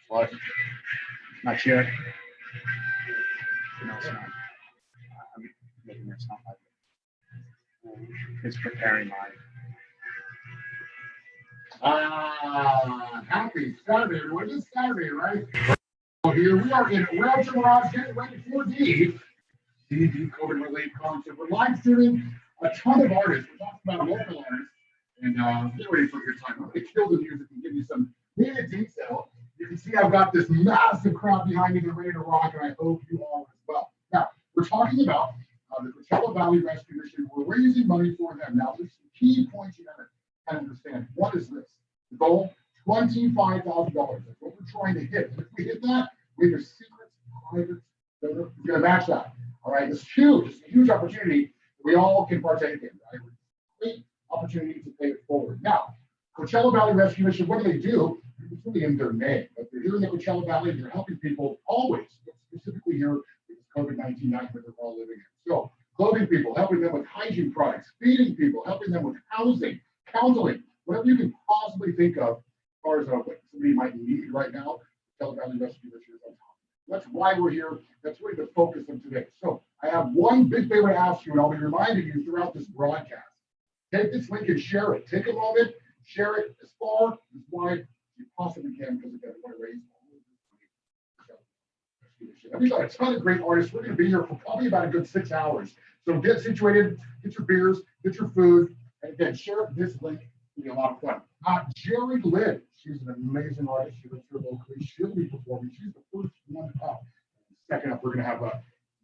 What? Not yet. No, it's not. I'm making it sound like it's preparing mine. Happy Saturday, everyone. It's Saturday, right? Here we are in Roger Mirage getting ready for the CDD COVID Relief concert. We're live streaming a ton of artists. We're talking about local artists and get ready for a good time. I'm going to kill the music and give you some minute detail. You can see I've got this massive crowd behind me. They're ready to rock, and I hope you all as well. Now, we're talking about the Coachella Valley Rescue Mission. We're raising money for them. Now, there's some key points you got to kind of understand. What is this? The goal, $25,000. That's what we're trying to hit. And if we hit that, we have a secret, private donor who's going to match that. All right, it's huge. It's a huge opportunity we all can partake in. Right? Great opportunity to pay it forward. Now, Coachella Valley Rescue Mission, what do? It's really in their name. But they're here in the Coachella Valley. They're helping people always, specifically here with COVID-19 nightmare we're all living in. So, clothing people, helping them with hygiene products, feeding people, helping them with housing, counseling, whatever you can possibly think of as far as what somebody might need right now. Coachella Valley Rescue Mission is on top. That's why we're here. That's really the focus of today. So, I have one big favor to ask you, and I'll be reminding you throughout this broadcast. Take this link and share it. Take a moment, share it as far, as wide as you possibly can, because again, I want to raise all of this money. We've got a ton of great artists. We're going to be here for probably about a good 6 hours. So get situated, get your beers, get your food, and again, share this link. It'll be a lot of fun. Jerry Lynn, she's an amazing artist. She lives here locally. She'll be performing. She's the first one up. Second up, we're going to have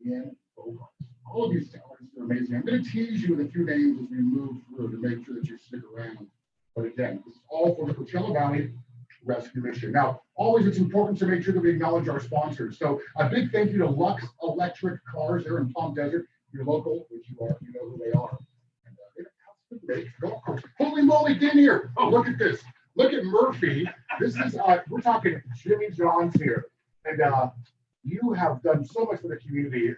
Ian Bogart. All of these artists are amazing. I'm going to tease you with a few names as we move through to make sure that you stick around. But again, this is all for the Coachella Valley Rescue Mission. Now, always it's important to make sure that we acknowledge our sponsors. So a big thank you to Lux Electric Cars. They're in Palm Desert. You're local, which you are, you know who they are. And they have golf course. Holy moly, get in here. Oh, look at this. Look at Murphy. This is, we're talking Jimmy John's here. And you have done so much for the community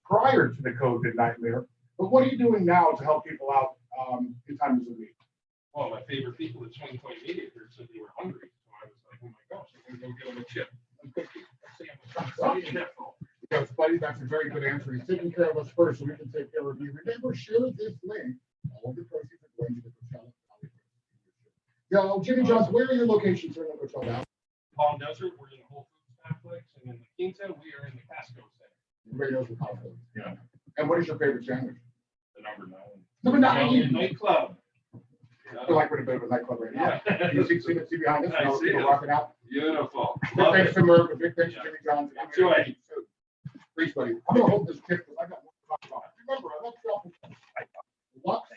prior to the COVID nightmare. But what are you doing now to help people out in times of need? Well, my favorite people at 2020 Media here said they were hungry. So I was like, oh my gosh, I'm going to go get them a chip. Because, buddy, that's a very good answer. He's taking care of us first so we can take care of you. Remember, share this link. All of the proceeds are going to the Coachella Valley. Yo, Jimmy John's, where are your locations here in the Coachella Valley? Palm Desert, we're in the Whole Foods complex, and in the Quinta, we are in the Casco Center. Everybody knows the Costco. Yeah. And what is your favorite sandwich? The number 9. Number 9. Nightclub. I feel like we're in a bit of a nightclub right now. Yeah. You see behind us? I see it. Rocking out. Beautiful. Big thanks to Merv, big thanks to Yeah. Jimmy John's. Enjoy. Please, buddy. I'm going to hold this tip because I got more to talk about. Remember, I love Lux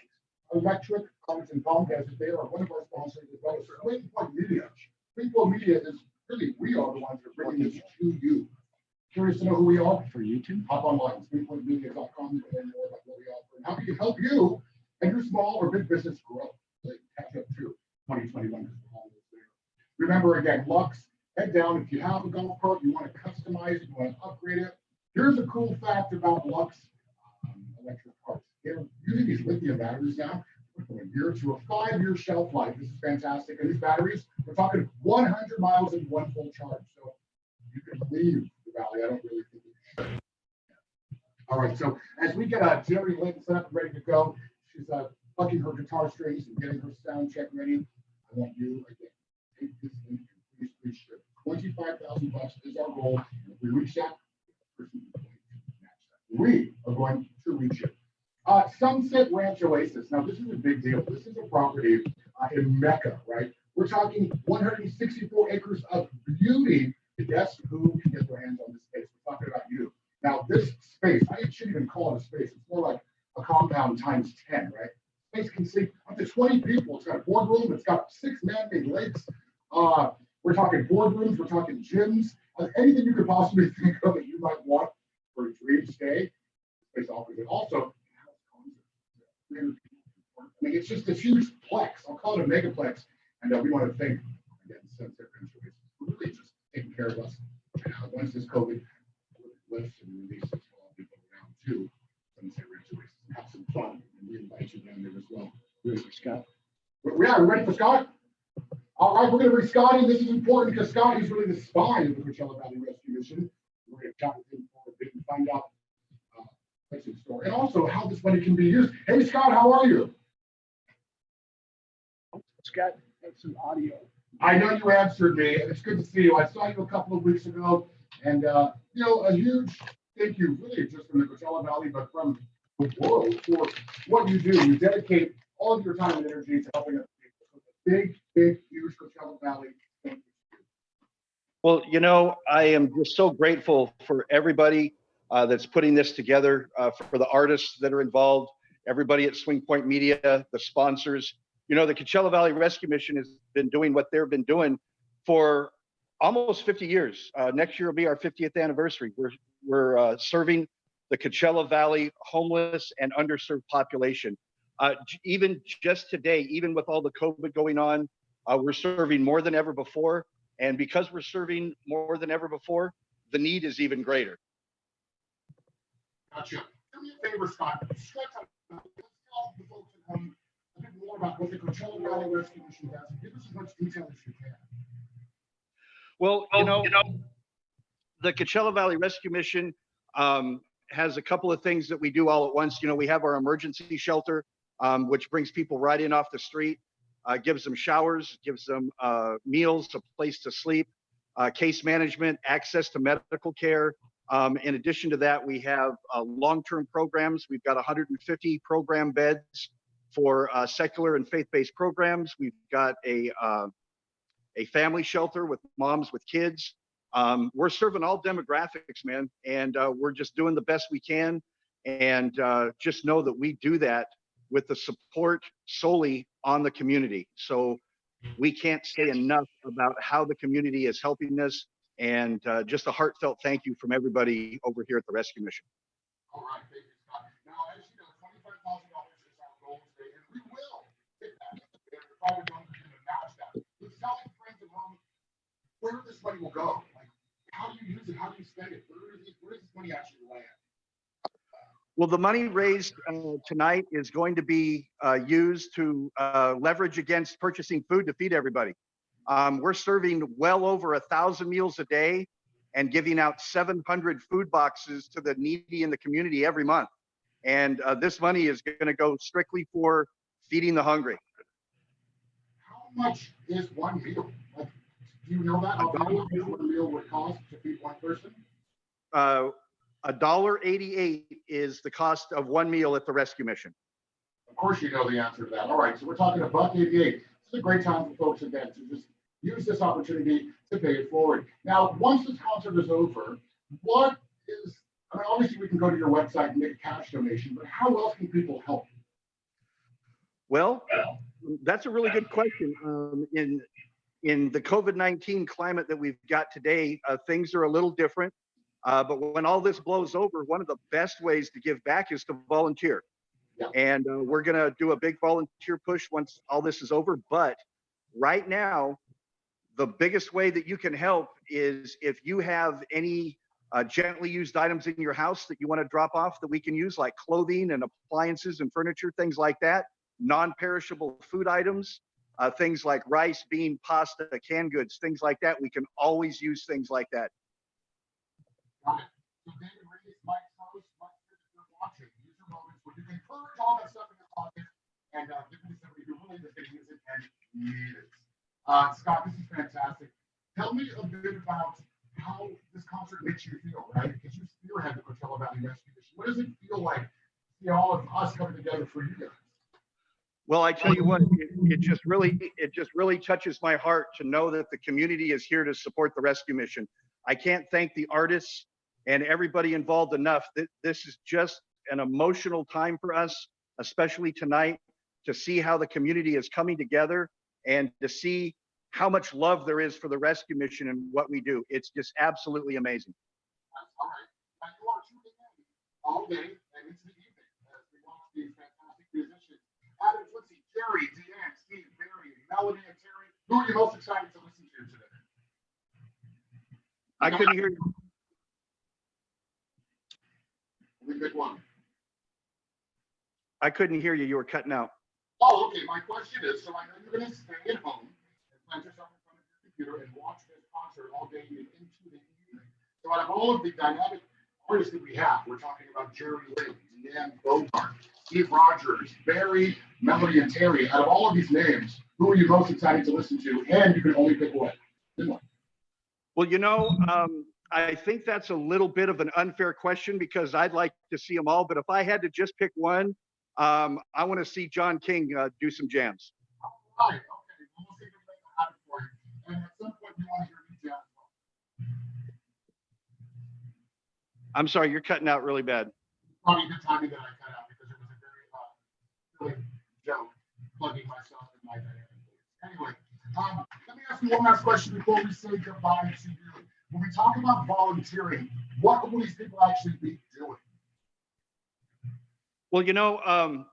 Electric Cars in Palm Desert. They are one of our sponsors as well as Green Point Media. Green Point Media is really, we are the ones that are bringing this to you. Curious to know who we are? For YouTube? Hop online, greenpointmedia.com to learn more about what we offer and how we can help you and your small or big business grow. Catch up to 2021. Remember again, Lux, head down. If you have a golf cart, you want to customize it, you want to upgrade it. Here's a cool fact about Lux electric cars. They're using these lithium batteries now from a year to a 5-year shelf life. This is fantastic. And these batteries, we're talking 100 miles in one full charge. So you can leave the valley. I don't really think you should. All right. So as we get Jerry Lynn set up and ready to go, she's plucking her guitar strings and getting her sound check ready. I want you again. Take this link and please share. $25,000 is our goal. If we reach that, we are going to reach it. Sunset Ranch Oasis. Now, this is a big deal. This is a property in Mecca, right? We're talking 164 acres of beauty. Guess who can get their hands on this space? We're talking about you. Now, this space, I shouldn't even call it a space. It's more like a compound times 10, right? Space can sleep up to 20 people. It's got a boardroom. It's got 6 man-made lakes. We're talking boardrooms. We're talking gyms. Anything you could possibly think of that you might want for a dream stay. Space offers it. Also, I mean, it's just a huge plex. I'll call it a megaplex. And we want to thank, again, Sunset Ranch Oasis for really just taking care of us. And once this COVID lifts and releases all people around too, Sunset Ranch Oasis, have some fun. And we invite you down there as well. Ready for Scott? Yeah, we're ready for Scott? All All right, we're going to bring Scotty. This is important because Scotty is really the spine of the Coachella Valley Rescue Mission. We're going to chat with him for a bit and find out what's in store and also how this money can be used. Hey, Scott, how are you? Scott, that's some audio. I know you answered me, and it's good to see you. I saw you a couple of weeks ago, and a huge thank you, really, just from the Coachella Valley, but from the world for what you do. You dedicate all of your time and energy to helping us. Big, huge Coachella Valley. Thank you. Well, I am just so grateful for everybody that's putting this together, for the artists that are involved, everybody at Swing Point Media, the sponsors. The Coachella Valley Rescue Mission has been doing what they've been doing for almost 50 years. Next year will be our 50th anniversary. We're serving the Coachella Valley homeless and underserved population. Even just today, even with all the COVID going on, we're serving more than ever before. And because we're serving more than ever before, the need is even greater. Gotcha. Do me a favor, Scott. Stretch out. Let's tell the folks at home a bit more about what the Coachella Valley Rescue Mission does and give us as much detail as you can. Well, the Coachella Valley Rescue Mission has a couple of things that we do all at once. We have our emergency shelter, which brings people right in off the street, gives them showers, gives them meals, a place to sleep, case management, access to medical care. In addition to that, we have long-term programs. We've got 150 program beds for secular and faith-based programs. We've got a family shelter with moms with kids. We're serving all demographics, man, and we're just doing the best we can. And just know that we do that with the support solely on the community. So we can't say enough about how the community is helping us, and just a heartfelt thank you from everybody over here at the Rescue Mission. All right, thank you, Scott. Now, as you know, $25,000 is our goal today, and we will hit that. And we're probably going to match that. Let's tell our friends at home where this money will go. Like, how do you use it? How do you spend it? Where does this money actually land? Well, the money raised tonight is going to be used to leverage against purchasing food to feed everybody. We're serving well over 1,000 meals a day and giving out 700 food boxes to the needy in the community every month. And this money is going to go strictly for feeding the hungry. How much is one meal? Like, do you know that? How much one meal would cost to feed one person? $1.88 is the cost of one meal at the Rescue Mission. Of course, you know the answer to that. All right, so we're talking $1.88. This is a great time for folks again to just use this opportunity to pay it forward. Now, once this concert is over, what is? I mean, obviously, we can go to your website and make a cash donation, but how else can people help? Well, that's a really good question. In the COVID-19 climate that we've got today, things are a little different. But when all this blows over, one of the best ways to give back is to volunteer. Yeah. And we're going to do a big volunteer push once all this is over. But right now, the biggest way that you can help is if you have any gently used items in your house that you want to drop off that we can use, like clothing and appliances and furniture, things like that, non-perishable food items, things like rice, bean, pasta, canned goods, things like that. We can always use things like that. Got it. So David Releif, Mike Post, Mike, if you're watching, use your moments where you can purge all that stuff in your pocket and give it to somebody who really is going to use it and need it. Scott, this is fantastic. Tell me a bit about how this concert makes you feel, right? Because you spearhead the Coachella Valley Rescue Mission. What does it feel like to see all of us coming together for you guys? Well, I tell you what, it just really touches my heart to know that the community is here to support the rescue mission. I can't thank the artists and everybody involved enough. This is just an emotional time for us, especially tonight, to see how the community is coming together and to see how much love there is for the rescue mission and what we do. It's just absolutely amazing. That's all right. Now you are tuning in all day and into the evening as we watch these fantastic musicians. Adam, let's see, Jerry, Deanne, Steve, Barry, Melody, and Terry. Who are you most excited to listen to today? I couldn't hear you. We pick one. I couldn't hear you. You were cutting out. Oh, okay. My question is, so I know you're going to stay at home and plant yourself in front of your computer and watch this concert all day and into the evening. So out of all of the dynamic artists that we have, we're talking about Jerry Lee, Dan Bogart, Steve Rogers, Barry, Melody, and Terry. Out of all of these names, who are you most excited to listen to? And you can only pick one. Well, I think that's a little bit of an unfair question because I'd like to see them all. But if I had to just pick one, I want to see John King do some jams. All right. Okay. Well, we'll see if we can make that happen for you. And at some point, you want to hear me jam as well. I'm sorry, you're cutting out really bad. Probably the timing that I cut out because it was a very silly joke plugging myself in my dynamic. Anyway, let me ask you one last question before we say goodbye to you. When we talk about volunteering, what will these people actually be doing? Well,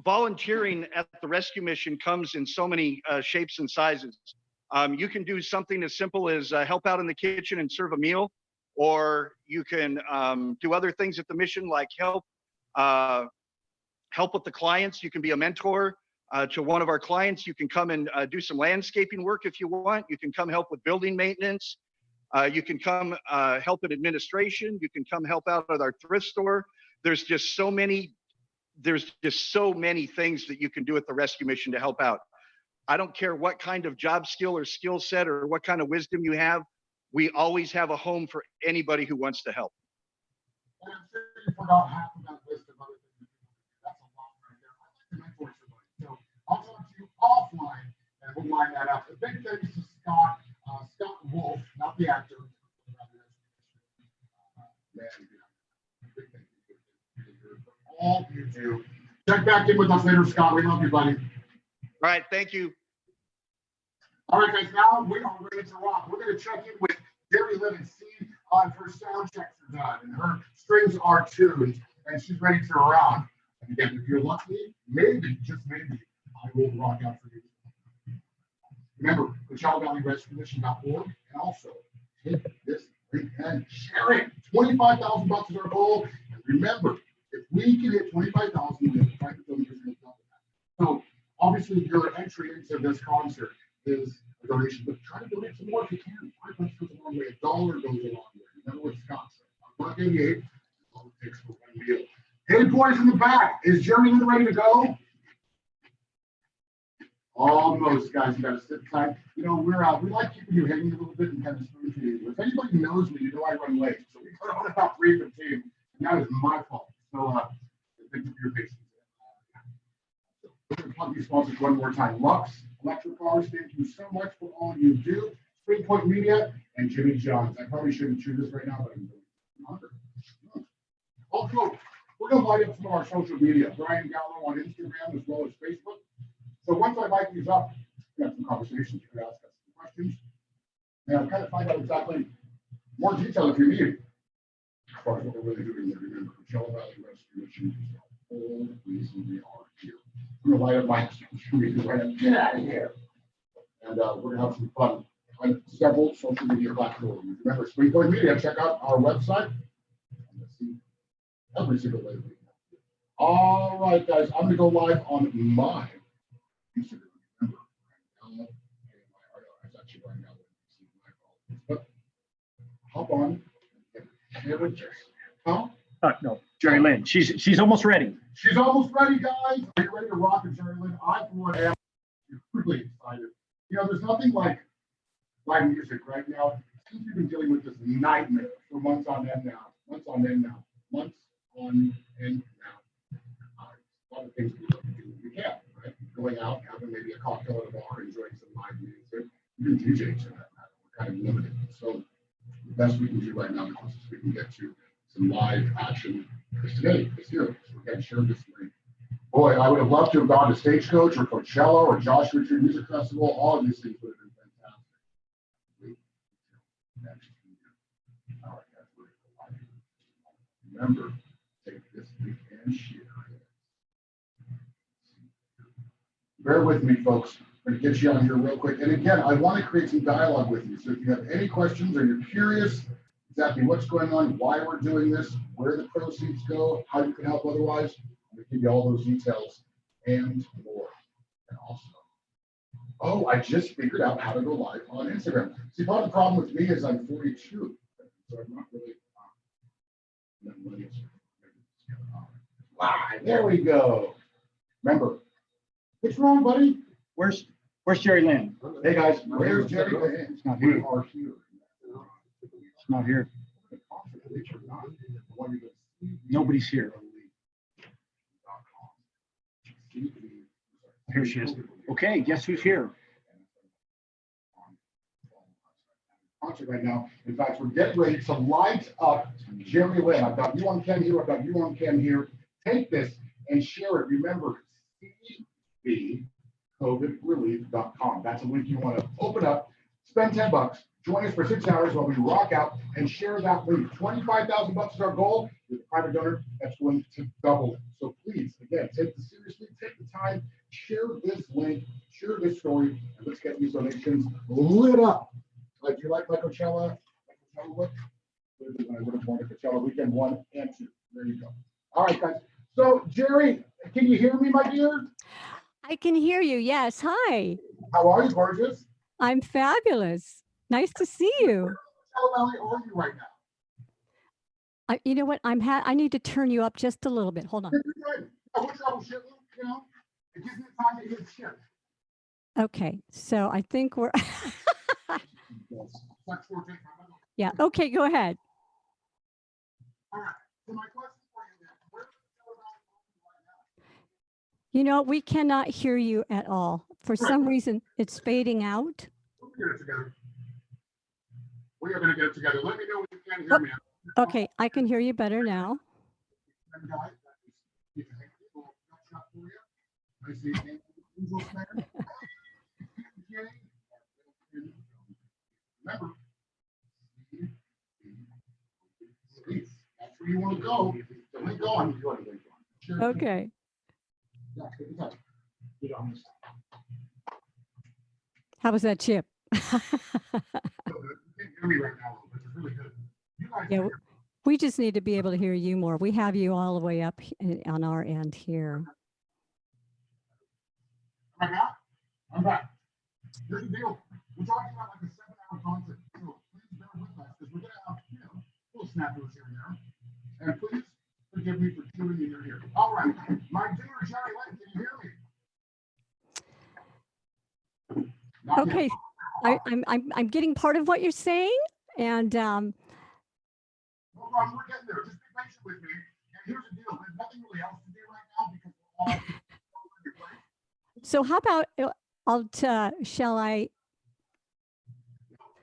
volunteering at the rescue mission comes in so many shapes and sizes. You can do something as simple as help out in the kitchen and serve a meal, or you can do other things at the mission like help with the clients. You can be a mentor to one of our clients. You can come and do some landscaping work if you want. You can come help with building maintenance. You can come help in administration. You can come help out at our thrift store. There's just so many things that you can do at the rescue mission to help out. I don't care what kind of job skill or skill set or what kind of wisdom you have. We always have a home for anybody who wants to help. And I'm sure you forgot half of that list of other things. That's a lot right there. I'd like to mentor somebody. So I'll talk to you offline and we'll line that up. A big thanks to Scott Wolf, not the actor. Big thank you for all you do. Check back in with us later, Scott. We love you, buddy. All right, thank you. All right, guys, now we are ready to rock. We're going to check in with Jerry Lynn and see if her sound checks are done and her strings are tuned and she's ready to rock. And again, if you're lucky, maybe, just maybe, I will rock out for you. Remember, CoachellaValleyRescueMission.org, and also take this link and share it. $25,000 is our goal. And remember, if we can hit 25,000, we have to try to film this and double that. So obviously, your entry into this concert is a donation, but try to donate some more if you can. $5 goes a long way. $1 goes a long way. Remember what Scott said. $1.88 is all it takes for one meal. Hey, boys in the back, is Jeremy Lynn ready to go? Almost, guys. You got to sit tight. We like keeping you hanging a little bit and kind of spoon feeding you. If anybody knows me, you know I run late. So we put on about 3:15, and that is my fault. So thank you for your patience. So we're going to plug these sponsors one more time. Lux Electric Cars, thank you so much for all you do. Spring Point Media and Jimmy Johns. I probably shouldn't chew this right now, but I'm hungry. Also, we're going to light up some of our social media. Brian Gallo on Instagram as well as Facebook. So once I light these up, we have some conversations. You can ask us some questions. And I'll kind of find out exactly more detail if you need as far as what we're really doing there. Remember, Coachella Valley Rescue Mission is the whole reason we are here. We're going to light up my social media right now. Get out of here. And we're going to have some fun on several social media platforms. Remember, Spring Point Media, check out our website. Let's see every single way. All right, guys, I'm going to go live on my Instagram. Remember, it's actually right now. But hop on. Huh? No, Jerry Lynn. She's almost ready. She's almost ready, guys. Are you ready to rock it, Jerry Lynn? I, for one, am really excited. There's nothing like live music right now. Since we've been dealing with this nightmare for months on end now. Months on end now. A lot of things we love to do. We can, right? Going out, having maybe a cocktail at a bar, enjoying some live music. Even DJs for that matter. We're kind of limited. So the best we can do right now, the closest we can get to some live action is today, is here. So we're going to share this link. Boy, I would have loved to have gone to Stagecoach or Coachella or Joshua Tree Music Festival. All of these things would have been fantastic. Wait until next year. All right, guys, we're going to go live. Remember, take this link and share it. Bear with me, folks. I'm going to get you on here real quick. And again, I want to create some dialogue with you. So if you have any questions or you're curious exactly what's going on, why we're doing this, where the proceeds go, how you can help otherwise, I'm going to give you all those details and more. And also, Oh, I just figured out how to go live on Instagram. See, part of the problem with me is I'm 42, so I'm not really. Live. There we go. Remember, what's wrong, buddy? Where's Jerry Lynn? Hey guys, where's Jerry? It's not We here. are here. It's not here. Nobody's here. Here she is. Okay, guess who's here? Concert right now. In fact, we're getting ready to light up Jeremy Lynn. I've got you on cam here. I've got you on cam here. Take this and share it. Remember, cbcovidrelief.com. That's a link you want to open up, spend $10, join us for 6 hours while we rock out and share that link. $25,000 is our goal. With a private donor, that's going to double it. So please, again, take this seriously, take the time, share this link, share this story, and let's get these donations lit up. Do you like my Coachella? Look? I would have wanted Coachella weekend 1 and 2. There you go. All right, guys. So, Jerry, can you hear me, my dear? I can hear you. Yes. Hi. How are you, gorgeous? I'm fabulous. Nice to see you. How are you right now? You know what? I need to turn you up just a little bit. Hold on. You're good. We're troubleshooting, you know? It gives me time to hit shit. Okay. So I think we're. Flex 14. Yeah. Okay. Go ahead. All right. So my question for you then, where You know, we cannot hear you at all. For some reason, it's fading out. we're going to get it together. We are going to get it together. Let me know when you can hear me. Okay. I can hear you better now. And guys, that is- you can take a little shot for you. I see angels there. Okay. Remember, that's where you want to go. So link on. Sure. Okay. Yeah, take your time. You don't miss. How was that chip? You can't hear me right now, which is really good. You guys Yeah. can hear We just need to be able to hear you more. We have you all the way up on our end here. me. Am I back? I'm back. Here's the deal. We're talking about like a 7-hour concert. So please bear with us because we're going to have, little snafus here and there. And please forgive me for chewing in your ear. All right. My dear Jerry Lynn, can you hear me? Not yet. Okay. I'm getting part of what you're saying. And No problem. We're getting there. Just be patient with me. And here's the deal. There's nothing really else to do right now because we're all over your place. so how about shall I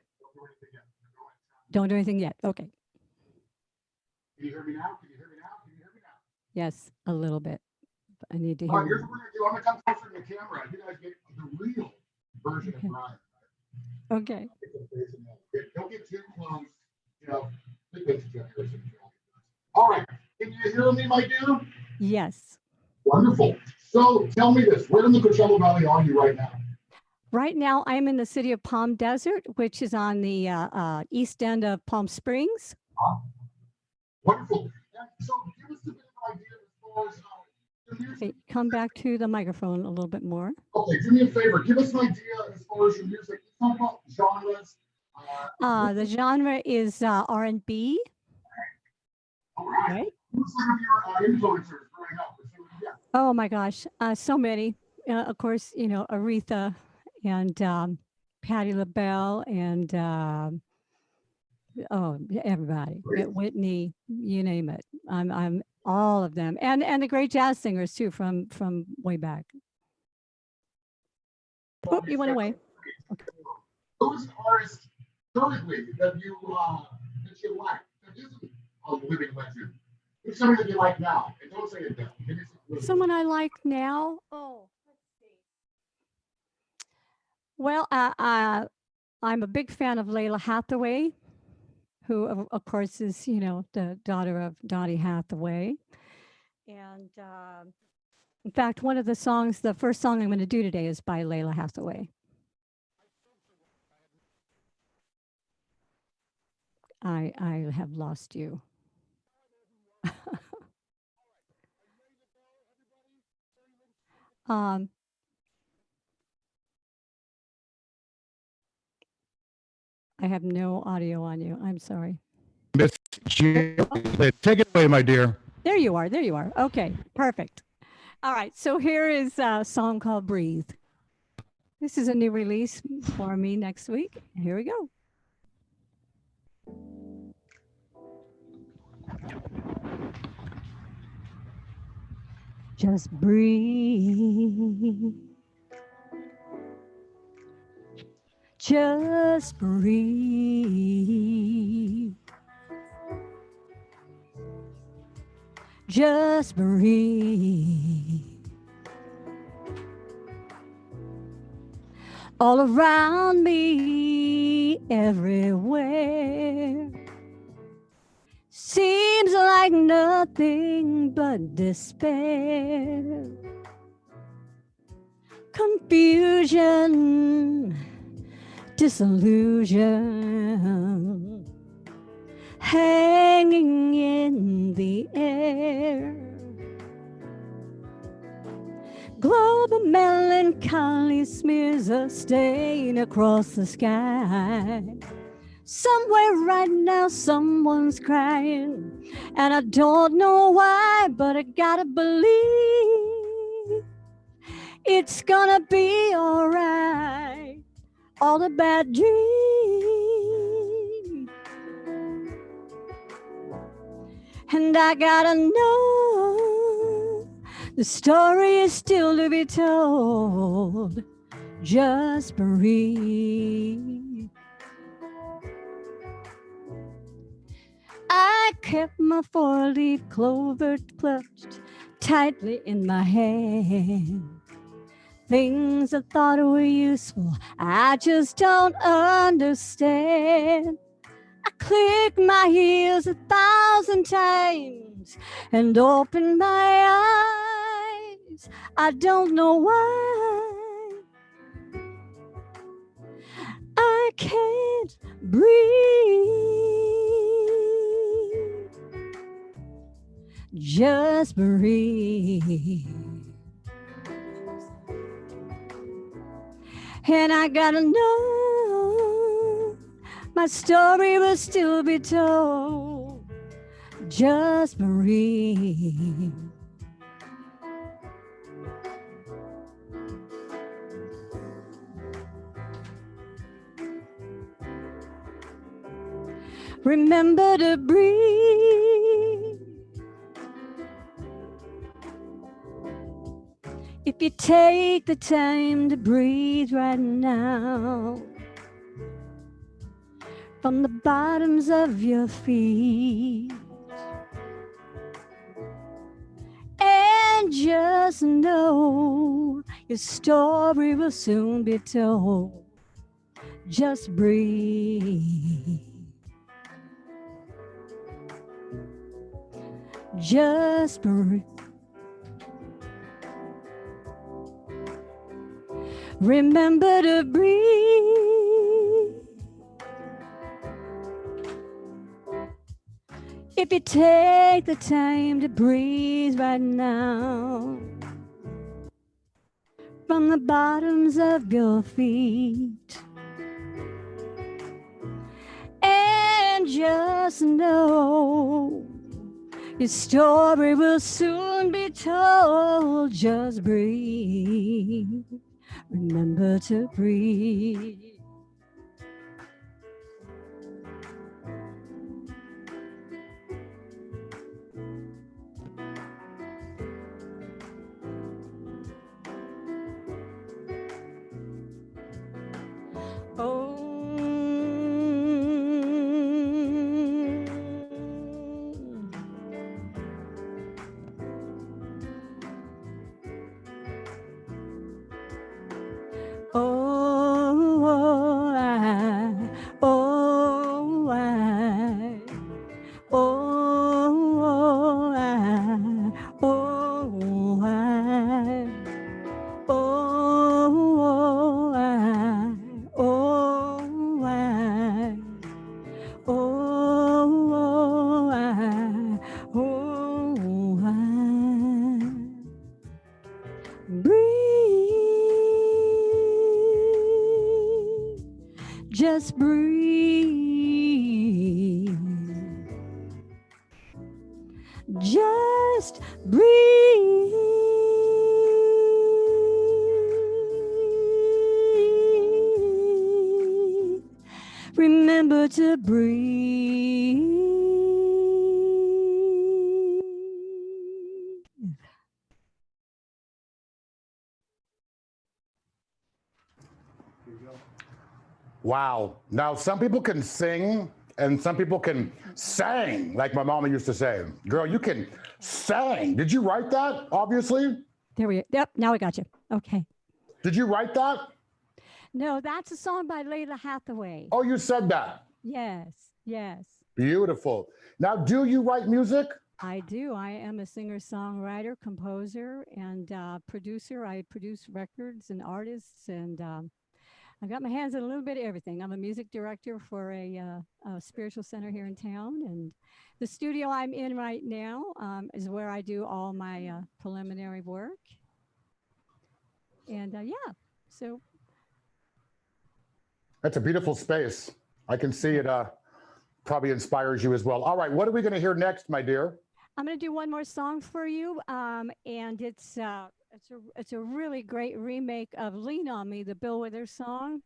Don't do anything yet. Go ahead. don't do anything yet? Okay. Can you hear me now? Can you hear me now? Can you hear me now? Yes, a little bit. I need to All right, hear here's you. what we're gonna do. I'm gonna come closer to the camera. You guys get the real version of Brian. Okay. Don't get too close. All right. Can you hear me, my dear? Yes. Wonderful. So tell me this. Where in the Coachella Valley are you right now? Right now, I'm in the city of Palm Desert, which is on the east end of Palm Springs. Wonderful. And so give us a bit of an idea as far as the music. Okay, come back to the microphone a little bit more. Okay, do me a favor. Give us an idea as far as your music. Talk about genres. The genre is R&B. All right. Right. Who's some of your influencers growing up? Yeah. Oh my gosh, so many. Of course, Aretha and Patti LaBelle and everybody. Whitney, you name it. I'm all of them, and the great jazz singers too from way back. Oh, you went away. Who's an artist currently that you like? That isn't a living legend. Who's somebody that you like now? And don't say it down. Someone I like now. Oh, let's see. Well, I'm a big fan of Layla Hathaway, who of course is the daughter of Dottie Hathaway, and in fact, one of the songs, the first song I'm going to do today, is by Layla Hathaway. I have lost you. I have no audio on you. I'm sorry. Miss Julie, take it away, my dear. There you are. There you are. Okay, perfect. All right. So here is a song called Breathe. This is a new release for me next week. Here we go. Just breathe. Just breathe. Just breathe. All around me, everywhere. Seems like nothing but despair. Confusion, disillusion, hanging in the air. Global melancholy smears a stain across the sky. Somewhere right now, someone's crying, and I don't know why, but I gotta believe it's gonna be alright. All the bad dreams, and I gotta know the story is still to be told. Just breathe. I kept my four-leaf clover clutched tightly in my hand. Things I thought were useful, I just don't understand. I clicked my heels 1,000 times and opened my eyes. I don't know why. I can't breathe. Just breathe. And I gotta know my story will still be told. Just breathe. Remember to breathe. If you take the time to breathe right now, from the bottoms of your feet, and just know your story will soon be told. Just breathe. Just breathe. Remember to breathe. If you take the time to breathe right now, from the bottoms of your feet, and just know your story will soon be told. Just breathe. Remember to breathe. Oh. Oh, I, oh, I, oh, I, oh, I, oh, I, oh, I, oh, I, oh, I. Breathe, just breathe. just breathe. Remember to breathe. Wow. Now, some people can sing and some people can sang, like my mama used to say. Girl, you can sang. Did you write that, obviously? There we go. Yep, now I got you. Okay. Did you write that? No, that's a song by Layla Hathaway. Oh, you said that. Yes, yes. Beautiful. Now, do you write music? I do. I am a singer-songwriter, composer, and producer. I produce records and artists, and I got my hands in a little bit of everything. I'm a music director for a spiritual center here in town, and the studio I'm in right now is where I do all my preliminary work. And yeah, so. That's a beautiful space. I can see it probably inspires you as well. All right, what are we going to hear next, my dear? I'm going to do one more song for you, and it's a really great remake of "Lean on Me," the Bill Withers song,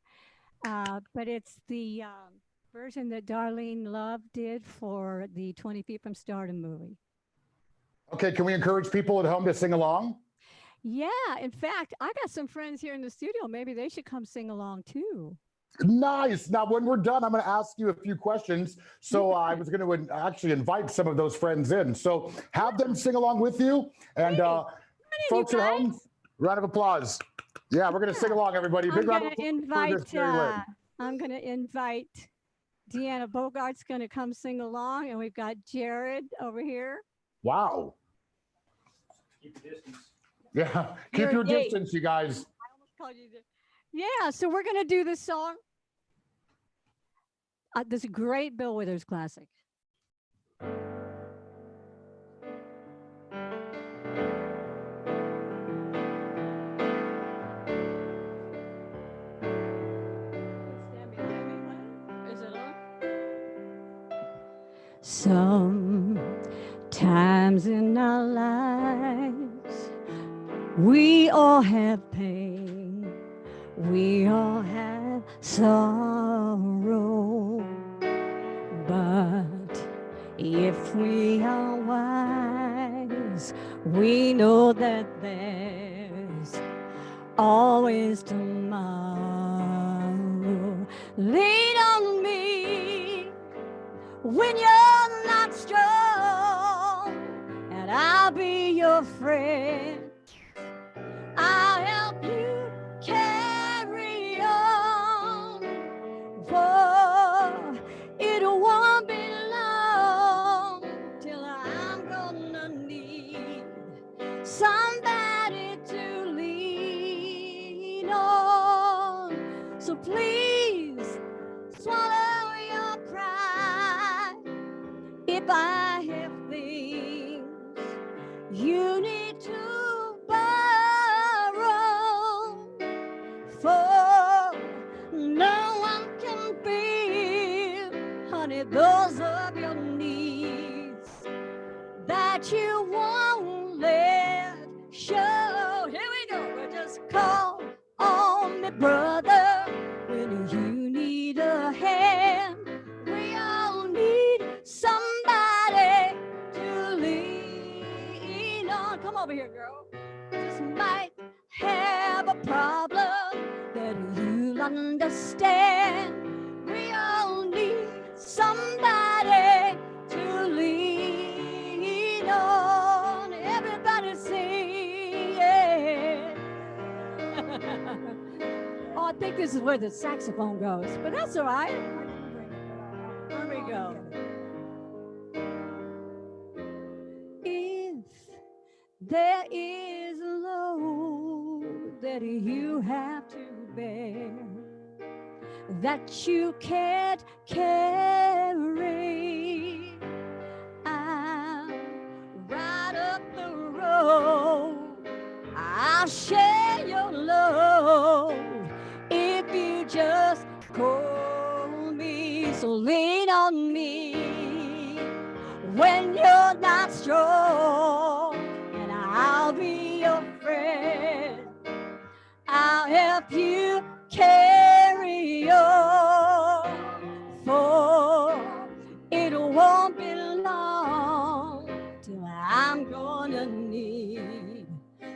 but it's the version that Darlene Love did for the 20 Feet from Stardom movie. Okay, can we encourage people at home to sing along? Yeah, in fact, I got some friends here in the studio. Maybe they should come sing along too. Nice. Now, when we're done, I'm going to ask you a few questions. So I was going to actually invite some of those friends in. So have them sing along with you. And folks at home, round of applause. Yeah, we're going to sing along, everybody. Big round of applause. I'm going to invite Deanna Bogart's going to come sing along. And we've got Jared over here. Wow. Keep the distance. Yeah, keep your distance, you guys. I almost called you. Yeah, so we're going to do this song. This great Bill Withers classic. Is it on? Sometimes in our lives, we all have pain. We all have sorrow, but if we are wise, we know that there's always tomorrow. Lean on me when you're not strong, and I'll be your friend. I'll help you carry on, for it won't be long till I'm gonna need somebody to lean on. So please swallow your pride. If I have things you need to those of your needs that you won't let show. Here we go. We'll just call on me, brother, when you need a hand. We all need somebody to lean on. Come over here, girl. Just might have a problem that you'll understand. We all need somebody to lean on. Everybody sing, yeah. Oh, I think this is where the saxophone goes, but that's all right. Here we go. If there is a load that you have to bear, that you can't carry, I'll ride up the road, I'll share your load if you just call me. So lean on me when you're not strong, need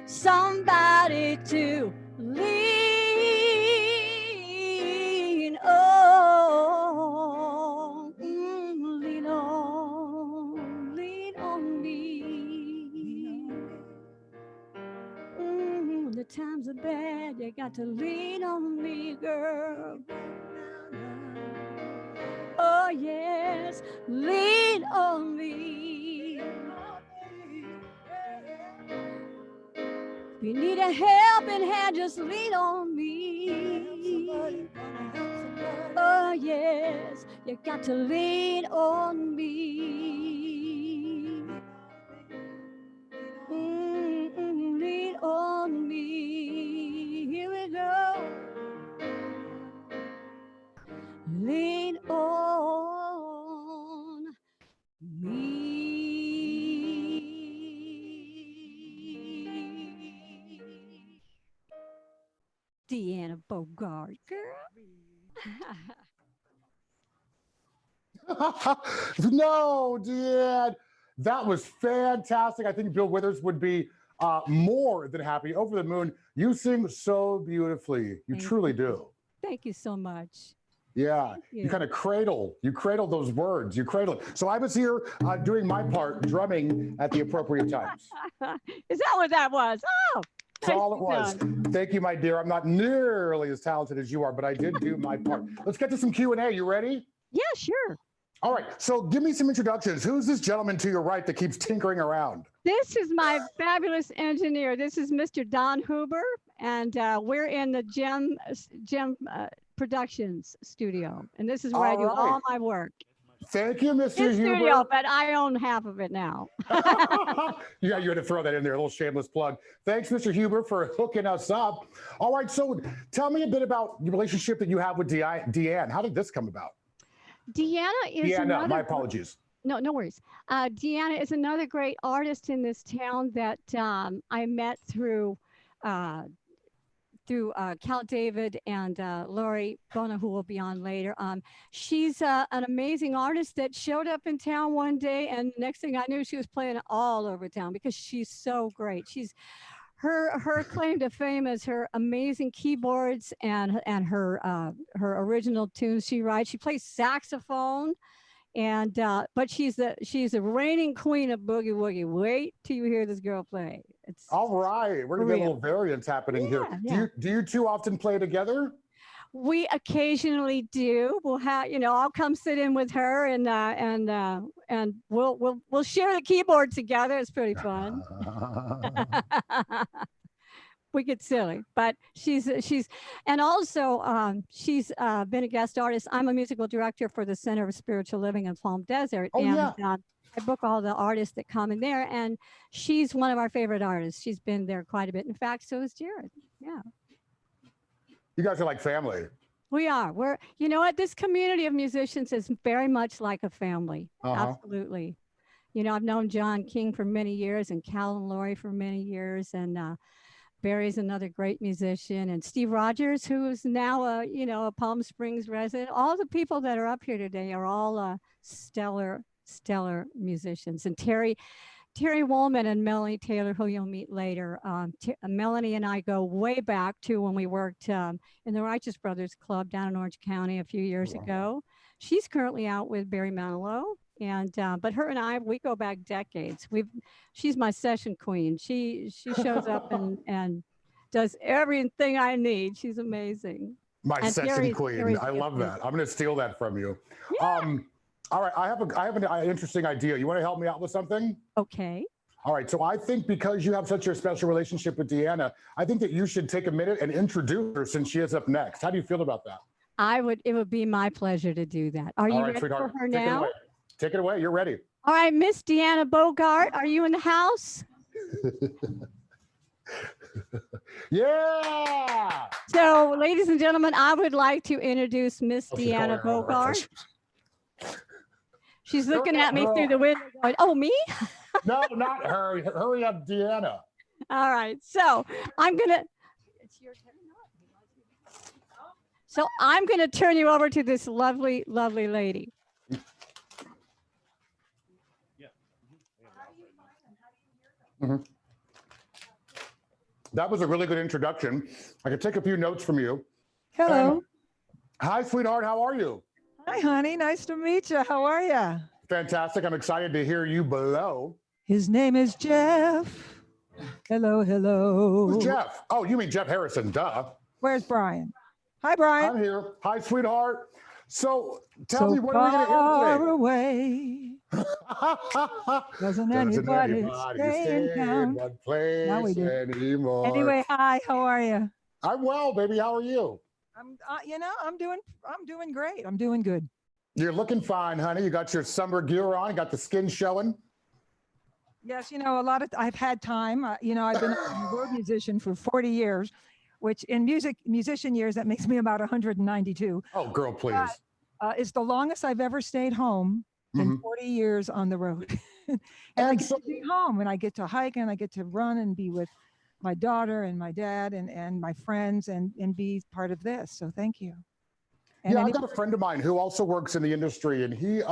somebody to lean on. Lean on me. When the times are bad, you got to lean on me, girl. Oh yes, lean on me. If you need a helping hand, just lean on me. Oh yes, you got to lean on me. Lean on me. Here we go. Lean on me. Deanna Bogart, girl. No, Deanne, that was fantastic. I think Bill Withers would be more than happy, over the moon. You sing so beautifully. You truly do. Thank you so much. Yeah, you kind of cradle those words. You cradle it. So I was here doing my part, drumming at the appropriate times. Is that what that was? Oh, that's all it was. Thank you, my dear. I'm not nearly as talented as you are, but I did do my part. Let's get to some Q&A. You ready? Yeah, sure. All right, so give me some introductions. Who's this gentleman to your right that keeps tinkering around? This is my fabulous engineer. This is Mr. Don Huber, and we're in the Gem Productions studio, and this is where I do all my work. Thank you, Mr. His Huber. studio, but I own half of it now. Yeah, you had to throw that in there, a little shameless plug. Thanks, Mr. Huber, for hooking us up. All right, so tell me a bit about the relationship that you have with Deanne. How did this come about? Deanna is Deanna, my apologies. No worries. Deanna is another great artist in this town that I met through Cal David and Lori Bona, who will be on later. She's an amazing artist that showed up in town one day, and next thing I knew, she was playing all over town because she's so great. Her claim to fame is her amazing keyboards and her original tunes she writes. She plays saxophone, and but she's the reigning queen of boogie woogie. Wait till you hear this girl play. It's all right. We're gonna get a little variance happening here. Yeah. Do you two often play together? We occasionally do. We'll have, I'll come sit in with her and we'll share the keyboard together. It's pretty fun. We get silly, but she's and also she's been a guest artist. I'm a musical director for the Center of Spiritual Living in Palm Desert, I book all the artists that come in there, and she's one of our favorite artists. She's been there quite a bit. In fact, so is Jared. Yeah. You guys are like family. We are. You know what? This community of musicians is very much like a family. Absolutely. I've known John King for many years and Cal and Lori for many years. And Barry's another great musician. And Steve Rogers, who is now a Palm Springs resident. All the people that are up here today are all stellar musicians. And Terry Woolman and Melanie Taylor, who you'll meet later. Melanie and I go way back to when we worked in the Righteous Brothers Club down in Orange County a few years ago. She's currently out with Barry Manilow, and but her and I, we go back decades. She's my session queen. She shows up and does everything I need. She's amazing. My session queen. I love that. I'm going to steal that from you. Yeah. All right, I have an interesting idea. You want to help me out with something? Okay. All right, so I think because you have such a special relationship with Deanna, I think that you should take a minute and introduce her since she is up next. How do you feel about that? It would be my pleasure to do that. Are you ready for her now? Take it away. You're ready. All right, Miss Deanna Bogart, are you in the house? Yeah. So, ladies and gentlemen, I would like to introduce Miss Deanna Bogart. She's looking at me through the window going, oh, me? No, not her. Hurry up, Deanna. All right. So I'm going to, it's your turn. So I'm going to turn you over to this lovely, lovely lady. That was a really good introduction. I could take a few notes from you. Hello. Hi, sweetheart. How are you? Hi, honey. Nice to meet you. How are you? Fantastic. I'm excited to hear you blow. His name is Jeff. Hello, hello. Who's Jeff? Oh, you mean Jeff Harrison, duh. Where's Brian? Hi, Brian. I'm here. Hi, sweetheart. So tell So me, what are we going far to hear away. Doesn't anybody stay in town? one place Now we do. anymore? Anyway, hi. How are you? I'm well, baby. How are you? I'm doing great. I'm doing good. You're looking fine, honey. You got your summer gear on. You got the skin showing. Yes, I've had time. I've been a road musician for 40 years, which in musician years, that makes me about 192. Oh, girl, please. It's the longest I've ever stayed home in 40 years on the road. and I get to be home and I get to hike and I get to run and be with my daughter and my dad and my friends and be part of this. So thank you. And yeah, I've got a friend of mine who also works in the industry, and he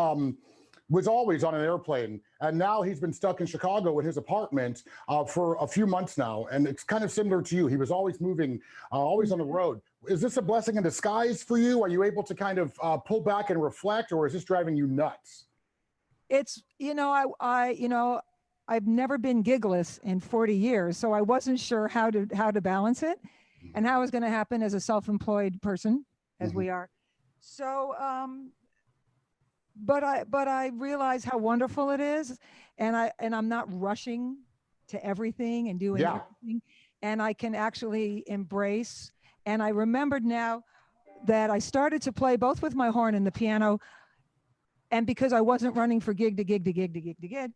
was always on an airplane, and now he's been stuck in Chicago in his apartment for a few months now, and it's kind of similar to you. He was always moving, always on the road. Is this a blessing in disguise for you? Are you able to kind of pull back and reflect, or is this driving you nuts? It's, I've never been gigless in 40 years, so I wasn't sure how to balance it and how it was going to happen as a self-employed person, as we are. So, but I realize how wonderful it is, and I'm not rushing to everything and doing everything, and I can actually embrace. And I remembered now that I started to play both with my horn and the piano, and because I wasn't running for gig to gig to gig to gig to gig,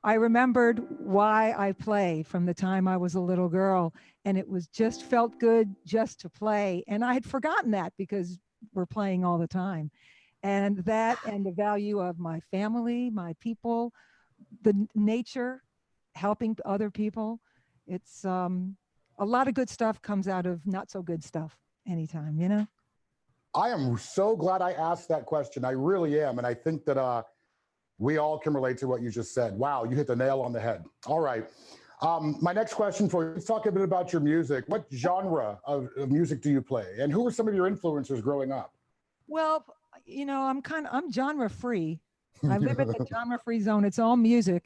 I remembered why I play from the time I was a little girl, and it was just felt good just to play, and I had forgotten that because we're playing all the time. And that and the value of my family, my people, the nature, helping other people. It's a lot of good stuff comes out of not so good stuff anytime, I am so glad I asked that question. I really am. And I think that we all can relate to what you just said. Wow, you hit the nail on the head. All right. My next question for you, let's talk a bit about your music. What genre of music do you play? And who were some of your influencers growing up? Well, I'm genre free. I live in the genre free zone. It's all music.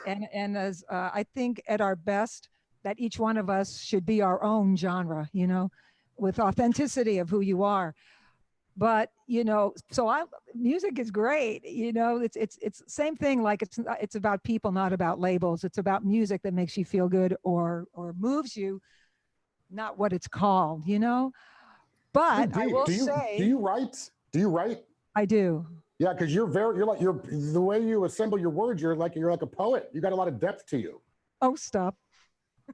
And as I think at our best, that each one of us should be our own genre, with authenticity of who you are. But, so music is great. It's same thing. Like it's about people, not about labels. It's about music that makes you feel good or moves you, not what it's called, But I will say, do you write? Do you write? I do. Yeah, because you're the way you assemble your words, you're like a poet. You got a lot of depth to you. Oh, stop.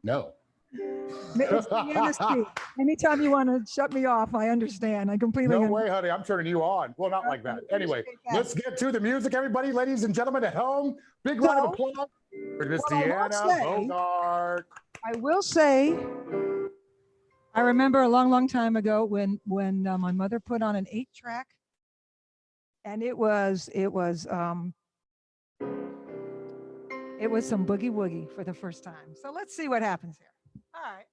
No. It's the industry. Anytime you want to shut me off, I understand. I completely No way, honey. I'm turning you on. Well, not like that. Anyway, let's get to the music, everybody. Ladies and gentlemen at home, big round of applause for Miss Deanna Bogart. I will say, I remember a long, long time ago when my mother put on an 8-track, and it was some boogie woogie for the first time. So let's see what happens here. All right.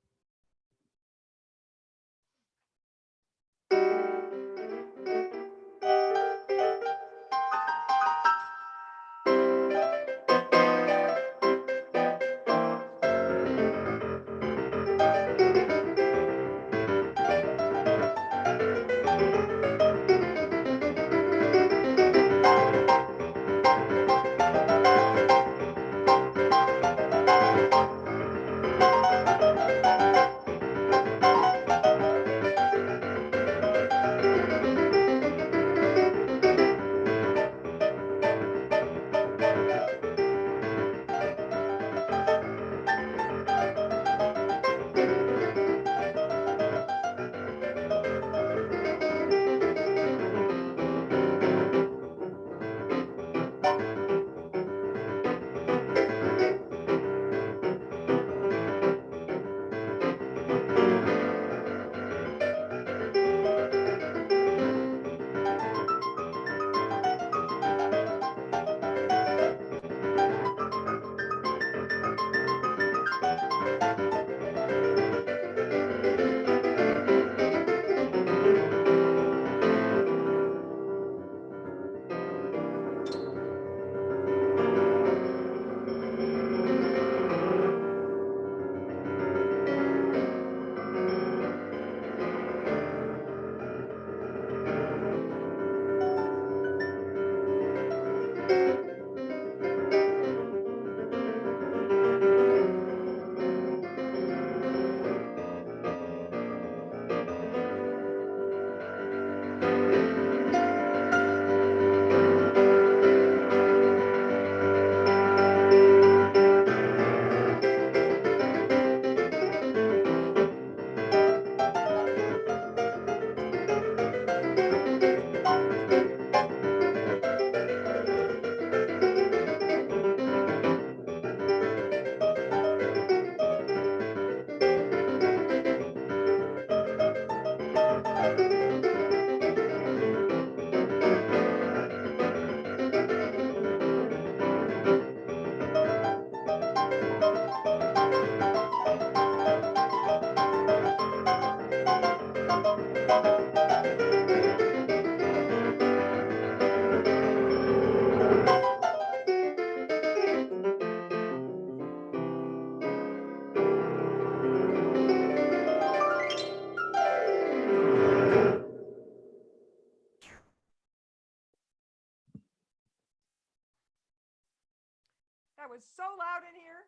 That was so loud in here.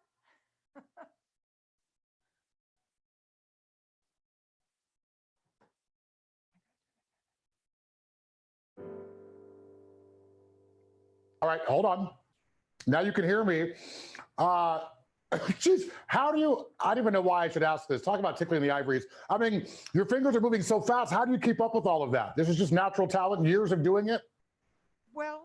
All right, hold on. Now you can hear me. Geez, how do you, I don't even know why I should ask this. Talk about tickling the ivories. I mean, your fingers are moving so fast. How do you keep up with all of that? This is just natural talent, years of doing it? Well,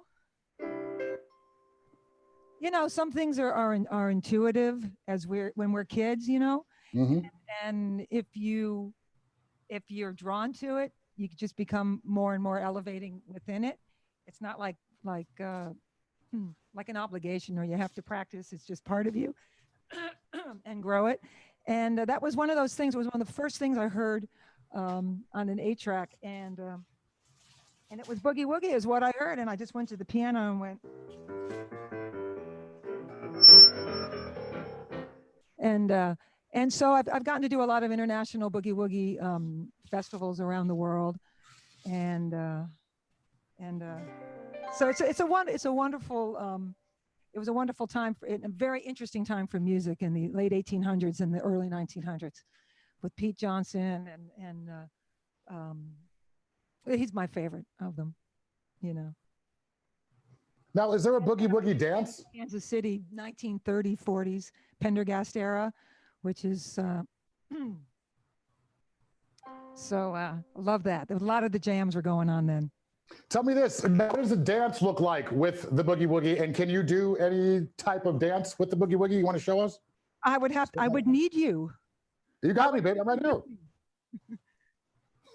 you know, some things are intuitive as when we're kids, you know, Mm-hmm. and if you're drawn to it, you could just become more and more elevating within it. It's not like an obligation or you have to practice. It's just part of you and grow it. And that was one of those things. It was one of the first things I heard on an 8-track, and it was Boogie Woogie is what I heard. And I just went to the piano and went. And so I've gotten to do a lot of international Boogie Woogie festivals around the world, and so it's a wonderful it was a wonderful time a very interesting time for music in the late 1800s and the early 1900s with Pete Johnson and he's my favorite of them, you know. Now, is there a Boogie Woogie dance? Kansas City, 1930s, 40s, Pendergast era, which is love that. A lot of the jams were going on then. Tell me this, what does the dance look like with the Boogie Woogie? And can you do any type of dance with the Boogie Woogie you want to show us? I would need you. You got me, baby. I'm right here.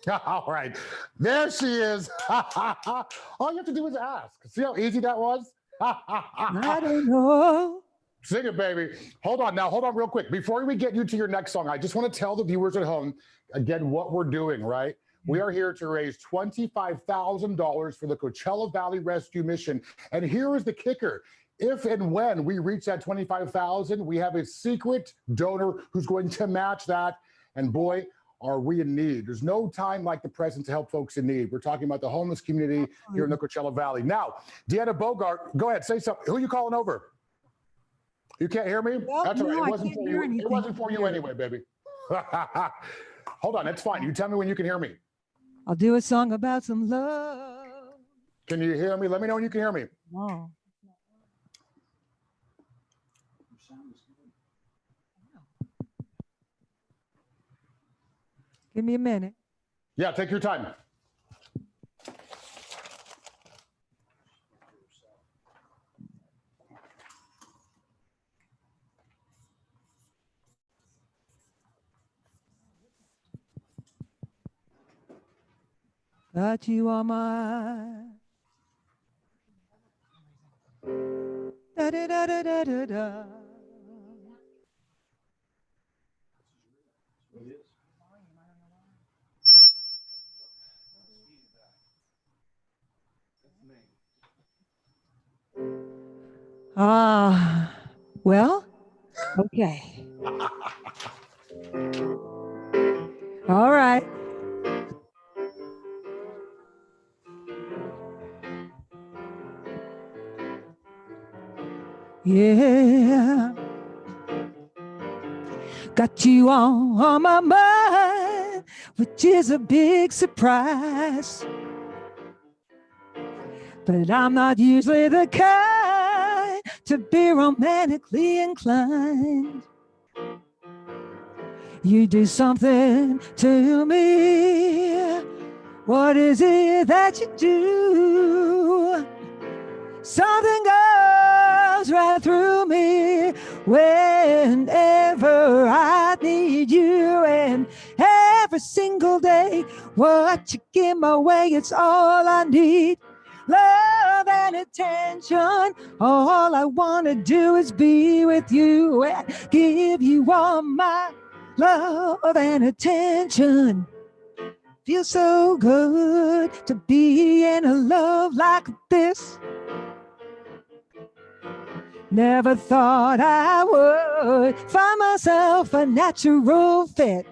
All right. There she is. All you have to do is ask. See how easy that was? I don't know. Sing it, baby. Hold on now. Hold on real quick. Before we get you to your next song, I just want to tell the viewers at home, again, what we're doing, right? We are here to raise $25,000 for the Coachella Valley Rescue Mission. And here is the kicker. If and when we reach that 25,000, we have a secret donor who's going to match that. And boy, are we in need. There's no time like the present to help folks in need. We're talking about the homeless community here in the Coachella Valley. Now, Deanna Bogart, go ahead, say something. Who are you calling over? You can't hear me? Well, That's all right. no, It wasn't for you. It wasn't for you anyway, baby. Hold on, that's fine. You tell me when you can hear me. I'll do a song about some love. Can you hear me? Let me know when you can hear me. Oh. Give me a minute. Yeah, take your time. Got you on my da da da da da da da. Well, okay. All right. Yeah. Got you on my mind, which is a big surprise. But I'm not usually the kind to be romantically inclined. You do something to me. What is it that you do? Something goes right through me whenever I need you. And every single day, what you give my way, it's all I need. Love and attention. All I want to do is be with you and give you all my love and attention. Feels so good to be in a love like this. Never thought I would find myself a natural fit.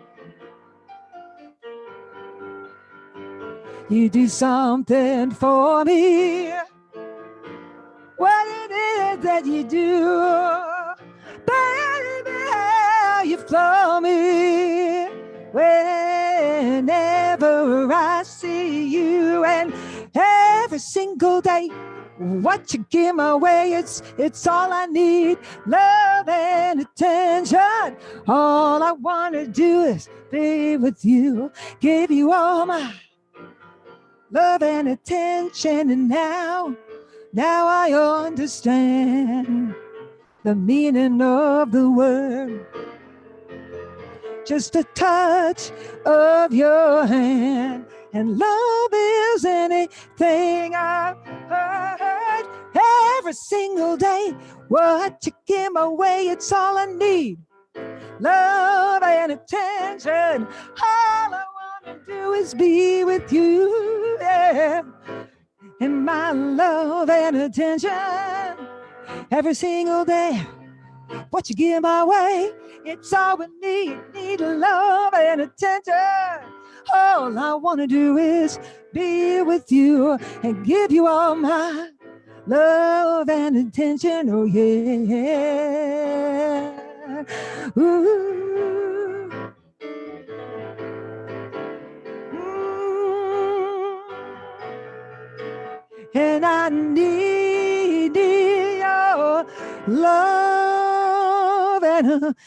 You do something for me. What it is that you do. Baby, how you flow me whenever I see you, and every single day what you give my way, it's all I need. Love and attention. All I want to do is be with you, give you all my love and attention. And now I understand the meaning of the word. Just a touch of your hand, and love is anything I've heard. Every single day, what you give my way, it's all I need. Love and attention. All I want to do is be with you, yeah. And my love and attention every single day. What you give my way, it's all we need. Need love and attention. All I want to do is be with you and give you all my love and attention. Oh yeah. Ooh. And I need your love and attention.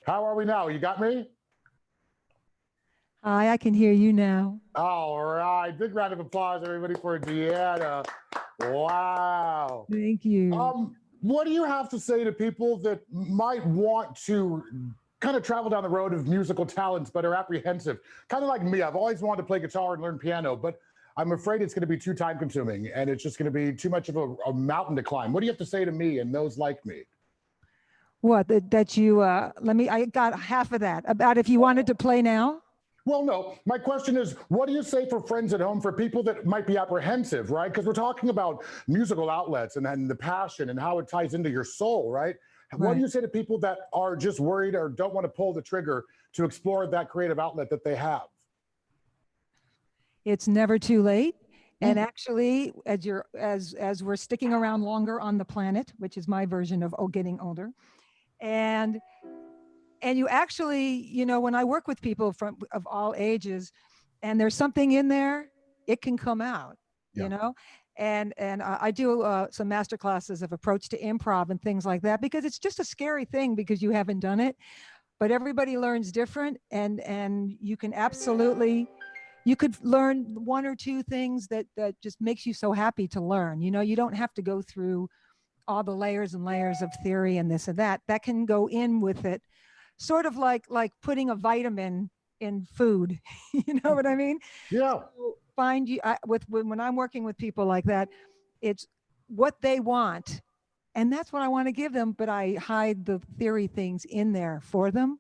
How are we now? You got me? Hi, I can hear you now. All right. Big round of applause, everybody, for Deanna. Wow. Thank you. What do you have to say to people that might want to kind of travel down the road of musical talents but are apprehensive? Kind of like me. I've always wanted to play guitar and learn piano, but I'm afraid it's going to be too time consuming and it's just going to be too much of a mountain to climb. What do you have to say to me and those like me? What, that you, I got half of that. About if you wanted to play now? Well, no, my question is, what do you say for friends at home, for people that might be apprehensive, right? Because we're talking about musical outlets and the passion and how it ties into your soul, right? What do you say to people that are just worried or don't want to pull the trigger to explore that creative outlet that they have? It's never too late. And actually, as we're sticking around longer on the planet, which is my version of getting older, and you actually, you know, when I work with people of all ages, and there's something in there, it can come out, you know. And I do some master classes of approach to improv and things like that, because it's just a scary thing because you haven't done it. But everybody learns different, and you can absolutely, you could learn one or two things that just makes you so happy to learn. You know, you don't have to go through all the layers and layers of theory and this and that. That can go in with it, sort of like putting a vitamin in food. You know what I mean? Yeah. So when I'm working with people like that, it's what they want, and that's what I want to give them. But I hide the theory things in there for them.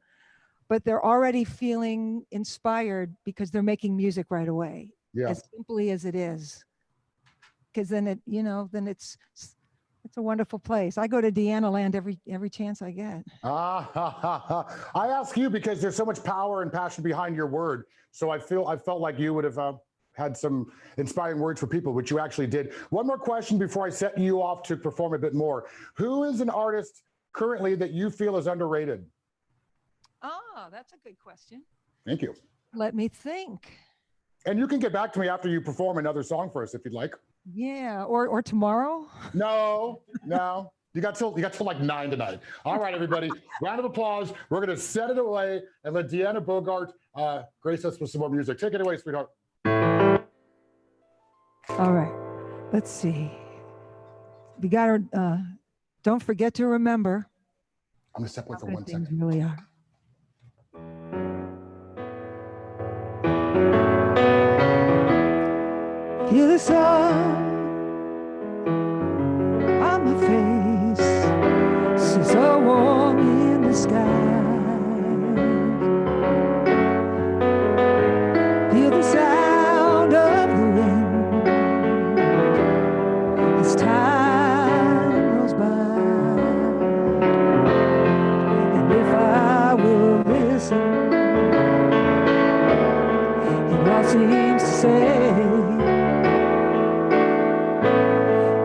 But they're already feeling inspired because they're making music right away, as simply as it is. Because then it's a wonderful place. I go to Deanna Land every chance I get. I ask you because there's so much power and passion behind your word. So I felt like you would have had some inspiring words for people, which you actually did. One more question before I set you off to perform a bit more. Who is an artist currently that you feel is underrated? Oh, that's a good question. Thank you. Let me think. And you can get back to me after you perform another song for us if you'd like. Yeah, or tomorrow. No. You got till like 9 tonight. All right, everybody. Round of applause. We're gonna set it away and let Deanna Bogart grace us with some more music. Take it away, sweetheart. All right. Let's see. We got our. Don't forget to remember. I'm gonna step away for 1 Things second. really are. Feel the sun on my face, so warm in the sky. say,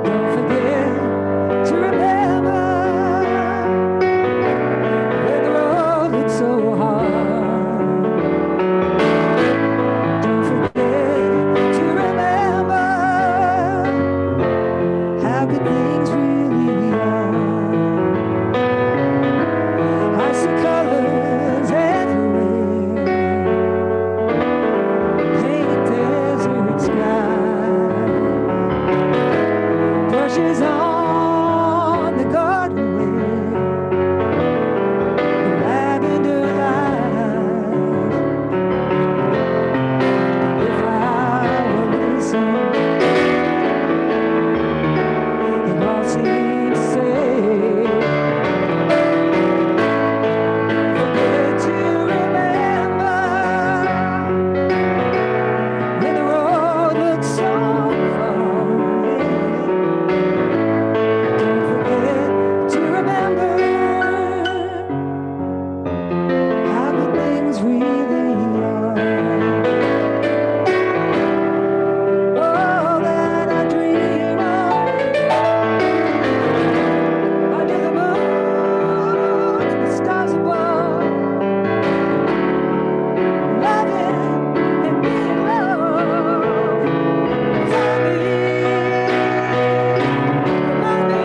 don't forget to remember when the road looks so hard. Don't forget to remember how good things really are. I see colors everywhere, paint desert sky, brushes on the garden wheel, the lavender light. If I were listen, it all seems to say, forget to remember when the road looks so far. Don't forget to remember how good things really are. All that I dream of under the moon and the stars above, loving and being loved. Find me, remind me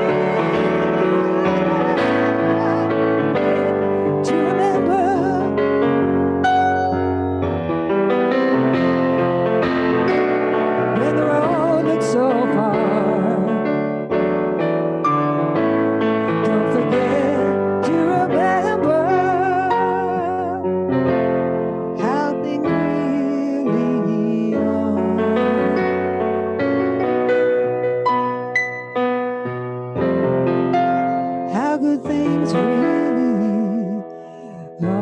to remember when the road looks so far. Don't forget to remember how things really are. How good things really are.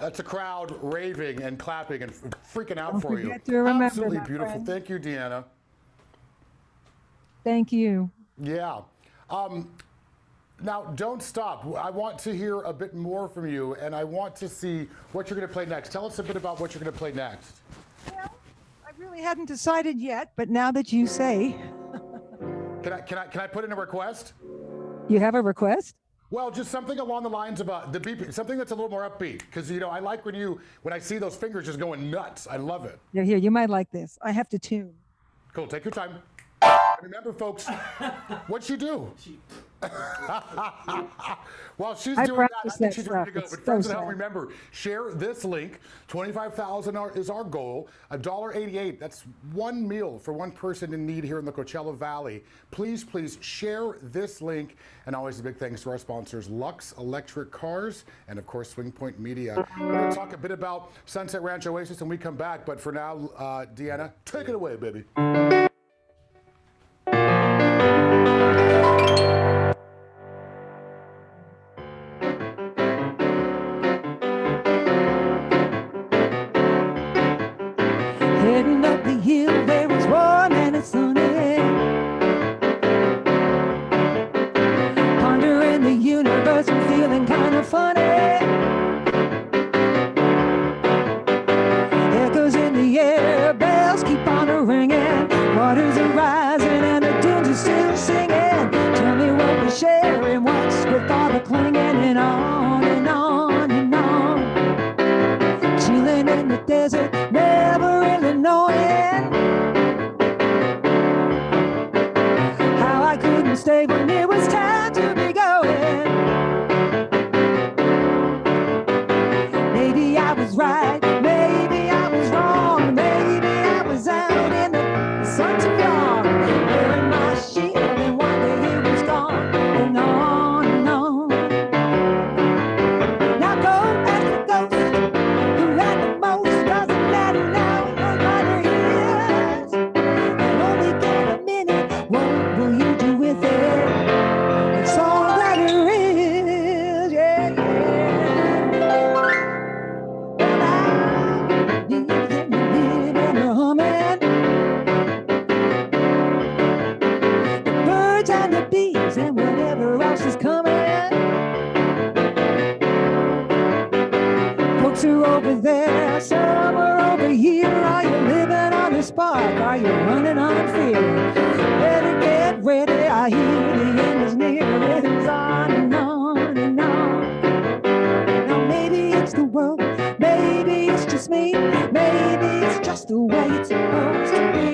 That's a crowd raving and clapping and freaking out Don't for you. forget to remember, Absolutely my beautiful. friend. Thank you, Deanna. Thank you. Yeah. Now, don't stop. I want to hear a bit more from you, and I want to see what you're going to play next. Tell us a bit about what you're going to play next. Well, I really hadn't decided yet, but now that you say, Can I put in a request? you have a request? Well, just something along the lines of the beep, something that's a little more upbeat, because I like when I see those fingers just going nuts. I love it. Yeah, here, you might like this. I have to tune. Cool. Take your time. And remember, folks, what'd she do? While she's I doing that, I practiced think that she's ready to go. stuff. But It's friends so at home, sad. remember, share this link. 25,000 is our goal. $1.88. That's one meal for one person in need here in the Coachella Valley. Please, please share this link. And always a big thanks to our sponsors, Lux Electric Cars, and of course, Swing Point Media. We're going to talk a bit about Sunset Ranch Oasis when we come back. But for now, Deanna, take it away, baby. Heading up the hill where it's warm and it's sunny. Pondering the universe and feeling kind of funny. Echoes in the air, bells keep on ringing. Waters are rising and the dunes are still singing. Tell me what we share and what's with all the clinging, and on and on and on. Chilling in the desert, never really knowing how I couldn't stay when it was time to be going. Maybe I was right, maybe I was wrong, maybe I was out in the sun too long, wearing my shield and one day it was gone, and on and on. over there? Somewhere over here? Are you living on a spark? Are you running on fear? Better get ready. I hear the end is near. It's on and on and on. Now maybe it's the world, maybe it's just me, maybe it's just the way it's supposed to be.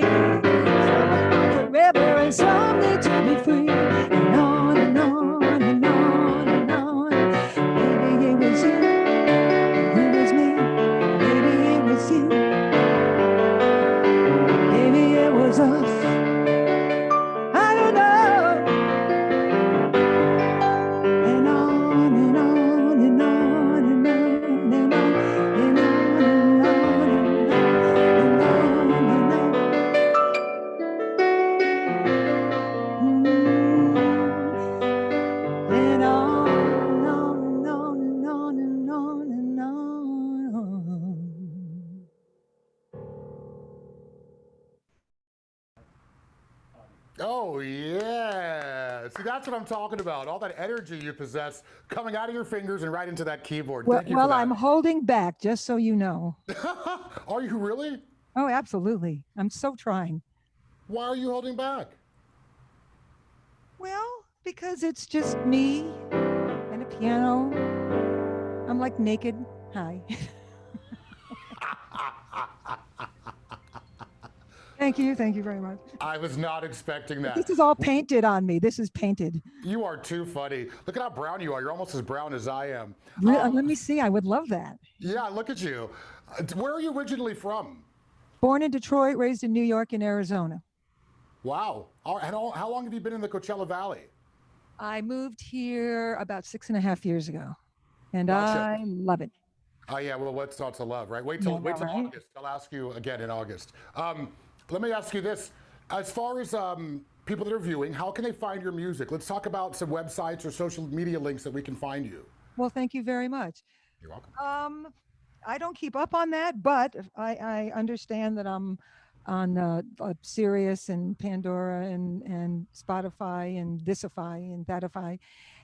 Forever and someday to be free, and on and on and on and on. Maybe it was you, it was me, maybe it was you, maybe it was us. I don't know. And on and on and on and on and on and on and on and on and on and on and on and on and on and on. Oh, yeah. See, that's what I'm talking about. All that energy you possess coming out of your fingers and right into that keyboard. Well, Thank you well, for that. I'm holding back, just so you know. Are you really? Oh, absolutely. I'm so trying. Why are you holding back? Well, because it's just me and a piano. I'm like naked. Hi. Thank you. Thank you very much. I was not expecting that. This is all painted on me. This is painted. You are too funny. Look at how brown you are. You're almost as brown as I am. Let me see. I would love that. Yeah, look at you. Where are you originally from? Born in Detroit, raised in New York and Arizona. Wow. How long have you been in the Coachella Valley? I moved here about 6.5 years ago, and Gotcha. I love it. Oh yeah, well, what's not to love, right? Wait till Yeah, right. August. I'll ask you again in August. Let me ask you this: as far as people that are viewing, how can they find your music? Let's talk about some websites or social media links that we can find you. Well, thank you very much. You're welcome. I don't keep up on that, but I understand that I'm on Sirius and Pandora and Spotify and Thisify and Thatify,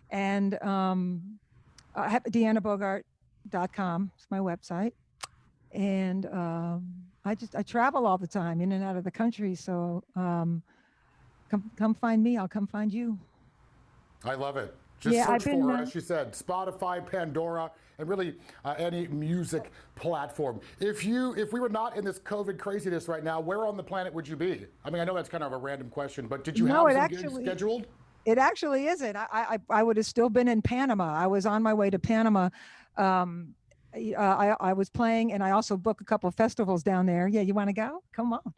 and I have DeannaBogart.com is my website, and I travel all the time in and out of the country, so come find me. I'll come find you. I love it. Just Yeah, search I've been, for, as she said, Spotify, Pandora, and really any music platform. If we were not in this COVID craziness right now, where on the planet would you be? I mean, I know that's kind of a random question, but did you No, have it some gigs actually- scheduled? It actually isn't. I would have still been in Panama. I was on my way to Panama. I was playing, and I also booked a couple of festivals down there. Yeah, you want to go? Come on.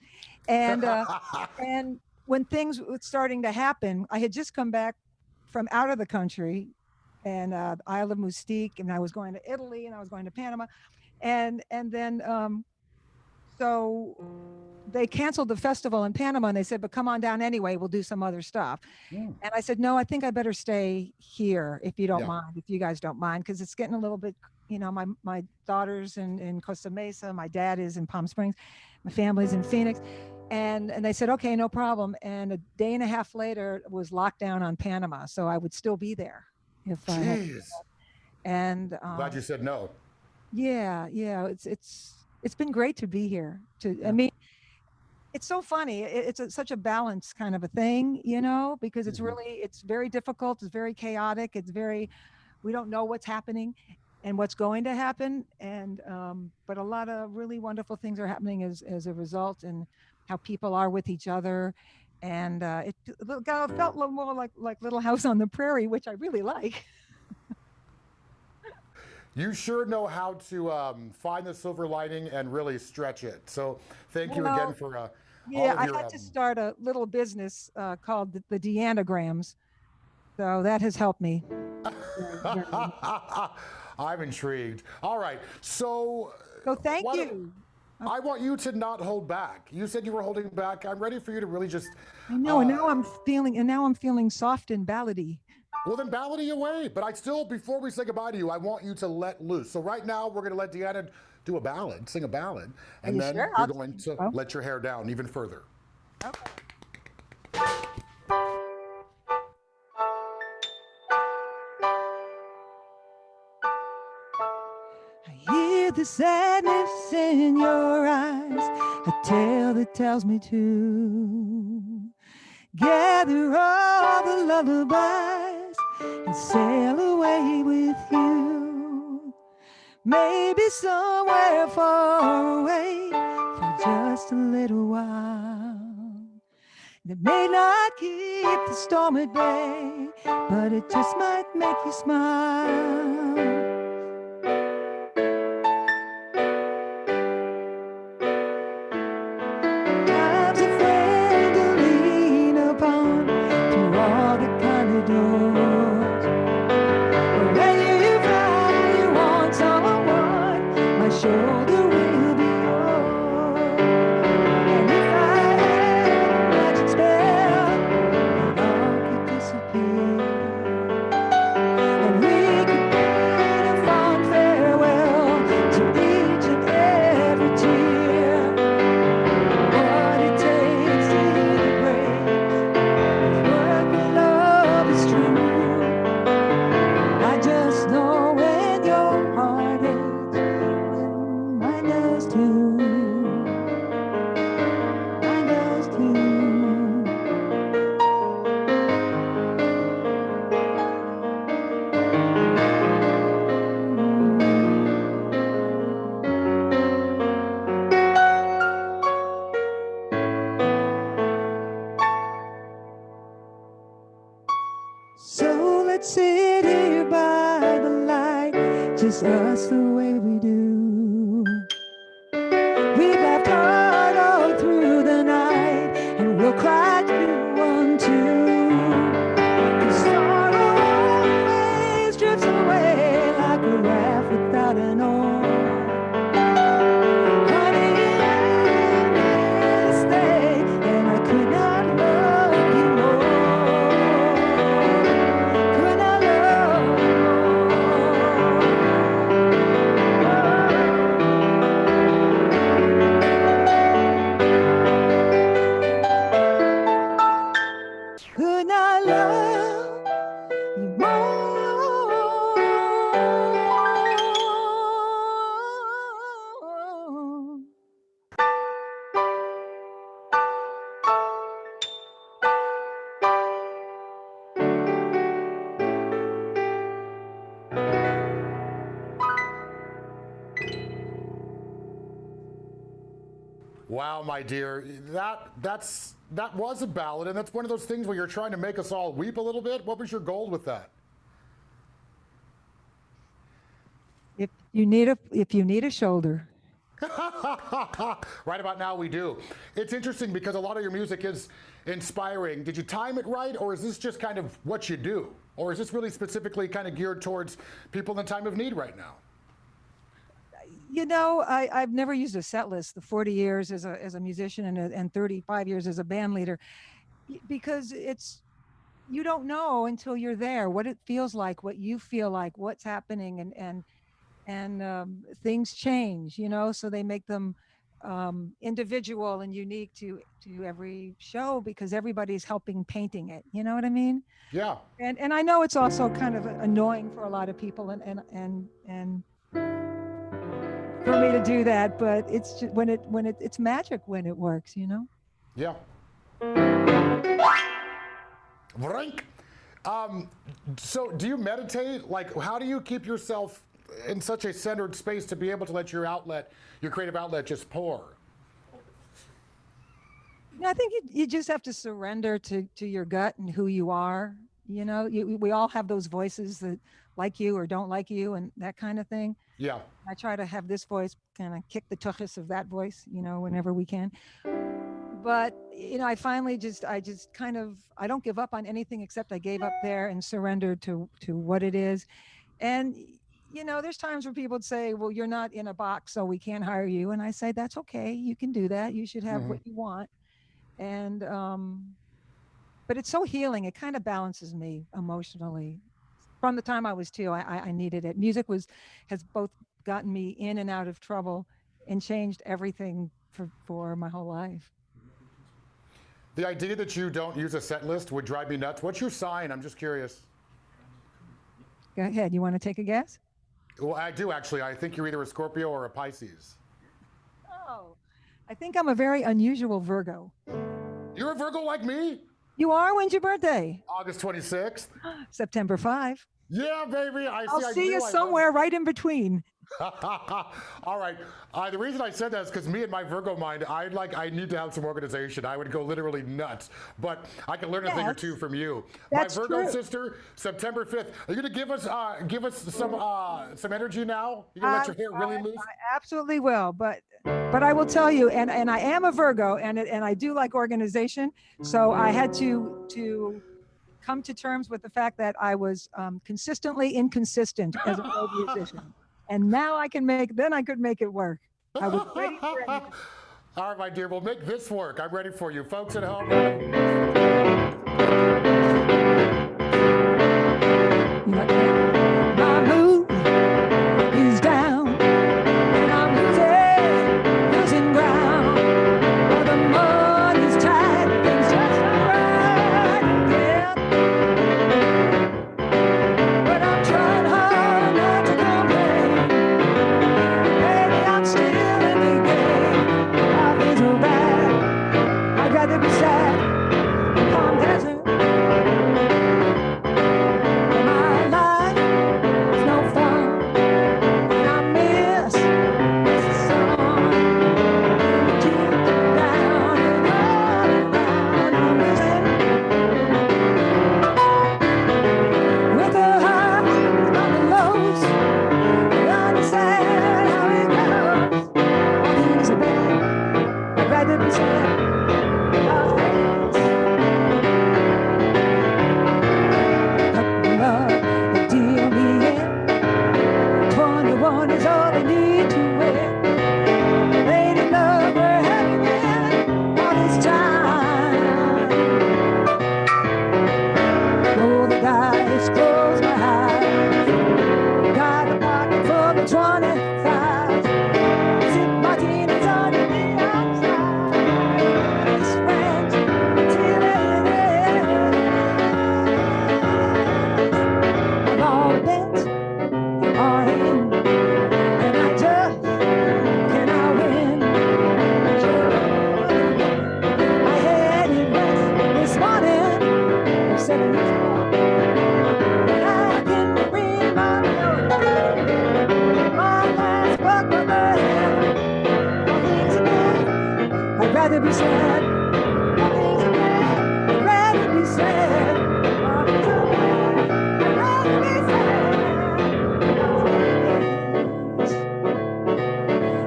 And and when things were starting to happen, I had just come back from out of the country, and Isle of Mustique, and I was going to Italy, and I was going to Panama, and then so they canceled the festival in Panama, and they said, but come on down anyway, we'll do some other stuff. And I said, no, I think I better stay here if you don't mind, if you guys don't mind, because it's getting a little bit, my daughter's in Costa Mesa, my dad is in Palm Springs, my family's in Phoenix. And they said, okay, no problem. And a day and a half later it was lockdown on Panama. So I would still be there if I had to. And Glad you said no. Yeah, it's been great to be here. I mean, it's so funny. It's such a balance kind of a thing, because it's it's very difficult. It's very chaotic. We don't know what's happening and what's going to happen. And, but a lot of really wonderful things are happening as a result, and how people are with each other. And it felt a little more like Little House on the Prairie, which I really like. You sure know how to find the silver lining and really stretch it. So thank you again for all I of your, had to start a little business called the Deannagrams. So that has helped me. I'm intrigued. All right. So thank you. I want you to not hold back. You said you were holding back. I'm ready for you to really just. I know, and now I'm feeling soft and ballady. Well, then ballady away. But before we say goodbye to you, I want you to let loose. So right now, we're going to let Deanna do a ballad, sing a ballad, and then sure? you're going to let your hair down even further. Okay. I hear with the sadness in your eyes, a tale that tells me to gather all the lullabies and sail away with you. Maybe somewhere far away for just a little while. That may not keep the storm at bay, but it just might make you smile. Time's a friend to lean upon through all the kind of doors. But when you find you want someone, my shoulder will be yours. And if I had a magic spell, it all could disappear. And we could bid a fond farewell to each and every tear. What it takes to hear the break, work with love is true. I just know when your heart aches, when mine does too. Mine does too. So let's sit here by the light, just us the way we do. We've laughed hard all through the night, and we'll cry through one too. 'Cause sorrow always drifts away like a raft without an oar. Honey, I'm here to stay, and I could not love you more. Could not love you more. Could not love you more. Wow, my dear, that was a ballad, and that's one of those things where you're trying to make us all weep a little bit. What was your goal with that? If you need a shoulder. Right about now we do. It's interesting because a lot of your music is inspiring. Did you time it right, or is this just kind of what you do? Or is this really specifically kind of geared towards people in time of need right now? You know, I've never used a set list, the 40 years as a musician and 35 years as a band leader, because you don't know until you're there what it feels like, what you feel like, what's happening, and things change, you know, so they make them individual and unique to every show because everybody's helping painting it. You know what I mean? Yeah. And I know it's also kind of annoying for a lot of people and for me to do that, but it's just it's magic when it works, you know? Yeah. Vrink. So do you meditate? Like, how do you keep yourself in such a centered space to be able to let your creative outlet just pour? I think you just have to surrender to your gut and who you are. You know, we all have those voices that like you or don't like you and that kind of thing. Yeah. I try to have this voice kind of kick the tuchus of that voice, you know, whenever we can. But, you know, I don't give up on anything except I gave up there and surrendered to what it is. And, you know, there's times where people would say, well, you're not in a box, so we can't hire you. And I say, that's okay. You can do that. You should have what you want. And, but it's so healing. It kind of balances me emotionally. From the time I was 2, I needed it. Music has both gotten me in and out of trouble and changed everything for my whole life. The idea that you don't use a set list would drive me nuts. What's your sign? I'm just curious. Go ahead. You want to take a guess? Well, I do actually. I think you're either a Scorpio or a Pisces. Oh, I think I'm a very unusual Virgo. You're a Virgo like me? You are? When's your birthday? August 26th. September 5. Yeah, baby. I'll see you knew I was. somewhere right in between. All right. The reason I said that is because me and my Virgo mind, I need to have some organization. I would go literally nuts, but I can learn a thing or two from you. That's my Virgo true. sister, September 5th. Are you gonna give us some energy now? You gonna let your hair really loose? I absolutely will, but I will tell you, and I am a Virgo, and I do like organization, so I had to come to terms with the fact that I was consistently inconsistent as a road musician. And now I could make it work. I was ready for anything. All right, my dear, we'll make this work. I'm ready for you. Folks at home. My mood is down, and I'm losing ground. But the money's tight, things just alright, yeah. But I'm trying hard not to complain. Baby, I'm still in the game. Life is so bad, I'd rather be sad. Calm desert. My life is no fun, and I miss the sun. Keep down and around, I'm losing with the highs and the lows. I understand how it goes. All things are bad, I'd rather be sad. Love, deal me in. 21 is all I need to win. Lady love, where have you been all this time? Roll the dice, close my eyes. Got a pocket full of 25. Sip martinis on the outside. It's French till it ends. And all the bets are in, and I just cannot win. I had it west this morning, at 7 o'clock, and I can read my notes. My last book on the hill. All things are bad, I'd rather be sad. All things are bad, I'd rather be sad. All things are bad, I'd rather be sad.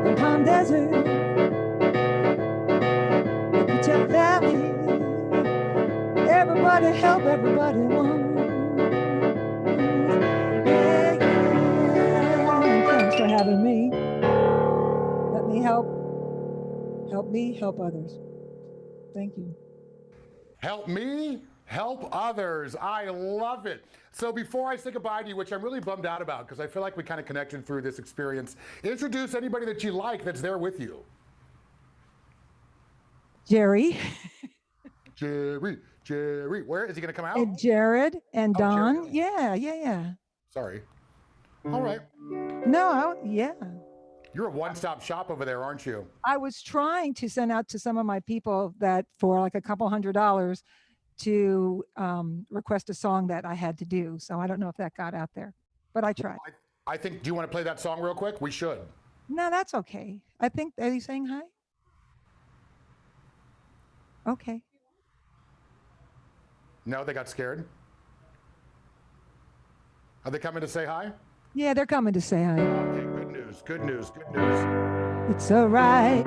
The Palm Desert, the Pajak Valley, everybody help everybody one. Yeah, yeah. Thanks for having me. Let me help me help others. Thank you. Help me, help others. I love it. So before I say goodbye to you, which I'm really bummed out about because I feel like we kind of connected through this experience, introduce anybody that you like that's there with you. Jerry, Jerry, where is he going to come out? and Jared, and Oh, Don. Jared. Yeah. Sorry. All right. No, yeah. You're a one-stop shop over there, aren't you? I was trying to send out to some of my people that for like a couple $100 to request a song that I had to do. So I don't know if that got out there, but I tried. I think, do you want to play that song real quick? We should. No, that's okay. I think, are you saying hi? Okay. No, they got scared. Are they coming to say hi? Yeah, they're coming to say hi. Okay, good news, good news, good news. It's all right.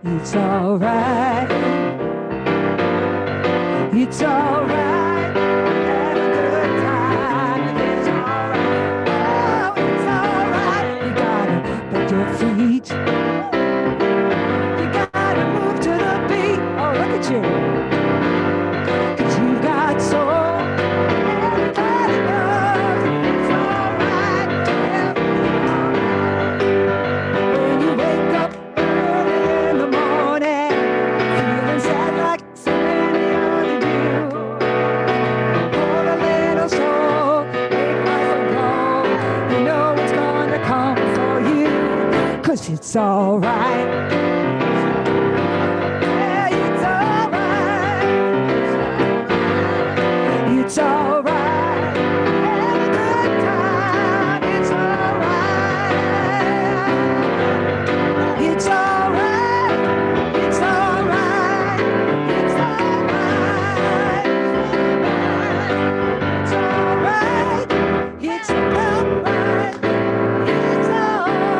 It's all right. It's all right. Have a good time. It's all right. Oh, it's all right. You gotta put your feet. You gotta move to the beat. Oh, look at you. 'Cause you've got soul. Everybody knows it's all right. When you wake up early in the morning, feeling sad like so many other do. 'cause it's all right. Yeah, it's all right. It's all right. Have a good time. It's all right. It's all right. It's all right. It's all right. It's all right. It's all right. It's all right.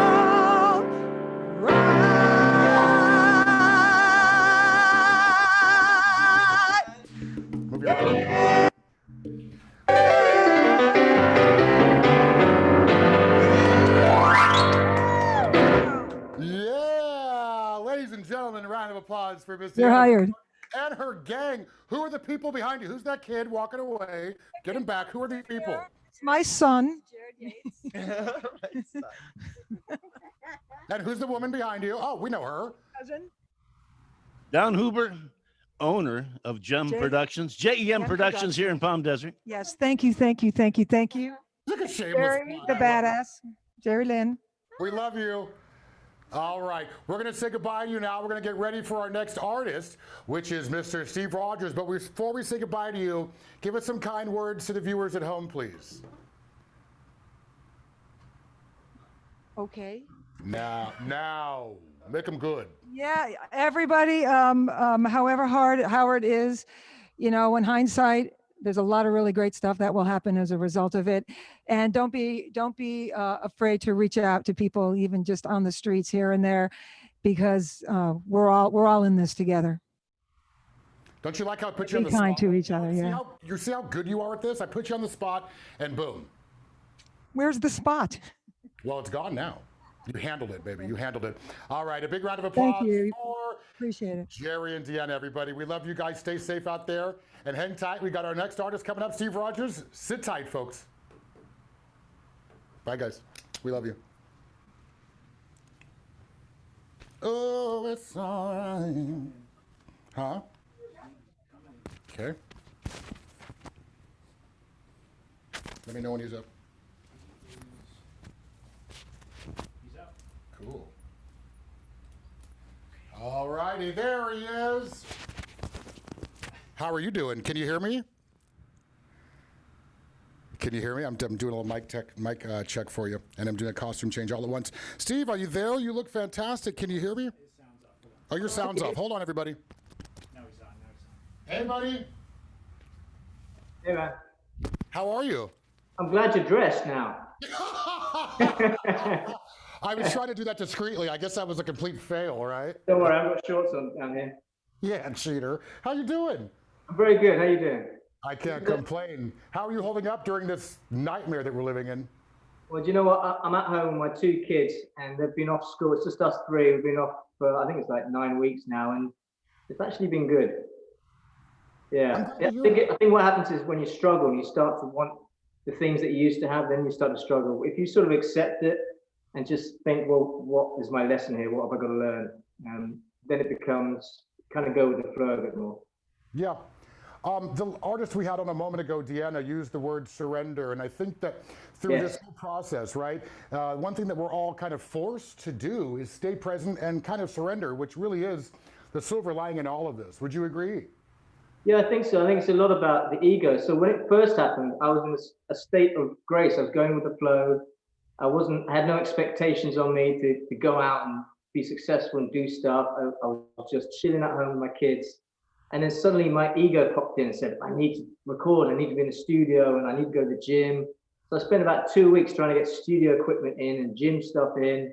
Move your leg. Yeah, ladies and gentlemen, a round of applause for Miss You're Deanna hired. and her gang. Who are the people behind you? Who's that kid walking away? Get him back. Who are these people? It's my son. And who's the woman behind you? Oh, we know her. Cousin. Don Huber, owner of GEM J- Productions, JEM Productions here in Palm Desert. Yes, thank you, thank you, thank you, thank you. Look at Shameless. Jerry, the Plug. I love badass. Jerry Lynn. it. We love you. All right, we're going to say goodbye to you now. We're going to get ready for our next artist, which is Mr. Steve Rogers. But before we say goodbye to you, give us some kind words to the viewers at home, please. Okay. Now, make them good. Yeah, everybody, however hard Howard is, you know, in hindsight, there's a lot of really great stuff that will happen as a result of it. And don't be afraid to reach out to people, even just on the streets here and there, because we're all in this together. Don't you like how I put you on Be the kind spot? to each other, See yeah. how, you see how good you are at this? I put you on the spot, and boom. Where's the spot? Well, it's gone now. You handled it, baby. You handled it. All right, a big round of applause Thank you. for Appreciate it. Jerry and Deanna, everybody. We love you guys. Stay safe out there and hang tight. We got our next artist coming up, Steve Rogers. Sit tight, folks. Bye, guys. We love you. Oh, it's all right. Huh? Okay. Let me know when he's up. Cool. All righty, there he is. How are you doing? Can you hear me? Can you hear me? I'm doing a little mic check for you, and I'm doing a costume change all at once. Steve, are you there? You look fantastic. Can you hear me? Oh, your sound's off. Hold on, everybody. Hey, buddy. Hey, man. How are you? I'm glad you're dressed now. I was trying to do that discreetly. I guess that was a complete fail, right? Don't worry, I've got shorts on down here. Yeah, cheater. How you doing? I'm very good. How you doing? I can't complain. How are you holding up during this nightmare that we're living in? Well, do you know what? I'm at home with my two kids, and they've been off school. It's just us three. We've been off for, I think it's like 9 weeks now, and it's actually been good. Yeah. I think what happens is when you struggle and you start to want the things that you used to have, then you start to struggle. If you sort of accept it and just think, well, what is my lesson here? What have I got to learn? Then it becomes kind of go with the flow a bit more. Yeah. The artist we had on a moment ago, Deanna, used the word surrender. And I think that through this whole process, right, one thing that we're all kind of forced to do is stay present and kind of surrender, which really is the silver lining in all of this. Would you agree? Yeah, I think so. I think it's a lot about the ego. So when it first happened, I was in a state of grace. I was going with the flow. I had no expectations on me to go out and be successful and do stuff. I was just chilling at home with my kids. And then suddenly my ego popped in and said, I need to record, I need to be in the studio, and I need to go to the gym. So I spent about 2 weeks trying to get studio equipment in and gym stuff in.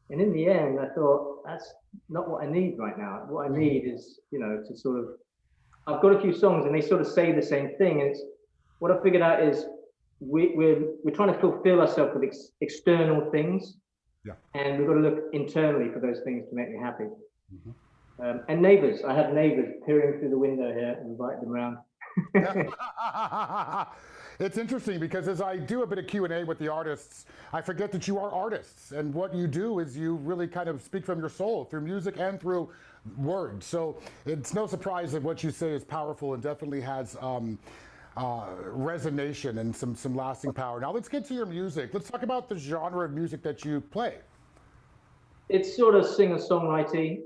And in the end, I thought, that's not what I need right now. What I need is, to sort of, I've got a few songs and they sort of say the same thing. And what I figured out is we're trying to fulfill ourselves with external things. Yeah. And we've got to look internally for those things to make me happy. Mm-hmm. And neighbors, I have neighbors peering through the window here and invite them around. It's interesting because as I do a bit of Q&A with the artists, I forget that you are artists. And what you do is you really kind of speak from your soul through music and through words. So it's no surprise that what you say is powerful and definitely has resonation and some lasting power. Now let's get to your music. Let's talk about the genre of music that you play. it's sort of singer-songwriting.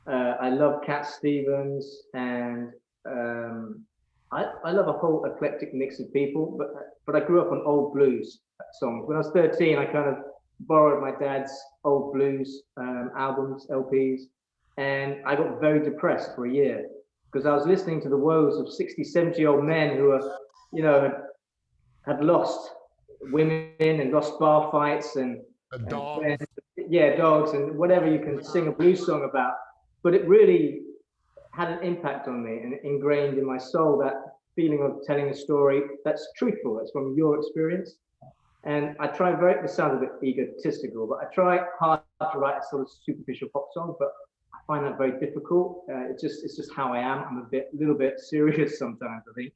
I love Cat Stevens, and I love a whole eclectic mix of people. But I grew up on old blues songs. When I was 13, I kind of borrowed my dad's old blues albums, LPs, and I got very depressed for a year because I was listening to the woes of 60, 70-year-old men who are, you know, had lost women and lost bar fights and dogs. Yeah, dogs and whatever you can sing a blues song about. But it really had an impact on me and ingrained in my soul that feeling of telling a story that's truthful, that's from your experience. And I try this sounds a bit egotistical, but I try hard to write a sort of superficial pop song, but I find that very difficult. It's just how I am. I'm a little bit serious sometimes, I think.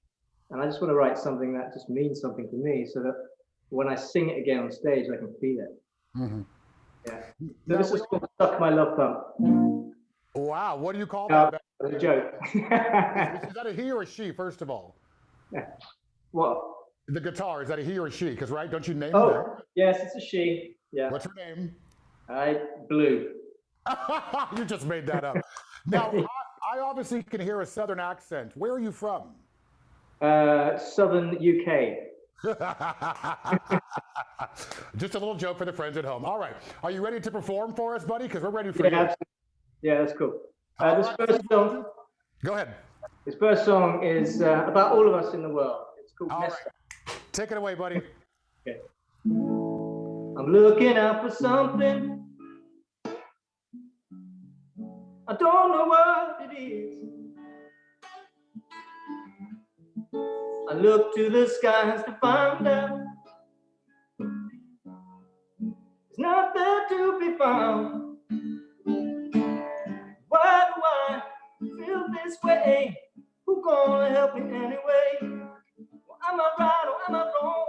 And I just want to write something that just means something to me so that when I sing it again on stage, I can feel it. Mm-hmm. Yeah. So this is called Suck My Love Pump. Wow, what do you call that? That's a joke. Is that a he or a she, first of all? What? The guitar, is that a he or a she? Because, right, don't you name Oh, yes, it's a she. Yeah. What's her name? Blue. You just made that up. Now, I obviously can hear a Southern accent. Where are you from? Southern UK. Just a little joke for the friends at home. All right. Are you ready to perform for us, buddy? Because we're ready for you. Absolutely. Yeah, that's cool. This first song. Go ahead. This first song is about all of us in the world. It's called Messed Up. Take it away, buddy. Okay. I'm looking out for something. I don't know what it is. I look to the skies to find out. It's not there to be found. Why do I feel this way? Who gonna help me anyway? Well, am I right or am I wrong?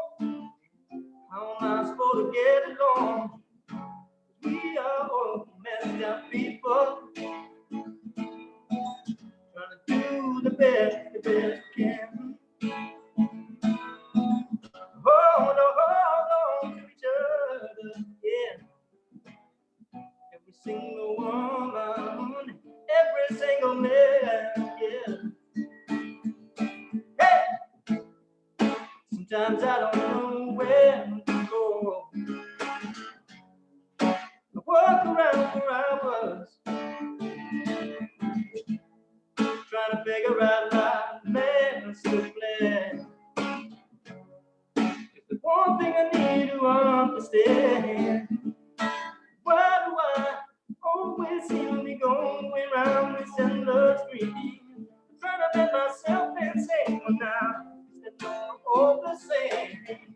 How am I supposed to get along? We are all messed up people, trying to do the best we can. Hold on to each other, yeah. Every single woman, every single man, yeah. Hey! Sometimes I don't know where to go. I walk around for hours, trying to figure out life, man, I'm so glad. The one thing I need to understand, why do I always seem to be going around this endless dream? I'm trying to make myself insane, but now it's not all the same.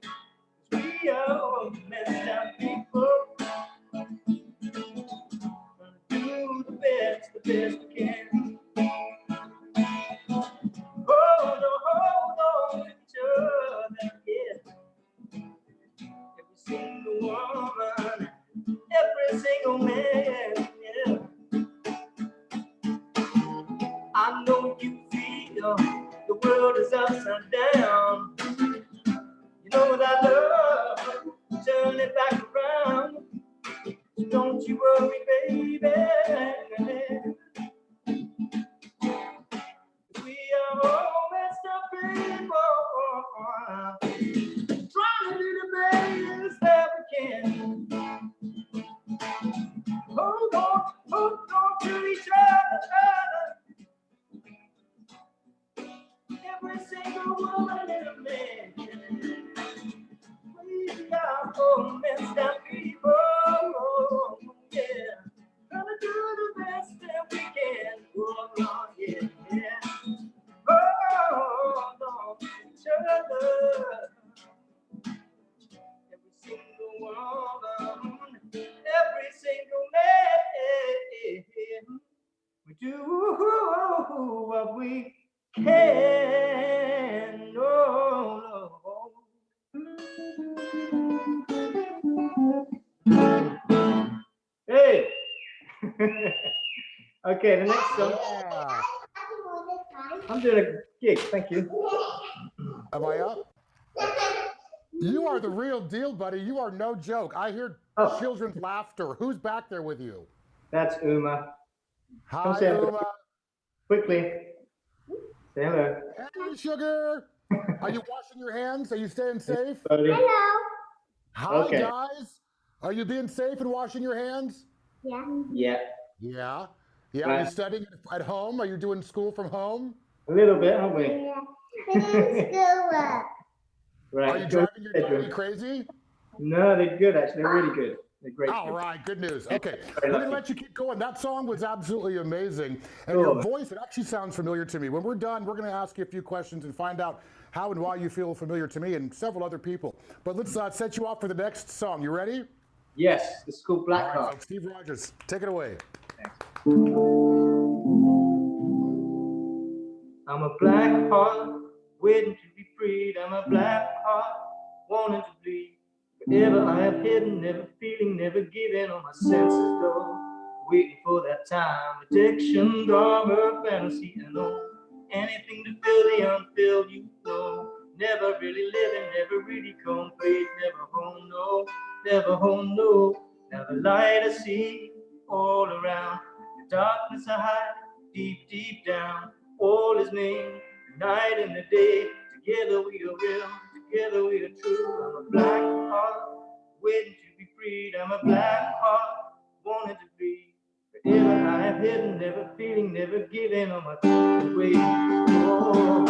We are all messed up people, trying to do the best we can. Hold on to each other, yeah. Every single woman, every single man, yeah. I know you feel the world is upside down. You know that love, turn it back around. Don't you worry, baby. We are all messed up people, trying to do the best that we can. Hold on to each other. Every single woman and a man. We are all messed up people, yeah. Trying to do the best that we can. Oh, Lord, yeah, yeah. Hold on to each other. Every single woman, every single man. We do what we can. Oh, Lord. Hey. Okay, the next song. Yeah. I'm doing a gig, thank you. Am I up? You are the real deal, buddy. You are no joke. I hear Oh, children's laughter. Who's back there with you? that's Uma. Come Hi, say hello. Uma. Quickly. Say hello. Hey, sugar. Are you washing your hands? Are you staying safe? Buddy. Hi, Okay. guys. Are you being safe and washing your hands? Yeah. Yeah. Yeah. Are you Right. studying at home? Are you doing school from home? A little bit, aren't we? Right. Are you go driving your bedroom. daddy crazy? No, they're good, actually. They're really good. They're great. All kids. right, good news. Okay, Very we're gonna lucky. let you keep going. That song was absolutely amazing, and Cool. your voice, it actually sounds familiar to me. When we're done, we're gonna ask you a few questions and find out how and why you feel familiar to me and several other people. But let's set you up for the next song. You ready? Yes, it's called All Black right, Heart. folks, Steve Rogers, take it away. I'm a black heart waiting to be freed. I'm a black heart wanting to bleed. Wherever I have hidden, never feeling, never giving on my senses though. Waiting for that time, addiction, drama, fantasy, and all. Anything to fill the unfilled, you know. Never really living, never really complete. Never home, no, never home, no. Now the light I see all around, the darkness I hide deep, deep down. All is me, the night and the day. Together we are real, together we are true. I'm a black heart waiting to be freed. I'm a black heart wanting to be. Wherever I have hidden, never feeling, never giving on my way. Oh,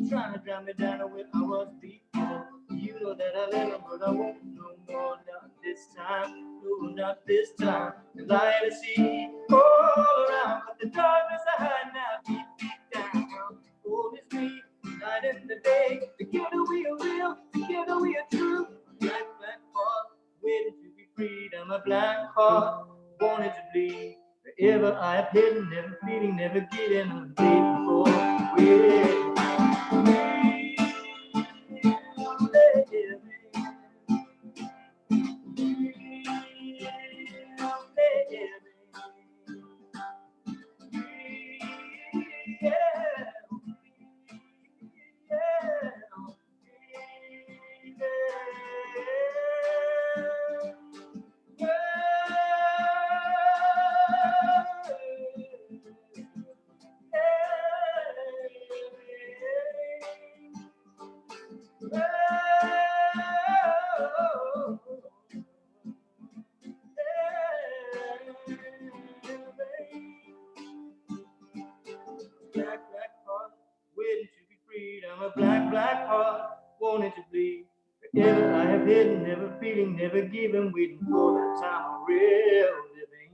trying to drown me down to where I was before. You know that I let them, but I won't no more. Not this time, no, not this time. The light I see all around, but the darkness I hide now deep, deep down. Oh, it's me, night and the day. Together we are real, together we are true. Black, black heart, waiting to be freed. I'm a black heart, wanted to bleed. Wherever I have hidden, never feeling, never getting on the day before. Yeah. Black, black heart, waiting to be freed. I'm a black, black heart, wanting to bleed. Wherever I have hidden, never feeling, never giving, waiting for that time of real living.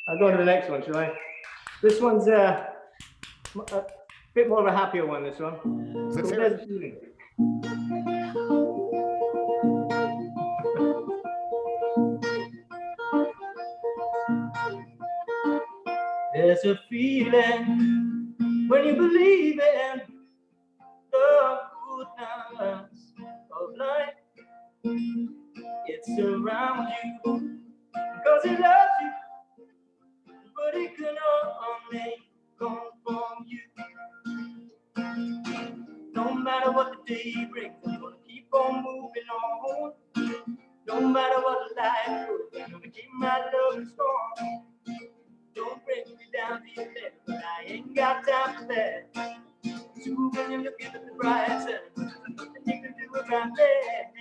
I'll go on to the next one, shall I? This one's a bit more of a happier one, this one. Let's So hear there's it. a feeling. There's a feeling when you believe in the goodness of life. It's around you because it loves you, but it can only come from you. No matter what the day brings, I'm gonna keep on moving on. No matter what life throws, I'm gonna keep my love strong. Don't bring me down to your level, but I ain't got time for that. So when you're looking at the bright side, there's nothing you can do about that.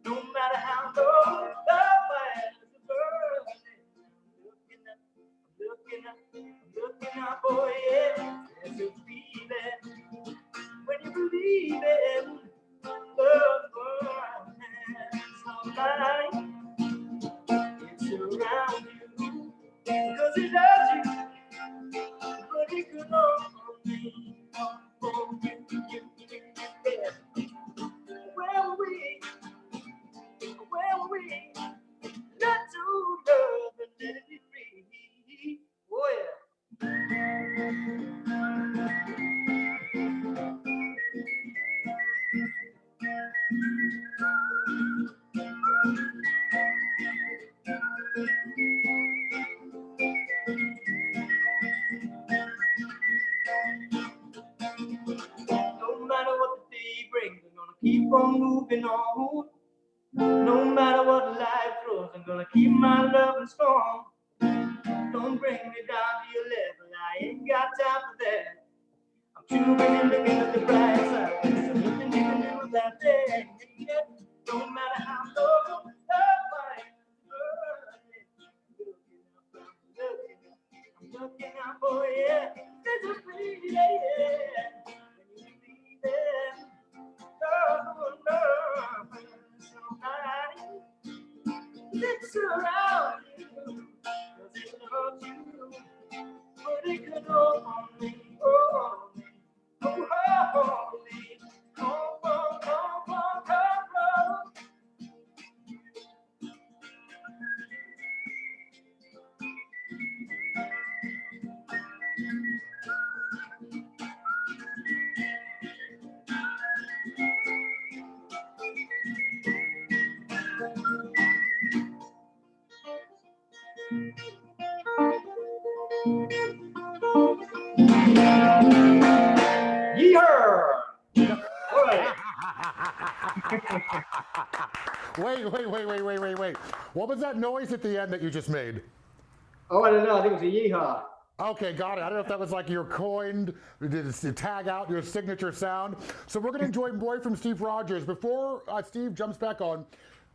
No matter how low the fire is burning, I'm looking up, boy, yeah. There's a feeling when you Not to love and let it be free. Oh yeah. No matter what the day brings, I'm gonna keep on moving on. No matter what life throws, I'm gonna keep my loving strong. Don't bring me down to your level, I ain't got time for that. I'm too busy looking at the bright side. There's nothing you can do with that thing. No matter how low the fight, I'm looking out for you. There's a free, yeah. When you leave it, no, somebody that surrounds you, 'cause it loves you, but it could only, oh, me. Oh, holy, come on, come on, come on. Yeehaw! Wait. What was that noise at the end that you just made? Oh, I don't know. I think it was a yeehaw. Okay, got it. I don't know if that was like your coined to tag out your signature sound. So we're going to enjoy more from Steve Rogers. Before Steve jumps back on,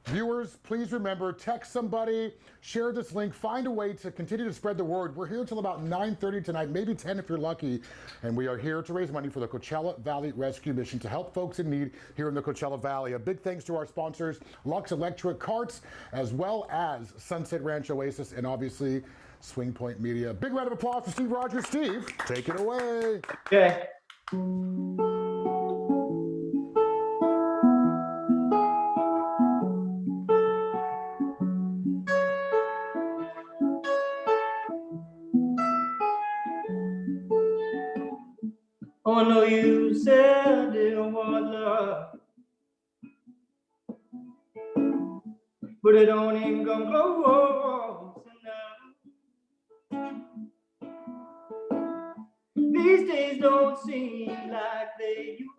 viewers, please remember, text somebody, share this link, find a way to continue to spread the word. We're here till about 9:30 tonight, maybe 10 if you're lucky. And we are here to raise money for the Coachella Valley Rescue Mission to help folks in need here in the Coachella Valley. A big thanks to our sponsors, Lux Electric Carts, as well as Sunset Ranch Oasis, and obviously Swing Point Media. Big round of applause for Steve Rogers. Steve, take it away. Okay. Oh, I know you said it was love, but it don't even come close enough. These days don't seem like they used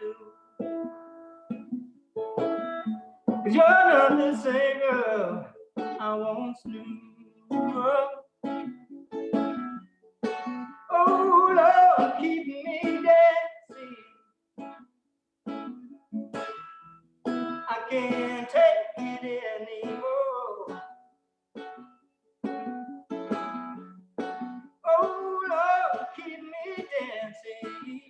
to. 'Cause you're not the same girl I once knew. Oh, Lord, keep me dancing. I can't take it anymore. Oh, Lord, keep me dancing.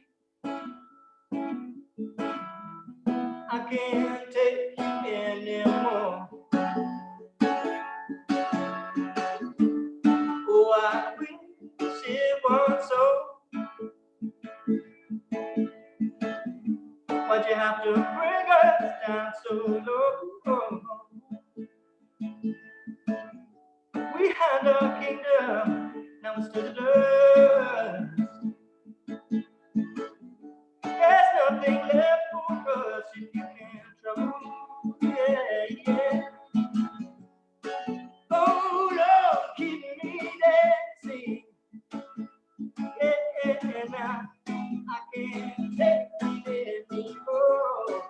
I can't take it anymore. Oh, I wish it was so. Why'd you have to bring us down so low? We had a kingdom, now it's still dust. There's nothing left for us if you can't trouble. Yeah. Oh, Lord, keep me dancing. Yeah, now I can't take it anymore.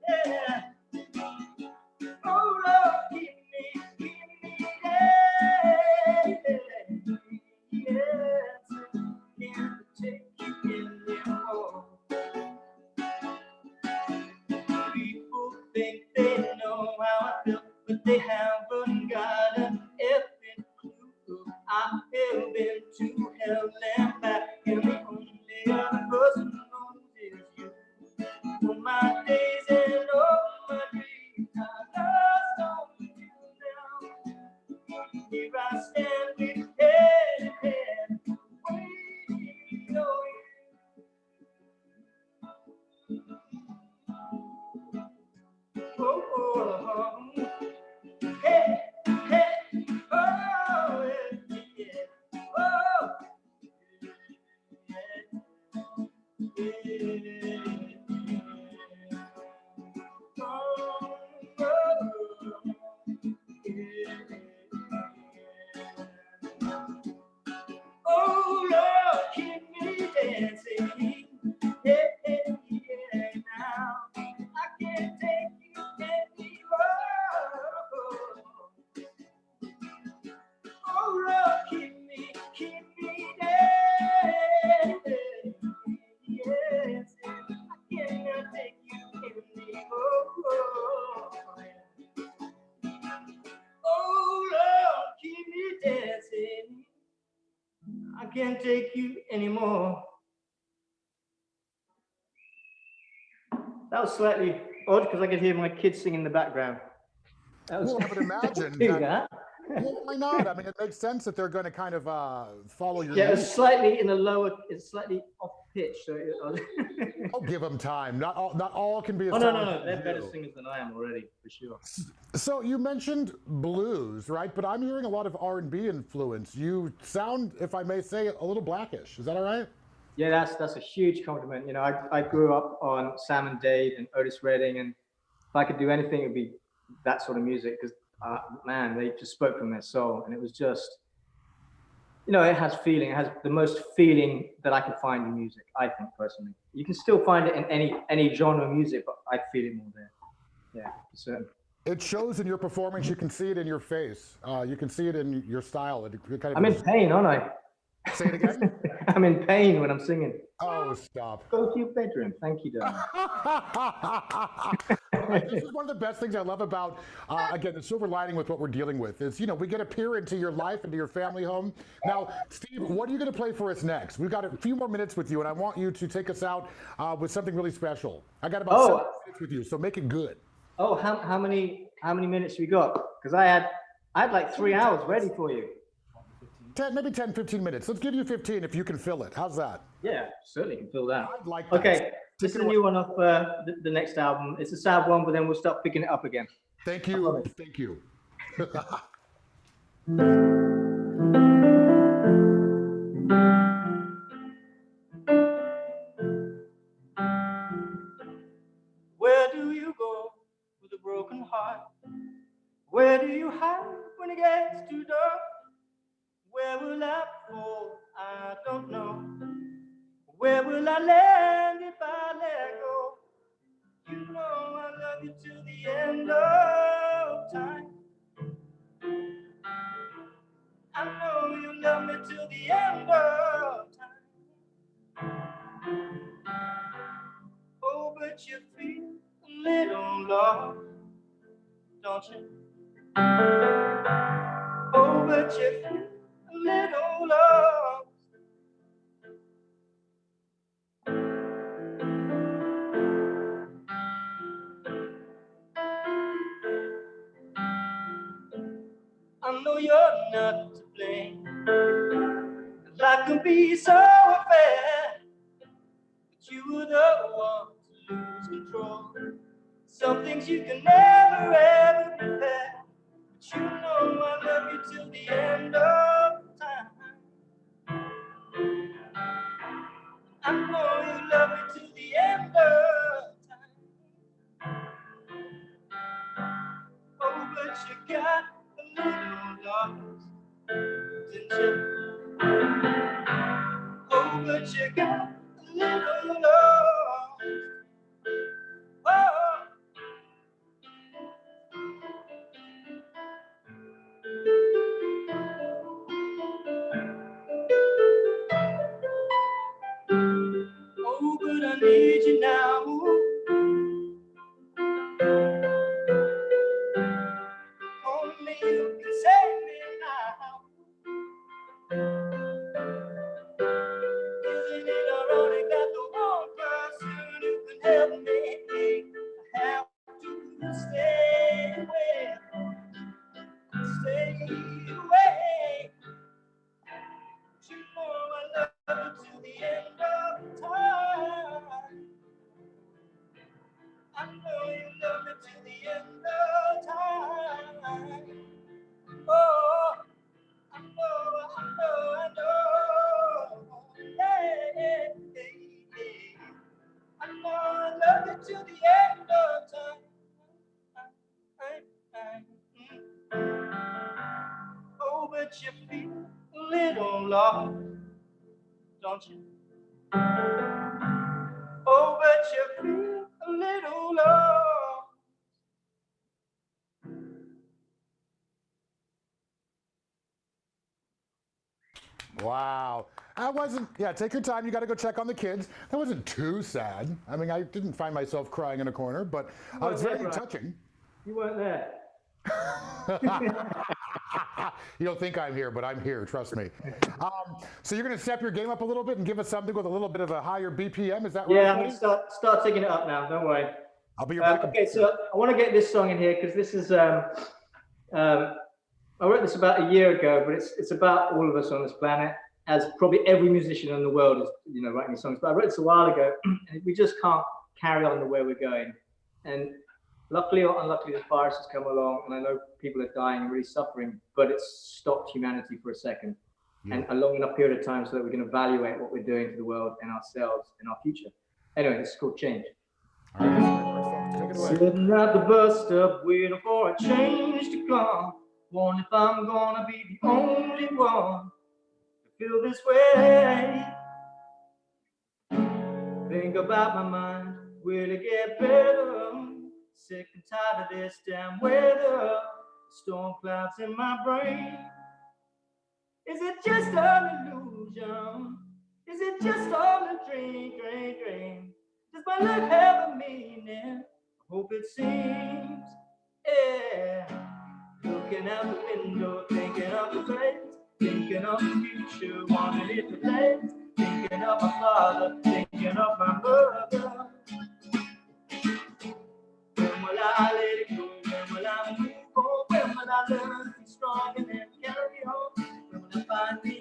Yeah. Oh, Lord, keep me dancing. Yes, can't take it anymore. People think they know how I feel, but they haven't got an effing clue. I have been to hell and back, and the only other person who knows is you. For my days and all my dreams, I lost on you now. Here I stand with head in hand, waiting on you. Oh Lord, keep me dancing. Yeah, yeah, yeah, now I can't take you anymore. Oh Lord, keep me dancing. Yes, I cannot take you anymore. Oh Lord, keep me dancing. I can't take you anymore. That was slightly odd because I could hear my kids singing in the background. That was Well, I would imagine do that. that. Well, why not? I mean, it makes sense that they're going to kind of follow your Yeah, it lead. was slightly in a lower, it's slightly off pitch. So Oh, give them time. Not all can be as oh no, talented they're as better you. singers than I am already, for sure. So you mentioned blues, right? But I'm hearing a lot of R&B influence. You sound, if I may say, a little Blackish. Is that all right? Yeah, that's a huge compliment. You know, I grew up on Sam and Dave and Otis Redding, and if I could do anything, it'd be that sort of music because man, they just spoke from their soul, and it was just, you know, it has feeling. It has the most feeling that I could find in music. I think personally, you can still find it in any genre of music, but I feel it more there. Yeah, for certain. It shows in your performance. You can see it in your face. You can see it in your style. It kind of I'm in pain, aren't I? Say it again. I'm in pain when I'm singing. Oh, stop. Go to your bedroom. Thank you, darling. This is one of the best things I love about, again, the silver lining with what we're dealing with is, you know, we get to peer into your life, into your family home. Now, Steve, what are you going to play for us next? We've got a few more minutes with you, and I want you to take us out with something really special. I got about 7 minutes with you, so make it good. Oh, how many minutes we got? Because I had like 3 hours ready for you. 10, maybe 10, 15 minutes. Let's give you 15 if you can fill it. How's that? Yeah, certainly can fill that. I'd like that. Okay, this is a new one off the next album. It's a sad one, but then we'll start picking it up again. Thank you. Thank you. Where do you go with a broken heart? Where do you hide when it gets too dark? Where will I fall? I don't know. Where will I land if I let go? You know I love you till the end of time. I know you love me till the end of time. Oh, but you feel a little lost, don't you? Oh, but you feel a little lost. I know you're not to blame. Life can be so unfair, but you were the one to lose control. Some things you can never ever repair, but you know I love you till the end of time. I know you love me till the end of time. Oh, but you got a little lost, didn't you? Oh, but you got a little lost. Oh. Oh, but I need you now. Only you can save me now. Isn't it ironic that the one person who can help me, I have to stay away, stay away. But you know I love you till the end of time. don't you? Oh, but you feel a little lost. Wow. That wasn't, yeah, take your time. You got to go check on the kids. That wasn't too sad. I mean, I didn't find myself crying in a corner, but it's very touching. You weren't there. You don't think I'm here, but I'm here, trust me. So you're going to step your game up a little bit and give us something with a little bit of a higher BPM, is that right? Yeah, I'm going to start taking it up now, don't worry. I'll be your backup. Okay, so I want to get this song in here because this is, I wrote this about a year ago, but it's about all of us on this planet, as probably every musician in the world is, you know, writing songs. But I wrote this a while ago, and we just can't carry on the way we're going. And luckily or unluckily, the virus has come along, and I know people are dying and really suffering, but it's stopped humanity for a second, and a long enough period of time so that we can evaluate what we're doing to the world and ourselves and our future. Anyway, this is called Change. All right, take it away. Sitting at the bus stop, waiting for a change to come. Wonder if I'm gonna be the only one to feel this way. Think about my mind, will it get better? Sick and tired of this damn weather. Storm clouds in my brain. Is it just an illusion? Is it just all a dream? Does my life have a meaning? I hope it seems, yeah. Looking out the window, thinking of the place, thinking of the future, wanting it to last. Thinking of my father, thinking of my mother. When will I let it go? When will I move on? When will I learn to be strong and then carry on? When will I find the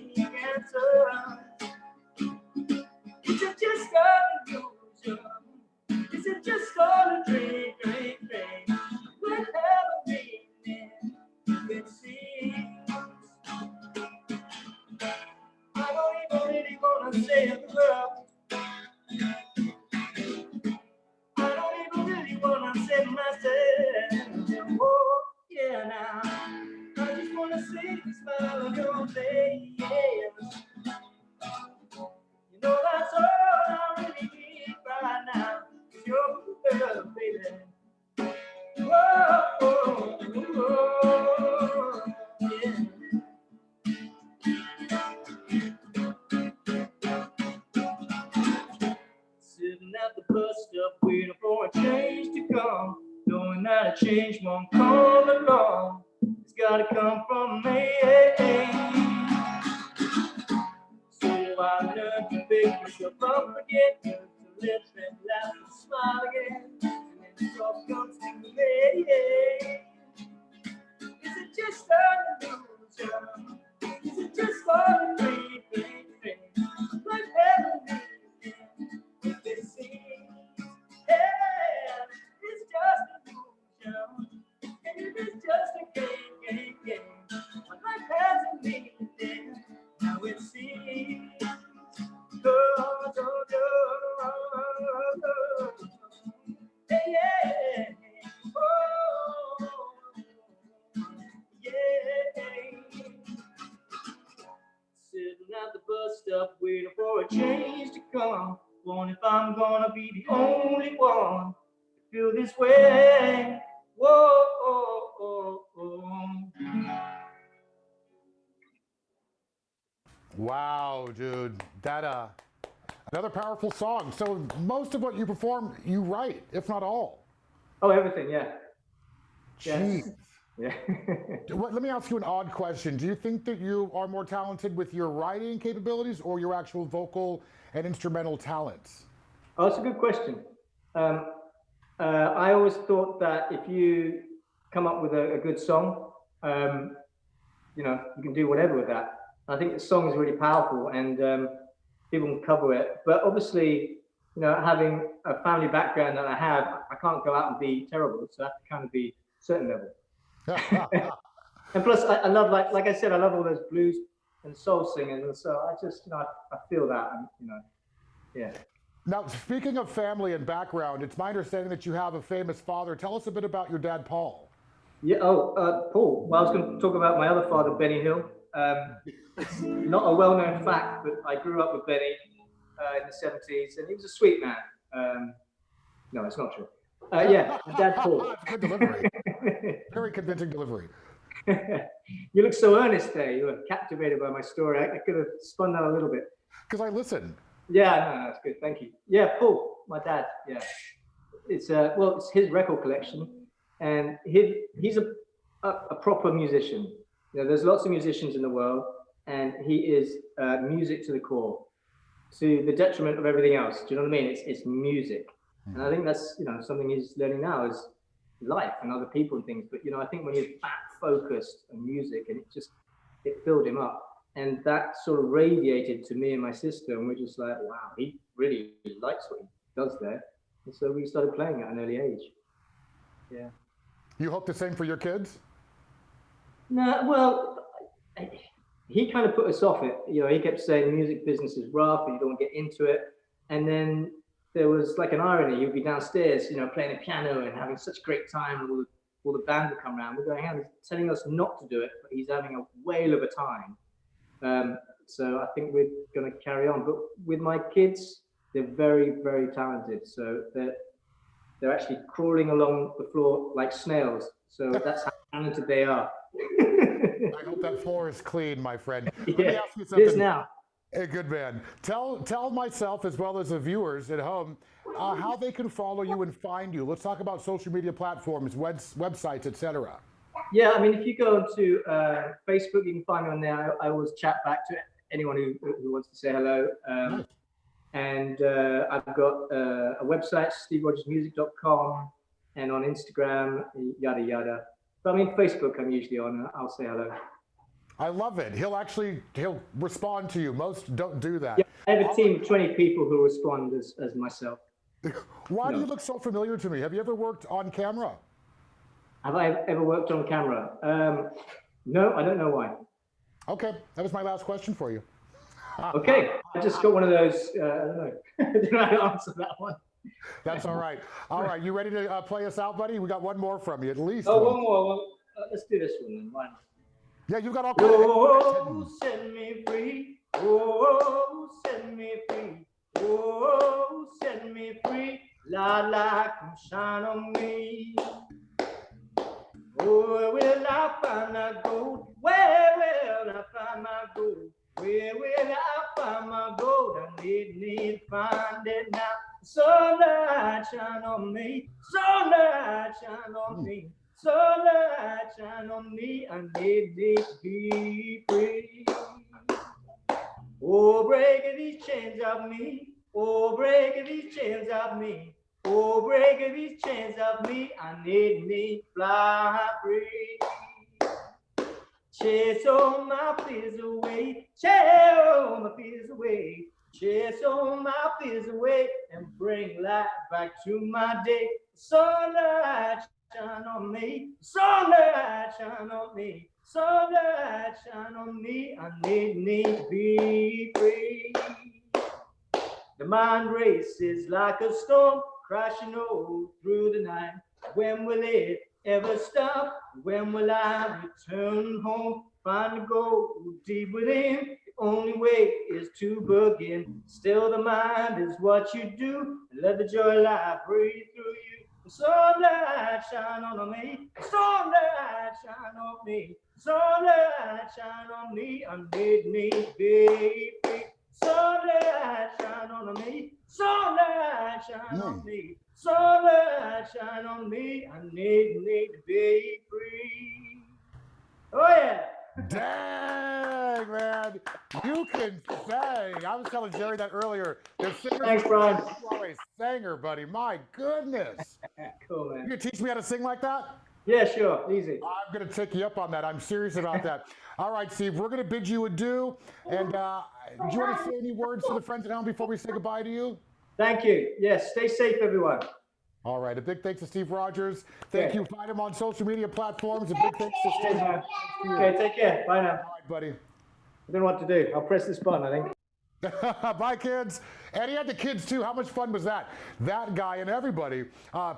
answer? Is it just an illusion? Is it just all a dream? Will it have a meaning? It seems I don't even really want to say it, girl. I don't even really want to say myself. Oh, yeah, now I just want to see the smile on your face. You know that's all I really need right now. Is your girl, baby. Whoa, whoa, whoa, yeah. Sitting at the bus stop, waiting for a change to come, knowing that a change won't come along. It's gotta come from me. So I learned to pick myself up again, learn to live and laugh and smile again, and then the love comes to me. Is it just an illusion? Is it just all a dream? Like heaven, if it seems, yeah, it's just an illusion, and if it's just a game, my life has a meaning. Now it seems, yeah, oh, yeah. Sitting at the bus stop, waiting for a change to come. Wondering if I'm gonna be the only one to feel this way. Whoa, oh, oh, oh. Wow, dude. That another powerful song. So most of what you perform, you write, if not all. Oh, everything, yeah. Jeez. Yeah. Let me ask you an odd question. Do you think that you are more talented with your writing capabilities or your actual vocal and instrumental talents? Oh, that's a good question. I always thought that if you come up with a good song, you know, you can do whatever with that. I think the song is really powerful and people can cover it. But obviously, you know, having a family background that I have, I can't go out and be terrible. So I have to kind of be a certain level. And plus, I love, like I said, I love all those blues and soul singing. And so I just, you know, I feel that, and, you know, yeah. Now, speaking of family and background, it's my understanding that you have a famous father. Tell us a bit about your dad, Paul. Yeah, Paul. Well, I was going to talk about my other father, Benny Hill. It's not a well-known fact, but I grew up with Benny. in the 70s, and he was a sweet man. No, it's not true. Yeah, his dad Paul. Good delivery. Very convincing delivery. You look so earnest there. You were captivated by my story. I could have spun that a little bit. Because I listen. Yeah, no, that's good. Thank you. Yeah, Paul, my dad. Yeah, it's well, it's his record collection, and he's a proper musician. You know, there's lots of musicians in the world, and he is music to the core, to the detriment of everything else. Do you know what I mean? It's music, and I think that's, you know, something he's learning now is life and other people and things. But, you know, I think when he's that focused on music, and it filled him up. And that sort of radiated to me and my sister, and we're just like, wow, he really likes what he does there. And so we started playing at an early age. Yeah. You hope the same for your kids? No, well, he kind of put us off it. You know, he kept saying the music business is rough and you don't want to get into it. And then there was like an irony. He'd be downstairs, you know, playing a piano and having such a great time, and all the band would come around. We're going, he's telling us not to do it, but he's having a whale of a time. So I think we're going to carry on. But with my kids, they're very, very talented. So they're actually crawling along the floor like snails. So that's how talented they are. I hope that floor is clean, my friend. Let me ask you something. It is now. Hey, good man. Tell myself, as well as the viewers at home, how they can follow you and find you. Let's talk about social media platforms, websites, etc. Yeah, I mean, if you go onto Facebook, you can find me on there. I always chat back to anyone who wants to say hello. Nice. And I've got a website, steverogersmusic.com, and on Instagram, yada, yada. But I mean, Facebook, I'm usually on. I'll say hello. I love it. He'll respond to you. Most don't do that. Yeah, I have a team of 20 people who respond as myself. Why do you look so familiar to me? Have you ever worked on camera? Have I ever worked on camera? No, I don't know why. Okay, that was my last question for you. Okay, I just got one of those, I don't know. I don't know how to answer that one. That's all right. All right, you ready to play us out, buddy? We got one more from you, at least. Oh, one more. Well, let's do this one then. Why not? Yeah, you've got all kinds Oh, set me free. Oh, set me free. Oh, set me free. La la, come shine on me. Oh, where will I find my gold? Where will I find my gold? Where will I find my gold? I need to find it now. Sunlight shine on me. Sunlight shine on me. Sunlight shine on me. I need to be free. Oh, break these chains of me. Oh, break these chains of me. Oh, break these chains of me. I need to fly free. Chase all my fears away. Chase all my fears away. Chase all my fears away and bring light back to my day. Sunlight shine on me. Sunlight shine on me. Sunlight shine on me. I need to be free. The mind races like a storm crashing all through the night. When will it ever stop? When will I return home? Find the gold deep within. The only way is to begin. Still the mind is what you do. And let the joy light breathe through you. Sunlight shine on me. Sunlight shine on me. Sunlight shine on me. I need to be free. Sunlight shine on me. Sunlight shine on me. Sunlight shine on me. I need to be free. Oh yeah. Dang, man. You can sing. I was telling Jerry that earlier. Thanks, Brian. You are a singer, buddy. My goodness. Cool, man. You can teach me how to sing like that? Yeah, sure. Easy. I'm going to take you up on that. I'm serious about that. All right, Steve, we're going to bid you adieu. And do you want to say any words to the friends at home before we say goodbye to you? Thank you. Yes, stay safe, everyone. All right, a big thanks to Steve Rogers. Thank you. Find him on social media platforms. A big thanks to Steve. Okay, take care. Bye now. All right, buddy. I don't know what to do. I'll press this button, I think. Bye, kids. And he had the kids, too. How much fun was that? That guy and everybody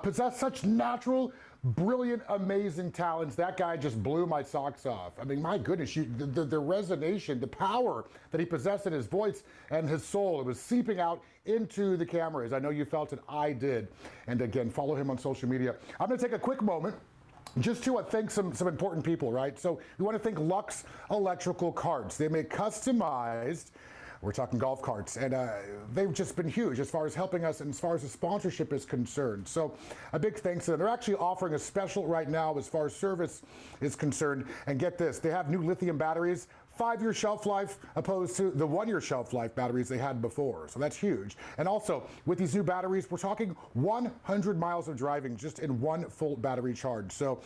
possessed such natural brilliant, amazing talents. That guy just blew my socks off. I mean, my goodness, the resonation, the power that he possessed in his voice and his soul, it was seeping out into the cameras. I know you felt it, I did. And again, follow him on social media. I'm gonna take a quick moment just to thank some important people, right? So we want to thank Lux Electrical Carts. They make customized, we're talking golf carts, and they've just been huge as far as helping us and as far as the sponsorship is concerned. So a big thanks to them. They're actually offering a special right now as far as service is concerned. And get this, they have new lithium batteries, 5-year shelf life opposed to the 1-year shelf life batteries they had before. So that's huge. And also with these new batteries, we're talking 100 miles of driving just in one full battery charge. So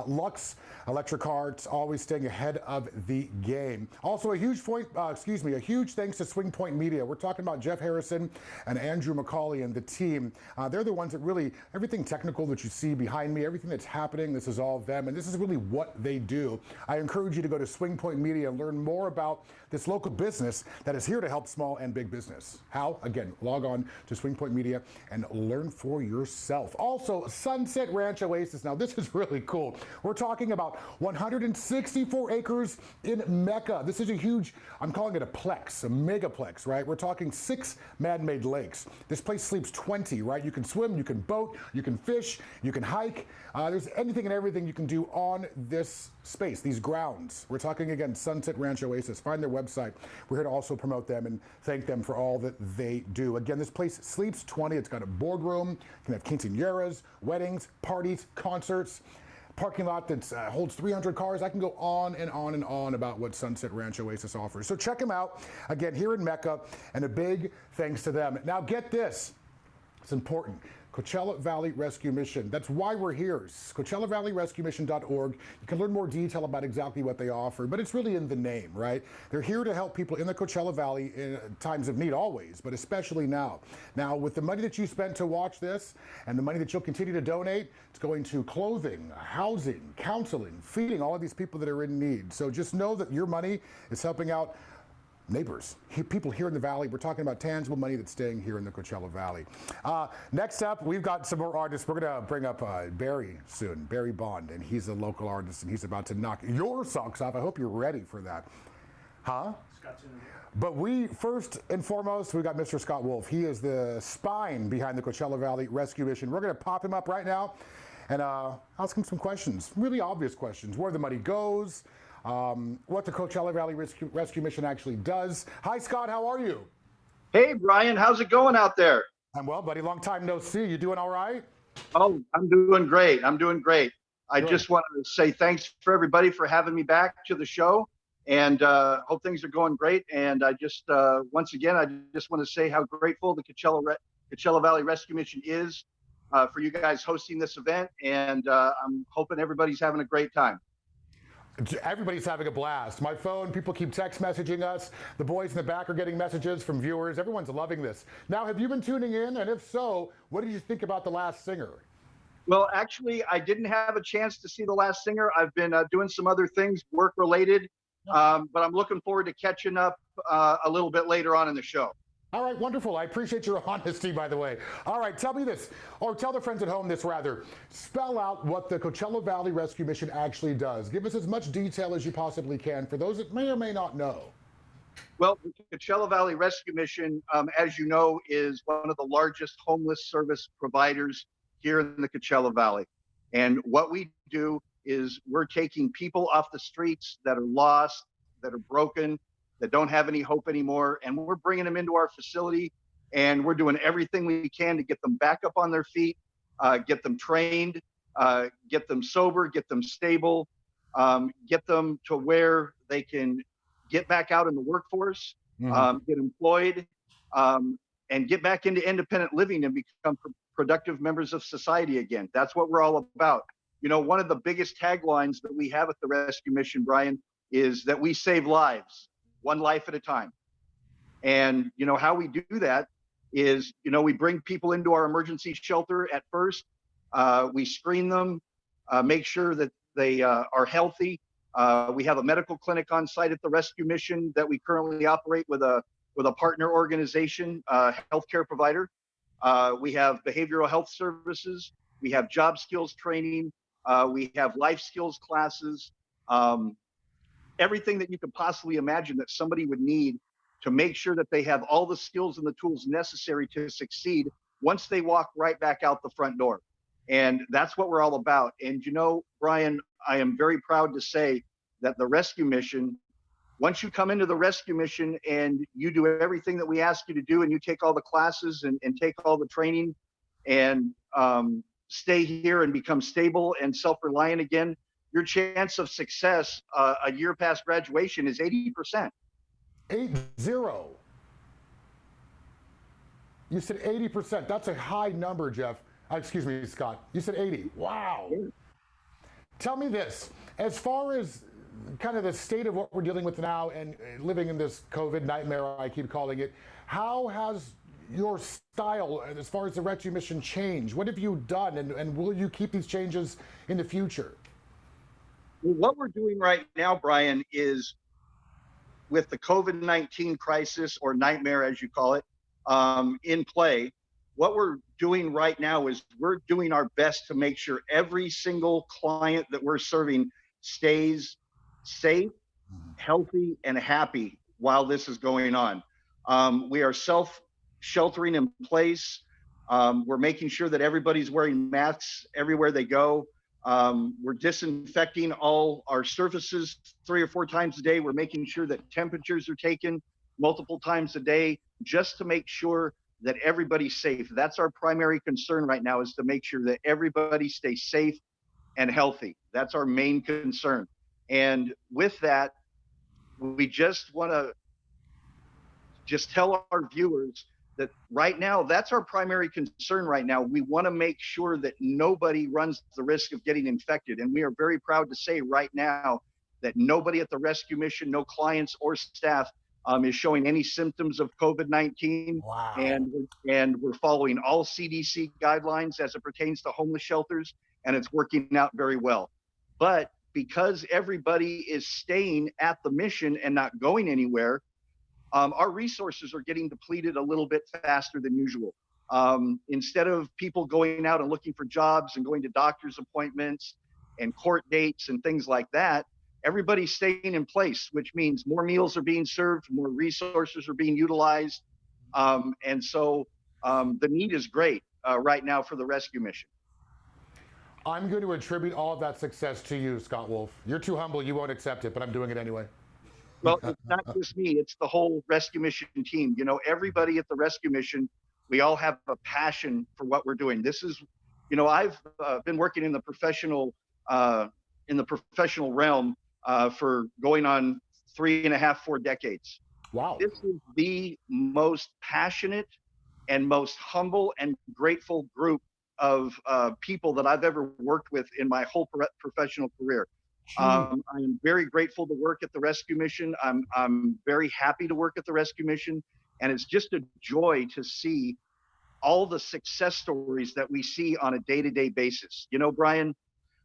Lux Electric Carts always staying ahead of the game. Also a huge a huge thanks to Swing Point Media. We're talking about Jeff Harrison and Andrew McCauley and the team. They're the ones that really, everything technical that you see behind me, everything that's happening, this is all them, and this is really what they do. I encourage you to go to Swing Point Media and learn more about this local business that is here to help small and big business. How? Again, log on to Swing Point Media and learn for yourself. Also, Sunset Ranch Oasis. Now, this is really cool. We're talking about 164 acres in Mecca. This is a huge, I'm calling it a plex, a megaplex, right? We're talking 6 man-made lakes. This place sleeps 20, right? You can swim, you can boat, you can fish, you can hike. There's anything and everything you can do on this space, these grounds. We're talking, again, Sunset Ranch Oasis. Find their website. We're here to also promote them and thank them for all that they do. Again, this place sleeps 20. It's got a boardroom. You can have quinceañeras, weddings, parties, concerts, parking lot that holds 300 cars. I can go on and on and on about what Sunset Ranch Oasis offers. So check them out, again, here in Mecca, and a big thanks to them. Now get this, it's important. Coachella Valley Rescue Mission. That's why we're here. CoachellaValleyRescueMission.org. You can learn more detail about exactly what they offer, but it's really in the name, right? They're here to help people in the Coachella Valley in times of need always, but especially now. Now, with the money that you spent to watch this and the money that you'll continue to donate, it's going to clothing, housing, counseling, feeding all of these people that are in need. So just know that your money is helping out neighbors, people here in the valley. We're talking about tangible money that's staying here in the Coachella Valley. Next up, we've got some more artists. We're going to bring up Barry soon, Barry Bond, and he's a local artist, and he's about to knock your socks off. I hope you're ready for that. Huh? But we, first and foremost, we got Mr. Scott Wolf. He is the spine behind the Coachella Valley Rescue Mission. We're going to pop him up right now and ask him some questions, really obvious questions, where the money goes, what the Coachella Valley Rescue Mission actually does. Hi, Scott, how are you? Hey, Brian, how's it going out there? I'm well, buddy. Long time no see. You doing all right? Oh, I'm doing great. I'm doing great. I Good. just wanted to say thanks for everybody for having me back to the show, and hope things are going great. And I just, once again, I just want to say how grateful the Coachella Valley Rescue Mission is for you guys hosting this event, and I'm hoping everybody's having a great time. Everybody's having a blast. My phone, people keep text messaging us. The boys in the back are getting messages from viewers. Everyone's loving this. Now, have you been tuning in? And if so, what did you think about The Last Singer? Well, actually, I didn't have a chance to see The Last Singer. I've been doing some other things work related, but I'm looking forward to catching up a little bit later on in the show. All right, wonderful. I appreciate your honesty, by the way. All right, tell me this, or tell the friends at home this rather. Spell out what the Coachella Valley Rescue Mission actually does. Give us as much detail as you possibly can for those that may or may not know. Well, the Coachella Valley Rescue Mission, as you know, is one of the largest homeless service providers here in the Coachella Valley. And what we do is we're taking people off the streets that are lost, that are broken, that don't have any hope anymore, and we're bringing them into our facility, and we're doing everything we can to get them back up on their feet, get them trained, get them sober, get them stable, get them to where they can get back out in the workforce, get employed, and get back into independent living and become productive members of society again. That's what we're all about. You know, one of the biggest taglines that we have at the Rescue Mission, Brian, is that we save lives, one life at a time. And, you know, how we do that is, you know, we bring people into our emergency shelter at first. We screen them, make sure that they are healthy. We have a medical clinic on site at the Rescue Mission that we currently operate with a partner organization, healthcare provider. We have behavioral health services. We have job skills training. We have life skills classes, everything that you could possibly imagine that somebody would need to make sure that they have all the skills and the tools necessary to succeed once they walk right back out the front door. And that's what we're all about. And you know, Brian, I am very proud to say that the rescue mission, once you come into the rescue mission and you do everything that we ask you to do, and you take all the classes and take all the training and stay here and become stable and self-reliant again, your chance of success a year past graduation is 80%. 80. You said 80%. That's a high number, Jeff. Excuse me, Scott. You said 80. Wow. Yeah. Tell me this, as far as kind of the state of what we're dealing with now and living in this COVID nightmare, I keep calling it, how has your style as far as the rescue mission changed? What have you done, and will you keep these changes in the future? Well, what we're doing right now, Brian, is with the COVID-19 crisis, or nightmare as you call it, in play, what we're doing right now is we're doing our best to make sure every single client that we're serving stays safe, healthy, and happy while this is going on. We are self-sheltering in place. We're making sure that everybody's wearing masks everywhere they go. We're disinfecting all our surfaces 3 or 4 times a day. We're making sure that temperatures are taken multiple times a day just to make sure that everybody's safe. That's our primary concern right now, is to make sure that everybody stays safe and healthy. That's our main concern. And with that, we just want to just tell our viewers that right now, that's our primary concern right now. We want to make sure that nobody runs the risk of getting infected. And we are very proud to say right now that nobody at the rescue mission, no clients or staff, is showing any symptoms of COVID-19. Wow. And we're following all CDC guidelines as it pertains to homeless shelters, and it's working out very well. But because everybody is staying at the mission and not going anywhere, our resources are getting depleted a little bit faster than usual. Instead of people going out and looking for jobs and going to doctor's appointments and court dates and things like that, everybody's staying in place, which means more meals are being served, more resources are being utilized. And so the need is great right now for the rescue mission. I'm going to attribute all of that success to you, Scott Wolf. You're too humble, you won't accept it, but I'm doing it anyway. Well, it's not just me, it's the whole rescue mission team. You know, everybody at the rescue mission, we all have a passion for what we're doing. This is, you know, I've been working in the professional realm for going on 3.5, 4 decades. Wow. This is the most passionate and most humble and grateful group of people that I've ever worked with in my whole professional career. I am very grateful to work at the rescue mission. I'm very happy to work at the rescue mission. And it's just a joy to see all the success stories that we see on a day-to-day basis. You know, Brian,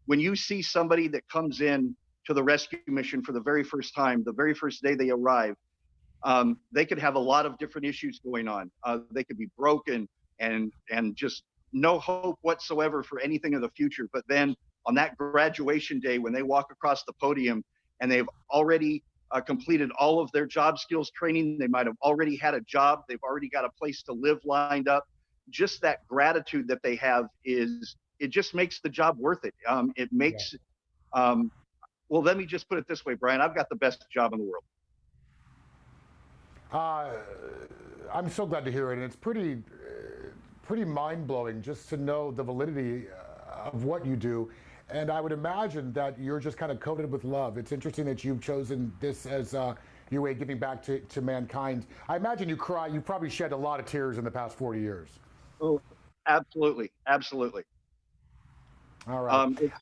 when you see somebody that comes in to the rescue mission for the very first time, the very first day they arrive, they could have a lot of different issues going on. They could be broken and just no hope whatsoever for anything in the future. But then on that graduation day, when they walk across the podium and they've already completed all of their job skills training, they might have already had a job, they've already got a place to live lined up. Just that gratitude that they have it just makes the job worth it. It makes, well, let me just put it this way, Brian, I've got the best job in the world. I'm so glad to hear it. And it's pretty mind-blowing just to know the validity of what you do. And I would imagine that you're just kind of coated with love. It's interesting that you've chosen this as your way of giving back to mankind. I imagine you cry. You probably shed a lot of tears in the past 40 years. Oh, absolutely. Absolutely. All right. It's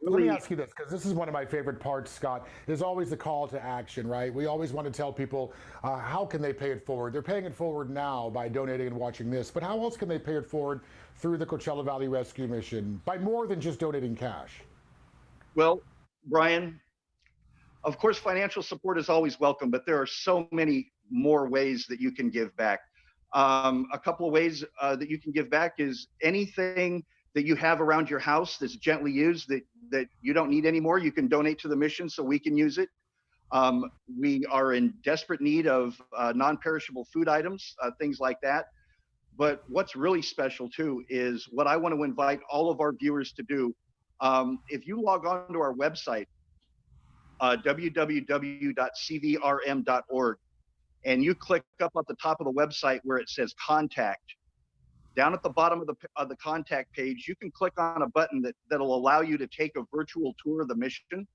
Let me ask you this, because this is one of my favorite parts, Scott, is always the call to action, right? We always want to tell people, how can they pay it forward? They're paying it forward now by donating and watching this, but how else can they pay it forward through the Coachella Valley Rescue Mission by more than just donating cash? Well, Brian, of course, financial support is always welcome, but there are so many more ways that you can give back. A couple of ways that you can give back is anything that you have around your house that's gently used that you don't need anymore, you can donate to the mission so we can use it. We are in desperate need of non-perishable food items, things like that. But what's really special too is what I want to invite all of our viewers to do. If you log on to our website, www.cvrm.org, and you click up at the top of the website where it says contact, down at the bottom of the contact page, you can click on a button that'll allow you to take a virtual tour of the mission.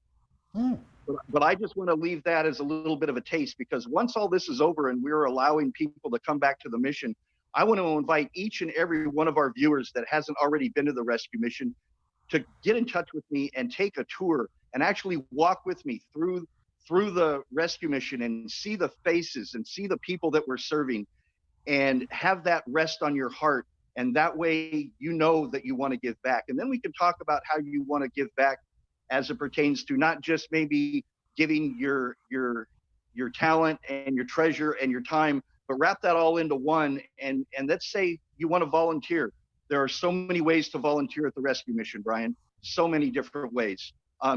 But I just want to leave that as a little bit of a taste, because once all this is over and we're allowing people to come back to the mission, I want to invite each and every one of our viewers that hasn't already been to the rescue mission to get in touch with me and take a tour and actually walk with me through the rescue mission and see the faces and see the people that we're serving and have that rest on your heart. And that way, you know that you want to give back. And then we can talk about how you want to give back as it pertains to not just maybe giving your talent and your treasure and your time, but wrap that all into one. And let's say you want to volunteer. There are so many ways to volunteer at the rescue mission, Brian, so many different ways.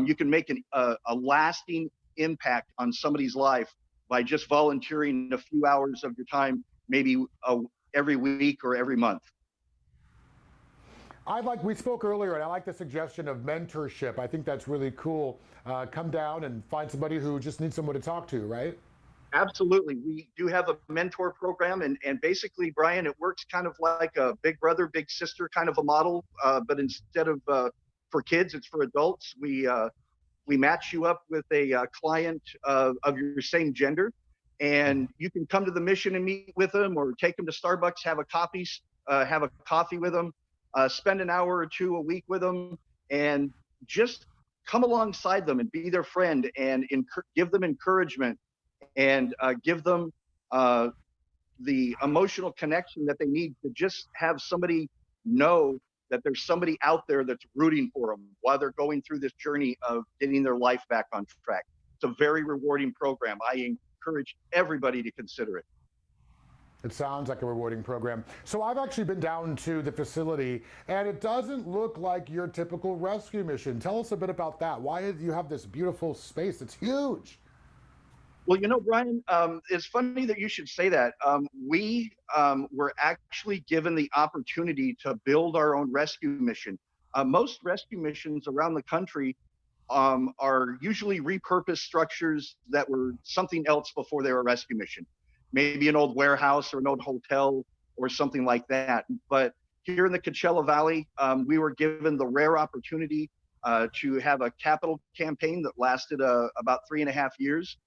You can make a lasting impact on somebody's life by just volunteering a few hours of your time, maybe every week or every month. We spoke earlier, and I like the suggestion of mentorship. I think that's really cool. Come down and find somebody who just needs someone to talk to, right? Absolutely. We do have a mentor program, and basically, Brian, it works kind of like a big brother, big sister kind of a model, but instead of for kids, it's for adults. We match you up with a client of your same gender, and you can come to the mission and meet with them, or take them to Starbucks, have a coffee with them, spend an hour or two a week with them, and just come alongside them and be their friend and give them encouragement and give them the emotional connection that they need to just have somebody know that there's somebody out there that's rooting for them while they're going through this journey of getting their life back on track. It's a very rewarding program. I encourage everybody to consider it. It sounds like a rewarding program. So I've actually been down to the facility, and it doesn't look like your typical rescue mission. Tell us a bit about that. Why do you have this beautiful space? It's huge. Well, you know, Brian, it's funny that you should say that. We were actually given the opportunity to build our own rescue mission. Most rescue missions around the country are usually repurposed structures that were something else before they were a rescue mission. Maybe an old warehouse or an old hotel or something like that. But here in the Coachella Valley, we were given the rare opportunity to have a capital campaign that lasted about 3.5 years.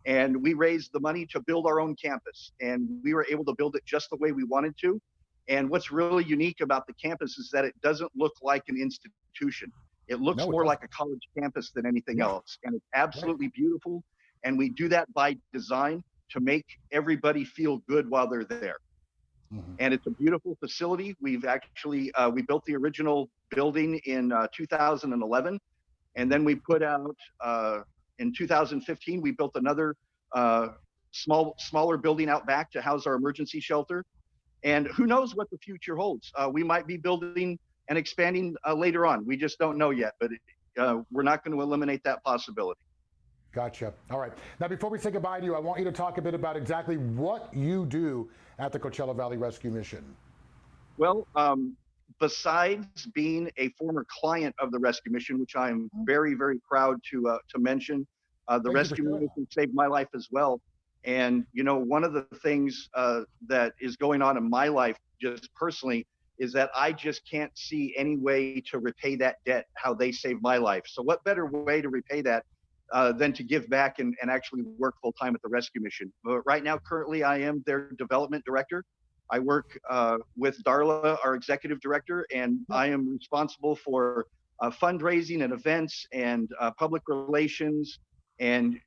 And we raised the money to build our own campus, and we were able to build it just the way we wanted to. And what's really unique about the campus is that it doesn't look like an institution. It looks more like a college campus than anything else. And it's absolutely beautiful. And we do that by design to make everybody feel good while they're there. And it's a beautiful facility. We've actually, we built the original building in 2011. And then we put out, in 2015, we built another smaller building out back to house our emergency shelter. And who knows what the future holds. We might be building and expanding later on. We just don't know yet, but we're not going to eliminate that possibility. Gotcha. All right. Now, before we say goodbye to you, I want you to talk a bit about exactly what you do at the Coachella Valley Rescue Mission. Well, besides being a former client of the rescue mission, which I'm very, very proud to mention, the rescue mission saved my life as well. And, you know, one of the things that is going on in my life, just personally, is that I just can't see any way to repay that debt, how they saved my life. So what better way to repay that than to give back and actually work full time at the rescue mission. But right now, currently, I am their development director. I work with Darla, our executive director, and I am responsible for fundraising and events and public relations and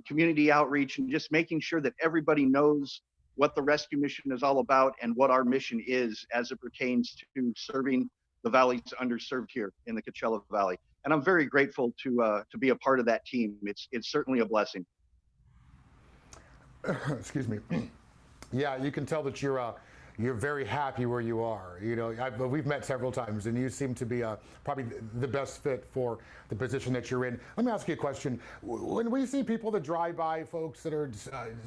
community outreach, and just making sure that everybody knows what the rescue mission is all about and what our mission is as it pertains to serving the valley's underserved here in the Coachella Valley. And I'm very grateful to be a part of that team. It's certainly a blessing. Excuse me. Yeah, you can tell that you're you're very happy where you are. You know, we've met several times, and you seem to be probably the best fit for the position that you're in. Let me ask you a question. When we see people that drive by, folks that are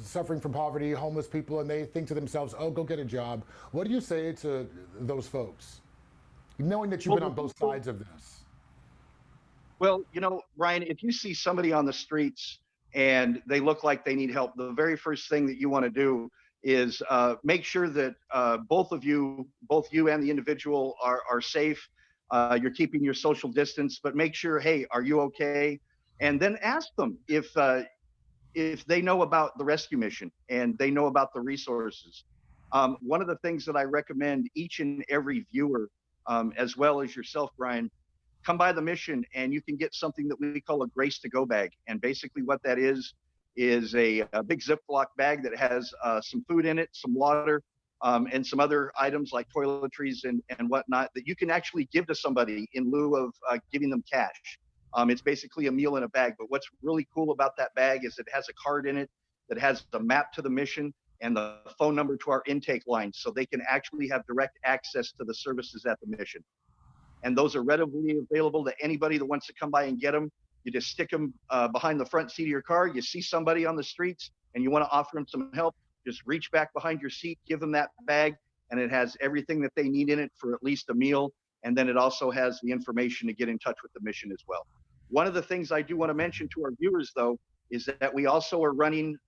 suffering from poverty, homeless people, and they think to themselves, oh, go get a job, what do you say to those folks, knowing that you've been on both sides of this? Well, you know, Ryan, if you see somebody on the streets and they look like they need help, the very first thing that you want to do is make sure that both you and the individual are safe. You're keeping your social distance, but make sure, hey, are you okay? And then ask them if they know about the rescue mission and they know about the resources. One of the things that I recommend each and every viewer, as well as yourself, Brian, come by the mission and you can get something that we call a Grace to Go bag. And basically what that is a big Ziploc bag that has some food in it, some water, and some other items like toiletries and whatnot that you can actually give to somebody in lieu of giving them cash. It's basically a meal in a bag. But what's really cool about that bag is it has a card in it that has the map to the mission and the phone number to our intake line, so they can actually have direct access to the services at the mission. And those are readily available to anybody that wants to come by and get them. You just stick them behind the front seat of your car. You see somebody on the streets and you want to offer them some help, just reach back behind your seat, give them that bag, and it has everything that they need in it for at least a meal. And then it also has the information to get in touch with the mission as well. One of the things I do want to mention to our viewers, though, is that we also are running,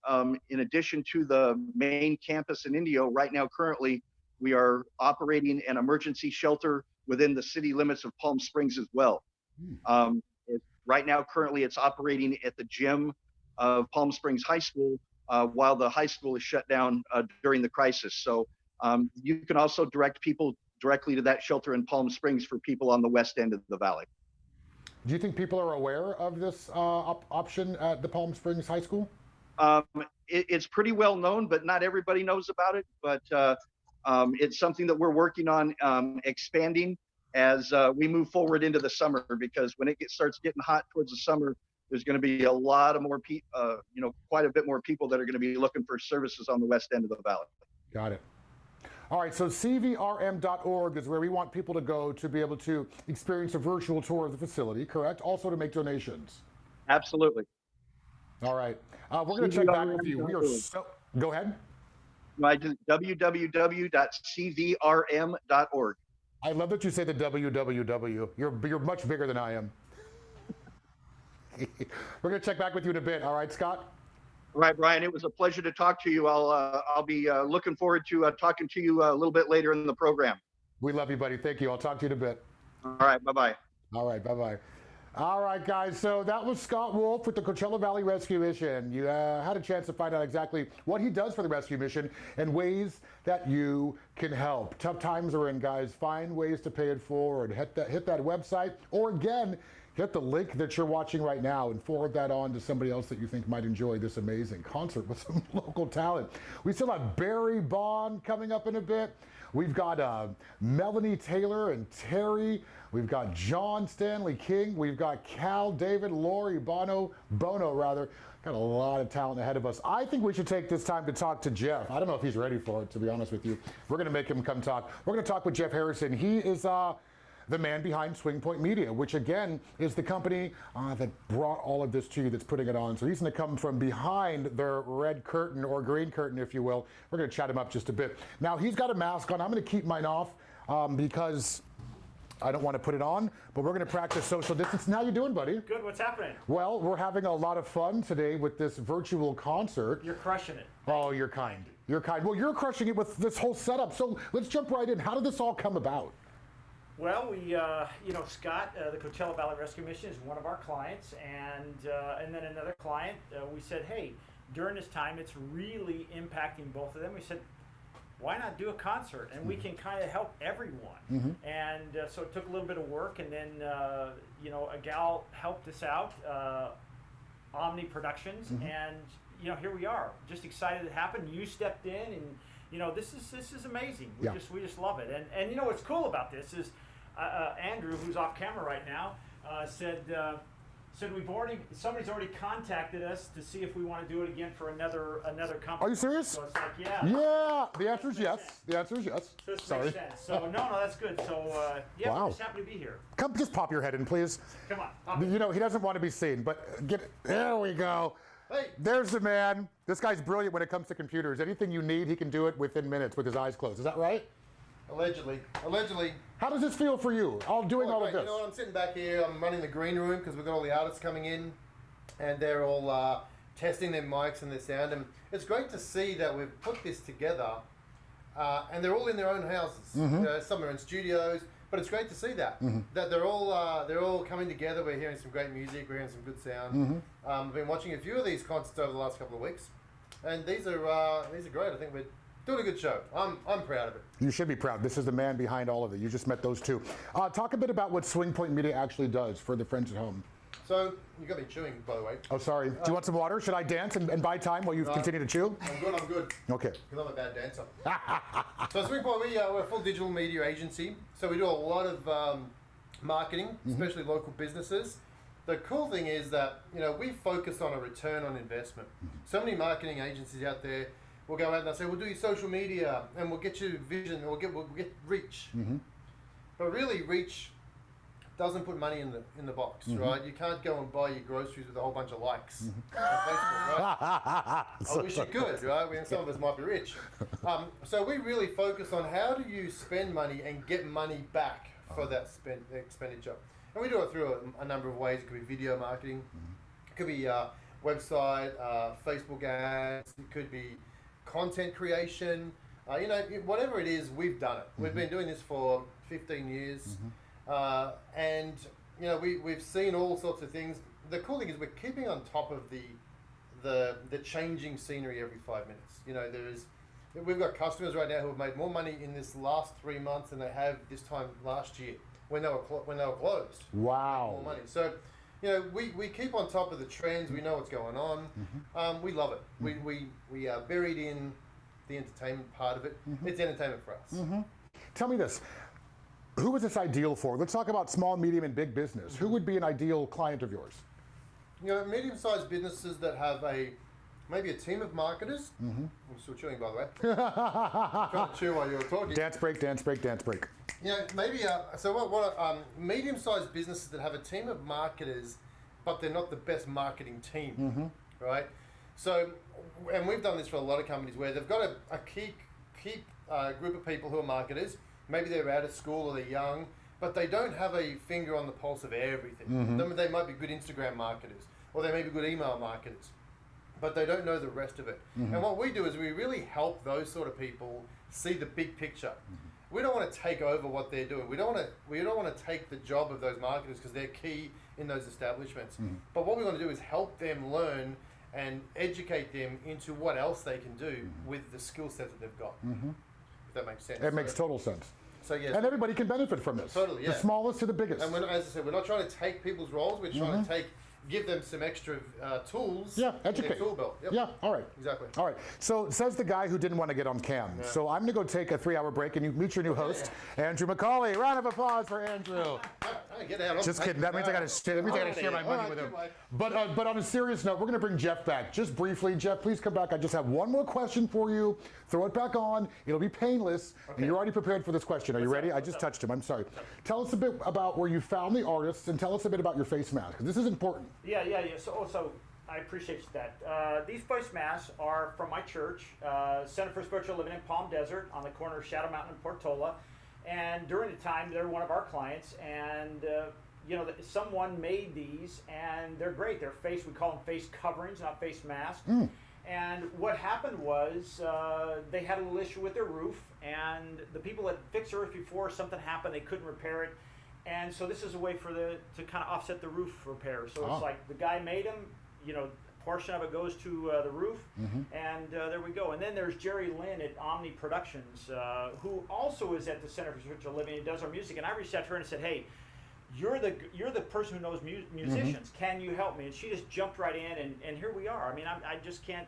in addition to the main campus in Indio, right now currently, we are operating an emergency shelter within the city limits of Palm Springs as well. Right now, currently, it's operating at the gym of Palm Springs High School while the high school is shut down during the crisis. So you can also direct people directly to that shelter in Palm Springs for people on the west end of the valley. Do you think people are aware of this option at the Palm Springs High School? It's pretty well known, but not everybody knows about it. But it's something that we're working on expanding as we move forward into the summer, because when it starts getting hot towards the summer, there's going to be a lot of more quite a bit more people that are going to be looking for services on the west end of the valley. Got it. All right, so cvrm.org is where we want people to go to be able to experience a virtual tour of the facility, correct? Also to make donations. Absolutely. All right. We're going to check back with you. We are so... Go ahead. www.cvrm.org. I love that you say the www. You're much bigger than I am. We're going to check back with you in a bit. All right, Scott? All right, Brian, it was a pleasure to talk to you. I'll be looking forward to talking to you a little bit later in the program. We love you, buddy. Thank you. I'll talk to you in a bit. All right, bye-bye. All right, bye-bye. All right, guys, so that was Scott Wolf with the Coachella Valley Rescue Mission. You had a chance to find out exactly what he does for the rescue mission and ways that you can help. Tough times are in, guys. Find ways to pay it forward. Hit that website, or again, hit the link that you're watching right now and forward that on to somebody else that you think might enjoy this amazing concert with some local talent. We still have Barry Bond coming up in a bit. We've got Melanie Taylor and Terry. We've got John Stanley King. We've got Cal, David, Lori, Bono, rather. Got a lot of talent ahead of us. I think we should take this time to talk to Jeff. I don't know if he's ready for it, to be honest with you. We're going to make him come talk. We're going to talk with Jeff Harrison. He is the man behind Swing Point Media, which again is the company that brought all of this to you, that's putting it on. So he's going to come from behind the red curtain, or green curtain, if you will. We're going to chat him up just a bit. Now, he's got a mask on. I'm going to keep mine off because I don't want to put it on, but we're going to practice social distance. How you doing, buddy? Good. What's happening? Well, we're having a lot of fun today with this virtual concert. You're crushing it. Oh, you're kind. You're kind. Well, you're crushing it with this whole setup. So let's jump right in. How did this all come about? Well, we, Scott, the Coachella Valley Rescue Mission is one of our clients, and then another client. We said, hey, during this time, it's really impacting both of them. We said, why not do a concert, and we can kind of help everyone. And so it took a little bit of work, and then a gal helped us out, Omni Productions, and here we are. Just excited it happened. You stepped in, and this is amazing. We just love it. And what's cool about this is Andrew, who's off camera right now, said, said somebody's already contacted us to see if we want to do it again for another company. Are you serious? So it's like, yeah. Yeah, the answer is yes. The answer is yes. So this Sorry. makes sense. So no, that's good. So yeah, Wow. we're just happy to be here. Come, just pop your head in, please. Come on. Pop it. You know, he doesn't want to be seen, but there we go. Hey. There's the man. This guy's brilliant when it comes to computers. Anything you need, he can do it within minutes with his eyes closed. Is that right? Allegedly. How does this feel for you, doing all of Great. this? You know what, I'm sitting back here, I'm running the green room because we've got all the artists coming in and they're all testing their mics and their sound, and it's great to see that we've put this together and they're all in their own houses. You know, some are in studios, but it's great to see that that they're all coming together. We're hearing some great music, we're hearing some good sound. I've been watching a few of these concerts over the last couple of weeks, and these are great. I think we're doing a good show. I'm proud of it. You should be proud. This is the man behind all of it. You just met those two. Talk a bit about what Swing Point Media actually does for the friends at home. So you got me chewing, by the way. Oh, sorry. Do you want some water? Should I dance and buy time while you continue to chew? I'm good. Okay. Because I'm a bad dancer. So Swing Point, we're a full digital media agency. So we do a lot of marketing, especially local businesses. The cool thing is that, you know, we focus on a return on investment. So many marketing agencies out there will go out and they'll say, we'll do your social media and we'll get you vision, we'll get reach. But really, reach doesn't put money in the box, right? You can't go and buy your groceries with a whole bunch of likes on Facebook, right? I wish you could, right? Some of us might be rich. So we really focus on how do you spend money and get money back for that expenditure. And we do it through a number of ways. It could be video marketing, it could be website, Facebook ads, it could be content creation. You know, whatever it is, we've done it. We've been doing this for 15 years. And you know, we've seen all sorts of things. The cool thing is we're keeping on top of the changing scenery every 5 minutes. You know, we've got customers right now who have made more money in this last 3 months than they have this time last year when they were closed. Wow. More money. So, you know, we keep on top of the trends. We know what's going on. We love it. We are buried in the entertainment part of it. It's entertainment for us. Tell me this. Who is this ideal for? Let's talk about small, medium, and big business. Who would be an ideal client of yours? You know, medium-sized businesses that have maybe a team of marketers. I'm still chewing, by the way. Trying to chew while you were talking. Dance break, dance break, dance break. You know, maybe medium-sized businesses that have a team of marketers, but they're not the best marketing team, right? So, and we've done this for a lot of companies where they've got a key group of people who are marketers. Maybe they're out of school or they're young, but they don't have a finger on the pulse of everything. They might be good Instagram marketers, or they may be good email marketers, but they don't know the rest of it. And what we do is we really help those sort of people see the big picture. We don't want to take over what they're doing. We don't want to take the job of those marketers because they're key in those establishments. But what we want to do is help them learn and educate them into what else they can do with the skill set that they've got. If that makes sense. It makes total sense. So yes, and everybody can benefit from this. Totally, yeah. The smallest to the biggest. And as I said, we're not trying to take people's roles. We're trying to give them some extra tools. Yeah, educate. In their tool belt. Yep. Yeah, all right. Exactly. All right. So says the guy who didn't want to get on cam. Yeah. So I'm going to go take a 3-hour break and you meet your new host, Andrew McCauley. Round of applause for Andrew. Get out. Just kidding. That means I got to share my money with him. But on a serious note, we're going to bring Jeff back. Just briefly, Jeff, please come back. I just have one more question for you. Throw it back on. It'll be painless. And you're already prepared for this question. Are you ready? I just touched him. I'm sorry. Tell us a bit about where you found the artists and tell us a bit about your face mask, because this is important. Yeah. So I appreciate that. These face masks are from my church, Center for Spiritual Living in Palm Desert on the corner of Shadow Mountain and Portola. And during the time, they're one of our clients, and you know, someone made these, and they're great. They're we call them face coverings, not face masks. And what happened was they had a little issue with their roof, and the people that fixed the roof before, something happened, they couldn't repair it. And so this is a way to kind of offset the roof repair. So it's like the guy made them, you know, a portion of it goes to the roof, and there we go. And then there's Jerry Lynn at Omni Productions, who also is at the Center for Spiritual Living and does our music. And I reached out to her and said, hey, you're the person who knows musicians. Can you help me? And she just jumped right in, and here we are. I mean, I just can't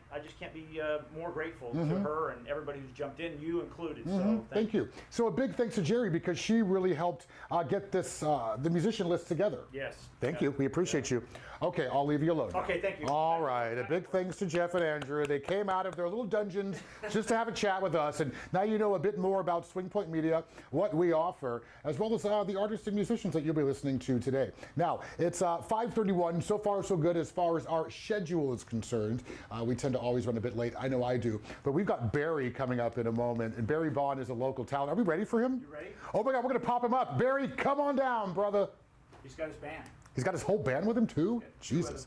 be more grateful to her and everybody who's jumped in, you included. So thank you. So a big thanks to Jerry, because she really helped get this the musician list together. Yes. Thank you. We appreciate you. Okay, I'll leave you alone. Okay, thank you. All right. A big thanks to Jeff and Andrew. They came out of their little dungeons just to have a chat with us, and now you know a bit more about Swing Point Media, what we offer, as well as the artists and musicians that you'll be listening to today. Now, it's 5:31. So far, so good as far as our schedule is concerned. We tend to always run a bit late. I know I do. But we've got Barry coming up in a moment, and Barry Vaughn is a local talent. Are we ready for him? You ready? Oh my God, we're going to pop him up. Barry, come on down, brother. He's got his band. He's got his whole band with him, too? Jesus.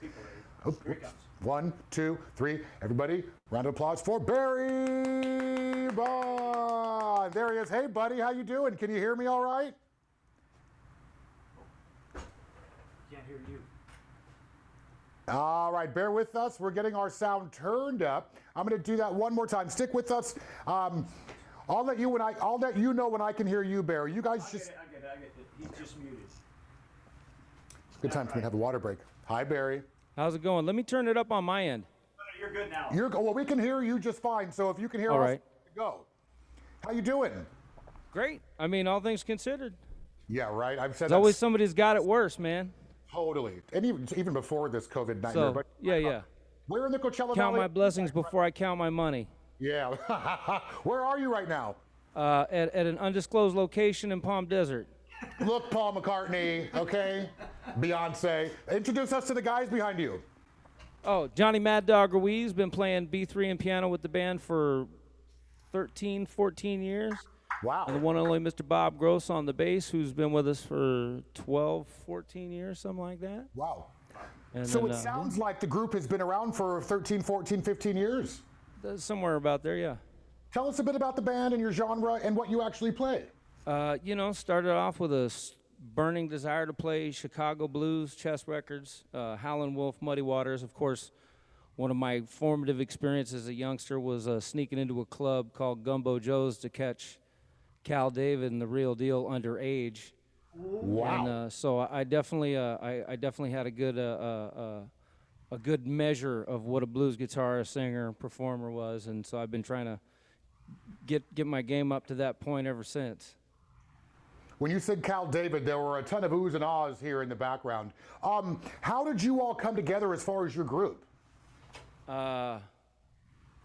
Oh, Here he comes. 1, 2, 3. Everybody, round of applause for Barry Vaughn. There he is. Hey, buddy, how you doing? Can you hear me all right? Can't hear you. All right, bear with us. We're getting our sound turned up. I'm going to do that one more time. Stick with us. I'll let you know when I can hear you, Barry. You guys just. I get it. He's just muted. Good time for me to have a water break. Hi, Barry. How's it going? Let me turn it up on my end. You're good now. Well, we can hear you just fine. So if you can hear All us, right. go. How you doing? Great. I mean, all things considered. Yeah, right. I've said There's always somebody's got it worse, man. Totally. And even before this COVID nightmare. So, but yeah. we're in the Coachella Count Valley. my blessings before I count my money. Yeah. Where are you right now? At an undisclosed location in Palm Desert. Look, Paul McCartney, okay? Beyonce. Introduce us to the guys behind you. Oh, Johnny Mad Dog Ruiz, been playing B3 and piano with the band for 13, 14 years. Wow. And the one and only Mr. Bob Gross on the bass, who's been with us for 12, 14 years, something like that. Wow. And so then, it sounds like the group has been around for 13, 14, 15 years. Somewhere about there, yeah. Tell us a bit about the band and your genre and what you actually play. Started off with a burning desire to play Chicago blues, chess records, Howlin' Wolf, Muddy Waters. Of course, one of my formative experiences as a youngster was sneaking into a club called Gumbo Joe's to catch Cal David and the Real Deal underage. Wow. And so I definitely had a good measure of what a blues guitarist, singer, performer was, and so I've been trying to get my game up to that point ever since. When you said Cal David, there were a ton of oohs and ahs here in the background. How did you all come together as far as your group? I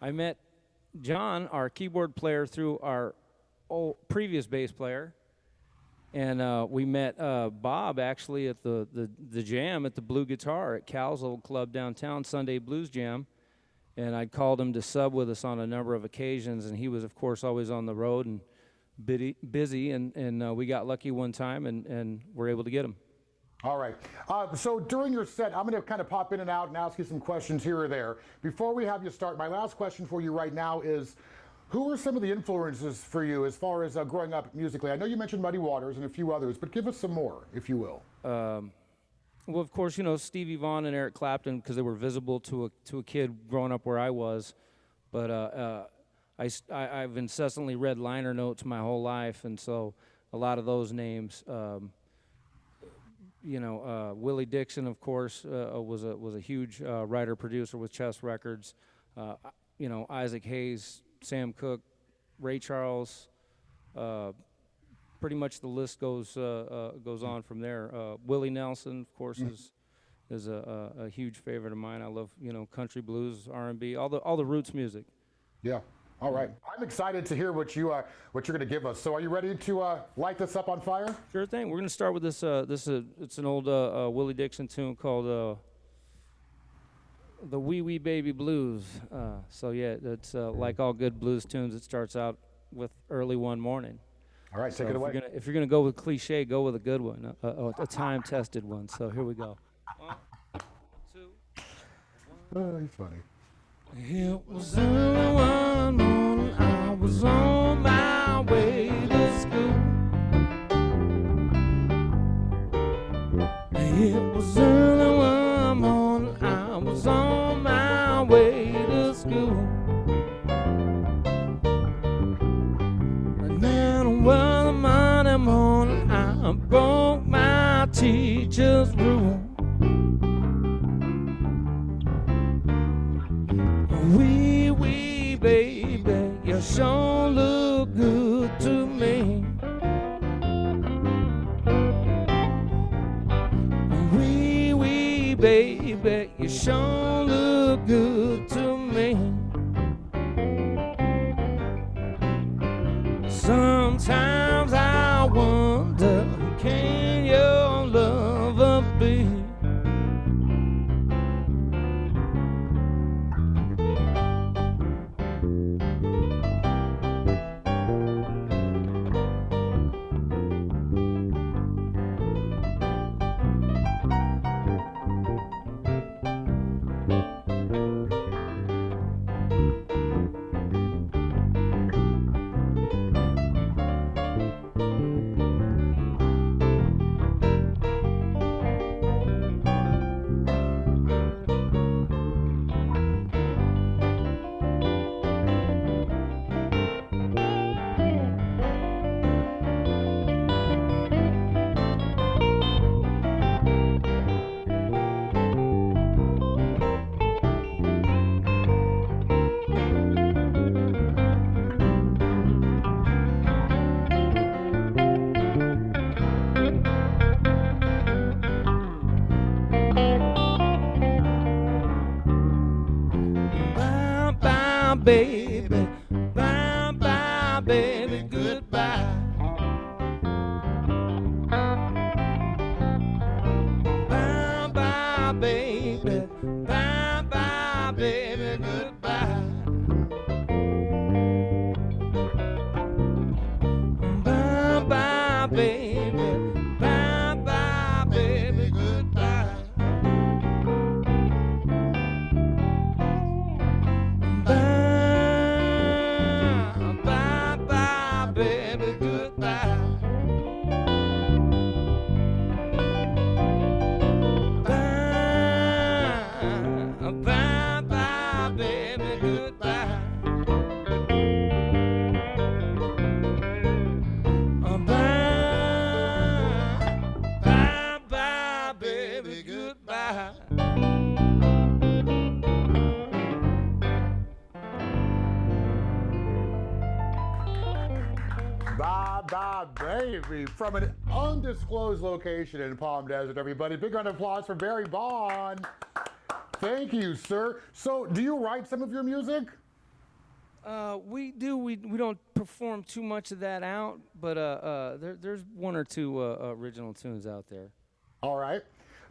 met John, our keyboard player, through our previous bass player, and we met Bob actually at the jam at the Blue Guitar at Cal's old club downtown, Sunday Blues Jam, and I'd called him to sub with us on a number of occasions, and he was, of course, always on the road and busy, and we got lucky one time and were able to get him. All right. So during your set, I'm going to kind of pop in and out and ask you some questions here or there. Before we have you start, my last question for you right now is, who are some of the influences for you as far as growing up musically? I know you mentioned Muddy Waters and a few others, but give us some more, if you will. Well, of course, Stevie Vaughan and Eric Clapton, because they were visible to a kid growing up where I was. But I've incessantly read liner notes my whole life, and so a lot of those names. Willie Dixon, of course, was a huge writer producer with Chess Records. Isaac Hayes, Sam Cooke, Ray Charles. Pretty much the list goes on from there. Willie Nelson, of course, is a huge favorite of mine. I love country, blues, R&B, all the roots music. Yeah. All right. I'm excited to hear what you're going to give us. So are you ready to light this up on fire? Sure thing. We're going to start with this. It's an old Willie Dixon tune called the Wee Wee Baby Blues. So yeah, it's like all good blues tunes. It starts out with early one morning. All right, take it away. If you're gonna go with cliche, go with a good one, a time-tested one. So here we go. 1, 2, 1. Oh, he's funny. It was early one morning, I was on my way to school. It was early one morning, I was on my way to school. And then one Monday morning, I broke my teacher's room. Wee wee baby, you sure look good to me. Wee wee baby, you sure look good to me. Sometimes I wonder, who can your lover be? Bye bye, baby. Bye bye, baby. Goodbye. Bye bye, baby. Bye bye, baby. Goodbye. Bye bye, baby. Bye bye, baby. Goodbye. Bye, bye, bye, baby, goodbye. Bye, bye, bye, baby, goodbye. Bye, bye, bye, baby, goodbye. Bye bye baby from an undisclosed location in Palm Desert, everybody. Big round of applause for Barry Bond. Thank you, sir. So, do you write some of your music? We do. We don't perform too much of that out, but there's one or two original tunes out there. All right.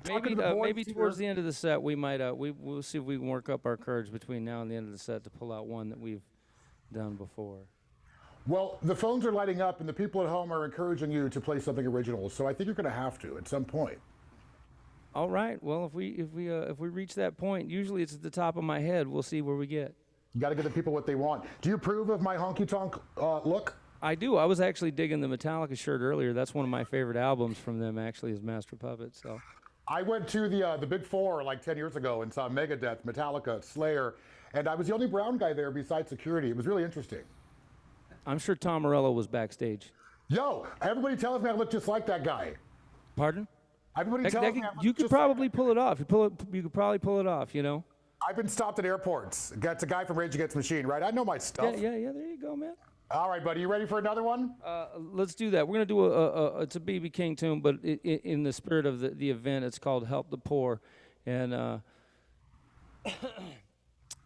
Maybe maybe towards the end of the set we might we'll see if we can work up our courage between now and the end of the set to pull out one that we've done before. Well, the phones are lighting up, and the people at home are encouraging you to play something original. So I think you're going to have to at some point. All right. Well, if we reach that point, usually it's at the top of my head. We'll see where we get. You got to give the people what they want. Do you approve of my honky tonk look? I do. I was actually digging the Metallica shirt earlier. That's one of my favorite albums from them, actually, is Master Puppet. So. I went to the Big Four like 10 years ago and saw Megadeth, Metallica, Slayer, and I was the only brown guy there besides security. It was really interesting. I'm sure Tom Morello was backstage. Yo, everybody tells me I look just like that guy. Pardon? Everybody tells me I look you could just probably like pull it off. You could probably pull it off, you know? I've been stopped at airports. That's a guy from Rage Against the Machine, right? I know my stuff. Yeah, there you go, man. All right, buddy, you ready for another one? Let's do that. We're going to do it's a B.B. King tune, but in the spirit of the event, it's called Help the Poor. And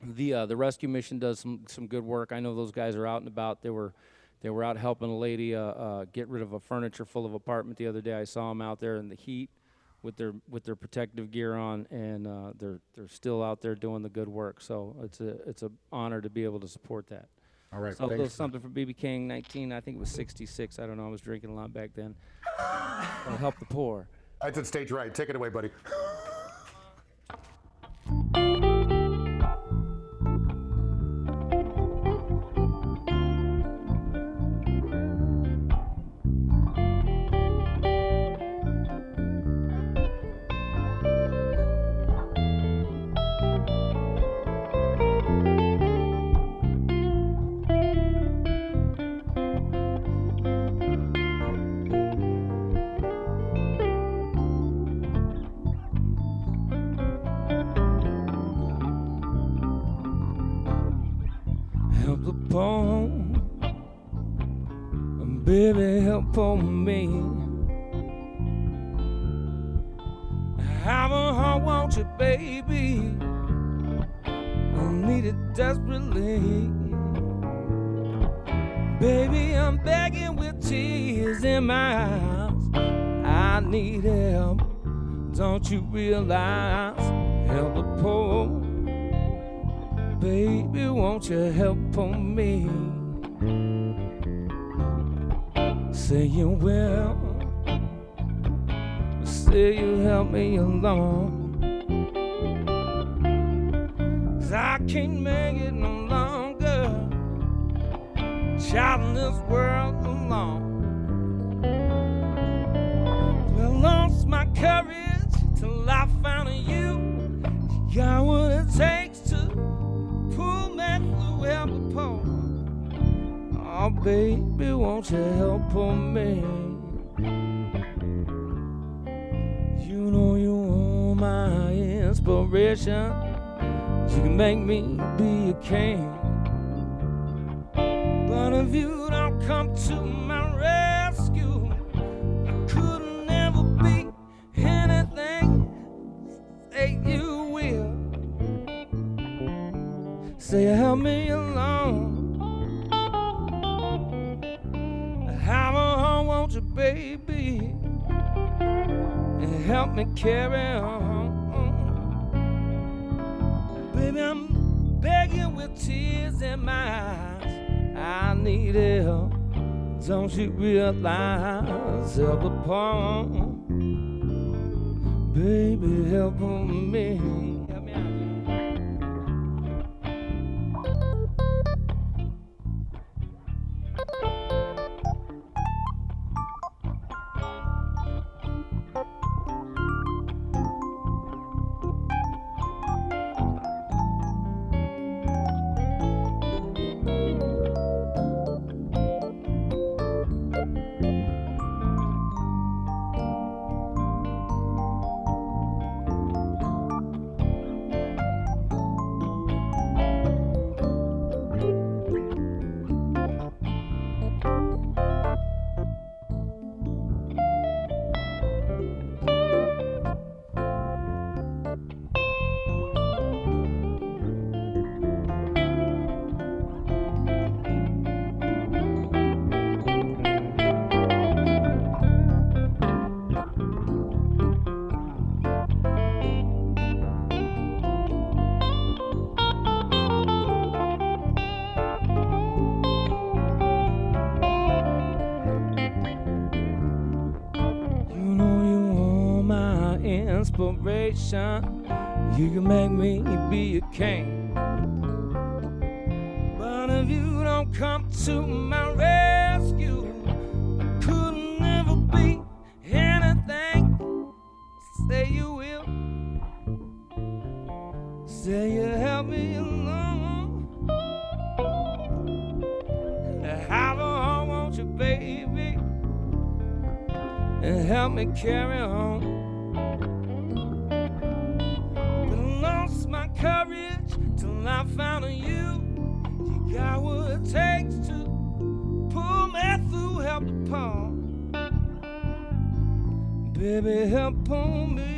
the rescue mission does some good work. I know those guys are out and about. They were out helping a lady get rid of a furniture full of apartment the other day. I saw them out there in the heat with their protective gear on, and they're still out there doing the good work. So it's a honor to be able to support that. All right, so thanks. Something from B.B. King, I think it was 66. I don't know. I was drinking a lot back then. I'll help the poor. That's at stage right. Take it away, buddy. Baby, help on me. I want you, baby. I need it desperately. Baby, I'm begging with tears in my eyes. I need help. Don't you realize? Help the poor. Baby, won't you help on me? Say you will. Say you help me along. 'Cause I can't make it no longer. Child in this world alone. I lost my courage till I found you. You got what it takes to pull me through hell before. Oh, baby, won't you help on me? You know you are my inspiration. You can make me be a king. But if you don't come to my rescue, I could never be anything. Say you will. Say help me along. I want you, baby, and help me carry on. Baby, I'm begging with tears in my eyes. I need help. Don't you realize? Help upon. Baby, help on me. Help me out. Inspiration, you can make me be a king. But if you don't come to my rescue, I could never be anything. Say you will. Say you help me along. I want you, baby, and help me carry on. Lost my courage till I found you. You got what it takes to pull me through hell upon. Baby, help on me.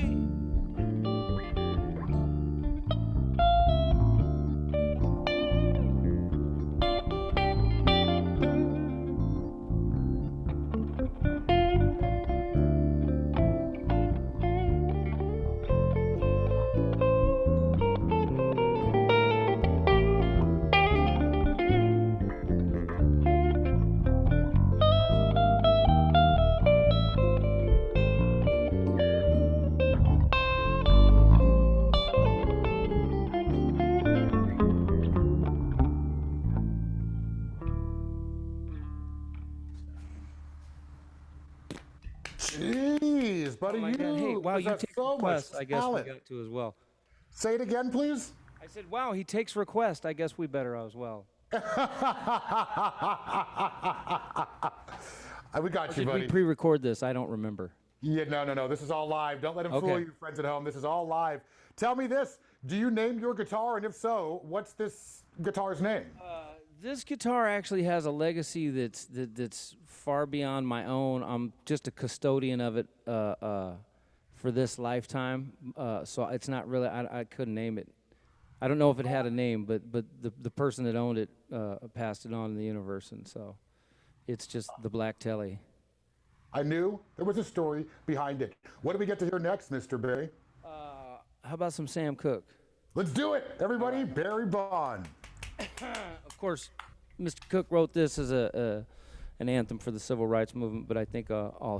Jeez, buddy, Oh my you God. Hey, wow, you possess take so much requests. I guess we talent. got to as well. Say it again, please. I said, wow, he takes requests. I guess we better as well. We got Or you, did buddy. we pre-record this? I don't remember. Yeah, no. This is all live. Don't let him fool Okay. you, friends at home. This is all live. Tell me this. Do you name your guitar? And if so, what's this guitar's name? This guitar actually has a legacy that's far beyond my own. I'm just a custodian of it for this lifetime. So it's not really. I couldn't name it. I don't know if it had a name, but the person that owned it passed it on in the universe, and so it's just the Black Telly. I knew there was a story behind it. What do we get to hear next, Mr. Barry? How about some Sam Cooke? Let's do it, everybody. Barry Bond. Of course, Mr. Cooke wrote this as an anthem for the civil rights movement, but I think all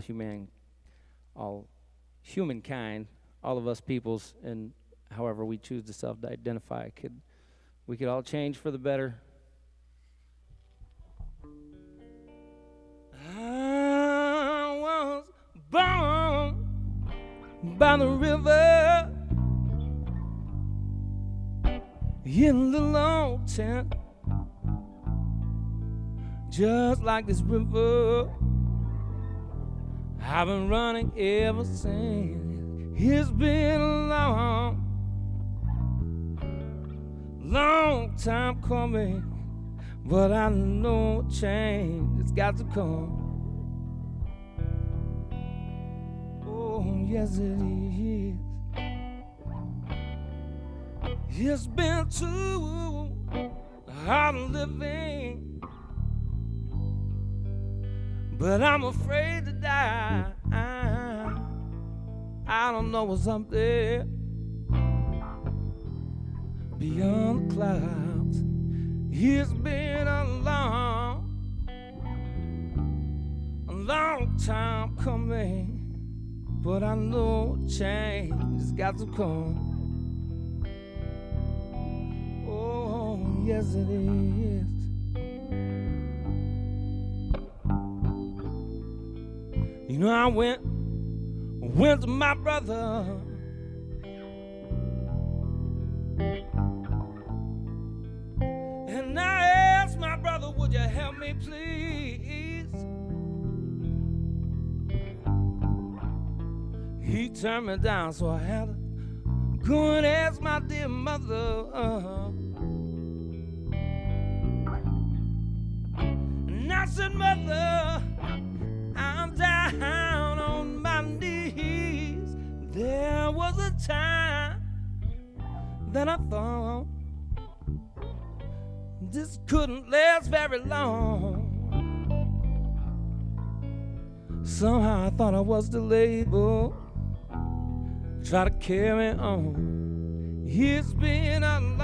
humankind, all of us peoples, and however we choose to self-identify, we could all change for the better. I was born by the river in the log tent, just like this river. I've been running ever since. It's been a long time coming, but I know change has got to come. Oh, yes it is. It's been too hard living, but I'm afraid to die. I don't know what's up there beyond the clouds. It's been a long time coming, but I know change has got to come. Oh, yes it is. You know, I went to my brother, and I asked my brother, would you help me please? He turned me down, so I had to go and ask my dear mother. And I said, Mother, I'm down on my knees. There was a time that I thought this couldn't last very long. Somehow I thought I was the label, try to carry on. It's been a long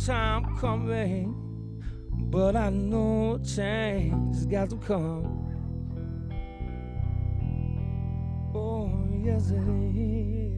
time coming, but I know change has got to come. Oh, yes it is.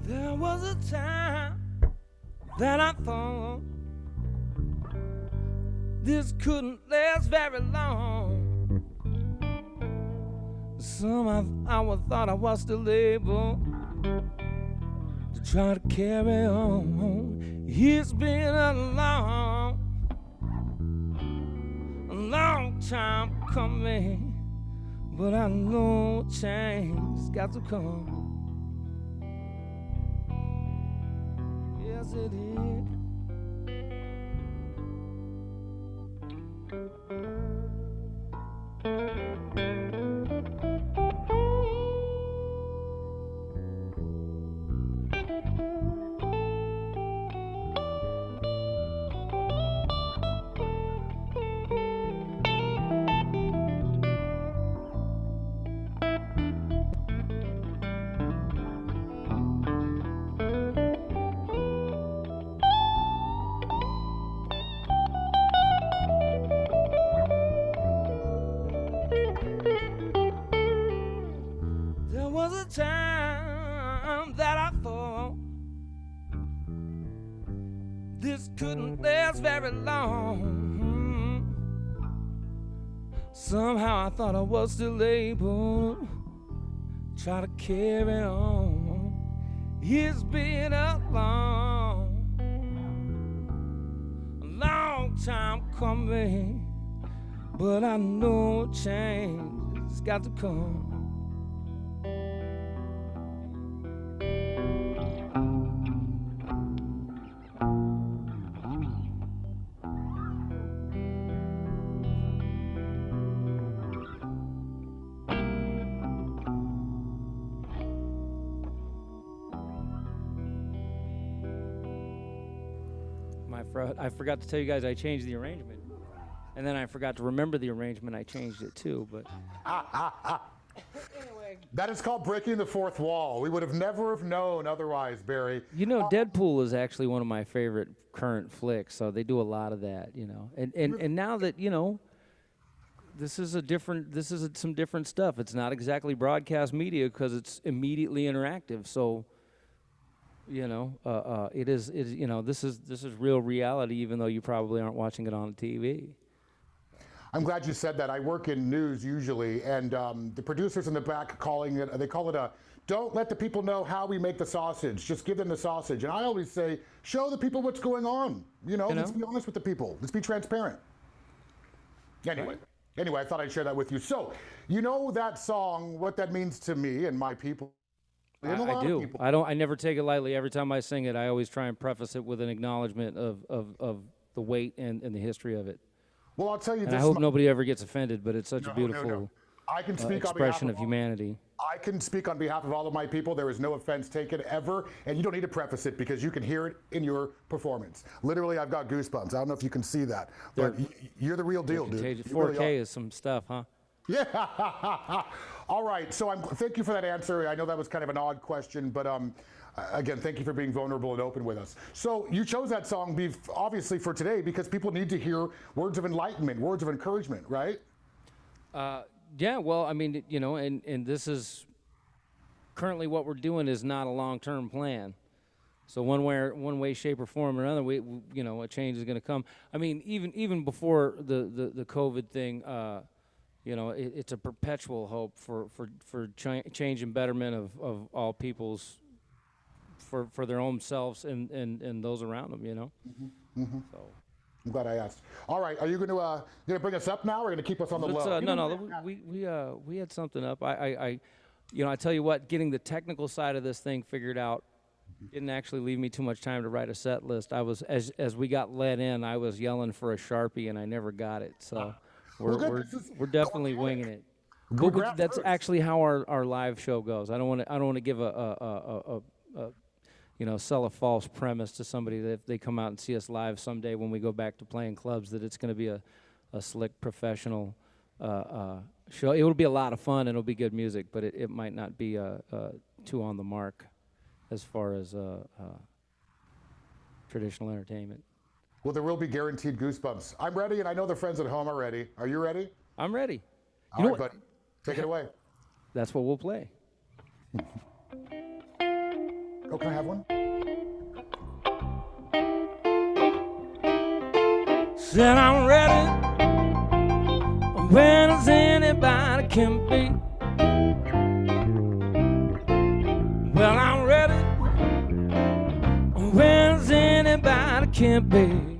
There was a time that I thought this couldn't last very long. Somehow I thought I was still able to try to carry on. It's been a long time coming, but I know change has got to come. Yes, it is. this couldn't last very long. Somehow I thought I was still able to try to carry on. It's been a long time coming, but I know change has got to come. I forgot to tell you guys I changed the arrangement. And then I forgot to remember the arrangement. I changed it too, but Anyway, That is called breaking the fourth wall. We would have never have known otherwise, Barry. you know, Deadpool is actually one of my favorite current flicks, so they do a lot of that, you know. And now that, you know, this is some different stuff. It's not exactly broadcast media because it's immediately interactive. So, you know, it is you know, this is real reality, even though you probably aren't watching it on TV. I'm glad you said that. I work in news usually, and the producers in the back they call it a, don't let the people know how we make the sausage, just give them the sausage. And I always say, show the people what's going on. You know, let's be honest with the people. Let's be transparent. Anyway, I thought I'd share that with you. So, you know that song, what that means to me and my people. I do. I never take it lightly. Every time I sing it, I always try and preface it with an acknowledgement of the weight and the history of it. Well, I'll tell you this. I hope nobody ever gets offended, but it's such a beautiful No. I can speak expression on of humanity. I can speak on behalf of all of my people. There is no offense taken ever, and you don't need to preface it because you can hear it in your performance. Literally, I've got goosebumps. I don't know if you can see that, but you're the real deal, dude. Contagious. You really 4K is some stuff, huh? Yeah. All right. So thank you for that answer. I know that was kind of an odd question, but again, thank you for being vulnerable and open with us. So you chose that song obviously for today because people need to hear words of enlightenment, words of encouragement, right? Yeah, well, I mean, you know, and this is currently what we're doing is not a long-term plan. So one way, shape, or form, or another, you know, a change is going to come. I mean, even before the COVID thing, you know, it's a perpetual hope for change and betterment of all people's for their own selves and those around them. You know. Mm-hmm. So. I'm glad I asked. All right, are you going to bring us up now, or are you going to keep us on the low? No, we had something up. You know, I tell you what, getting the technical side of this thing figured out didn't actually leave me too much time to write a set list. I was as we got let in, I was yelling for a Sharpie and I never got it. So we're definitely winging it. But that's actually how our live show goes. I don't want to give a you know, sell a false premise to somebody that if they come out and see us live someday when we go back to playing clubs, that it's going to be a slick, professional show. It will be a lot of fun and it'll be good music, but it might not be too on the mark as far as traditional entertainment. Well, there will be guaranteed goosebumps. I'm ready, and I know the friends at home are ready. Are you ready? I'm ready. All right, buddy. Take it away. That's what we'll play. Oh, can I have one? Said I'm ready when as anybody can be. Well, I'm ready when as anybody can be.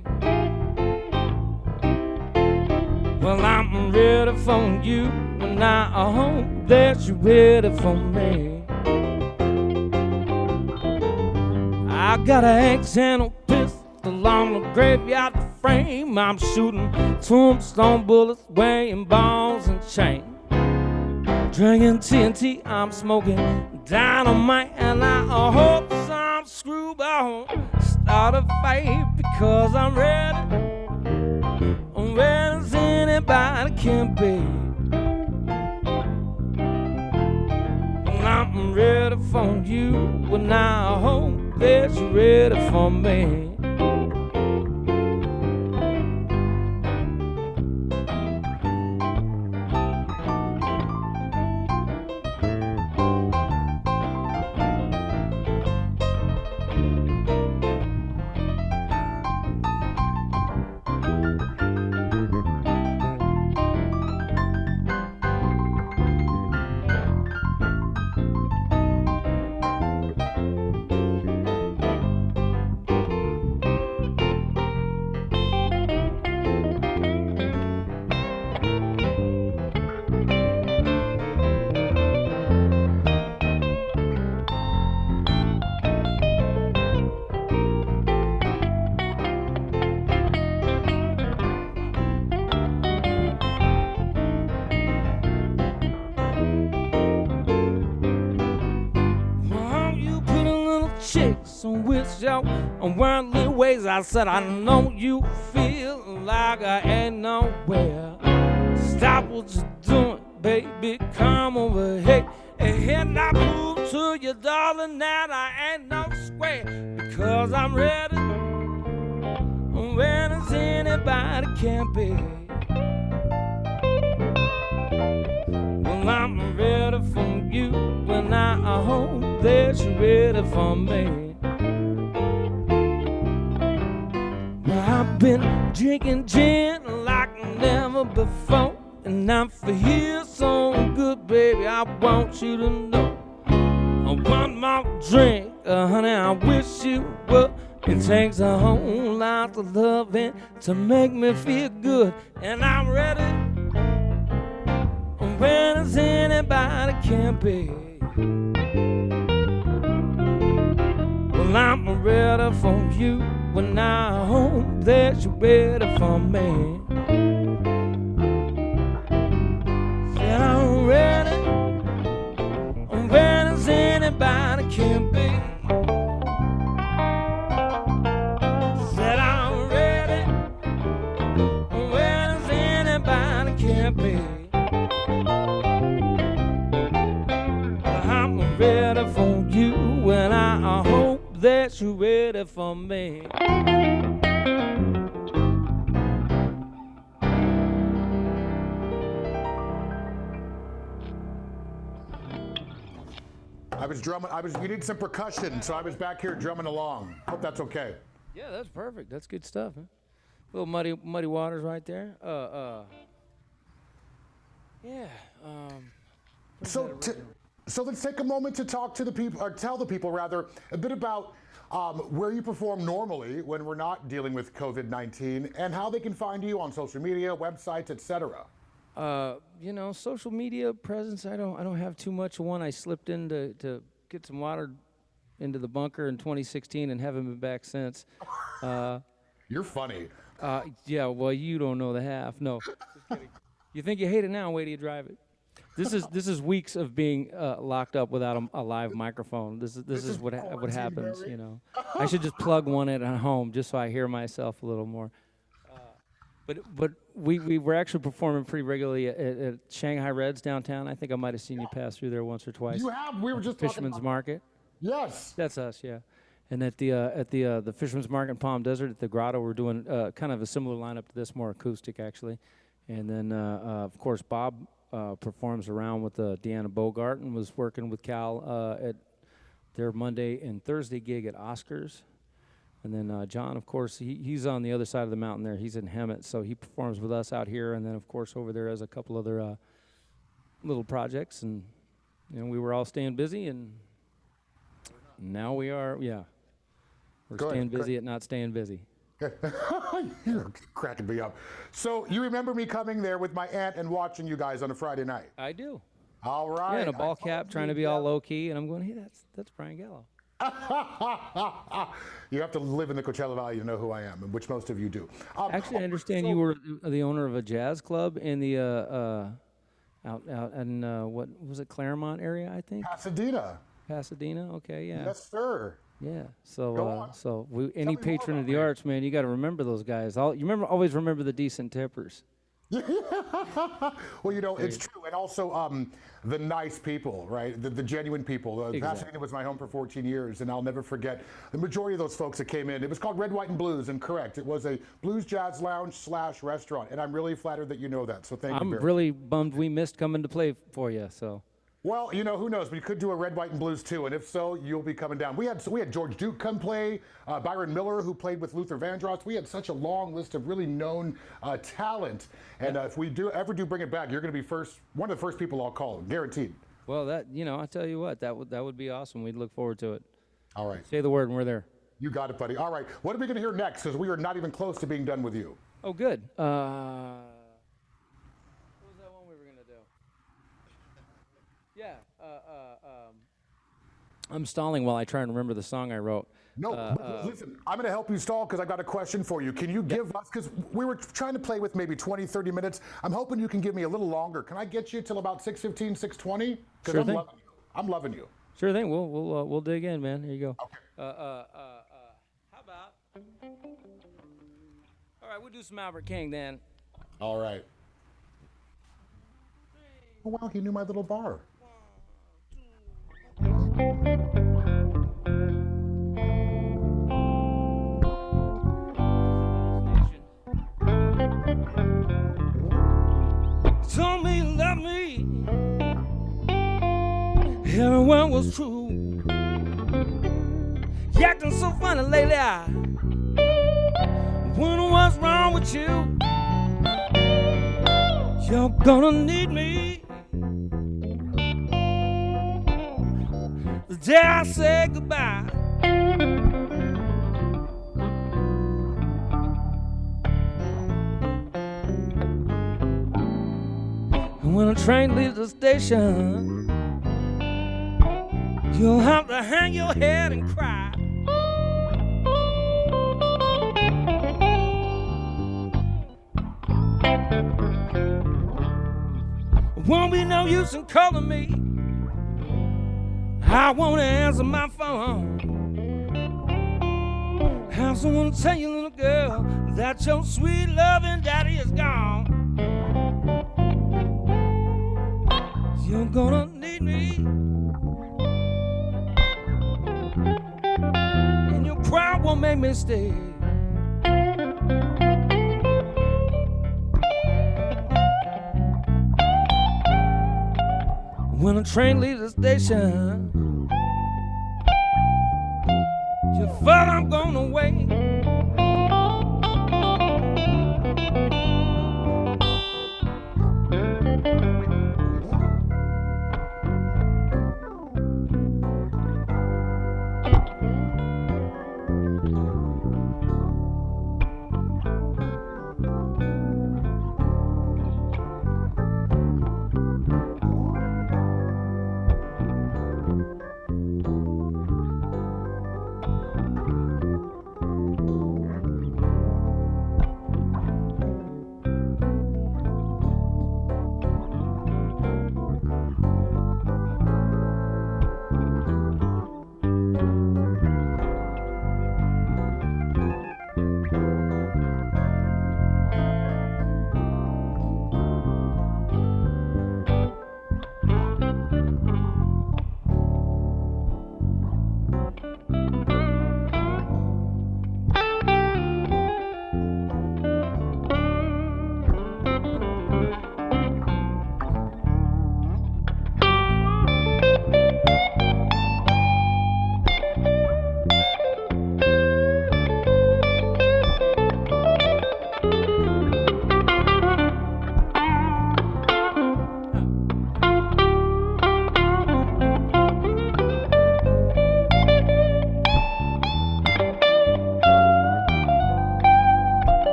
Well, I'm ready for you, and I hope that you're ready for me. I got an axe and a pistol on the graveyard frame. I'm shooting tombstone bullets, weighing balls and chain. Drinking TNT, I'm smoking dynamite, and I hope some screwball start a fight because I'm ready. I'm ready as anybody can be. I'm ready for you, and I hope that you're ready for me. chicks with your worldly ways. I said, I know you feel like I ain't nowhere. Stop what you're doing, baby, come over here. And I prove to you, darling, that I ain't no square. Because I'm ready when it's anybody can be. Well, I'm ready for you when I hope that you're ready for me. Well, I've been drinking gin like never before, and I'm feel so good, baby, I want you to know. One more drink, honey, I wish you would. It takes a whole lot of loving to make me feel good, and I'm ready when it's anybody can be. Well, I'm ready for you when I hope that you're ready for me. Said I'm ready when it's anybody can be. Said I'm ready when it's anybody can be. I'm ready for you when I hope that you're ready for me. I was drumming. You need some percussion, so I was back here drumming along. Hope that's okay. Yeah, that's perfect. That's good stuff. Huh? Little muddy waters right there. Yeah. So let's take a moment to talk to the people, or tell the people rather, a bit about where you perform normally when we're not dealing with COVID-19, and how they can find you on social media, websites, etc. Social media presence. I don't have too much of one. I slipped in to get some water into the bunker in 2016 and haven't been back since. You're funny. Yeah, well, you don't know the half. No, just kidding. You think you hate it now? Wait till you drive it. This is weeks of being locked up without a live microphone. This is what happens. You know, I should just plug one in at home just so I hear myself a little more. But we were actually performing pretty regularly at Shanghai Reds downtown. I think I might have seen you pass through there once or twice. You have. We were just Fisherman's Market. Yes. That's us. Yeah. And at the Fisherman's Market in Palm Desert at the Grotto, we're doing kind of a similar lineup to this, more acoustic actually. And then of course Bob performs around with Deanna Bogart and was working with Cal at their Monday and Thursday gig at Oscars. And then John, of course, he's on the other side of the mountain there. He's in Hemet, so he performs with us out here. And then, of course, over there has a couple other little projects. And we were all staying busy, and now we are, yeah. We're staying busy at not staying busy. You're cracking me up. So you remember me coming there with my aunt and watching you guys on a Friday night? I do. All right. Yeah, and a ball cap, trying to be all low key, and I'm going, hey, that's Brian Gallo. You have to live in the Coachella Valley to know who I am, which most of you do. Actually, I understand you were the owner of a jazz club in the out in what was it, Claremont area, I think. Pasadena. Okay, yeah. Yes, sir. Yeah. So any patron of the arts, man, you got to remember those guys. Always remember the decent tippers. Well, it's true. And also the nice people, right? The genuine people. Exactly. Pasadena was my home for 14 years, and I'll never forget the majority of those folks that came in. It was called Red, White, and Blues, and correct. It was a blues jazz lounge / restaurant, and I'm really flattered that you know that, so thank you. I'm really bummed we missed coming to play for you, so. Well, who knows? We could do a Red, White, and Blues too, and if so, you'll be coming down. We had George Duke come play, Byron Miller, who played with Luther Vandross. We had such a long list of really known talent, and if we ever do bring it back, you're going to be one of the first people I'll call, guaranteed. Well, I tell you what, that would be awesome. We'd look forward to it. All right. Say the word, and we're there. You got it, buddy. All right. What are we going to hear next? Because we are not even close to being done with you. Oh, good. What was that one we were going to do? Yeah. I'm stalling while I try and remember the song I wrote. No, listen, I'm going to help you stall because I got a question for you. Can you give us, because we were trying to play with maybe 20, 30 minutes. I'm hoping you can give me a little longer. Can I get you till about 6:15, 6:20? Because Sure I'm loving you. Sure thing. We'll dig in, man. Here you go. How about? All right, we'll do some Albert King then. All right. Oh, wow, he knew my little bar. Told me you love me. Everyone was true. You acting so funny lately. I wonder what's wrong with you. You're gonna need me the day I say goodbye. And when a train leaves the station, you'll have to hang your head and cry. Won't be no use in calling me. I won't answer my phone. Have someone tell you, little girl, that your sweet loving daddy is gone. You're gonna need me, and your cry won't make me stay. When a train leaves the station, you thought I'm gonna wait.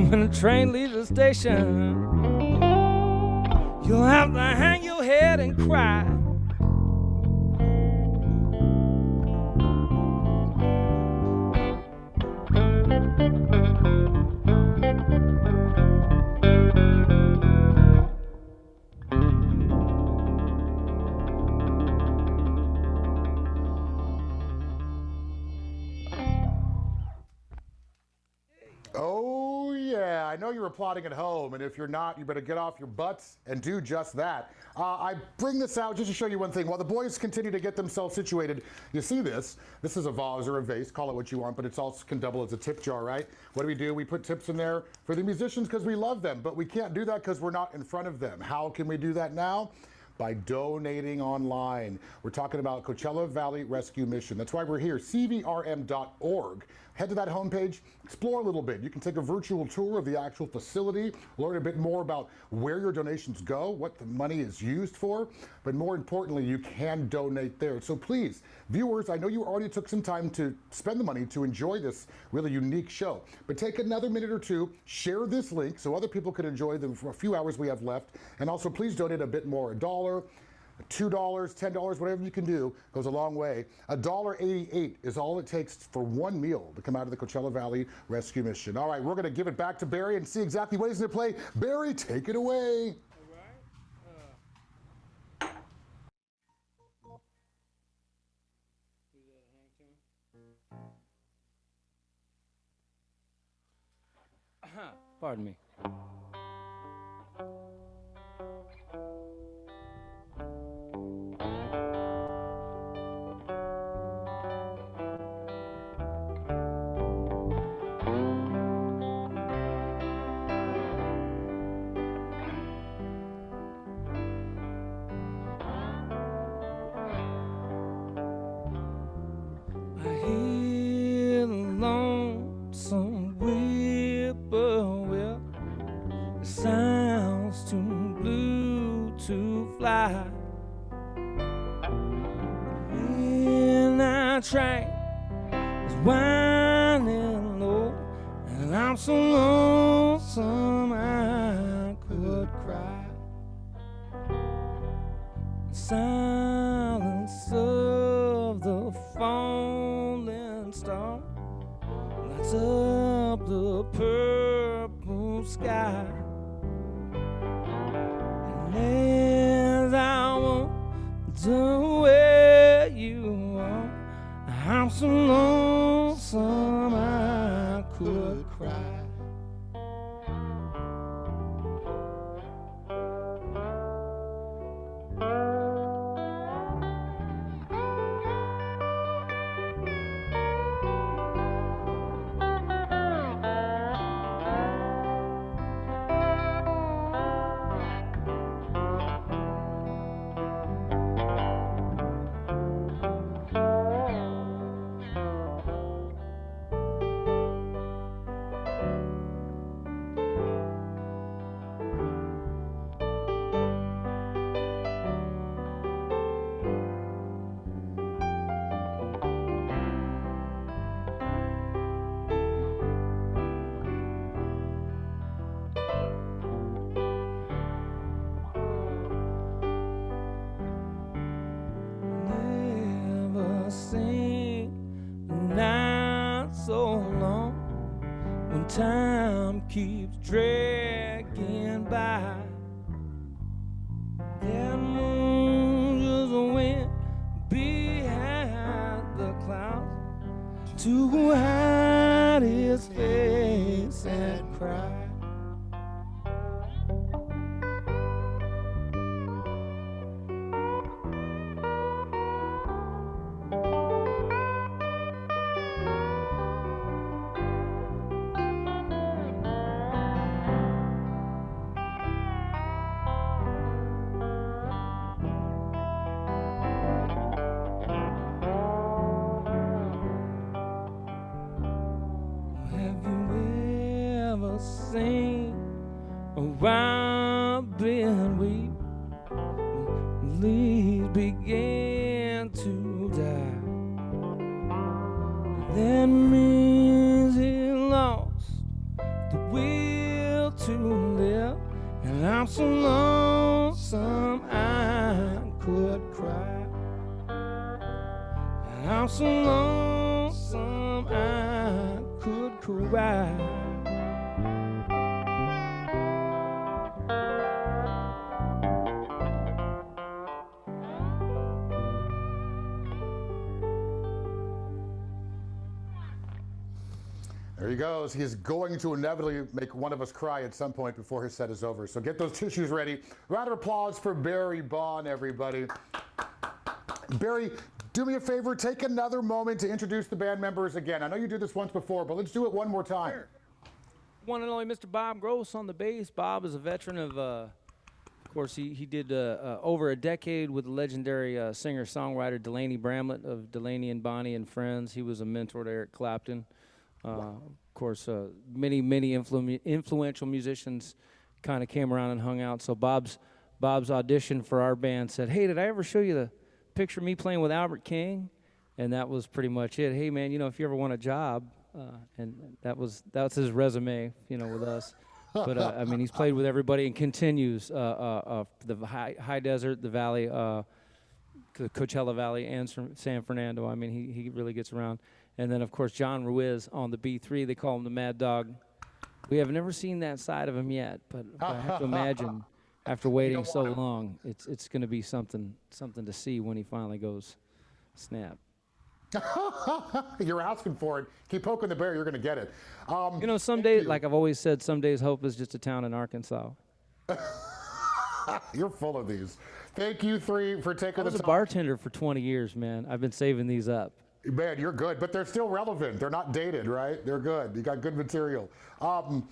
When the train leaves the station, you'll have to hang your head and cry. Oh, yeah. I know you're applauding at home, and if you're not, you better get off your butts and do just that. I bring this out just to show you one thing. While the boys continue to get themselves situated, you see this. This is a vase or a vase, call it what you want, but it's also can double as a tip jar, right? What do? We put tips in there for the musicians because we love them, but we can't do that because we're not in front of them. How can we do that now? By donating online. We're talking about Coachella Valley Rescue Mission. That's why we're here, cvrm.org. Head to that homepage, explore a little bit. You can take a virtual tour of the actual facility, learn a bit more about where your donations go, what the money is used for, but more importantly, you can donate there. So please, viewers, I know you already took some time to spend the money to enjoy this really unique show, but take another minute or two, share this link so other people can enjoy them for a few hours we have left, and also please donate a bit more, $1, $2, $10, whatever you can do goes a long way. $1.88 is all it takes for one meal to come out of the Coachella Valley Rescue Mission. All right, we're going to give it back to Barry and see exactly what he's going to play. Barry, take it away. Pardon me. I hear the lonesome whippoorwill. It sounds too blue to fly. When I train is winding low, and I'm so lonesome I could cry. The silence of the falling star lights up the purple sky. And as I wonder where you are, I'm so lonesome I could cry. Never seen a night so long when time keeps dragging by. That moon just went behind the clouds to hide his face and cry. Have you ever seen a robin weep? Leaves begin to die. That means he lost the will to live, and I'm so lonesome I could cry. And I'm so lonesome I could cry. There he goes. He's going to inevitably make one of us cry at some point before his set is over. So get those tissues ready. Round of applause for Barry Bond, everybody. Barry, do me a favor, take another moment to introduce the band members again. I know you did this once before, but let's do it one more time. Sure. One and only Mr. Bob Gross on the bass. Bob is a veteran of course, he did over a decade with the legendary singer-songwriter Delaney Bramlett of Delaney and Bonnie and Friends. He was a mentor to Eric Clapton. Of course, many influential musicians kind of came around and hung out. So Bob's audition for our band said, "Hey, did I ever show you the picture of me playing with Albert King?" And that was pretty much it. "Hey, man, if you ever want a job," and that's his resume, with us. But I mean, he's played with everybody and continues the high desert, the valley, the Coachella Valley, and San Fernando. I mean, he really gets around. And then, of course, John Ruiz on the B3. They call him the Mad Dog. We have never seen that side of him yet, but I have to imagine after waiting so long, it's going to be something to see when he finally goes snap. You're asking for it. Keep poking the bear, you're going to get it. You know, some days, like I've always said, some days hope is just a town in Arkansas. You're full of these. Thank you three for taking the time. I was a bartender for 20 years, man. I've been saving these up. Man, you're good, but they're still relevant. They're not dated, right? They're good. You got good material. All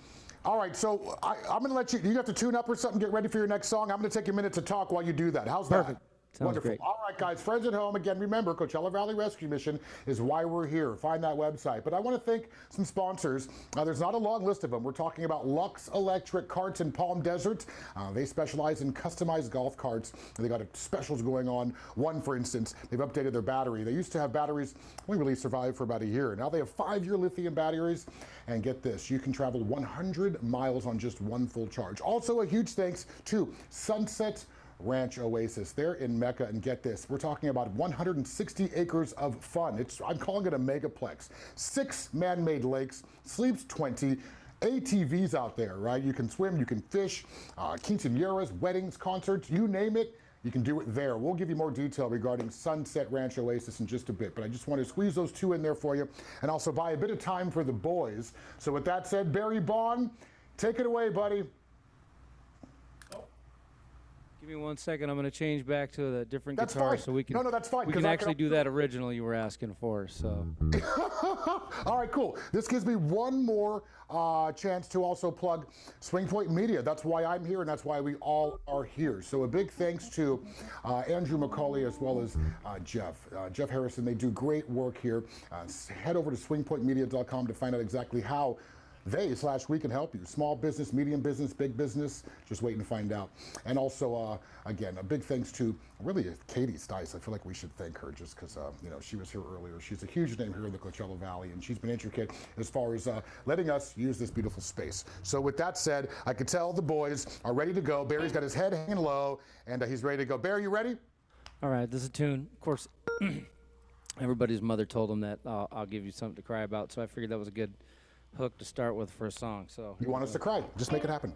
right, so I'm going to let you have to tune up or something, get ready for your next song. I'm going to take a minute to talk while you do that. How's that? Perfect. Sounds Wonderful. great. All right, guys, friends at home, again, remember, Coachella Valley Rescue Mission is why we're here. Find that website. But I want to thank some sponsors. There's not a long list of them. We're talking about Lux Electric Carts in Palm Desert. They specialize in customized golf carts. They got specials going on. One, for instance, they've updated their battery. They used to have batteries only really survived for about a year. Now they have 5-year lithium batteries. And get this, you can travel 100 miles on just one full charge. Also, a huge thanks to Sunset Ranch Oasis. They're in Mecca, and get this, we're talking about 160 acres of fun. I'm calling it a megaplex. 6 man-made lakes, sleeps 20, ATVs out there, right? You can swim, you can fish, quinceañeras, weddings, concerts, you name it, you can do it there. We'll give you more detail regarding Sunset Ranch Oasis in just a bit, but I just want to squeeze those 2 in there for you and also buy a bit of time for the boys. So with that said, Barry Bond, take it away, buddy. Give me 1 second. I'm going to change back to the different That's guitar fine. so we can. No, that's fine. We can actually do that original you were asking for. So. All right, cool. This gives me one more chance to also plug Swing Point Media. That's why I'm here, and that's why we all are here. So a big thanks to Andrew McCauley as well as Jeff Harrison. They do great work here. Head over to swingpointmedia.com to find out exactly how we can help you. Small business, medium business, big business, just waiting to find out. And also, again, a big thanks to really Katie Stice. I feel like we should thank her just because, you know, she was here earlier. She's a huge name here in the Coachella Valley, and she's been intricate as far as letting us use this beautiful space. So with that said, I could tell the boys are ready to go. Barry's got his head hanging low, and he's ready to go. Barry, you ready? All right, this is a tune. Of course, everybody's mother told them that I'll give you something to cry about, so I figured that was a good hook to start with for a song. So you want us to cry? Just make it happen.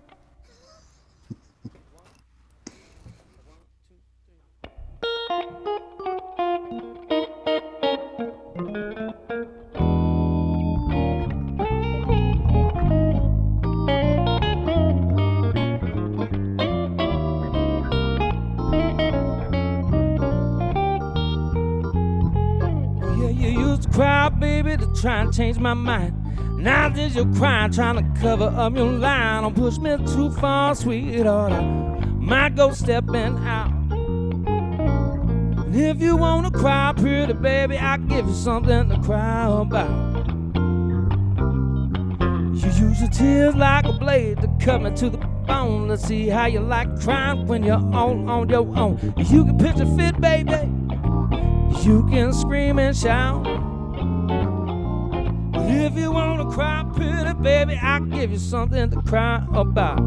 Yeah, you used to cry, baby, to try and change my mind. Now that you're crying, trying to cover up your line, don't push me too far, sweetheart. I might go stepping out. And if you wanna cry, pretty baby, I'll give you something to cry about. You use your tears like a blade to cut me to the bone. Let's see how you like crying when you're on your own. You can pitch a fit, baby. You can scream and shout. If you wanna cry, pretty baby, I'll give you something to cry about.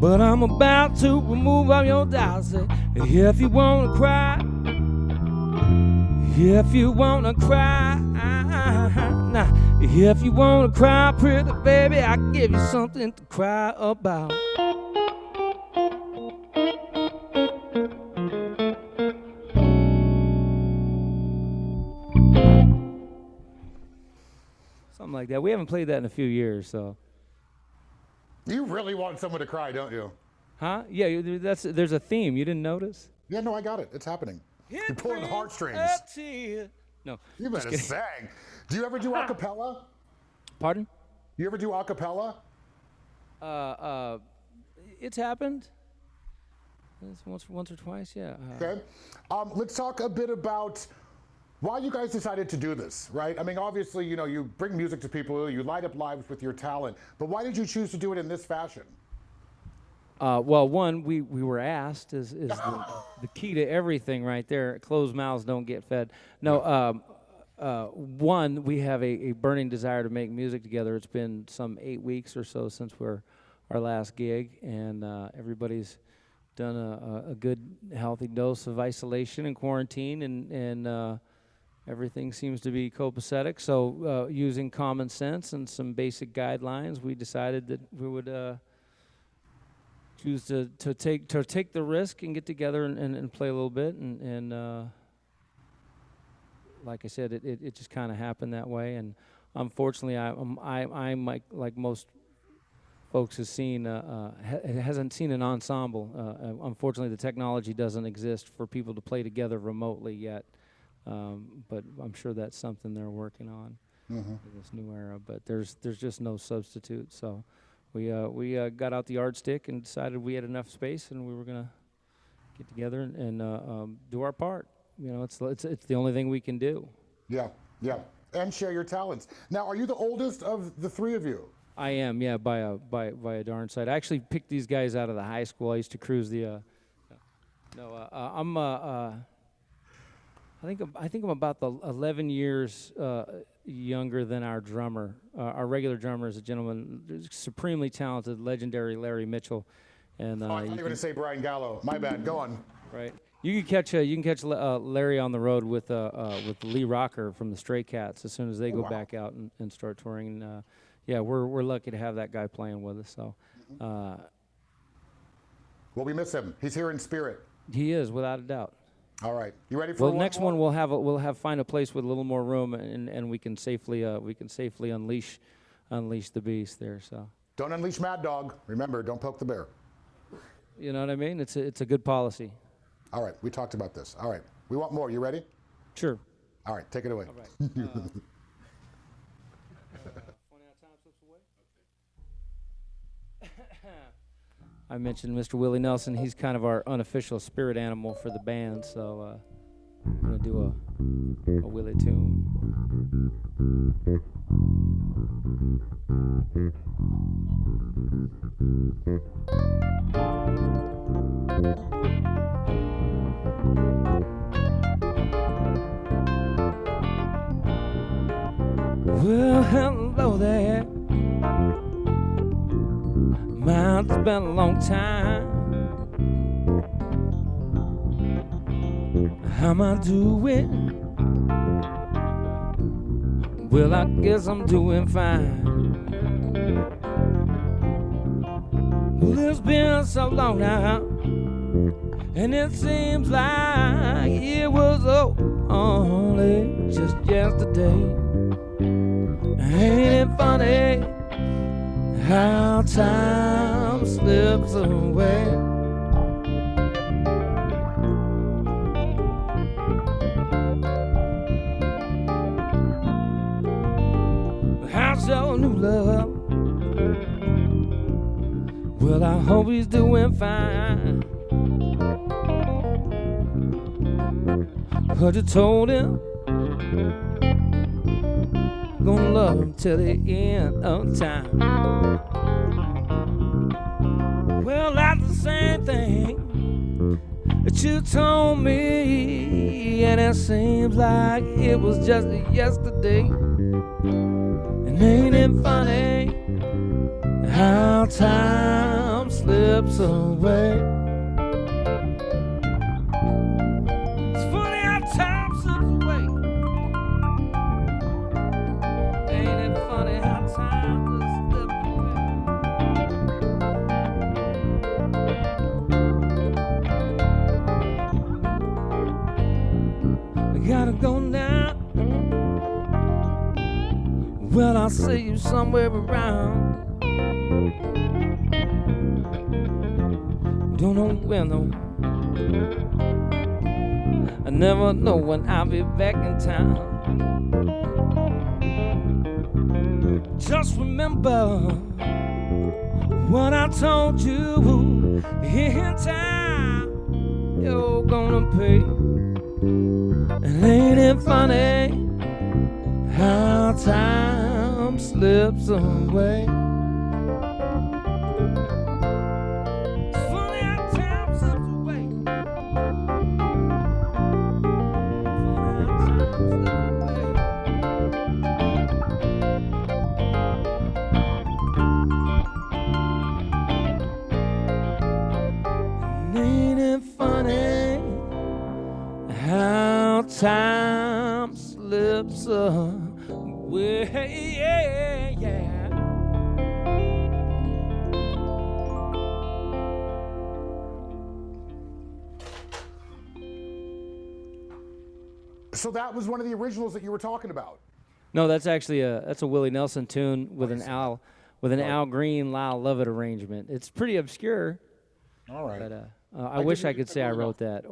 But I'm about to remove all your doubts. If you wanna cry, if you wanna cry, nah, if you wanna cry, pretty baby, I'll give you something to cry about. something like that. We haven't played that in a few years, so. You really want someone to cry, don't you? Huh? Yeah, there's a theme. You didn't notice? Yeah, no, I got it. It's happening. You're pulling the heartstrings. No. You better sing. Do you ever do a cappella? Pardon? You ever do a cappella? It's happened. Once or twice, yeah. Okay. Let's talk a bit about why you guys decided to do this, right? I mean, obviously, you know, you bring music to people, you light up lives with your talent, but why did you choose to do it in this fashion? Well, one, we were asked is the key to everything right there. Closed mouths don't get fed. No, one, we have a burning desire to make music together. It's been some 8 weeks or so since our last gig, and everybody's done a good, healthy dose of isolation and quarantine, and everything seems to be copacetic. So using common sense and some basic guidelines, we decided that we would choose to take the risk and get together and play a little bit, and like I said, it just kind of happened that way. And unfortunately, I'm like most folks has seen hasn't seen an ensemble. Unfortunately, the technology doesn't exist for people to play together remotely yet. But I'm sure that's something they're working on in this new era. But there's just no substitute. So we got out the yardstick and decided we had enough space and we were gonna get together and do our part. You know, it's the only thing we can do. Yeah, yeah, and share your talents. Now, are you the oldest of the three of you? I am, yeah, by a darn sight. I actually picked these guys out of the high school. I used to cruise the. I'm. I think I'm about 11 years younger than our drummer. Our regular drummer is a gentleman, supremely talented, legendary Larry Mitchell. And I thought you were going to say Brian Gallo. My bad. Go on. Right. You can catch Larry on the road with Lee Rocker from the Stray Cats as soon as they go back out and start touring. And, yeah, we're lucky to have that guy playing with us. So. Well, we miss him. He's here in spirit. He is, without a doubt. All right, you ready for next one? We'll find a place with a little more room, and we can safely unleash the beast there. So don't unleash Mad Dog. Remember, don't poke the bear. You know what I mean? It's a good policy. All right, we talked about this. All right, we want more. You ready? Sure. All right, take it away. All right. I mentioned Mr. Willie Nelson. He's kind of our unofficial spirit animal for the band, so I'm going to do a Willie tune. Well, hello there. Man, it's been a long time. How am I doing? Well, I guess I'm doing fine. Well, it's been so long now, and it seems like it was only just yesterday. Ain't it funny how time slips away? How's your new love? Well, I hope he's doing fine. But you told him gonna love him till the end of time. Well, that's the same thing that you told me, and it seems like it was just yesterday. And ain't it funny how time slips away? It's funny how time slips away. Ain't it funny how time just slips away? I gotta go now. Well, I'll see you somewhere around. Don't know when though. I never know when I'll be back in town. Just remember what I told you in time. You're gonna pay. And ain't it funny how time slips away? It's funny how time slips away. Ain't it funny how time slips away? Yeah, yeah. So that was one of the originals that you were talking about. No, that's actually a Willie Nelson tune with an Al Green, Lyle Lovett arrangement. It's pretty obscure. All right. But I wish I could say I wrote that.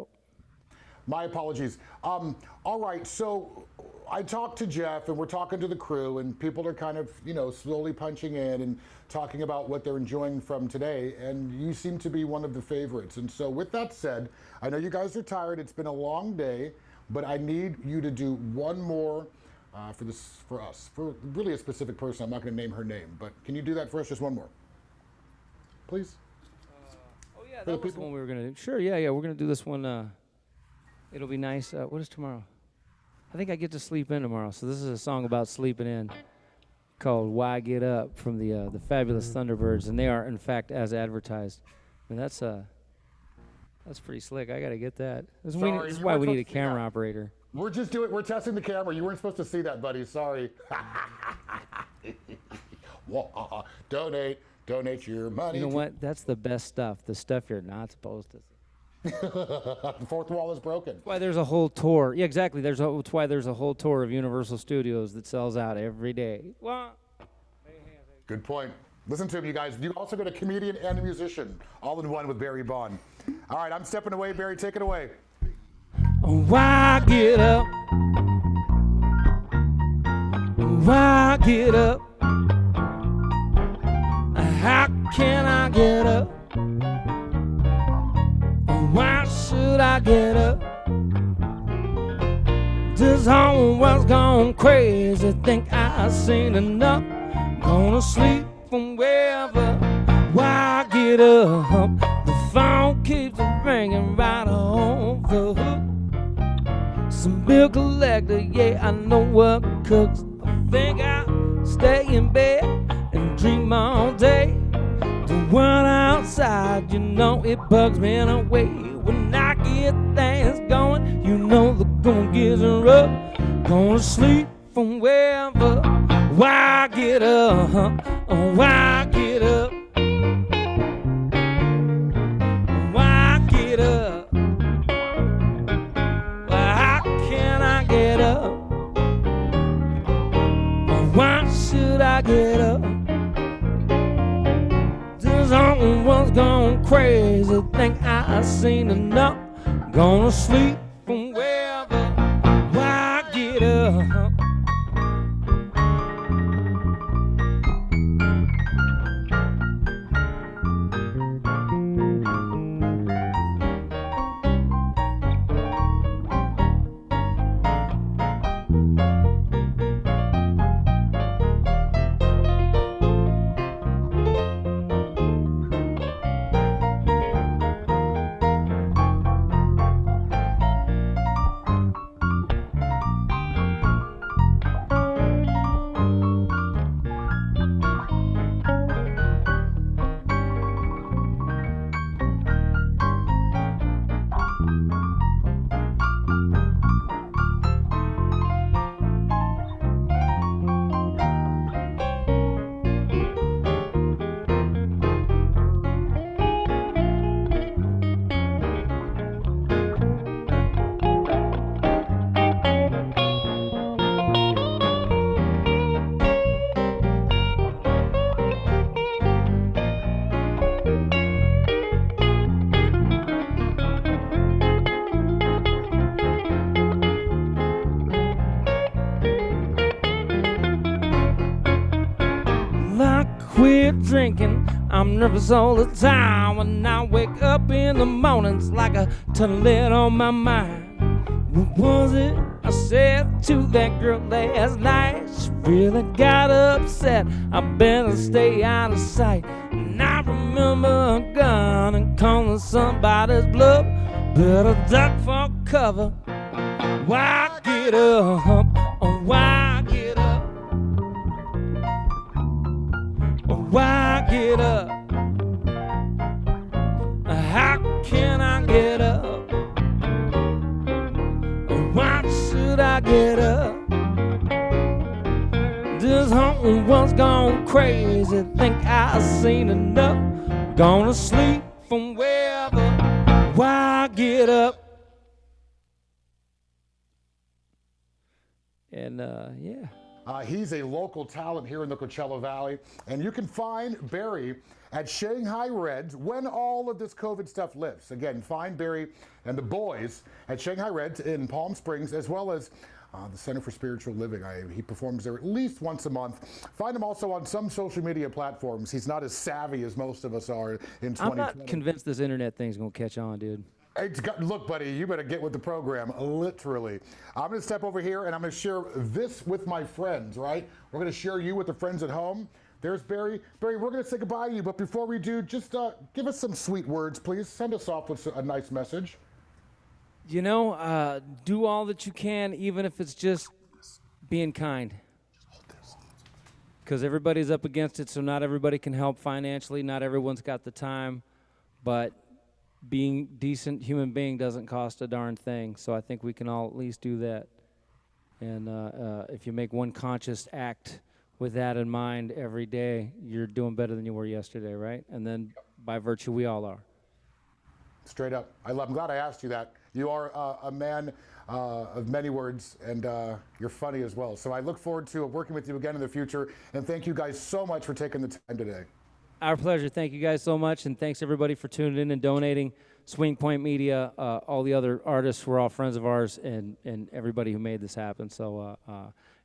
My apologies. All right, so I talked to Jeff, and we're talking to the crew, and people are kind of, slowly punching in and talking about what they're enjoying from today, and you seem to be one of the favorites. And so with that said, I know you guys are tired. It's been a long day, but I need you to do one more for us, for really a specific person. I'm not going to name her name, but can you do that for us? Just one more, please? Yeah, that was the one we were going to do. Sure, yeah. We're going to do this one. It'll be nice. What is tomorrow? I think I get to sleep in tomorrow. So this is a song about sleeping in called Why Get Up from the Fabulous Thunderbirds. And they are, in fact, as advertised. And that's pretty slick. I got to get that. This is why we need a camera operator. We're testing the camera. You weren't supposed to see that, buddy. Sorry. Donate your money. You know what? That's the best stuff. The stuff you're not supposed to see. The fourth wall is broken. That's why there's a whole tour. Yeah, exactly. That's why there's a whole tour of Universal Studios that sells out every day. Well, good point. Listen to him, you guys. You also got a comedian and a musician, all in one with Barry Bond. All right, I'm stepping away. Barry, take it away. Why get up? Why get up? How can I get up? Why should I get up? This whole world's gone crazy. Think I've seen enough. Gonna sleep from wherever. Why get up? The phone keeps ringing right on the hook. Some bill collector, yeah, I know what cooks. I think I'll stay in bed and dream all day. The world outside, it bugs me in a way. When I get things going, the going gets rough. Gonna sleep from wherever. Why get up? Why get up? Why get up? Well, how can I get up? Why should I get up? This whole world's gone crazy. Think I've seen enough. Gonna sleep from wherever. Why get up? I'm nervous all the time. When I wake up in the mornings like a ton of lead on my mind. What was it I said to that girl last night? She really got upset. I better stay out of sight. And I remember a gun and calling somebody's bluff. Better duck for cover. Why get up? Oh, why get up? Oh, why get up? How can I get up? Why should I get up? This whole world's gone crazy. Think I've seen enough. Gonna sleep from wherever. Why get up? And yeah. He's a local talent here in the Coachella Valley, and you can find Barry at Shanghai Reds when all of this COVID stuff lifts. Again, find Barry and the boys at Shanghai Reds in Palm Springs, as well as the Center for Spiritual Living. He performs there at least once a month. Find him also on some social media platforms. He's not as savvy as most of us are in 2020. I'm not convinced this internet thing's gonna catch on, dude. Look, buddy, you better get with the program, literally. I'm going to step over here and I'm going to share this with my friends, right? We're going to share you with the friends at home. There's Barry. Barry, we're going to say goodbye to you, but before we do, just give us some sweet words, please. Send us off with a nice message. You know, do all that you can, even if it's just being kind. Because everybody's up against it, so not everybody can help financially. Not everyone's got the time, but being decent human being doesn't cost a darn thing. So I think we can all at least do that. And if you make one conscious act with that in mind every day, you're doing better than you were yesterday, right? And then by virtue, we all are. Straight up. I'm glad I asked you that. You are a man of many words, and you're funny as well. So I look forward to working with you again in the future. And thank you guys so much for taking the time today. Our pleasure. Thank you guys so much, and thanks everybody for tuning in and donating. Swing Point Media, all the other artists were all friends of ours, and everybody who made this happen. So,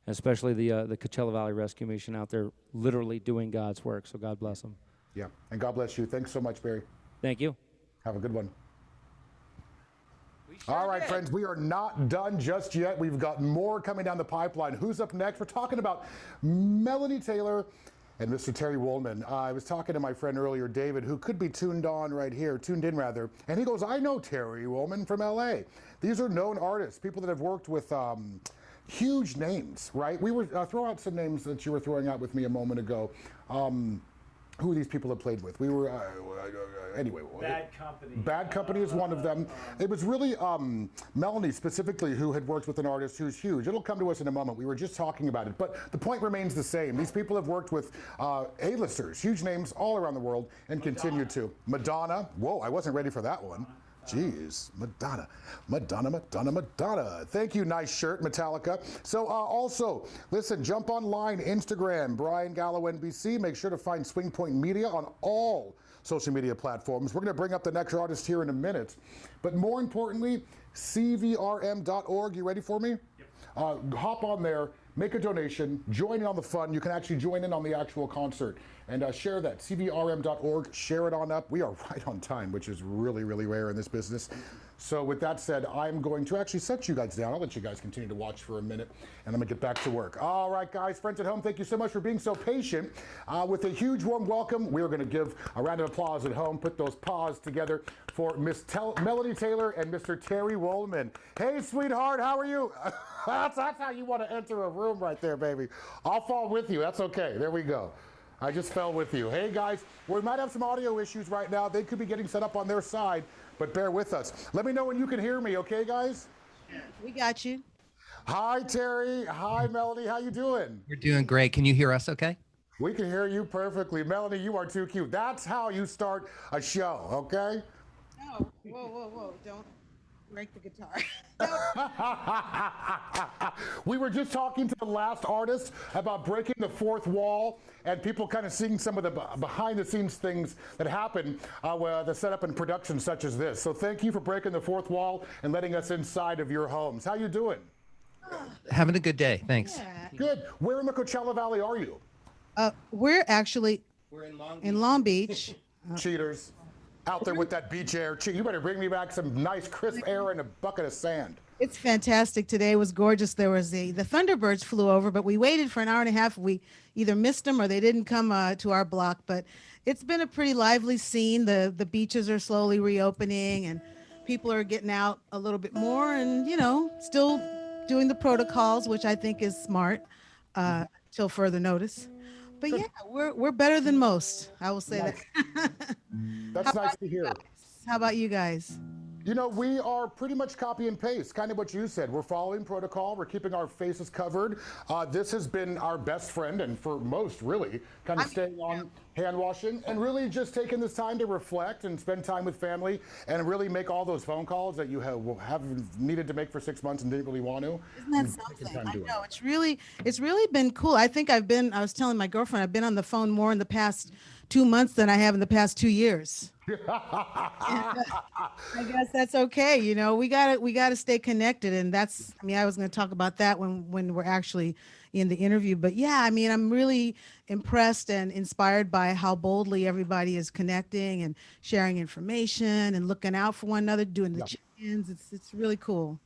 especially the Coachella Valley Rescue Mission out there, literally doing God's work. So God bless them. Yeah, and God bless you. Thanks so much, Barry. Thank you. Have a good one. All right, friends, we are not done just yet. We've got more coming down the pipeline. Who's up next? We're talking about Melanie Taylor and Mr. Terry Woolman. I was talking to my friend earlier, David, who could be tuned in rather, and he goes, I know Terry Woolman from LA. These are known artists, people that have worked with huge names, right? We were throw out some names that you were throwing out with me a moment ago. Who these people have played with. We were, anyway. Bad Company. Bad Company is one of them. It was really Melanie specifically who had worked with an artist who's huge. It'll come to us in a moment. We were just talking about it. But the point remains the same. These people have worked with A-listers, huge names all around the world, and continue to. Madonna. Whoa, I wasn't ready for that one. Jeez, Madonna. Thank you, nice shirt, Metallica. So also, listen, jump online, Instagram, Brian Gallo NBC. Make sure to find Swing Point Media on all social media platforms. We're going to bring up the next artist here in a minute. But more importantly, cvrm.org. You ready for me? Yep. Hop on there, make a donation, join in on the fun. You can actually join in on the actual concert. And share that, cvrm.org, share it on up. We are right on time, which is really, really rare in this business. So with that said, I'm going to actually set you guys down. I'll let you guys continue to watch for a minute, and I'm gonna get back to work. All right, guys, friends at home, thank you so much for being so patient. With a huge warm welcome, we're gonna give a round of applause at home, put those paws together for Miss Melanie Taylor and Mr. Terry Woolman. Hey, sweetheart, how are you? That's how you wanna enter a room right there, baby. I'll fall with you, that's okay, there we go. I just fell with you. Hey guys, we might have some audio issues right now. They could be getting set up on their side, but bear with us. Let me know when you can hear me, okay guys? We got you. Hi Terry, hi Melanie, how you doing? We're doing great. Can you hear us okay? We can hear you perfectly. Melanie, you are too cute. That's how you start a show, okay? No, whoa, don't break the guitar. We were just talking to the last artist about breaking the fourth wall and people kind of seeing some of the behind the scenes things that happen with the setup and production such as this. So thank you for breaking the fourth wall and letting us inside of your homes. How you doing? Having a good day, thanks. Yeah. Good. Where in the Coachella Valley are you? We're actually in Long Beach. Cheaters. Out there with that beach air. You better bring me back some nice crisp air and a bucket of sand. It's fantastic. Today was gorgeous. There was the Thunderbirds flew over, but we waited for an hour and a half. We either missed them or they didn't come to our block. But it's been a pretty lively scene. The beaches are slowly reopening and people are getting out a little bit more and, you know, still doing the protocols, which I think is smart till further notice. But yeah, we're better than most. I will say that. That's nice to hear. How about you guys? You know, we are pretty much copy and paste, kind of what you said. We're following protocol. We're keeping our faces covered. This has been our best friend, and for most, really, kind of staying on hand washing and really just taking this time to reflect and spend time with family and really make all those phone calls that you have needed to make for 6 months and didn't really want to. Isn't that something? I know, it's really been cool. I think I was telling my girlfriend, I've been on the phone more in the past 2 months than I have in the past 2 years. I guess that's okay. You know, we gotta stay connected. And that's, I mean, I was going to talk about that when we're actually in the interview, but yeah, I mean, I'm really impressed and inspired by how boldly everybody is connecting and sharing information and looking out for one another, doing the check-ins. It's really cool.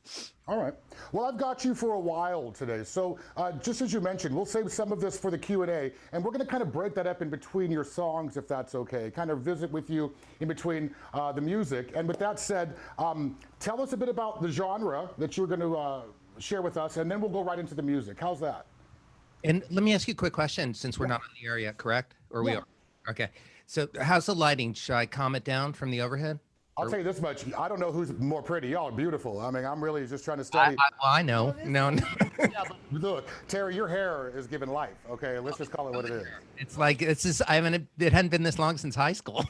All right. Well, I've got you for a while today. So just as you mentioned, we'll save some of this for the Q&A, and we're going to kind of break that up in between your songs, if that's okay. Kind of visit with you in between the music. And with that said, tell us a bit about the genre that you're going to share with us, and then we'll go right into the music. How's that? And let me ask you a quick question, since we're not on the air yet, correct? Or we are? Okay. So how's the lighting? Should I calm it down from the overhead? I'll tell you this much. I don't know who's more pretty. Y'all are beautiful. I mean, I'm really just trying to study. I know. No. Look, Terry, your hair is giving life. Okay, let's just call it what it is. It's like, it's just, it hadn't been this long since high school.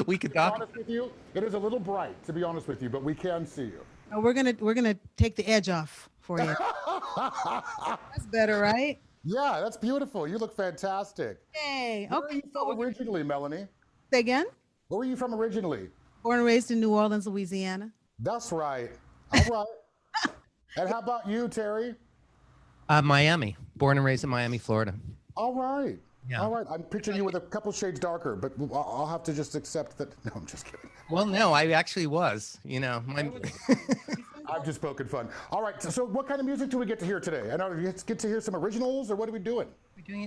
We could talk. To be honest with you, it is a little bright, to be honest with you, but we can see you. Oh, we're gonna take the edge off for you. That's better, right? Yeah, that's beautiful. You look fantastic. Yay. Where are you from originally, Melanie? Say again? Where were you from originally? Born and raised in New Orleans, Louisiana. That's right. All right. And how about you, Terry? Miami. Born and raised in Miami, Florida. All right. Yeah. All right. I'm picturing you with a couple shades darker, but I'll have to just accept that. No, I'm just kidding. Well, no, I actually was. You know, I've just spoken fun. All right. So what kind of music do we get to hear today? I know we get to hear some originals, or what are we doing?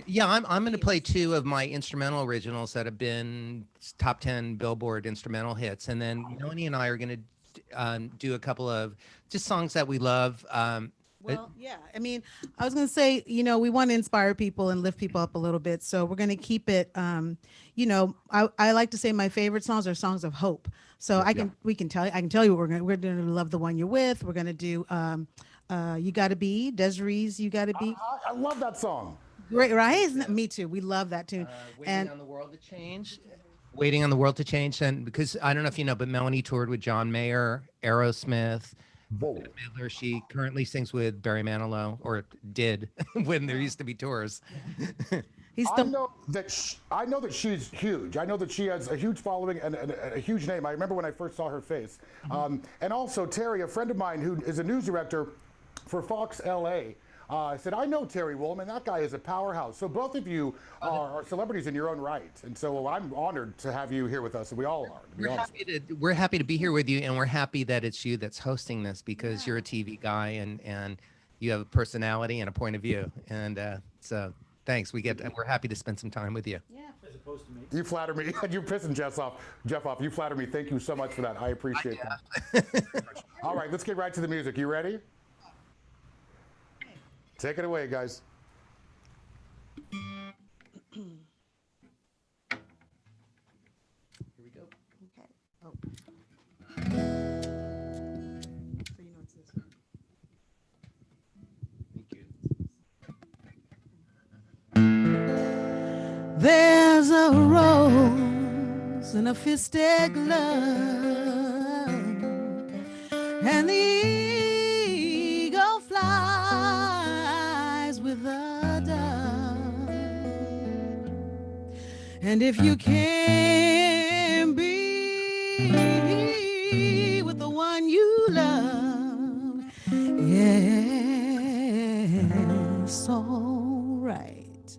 Yeah, I'm going to play 2 of my instrumental originals that have been top 10 Billboard instrumental hits, and then Melanie and I are going to do a couple of just songs that we love. Well, yeah, I mean, I was going to say, you know, we want to inspire people and lift people up a little bit. So we're going to keep it, you know, I like to say my favorite songs are songs of hope. So I can tell you what we're going to love the one you're with. We're going to do You Gotta Be, Desiree's You Gotta Be. I love that song. Great, right? Isn't it? Me too. We love that tune. Waiting on the World to Change. Waiting on the World to Change. And because I don't know if you know, but Melanie toured with John Mayer, Aerosmith. Midler. She currently sings with Barry Manilow, or did when there used to be tours. I know that she's huge. I know that she has a huge following and a huge name. I remember when I first saw her face. And also Terry, a friend of mine who is a news director for Fox LA, said, I know Terry Woolman. That guy is a powerhouse. So both of you are celebrities in your own right. And so I'm honored to have you here with us. And we all are, to be honest. We're happy to be here with you. And we're happy that it's you that's hosting this, because you're a TV guy and you have a personality and a point of view. And so thanks. We're happy to spend some time with you. Yeah. As opposed to me. You flatter me. You're pissing Jeff off. You flatter me. Thank you so much for that. I appreciate that. All right, let's get right to the music. You ready? Take it away, guys. Here we go. Okay. Oh. So you know it's this one. Thank you. There's a rose in a fisted glove, and the eagle flies with the dove. And if you can be with the one you love, yes, all right.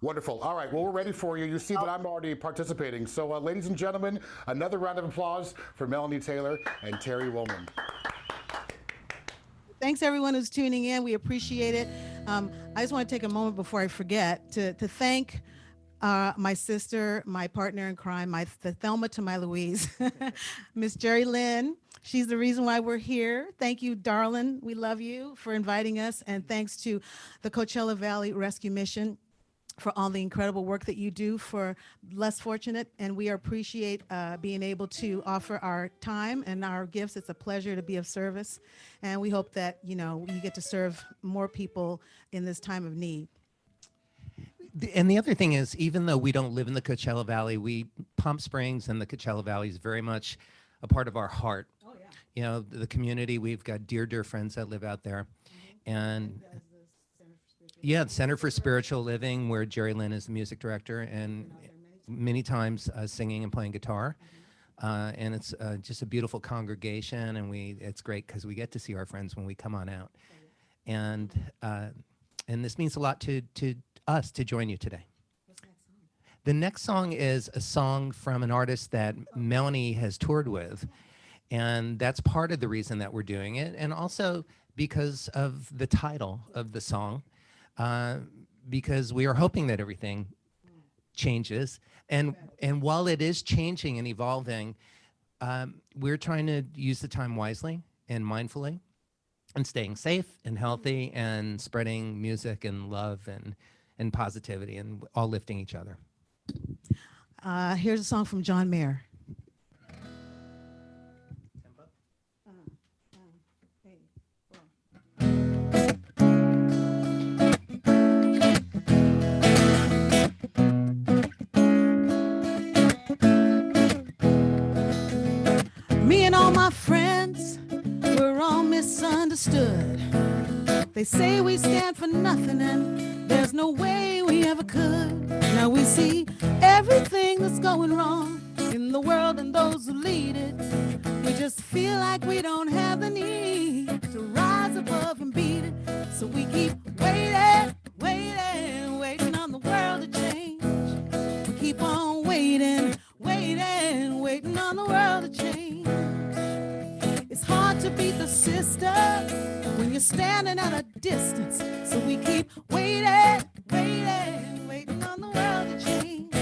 Wonderful. All right. Well, we're ready for you. You see that I'm already participating. So, ladies and gentlemen, another round of applause for Melanie Taylor and Terry Woolman. Thanks everyone who's tuning in. We appreciate it. I just want to take a moment before I forget to thank my sister, my partner in crime, the Thelma to my Louise, Miss Jerry Lynn. She's the reason why we're here. Thank you, darling. We love you for inviting us. And thanks to the Coachella Valley Rescue Mission for all the incredible work that you do for less fortunate. And we appreciate being able to offer our time and our gifts. It's a pleasure to be of service. And we hope that, you get to serve more people in this time of need. And the other thing is, even though we don't live in the Coachella Valley, Palm Springs and the Coachella Valley is very much a part of our heart. Oh, yeah. The community, we've got dear, dear friends that live out there. And yeah, the Center for Spiritual Living, where Jerry Lynn is the music director, and many times singing and playing guitar. And it's just a beautiful congregation, and it's great because we get to see our friends when we come on out. And this means a lot to us to join you today. The next song is a song from an artist that Melanie has toured with, and that's part of the reason that we're doing it, and also because of the title of the song. Because we are hoping that everything changes. And while it is changing and evolving, we're trying to use the time wisely and mindfully and staying safe and healthy and spreading music and love and positivity and all lifting each other. Here's a song from John Mayer. Me and all my friends, we're all misunderstood. They say we stand for nothing and there's no way we ever could. Now we see everything that's going wrong in the world and those who lead it. We just feel like we don't have the need to rise above and beat it. So we keep waiting, waiting, waiting on the world to change. We keep on waiting, waiting, waiting on the world to change. It's hard to beat the system when you're standing at a distance. So we keep waiting, waiting, waiting on the world to change.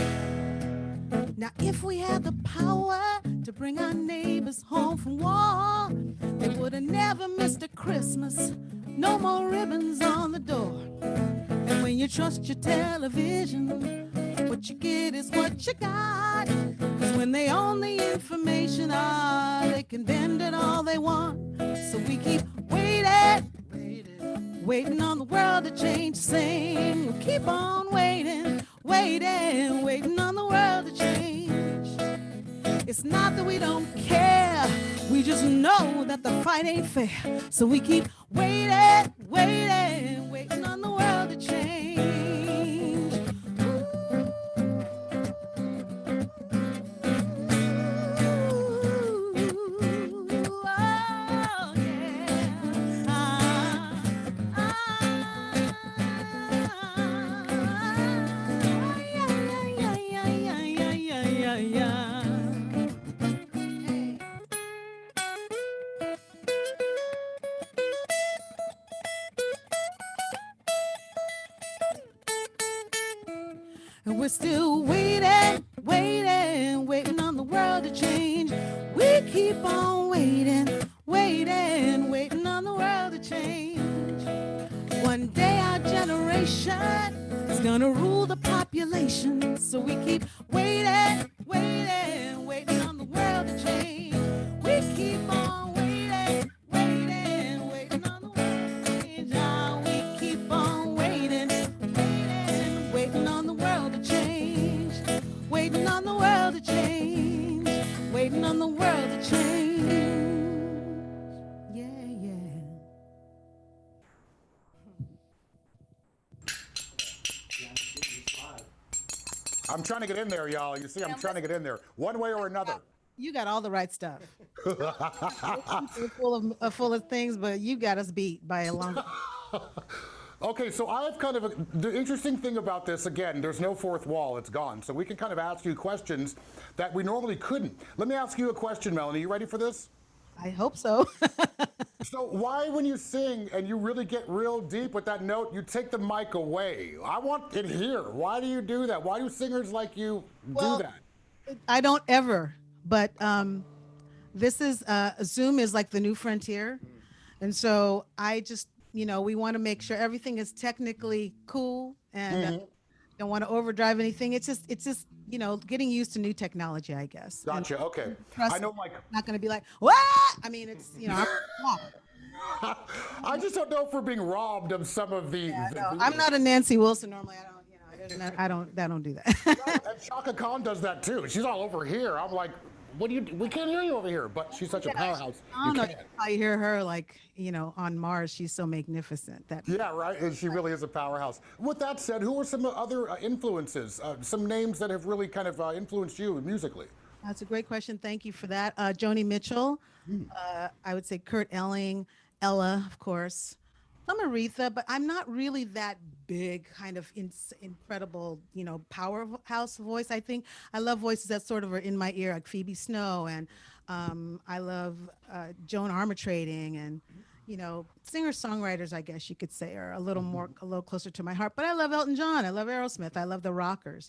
Now if we had the power to bring our neighbors home from war, they would have never missed a Christmas. No more ribbons on the door. And when you trust your television, what you get is what you got. Cause when they own the information, they can bend it all they want. So we keep waiting, waiting on the world to change. Sing, we'll keep on waiting, waiting, waiting on the world to change. It's not that we don't care, we just know that the fight ain't fair. So we keep waiting, waiting, waiting on the world to change. And we're still waiting, waiting, waiting on the world to change. We keep on waiting, waiting, waiting on the world to change. One day our generation is gonna rule the population. So we keep waiting, waiting, waiting on the world to change. We keep on waiting, waiting, waiting on the world to change. Now we keep on waiting, waiting, waiting on the world to change. Waiting on the world to change. Waiting on the world to change. Yeah, yeah. I'm trying to get in there, y'all. You see, I'm trying to get in there one way or another. You got all the right stuff. We're full of things, but you got us beat by a long. Okay, so I have kind of the interesting thing about this, again, there's no fourth wall, it's gone. So we can kind of ask you questions that we normally couldn't. Let me ask you a question, Melanie. You ready for this? I hope so. So why, when you sing and you really get real deep with that note, you take the mic away? I want it here. Why do you do that? Why do singers like you do that? I don't ever, but this is Zoom is like the new frontier. And so I just, we want to make sure everything is technically cool and don't want to overdrive anything. It's just, getting used to new technology, I guess. Gotcha. And Okay. trust I know, like, not going to be like, what? I mean, it's, I just don't know if we're being robbed of some of the. I'm not a Nancy Wilson normally. I don't do that. Right, and Shaka Khan does that too. She's all over here. I'm like, we can't hear you over here, but she's such a powerhouse. I don't know how you hear her like, on Mars, she's so magnificent. Yeah, right. And she really is a powerhouse. With that said, who are some other influences, some names that have really kind of influenced you musically? That's a great question. Thank you for that. Joni Mitchell, I would say Kurt Elling, Ella, of course. Some Aretha, but I'm not really that big kind of incredible, powerhouse voice. I think I love voices that sort of are in my ear, like Phoebe Snow, and I love Joan Armatrading, and singer-songwriters, I guess you could say, are a little closer to my heart. But I love Elton John. I love Aerosmith. I love the rockers.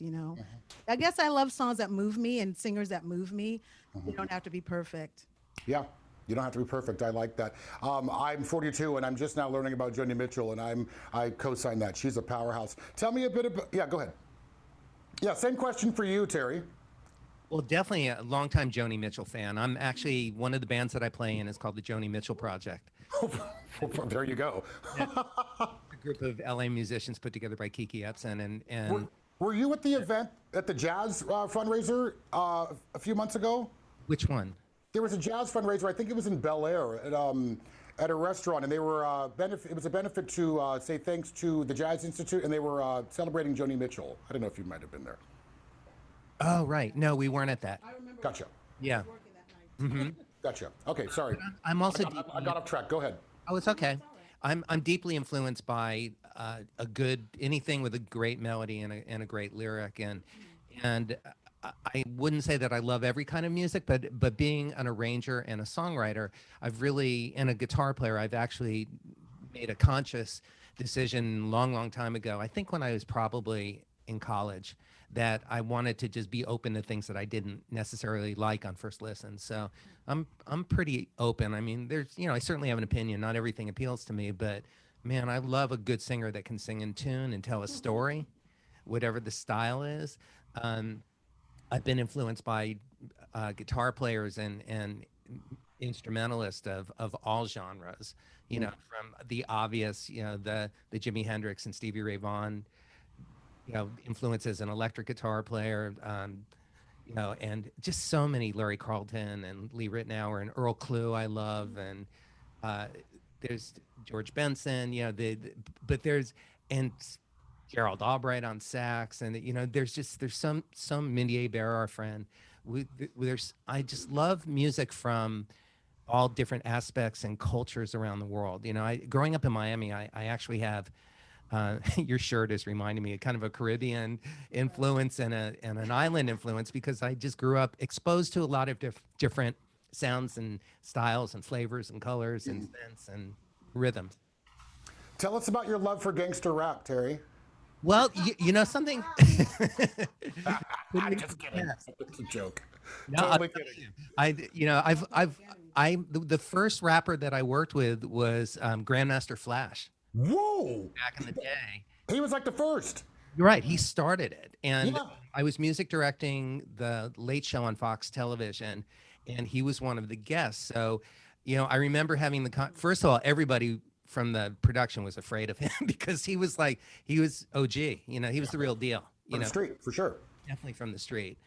I guess I love songs that move me and singers that move me. You don't have to be perfect. Yeah. You don't have to be perfect. I like that. I'm 42, and I'm just now learning about Joni Mitchell, and I co-sign that. She's a powerhouse. Tell me a bit about. Yeah, go ahead. Yeah, same question for you, Terry. Well, definitely a longtime Joni Mitchell fan. I'm actually, one of the bands that I play in is called the Joni Mitchell Project. There you go. A group of LA musicians put together by Kiki Epson, and were you at the event at the jazz fundraiser a few months ago? Which one? There was a jazz fundraiser. I think it was in Bel Air at a restaurant, and they were it was a benefit to say thanks to the Jazz Institute, and they were celebrating Joni Mitchell. I don't know if you might have been there. Oh, right. No, we weren't at that. Gotcha. Yeah. Gotcha. Okay, sorry. I'm also. I got off track. Go ahead. Oh, it's okay. I'm deeply influenced by anything with a great melody and a great lyric, and I wouldn't say that I love every kind of music, but being an arranger and a songwriter, and a guitar player, I've actually made a conscious decision long time ago. I think when I was probably in college, that I wanted to just be open to things that I didn't necessarily like on first listen. So I'm pretty open. I mean, I certainly have an opinion. Not everything appeals to me, but man, I love a good singer that can sing in tune and tell a story, whatever the style is. I've been influenced by guitar players and instrumentalists of all genres, from the obvious, the Jimi Hendrix and Stevie Ray Vaughan, influences, an electric guitar player, and just so many, Larry Carlton and Lee Ritenour and Earl Klugh I love, and there's George Benson, but there's, and Gerald Albright on sax, and there's some Mindy Abair, our friend. I just love music from all different aspects and cultures around the world. Growing up in Miami, I actually have your shirt is reminding me of kind of a Caribbean influence and an island influence, because I just grew up exposed to a lot of different sounds and styles and flavors and colors and scents and rhythms. Tell us about your love for gangster rap, Terry. Well, you know something. I'm just kidding. It's a joke. No, totally kidding. The first rapper that I worked with was Grandmaster Flash. Whoa! Back in the day, he was like the first. You're right. He started it, and yeah. I was music directing the Late Show on Fox Television, and he was one of the guests. So, I remember having first of all, everybody from the production was afraid of him because he was OG. He was the real deal. From the street, for sure. Definitely from the street.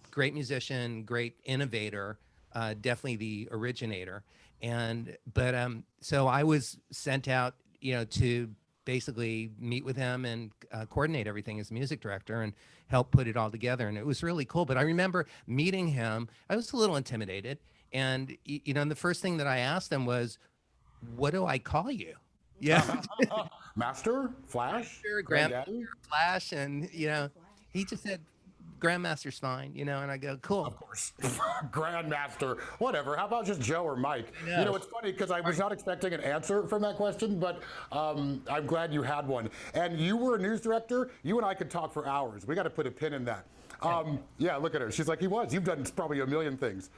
Great musician, great innovator, definitely the originator. So I was sent out, to basically meet with him and coordinate everything as music director and help put it all together. And it was really cool. But I remember meeting him. I was a little intimidated. And, the first thing that I asked him was, what do I call you? Yeah. Master, Flash, Grandmaster, Granddaddy. Flash, and he just said Grandmaster's fine, and I go, cool. Of course, Grandmaster, whatever. How about just Joe or Mike? It's funny because I was not expecting an answer from that question, but I'm glad you had one. And you were a news director. You and I could talk for hours. We got to put a pin in that. Yeah, look at her. She's like, he was. You've done probably a million things.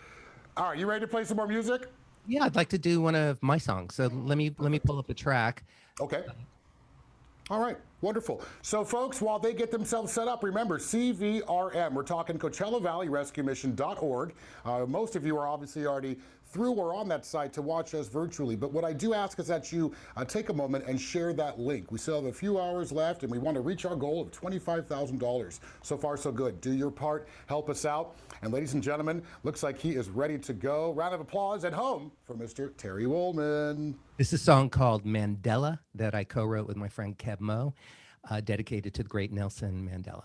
All right, you ready to play some more music? Yeah, I'd like to do one of my songs. So let me pull up the track. Okay. All right, wonderful. So, folks, while they get themselves set up, remember CVRM. We're talking Coachella Valley Rescue Mission.org. Most of you are obviously already through or on that site to watch us virtually. But what I do ask is that you take a moment and share that link. We still have a few hours left, and we want to reach our goal of $25,000. So far, so good. Do your part. Help us out. And ladies and gentlemen, looks like he is ready to go. Round of applause at home for Mr. Terry Woolman. This is a song called Mandela that I co-wrote with my friend Kev Mo, dedicated to the great Nelson Mandela.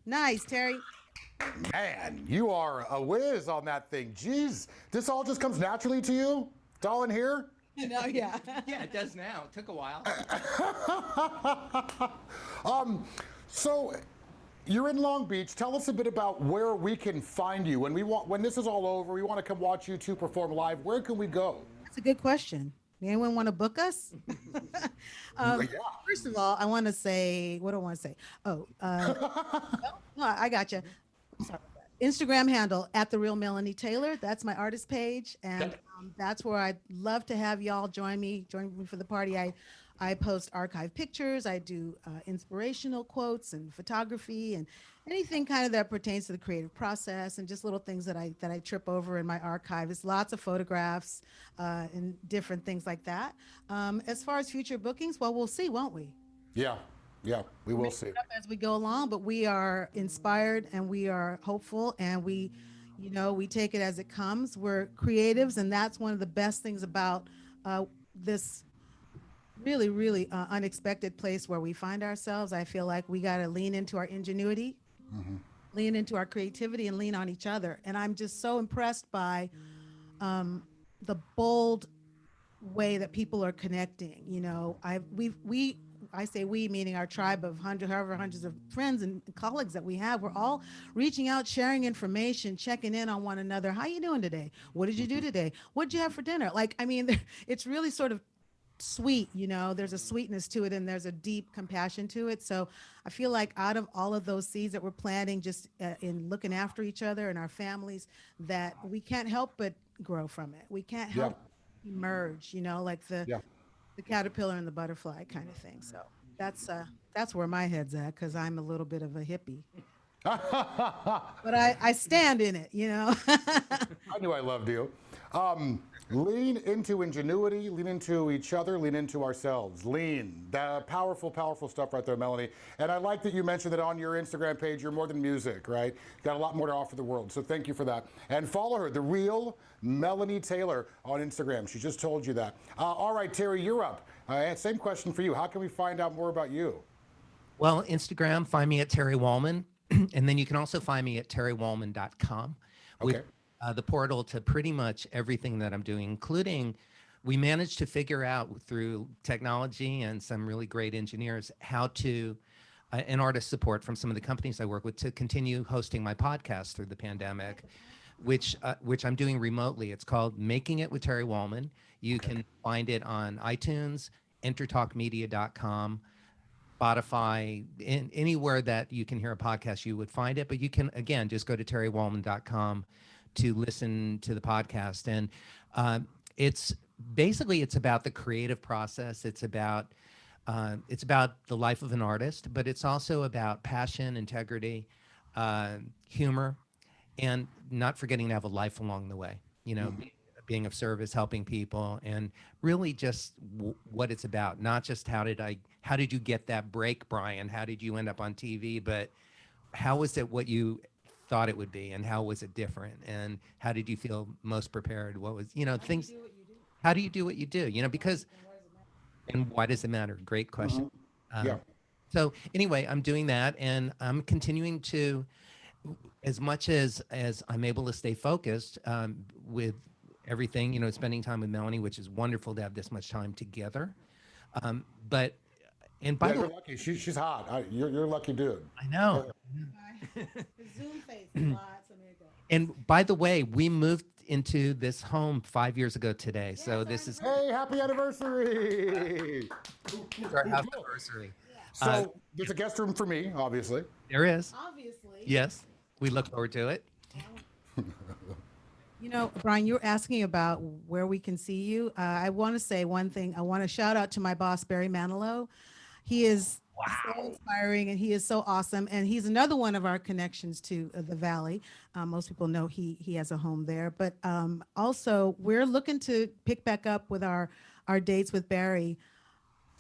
Nice, Terry. Man, you are a whiz on that thing. Jeez, this all just comes naturally to you? It's all in here? No, yeah. Yeah, it does now. It took a while. So you're in Long Beach. Tell us a bit about where we can find you. When this is all over, we want to come watch you two perform live. Where can we go? That's a good question. Anyone want to book us? Yeah. First of all, I want to say, what do I want to say? Oh, no, I got you. Sorry. Instagram handle at the real Melanie Taylor. That's my artist page, and that's where I'd love to have y'all join me for the party. I post archive pictures. I do inspirational quotes and photography and anything kind of that pertains to the creative process, and just little things that I trip over in my archive. It's lots of photographs and different things like that. As far as future bookings, well, we'll see, won't we? Yeah, we will see. As we go along, but we are inspired and we are hopeful, and we take it as it comes. We're creatives, and that's one of the best things about this really, really unexpected place where we find ourselves. I feel like we got to lean into our ingenuity, lean into our creativity, and lean on each other. And I'm just so impressed by the bold way that people are connecting. I say we, meaning our tribe of hundreds of friends and colleagues that we have. We're all reaching out, sharing information, checking in on one another. How you doing today? What did you do today? What did you have for dinner? It's really sort of sweet, there's a sweetness to it, and there's a deep compassion to it. So I feel like out of all of those seeds that we're planting, just in looking after each other and our families, that we can't help but grow from it. We can't help emerge, like the caterpillar and the butterfly kind of thing. So that's where my head's at, because I'm a little bit of a hippie. But I stand in it, I knew I loved you. Lean into ingenuity, lean into each other, lean into ourselves. Lean. Powerful, powerful stuff right there, Melanie. And I like that you mentioned that on your Instagram page, you're more than music, right? You got a lot more to offer the world. So thank you for that. And follow her, the real Melanie Taylor on Instagram. She just told you that. All right, Terry, you're up. Same question for you. How can we find out more about you? Well, Instagram, find me at Terry Wallman. And then you can also find me at terrywallman.com. Okay. The portal to pretty much everything that I'm doing, including we managed to figure out through technology and some really great engineers how to, and artist support from some of the companies I work with, to continue hosting my podcast through the pandemic, which I'm doing remotely. It's called Making It with Terry Wallman. You can find it on iTunes, entertalkmedia.com, Spotify, anywhere that you can hear a podcast, you would find it. But you can, again, just go to terrywallman.com to listen to the podcast. And it's about the creative process. It's about the life of an artist, but it's also about passion, integrity, humor, and not forgetting to have a life along the way, being of service, helping people, and really just what it's about. Not just how did you get that break, Brian? How did you end up on TV? But how was it what you thought it would be, and how was it different, and how did you feel most prepared? What was, things, how do you do what you do, because, and why does it matter? Great question. So anyway, I'm doing that, and I'm continuing to, as much as I'm able to stay focused with everything, spending time with Melanie, which is wonderful to have this much time together. But, and by the way, you're lucky. She's hot. You're a lucky dude. I know. Zoom face a lot, so there you go. And by the way, we moved into this home 5 years ago today. Yes, so this is, hey, happy anniversary. It's our house anniversary. So there's a guest room for me, obviously. There is. Obviously. Yes. We look forward to it. Brian, you're asking about where we can see you. I want to say one thing. I want to shout out to my boss, Barry Manilow. He is so inspiring, and he is so awesome. And he's another one of our connections to the Valley. Most people know he has a home there. But also, we're looking to pick back up with our dates with Barry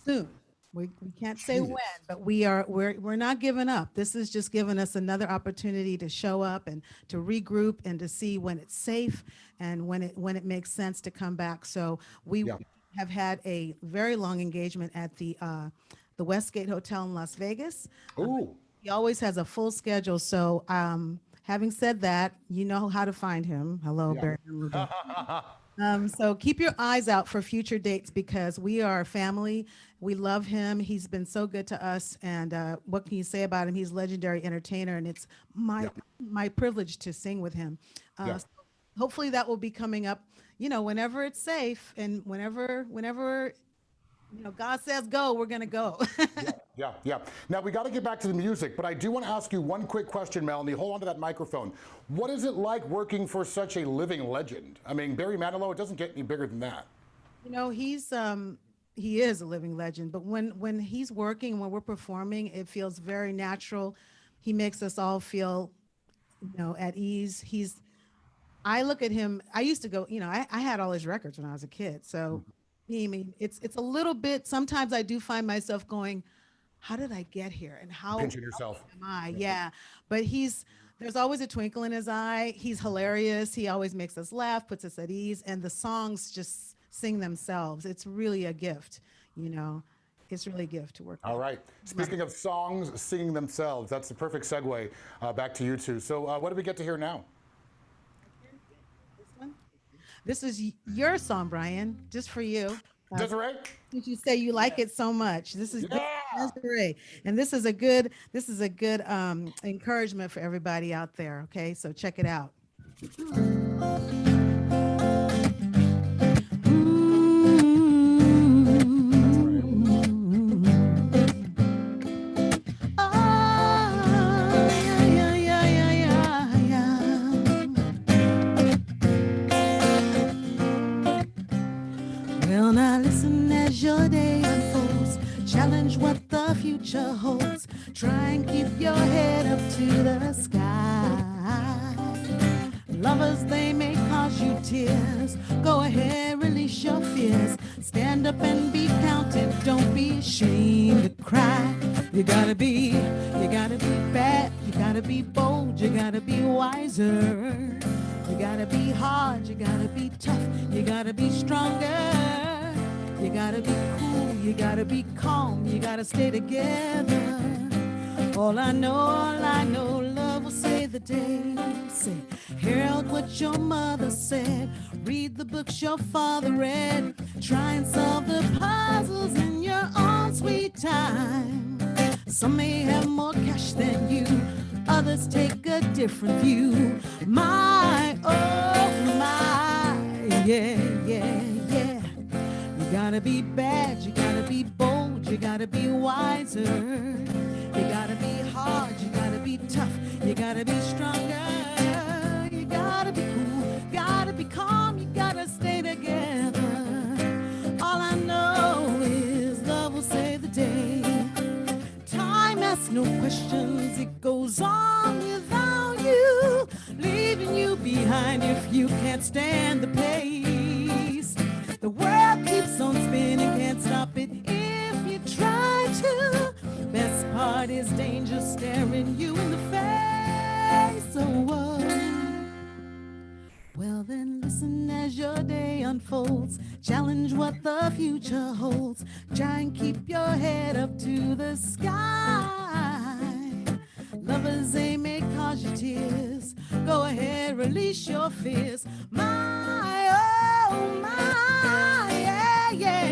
soon. We can't say when, but we're not giving up. This is just giving us another opportunity to show up and to regroup and to see when it's safe and when it makes sense to come back. So we have had a very long engagement at the Westgate Hotel in Las Vegas. Ooh. He always has a full schedule. So having said that, you know how to find him. Hello, Barry. So keep your eyes out for future dates because we are a family. We love him. He's been so good to us. And what can you say about him? He's a legendary entertainer, and it's my privilege to sing with him. So hopefully that will be coming up, whenever it's safe and whenever God says go, we're gonna go. Yeah. Now we got to get back to the music, but I do want to ask you one quick question, Melanie. Hold on to that microphone. What is it like working for such a living legend? I mean, Barry Manilow, it doesn't get any bigger than that. He is a living legend, but when he's working, when we're performing, it feels very natural. He makes us all feel, at ease. I look at him, I used to go, I had all his records when I was a kid. So I mean, it's a little bit, sometimes I do find myself going, how did I get here? And how pinching yourself. Am I? Yeah. But there's always a twinkle in his eye. He's hilarious. He always makes us laugh, puts us at ease. And the songs just sing themselves. It's really a gift, It's really a gift to work with. All right. Speaking of songs singing themselves, that's the perfect segue back to you two. So what do we get to hear now? This is your song, Brian, just for you. Desiree? Since you say you like it so much, this is Desiree, and this is a good encouragement for everybody out there. Okay, so check it out. Well, now listen as your day unfolds. Challenge what the future holds. Try and keep your head up to the sky. Lovers, they may cause you tears. Go ahead, release your fears. Stand up and be counted. Don't be ashamed to cry. You gotta be bad. You gotta be bold. You gotta be wiser. You gotta be hard. You gotta be tough. You gotta be stronger. You gotta be cool, you gotta be calm, you gotta stay together. All I know, love will save the day. Say, hear out what your mother said. Read the books your father read. Try and solve the puzzles in your own sweet time. Some may have more cash than you, others take a different view. My, oh my, yeah. You gotta be bad, you gotta be bold, you gotta be wiser. You gotta be hard, you gotta be tough, you gotta be stronger. You gotta be cool, gotta be calm, you gotta stay together. All I know is love will save the day. Time asks no questions, it goes on without you, leaving you behind if you can't stand the pace. The world keeps on spinning, can't stop it if you try to. Best part is danger staring you in the face. Oh, well then listen as your day unfolds. Challenge what the future holds. Try and keep your head up to the sky. Lovers, they may cause you tears. Go ahead, release your fears. My, oh my, yeah.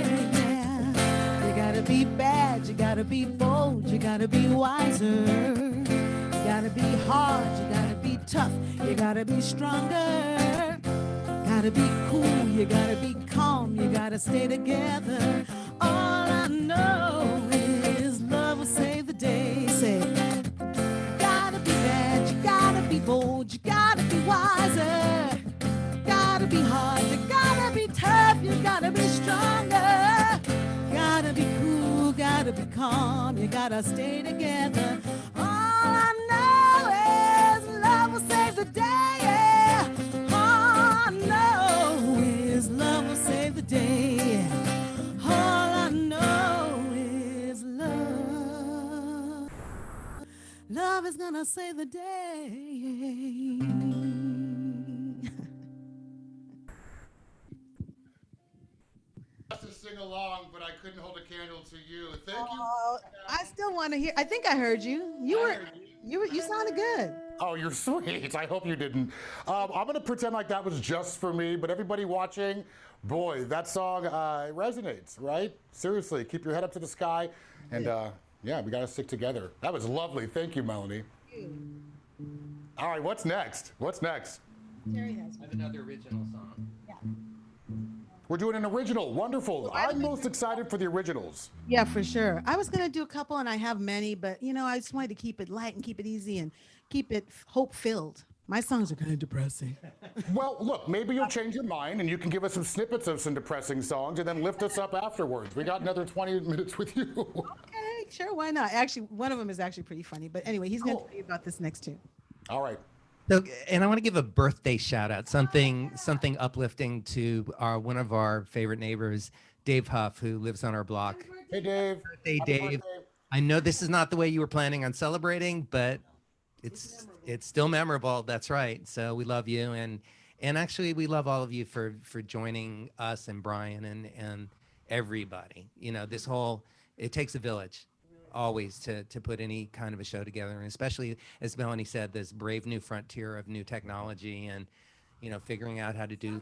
You gotta be bad, you gotta be bold, you gotta be wiser. You gotta be hard, you gotta be tough, you gotta be stronger. Gotta be cool, you gotta be calm, you gotta stay together. All I know is love will save the day. Say, you gotta be bad, you gotta be bold, you gotta be wiser. You gotta be hard, you gotta be tough, you gotta be stronger. Gotta be cool, gotta be calm, you gotta stay together. All I know is love will save the day. All I know is love will save the day. All I know is love. Love is gonna save the day. To sing along, but I couldn't hold a candle to you. Thank you. I still want to hear. I think I heard you. You sounded good. Oh, you're sweet. I hope you didn't. I'm going to pretend like that was just for me, but everybody watching, boy, that song resonates, right? Seriously, keep your head up to the sky. And yeah, we got to stick together. That was lovely. Thank you, Melanie. All right, what's next? What's next? Terry has I have another original song. Yeah. We're doing an original. Wonderful. I'm most excited for the originals. Yeah, for sure. I was going to do a couple and I have many, but you know, I just wanted to keep it light and keep it easy and keep it hope filled. My songs are kind of depressing. Well, look, maybe you'll change your mind and you can give us some snippets of some depressing songs and then lift us up afterwards. We got another 20 minutes with you. Okay, sure, why not? Actually, one of them is actually pretty funny, but anyway, he's going to tell you about this next tune. All right. So, and I want to give a birthday shout out, something uplifting to one of our favorite neighbors, Dave Huff, who lives on our block. Hey, Dave. Hey, Dave. I know this is not the way you were planning on celebrating, but it's still memorable. That's right. So we love you, and actually we love all of you for joining us and Brian and everybody. You know, this whole, it takes a village always to put any kind of a show together, and especially, as Melanie said, this brave new frontier of new technology and, you know, figuring out how to do.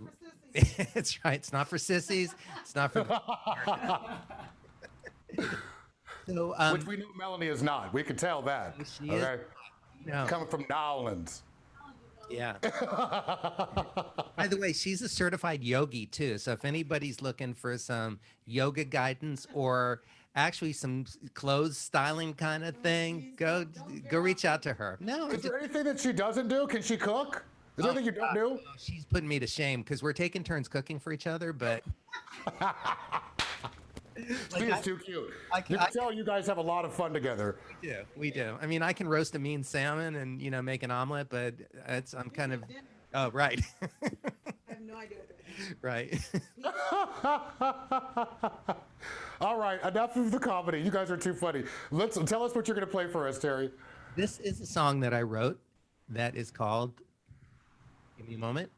It's right. It's not for sissies. It's not for. So, which we know Melanie is not. We could tell that. She okay. No. Coming from Nowlands. Yeah. By the way, she's a certified yogi too. So if anybody's looking for some yoga guidance or actually some clothes styling kind of thing, go reach out to her. No. Is there anything that she doesn't do? Can she cook? Is there anything you don't do? She's putting me to shame because we're taking turns cooking for each other, but. She is too cute. You can tell you guys have a lot of fun together. Yeah, we do. I mean, I can roast a mean salmon and, you know, make an omelet, but I'm kind of, oh, right. I have no idea what right. All right, enough of the comedy. You guys are too funny. Tell us what you're going to play for us, Terry. This is a song that I wrote that is called, give me a moment.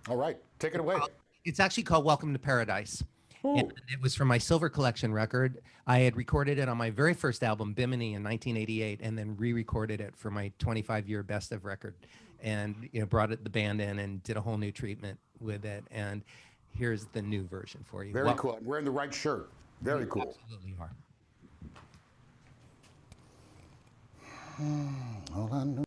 All right, take it away. It's actually called Welcome to Paradise. And it was from my Silver Collection record. I had recorded it on my very first album, Bimini, in 1988, and then re-recorded it for my 25-year best of record, and brought the band in and did a whole new treatment with it. And here's the new version for you. Very cool. I'm wearing the right shirt. Very cool. Absolutely are. All I know.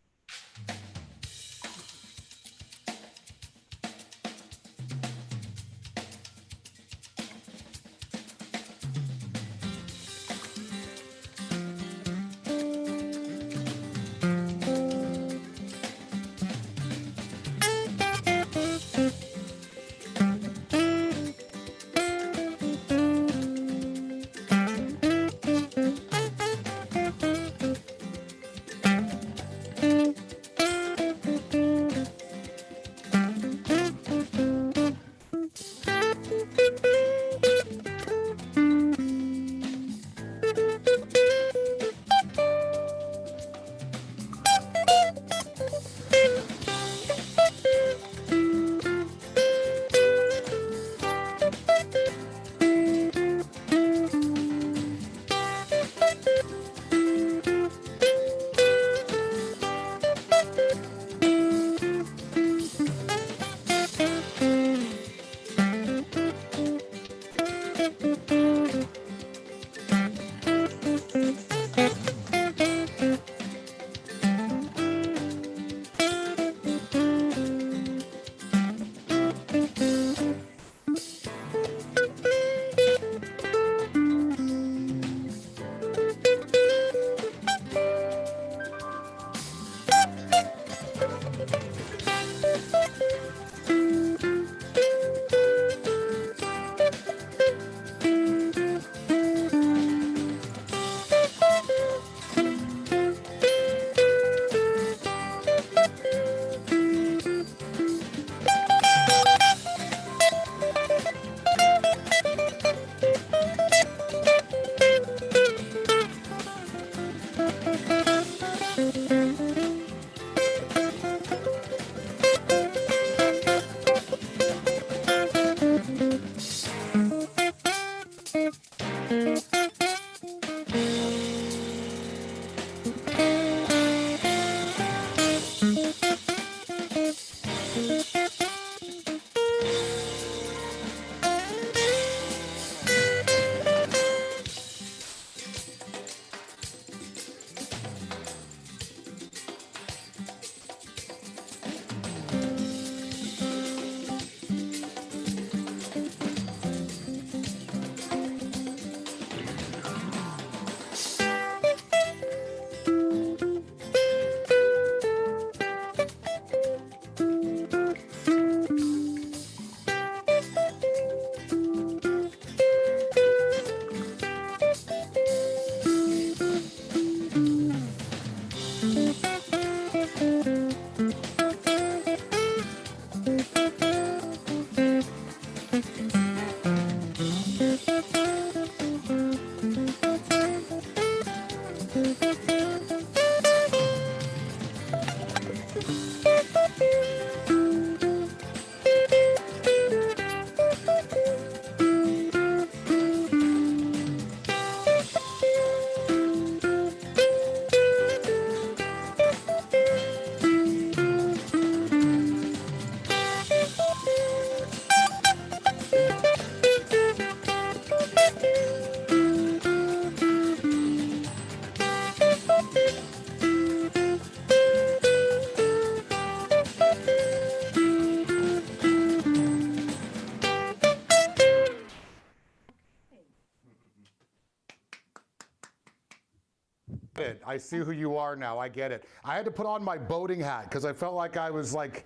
I see who you are now. I get it. I had to put on my boating hat because I felt like I was like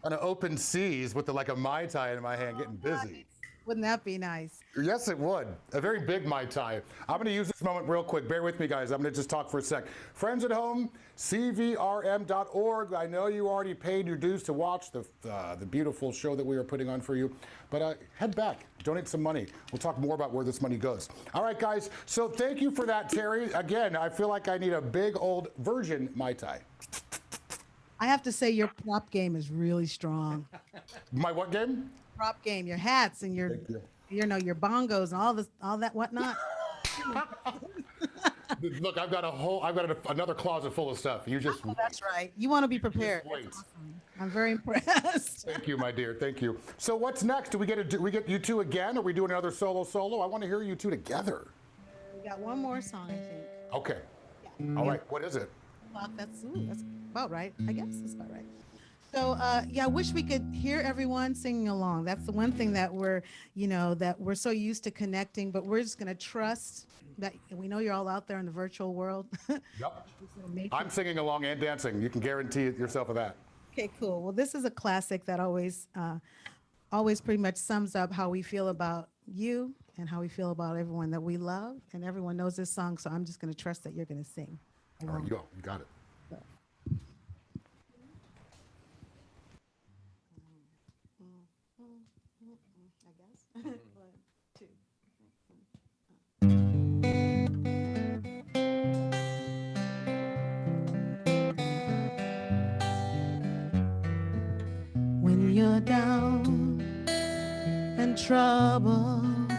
on an open seas with like a Mai Tai in my hand getting busy. Wouldn't that be nice? Yes, it would. A very big Mai Tai. I'm going to use this moment real quick. Bear with me, guys. I'm going to just talk for a sec. Friends at home, cvrm.org. I know you already paid your dues to watch the beautiful show that we are putting on for you, but head back, donate some money. We'll talk more about where this money goes. All right, guys. So thank you for that, Terry. Again, I feel like I need a big old virgin Mai Tai. I have to say your prop game is really strong. My what game? Prop game, your hats and your, you know, your bongos and all that whatnot. Look, I've got another closet full of stuff. You just that's right. You want to be prepared. Wait. Awesome. I'm very impressed. Thank you, my dear. Thank you. So what's next? Do we get you two again? Are we doing another solo? I want to hear you two together. We got one more song, I think. Okay. Yeah. All right. What is it? Well, that's about right. I guess that's about right. So yeah, I wish we could hear everyone singing along. That's the one thing that we're so used to connecting, but we're just going to trust that we know you're all out there in the virtual world. Yep. I'm singing along and dancing. You can guarantee yourself of that. Okay, cool. Well, this is a classic that always pretty much sums up how we feel about you and how we feel about everyone that we love. And everyone knows this song, so I'm just going to trust that you're going to sing. All right, you go. You got it. I guess. 1, 2. When you're down and troubled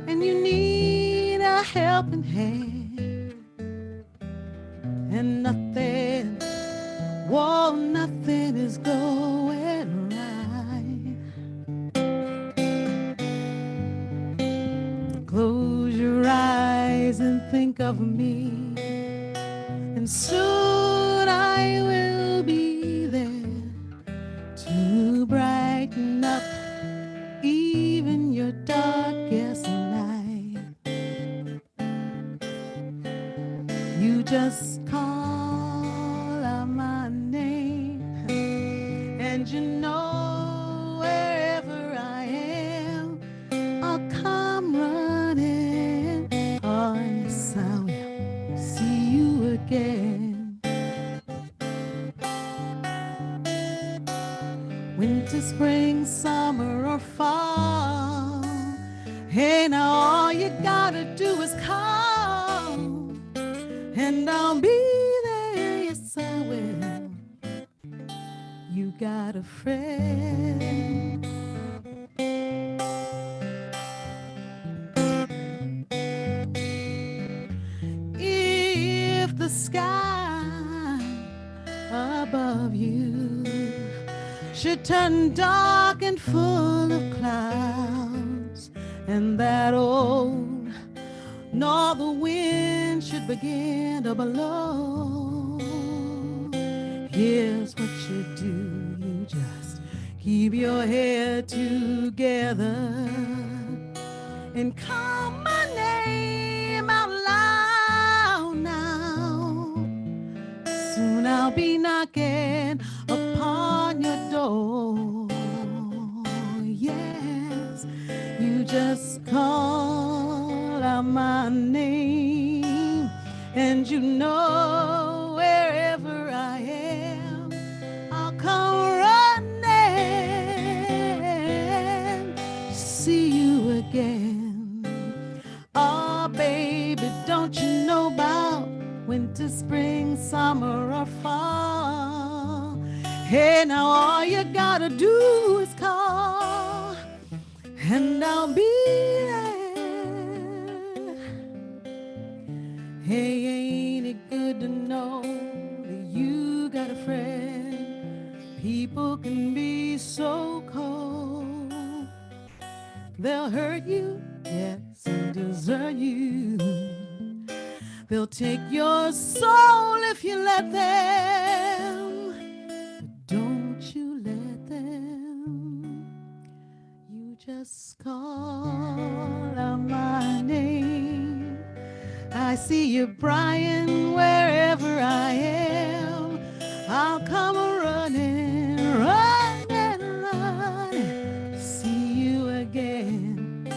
and you need a helping hand and nothing is going right. Close your eyes and think of me, and soon I will be there to brighten up even your darkest night. You just call out my name, and you know wherever I am, I'll come running. Oh, yes, I will see you again. Winter, spring, summer, or fall, hey, now all you gotta do is call, and I'll be there, yes I will. You got a friend. If the sky above you should turn dark and full of clouds, and that old northern wind should begin to blow, here's what you do. You just keep your head together and call my name out loud now. Soon I'll be knocking upon your door. Yes, you just call out my name, and you know wherever I am, I'll come running to see you again. Oh, baby, don't you know about winter, spring, summer, or fall? Hey, now all you gotta do is call, and I'll be there. Hey, ain't it good to know that you got a friend? People can be so cold. They'll hurt you, yes, and desert you. They'll take your soul if you let them. But don't you let them. You just call out my name. I see you, Brian, wherever I am. I'll come running, running, running. See you again.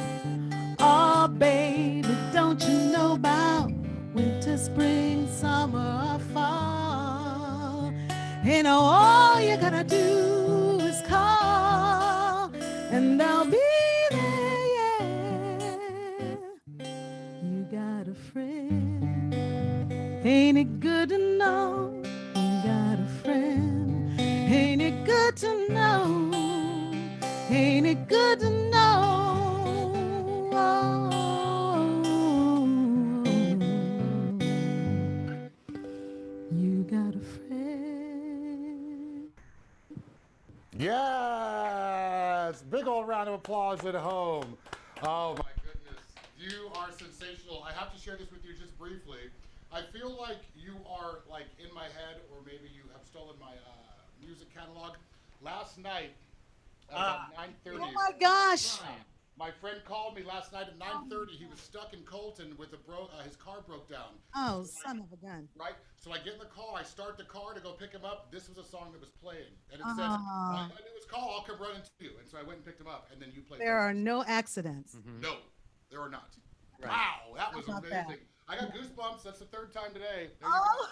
Oh, baby, don't you know about winter, spring, summer, or fall? You know, all you gotta do is call, and I'll be there, yeah. You got a friend. Ain't it good to know you got a friend? Ain't it good to know? Ain't it good to know? You got a friend. Yes! Big old round of applause at home. Oh my goodness. You are sensational. I have to share this with you just briefly. I feel like you are like in my head, or maybe you have stolen my music catalog. Last night at about 9:30. Oh my gosh. My friend called me last night at 9:30. He was stuck in Colton with his car broke down. Oh, son of a gun. Right? So I get in the car, I start the car to go pick him up. This was a song that was playing. And it said, all I do is call, I'll come running to you. And so I went and picked him up, and then you played. There are no accidents. No, there are not. Right. Wow, that was How about amazing. that? I got goosebumps. That's the third time today. There you Oh,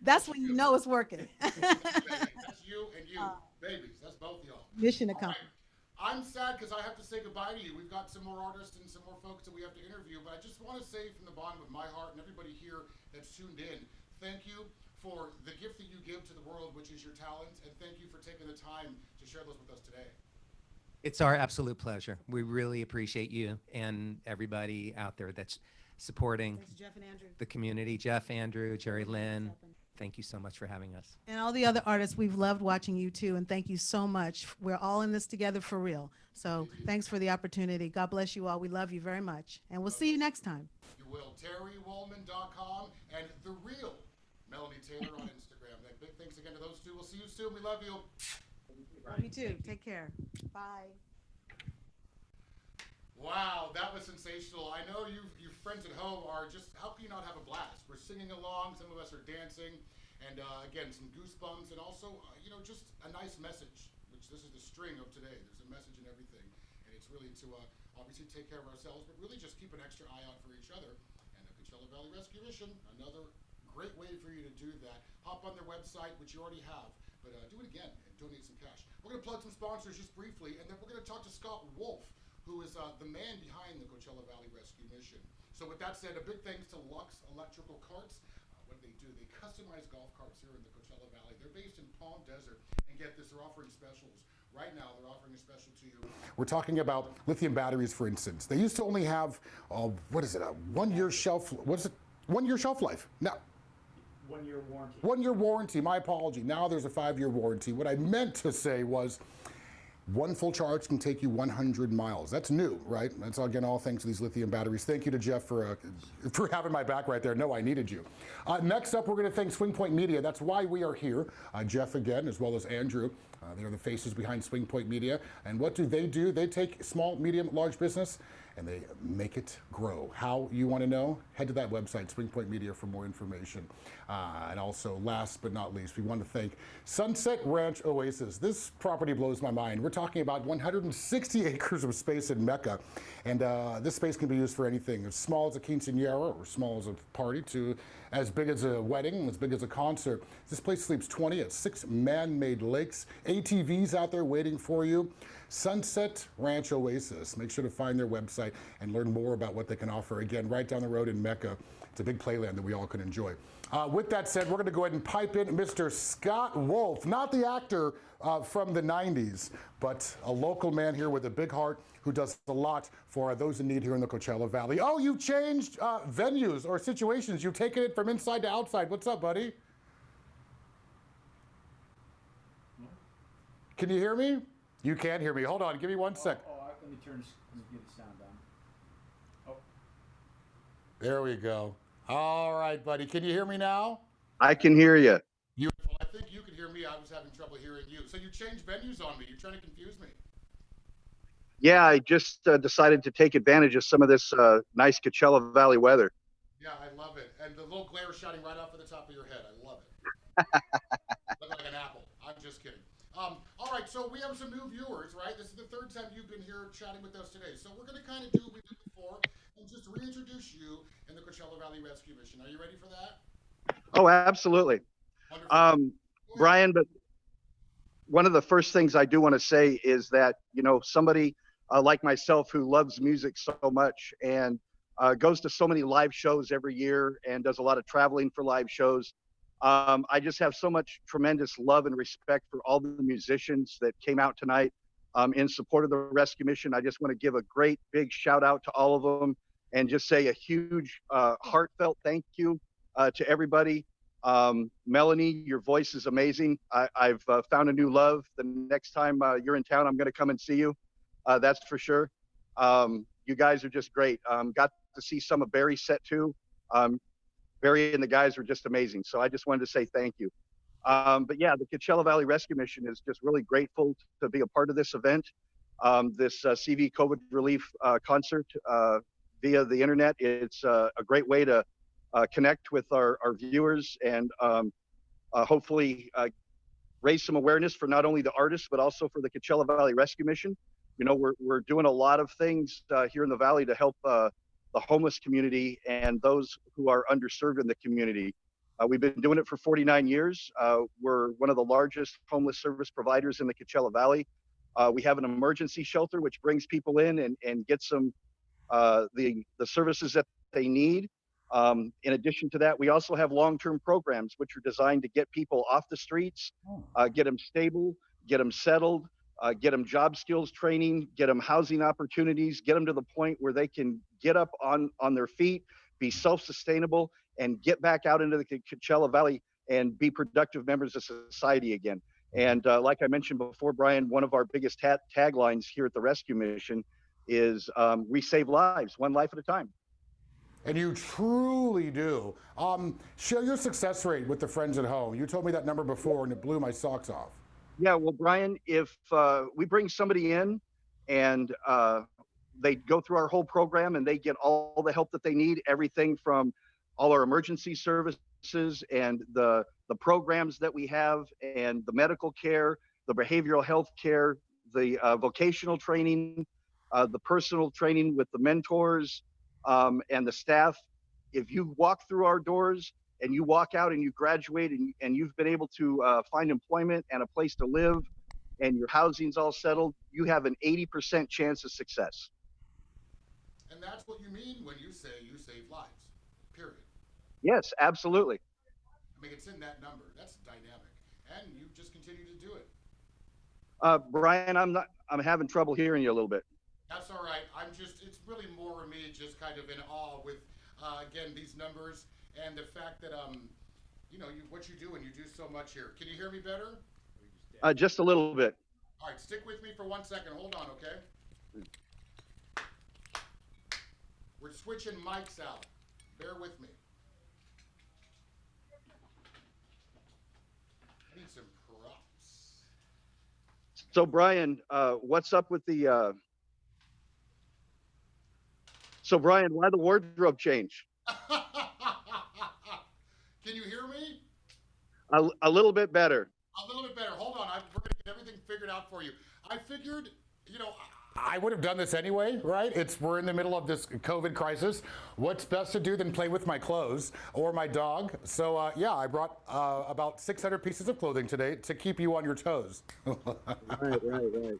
that's when you know it's working. go. That's you and you. Babies, that's both y'all. Mission All accomplished. right. I'm sad because I have to say goodbye to you. We've got some more artists and some more folks that we have to interview, but I just want to say from the bottom of my heart and everybody here that's tuned in, thank you for the gift that you give to the world, which is your talent, and thank you for taking the time to share those with us today. It's our absolute pleasure. We really appreciate you and everybody out there that's supporting Thanks, Jeff and Andrew. the community. Jeff, Andrew, Jerry Lynn, thank you so much for having us. And all the other artists, we've loved watching you too, and thank you so much. We're all in this together for real. So thanks for the opportunity. God bless you all. We love you very much. And we'll see you next time. You will. TerryWollman.com and The Real Melanie Taylor on Instagram. Big thanks again to those two. We'll see you soon. We love you. Love you too. Take care. Bye. Wow, that was sensational. I know you friends at home are just, how can you not have a blast? We're singing along, some of us are dancing, and again, some goosebumps, and also, just a nice message, which this is the string of today. There's a message in everything, and it's really to obviously take care of ourselves, but really just keep an extra eye out for each other. And the Coachella Valley Rescue Mission, another great way for you to do that. Hop on their website, which you already have, but do it again and donate some cash. We're going to plug some sponsors just briefly, and then we're going to talk to Scott Wolf, who is the man behind the Coachella Valley Rescue Mission. So with that said, a big thanks to Lux Electrical Carts. What do? They customize golf carts here in the Coachella Valley. They're based in Palm Desert. And get this, they're offering specials. Right now, they're offering a special to you. We're talking about lithium batteries, for instance. They used to only have, a 1 year shelf, what is it? 1 year shelf life. Now, 1 year warranty. 1 year warranty, my apology. Now there's a 5-year warranty. What I meant to say was, one full charge can take you 100 miles. That's new, right? That's again all thanks to these lithium batteries. Thank you to Jeff for having my back right there. No, I needed you. Next up, we're going to thank Swing Point Media. That's why we are here. Jeff again, as well as Andrew. They are the faces behind Swing Point Media. And what do? They take small, medium, large business and they make it grow. How you want to know? Head to that website, Swing Point Media, for more information. And also, last but not least, we want to thank Sunset Ranch Oasis. This property blows my mind. We're talking about 160 acres of space in Mecca. And this space can be used for anything, as small as a quinceañera or small as a party to as big as a wedding, as big as a concert. This place sleeps 20 at 6 man-made lakes. ATVs out there waiting for you. Sunset Ranch Oasis. Make sure to find their website. website and learn more about what they can offer. Again, right down the road in Mecca. It's a big playland that we all can enjoy. With that said, we're going to go ahead and pipe in Mr. Scott Wolf, not the actor from the 90s, but a local man here with a big heart who does a lot for those in need here in the Coachella Valley. Oh, you've changed venues or situations. You've taken it from inside to outside. What's up, buddy? Can you hear me? You can't hear me. Hold on. Give me 1 sec. Let me turn get the sound down. Oh. There we go. All right, buddy. Can you hear me now? I can hear you. Beautiful. I think you can hear me. I was having trouble hearing you. So you changed venues on me. You're trying to confuse me. Yeah, I just decided to take advantage of some of this nice Coachella Valley weather. Yeah, I love it. And the little glare shining right off of the top of your head. I love it. Look like an apple. I'm just kidding. All right, so we have some new viewers, right? This is the third time you've been here chatting with us today. So we're going to kind of do what we did before and just reintroduce you in the Coachella Valley Rescue Mission. Are you ready for that? Oh, absolutely. Brian, but one of the first things I do want to say is that, you know, somebody like myself who loves music so much and goes to so many live shows every year and does a lot of traveling for live shows. I just have so much tremendous love and respect for all the musicians that came out tonight in support of the rescue mission. I just want to give a great big shout out to all of them and just say a huge heartfelt thank you to everybody. Melanie, your voice is amazing. I've found a new love. The next time you're in town, I'm going to come and see you. That's for sure. You guys are just great. Got to see some of Barry's set too. Barry and the guys were just amazing. So I just wanted to say thank you. But yeah, the Coachella Valley Rescue Mission is just really grateful to be a part of this event. This CV COVID relief concert via the internet. It's a great way to connect with our viewers and hopefully raise some awareness for not only the artists, but also for the Coachella Valley Rescue Mission. You know, we're doing a lot of things here in the Valley to help the homeless community and those who are underserved in the community. We've been doing it for 49 years. We're one of the largest homeless service providers in the Coachella Valley. We have an emergency shelter, which brings people in and gets them the services that they need. In addition to that, we also have long-term programs, which are designed to get people off the streets, get them stable, get them settled, get them job skills training, get them housing opportunities, get them to the point where they can get up on their feet, be self-sustainable, and get back out into the Coachella Valley and be productive members of society again. And like I mentioned before, Brian, one of our biggest taglines here at the Rescue Mission is we save lives, one life at a time. And you truly do. Share your success rate with the friends at home. You told me that number before and it blew my socks off. Yeah, well, Brian, if we bring somebody in and they go through our whole program and they get all the help that they need, everything from all our emergency services and the programs that we have and the medical care, the behavioral health care, the vocational training, the personal training with the mentors and the staff. If you walk through our doors and you walk out and you graduate and you've been able to find employment and a place to live and your housing's all settled, you have an 80% chance of success. And that's what you mean when you say you save lives, period. Yes, absolutely. I mean, it's in that number. That's dynamic. And you just continue to do it. Brian, I'm having trouble hearing you a little bit. That's all right. It's really more of me just kind of in awe with, again, these numbers and the fact that, you know, what you do and you do so much here. Can you hear me better? Just a little bit. All right, stick with me for 1 second. Hold on, okay? We're switching mics out. Bear with me. I need some props. So, Brian, what's up with the... So, Brian, why the wardrobe change? Can you hear me? A little bit better. A little bit better. Hold on. We're going to get everything figured out for you. I figured, you know, I would have done this anyway, right? We're in the middle of this COVID crisis. What's best to do than play with my clothes or my dog? So, yeah, I brought about 600 pieces of clothing today to keep you on your toes. Right.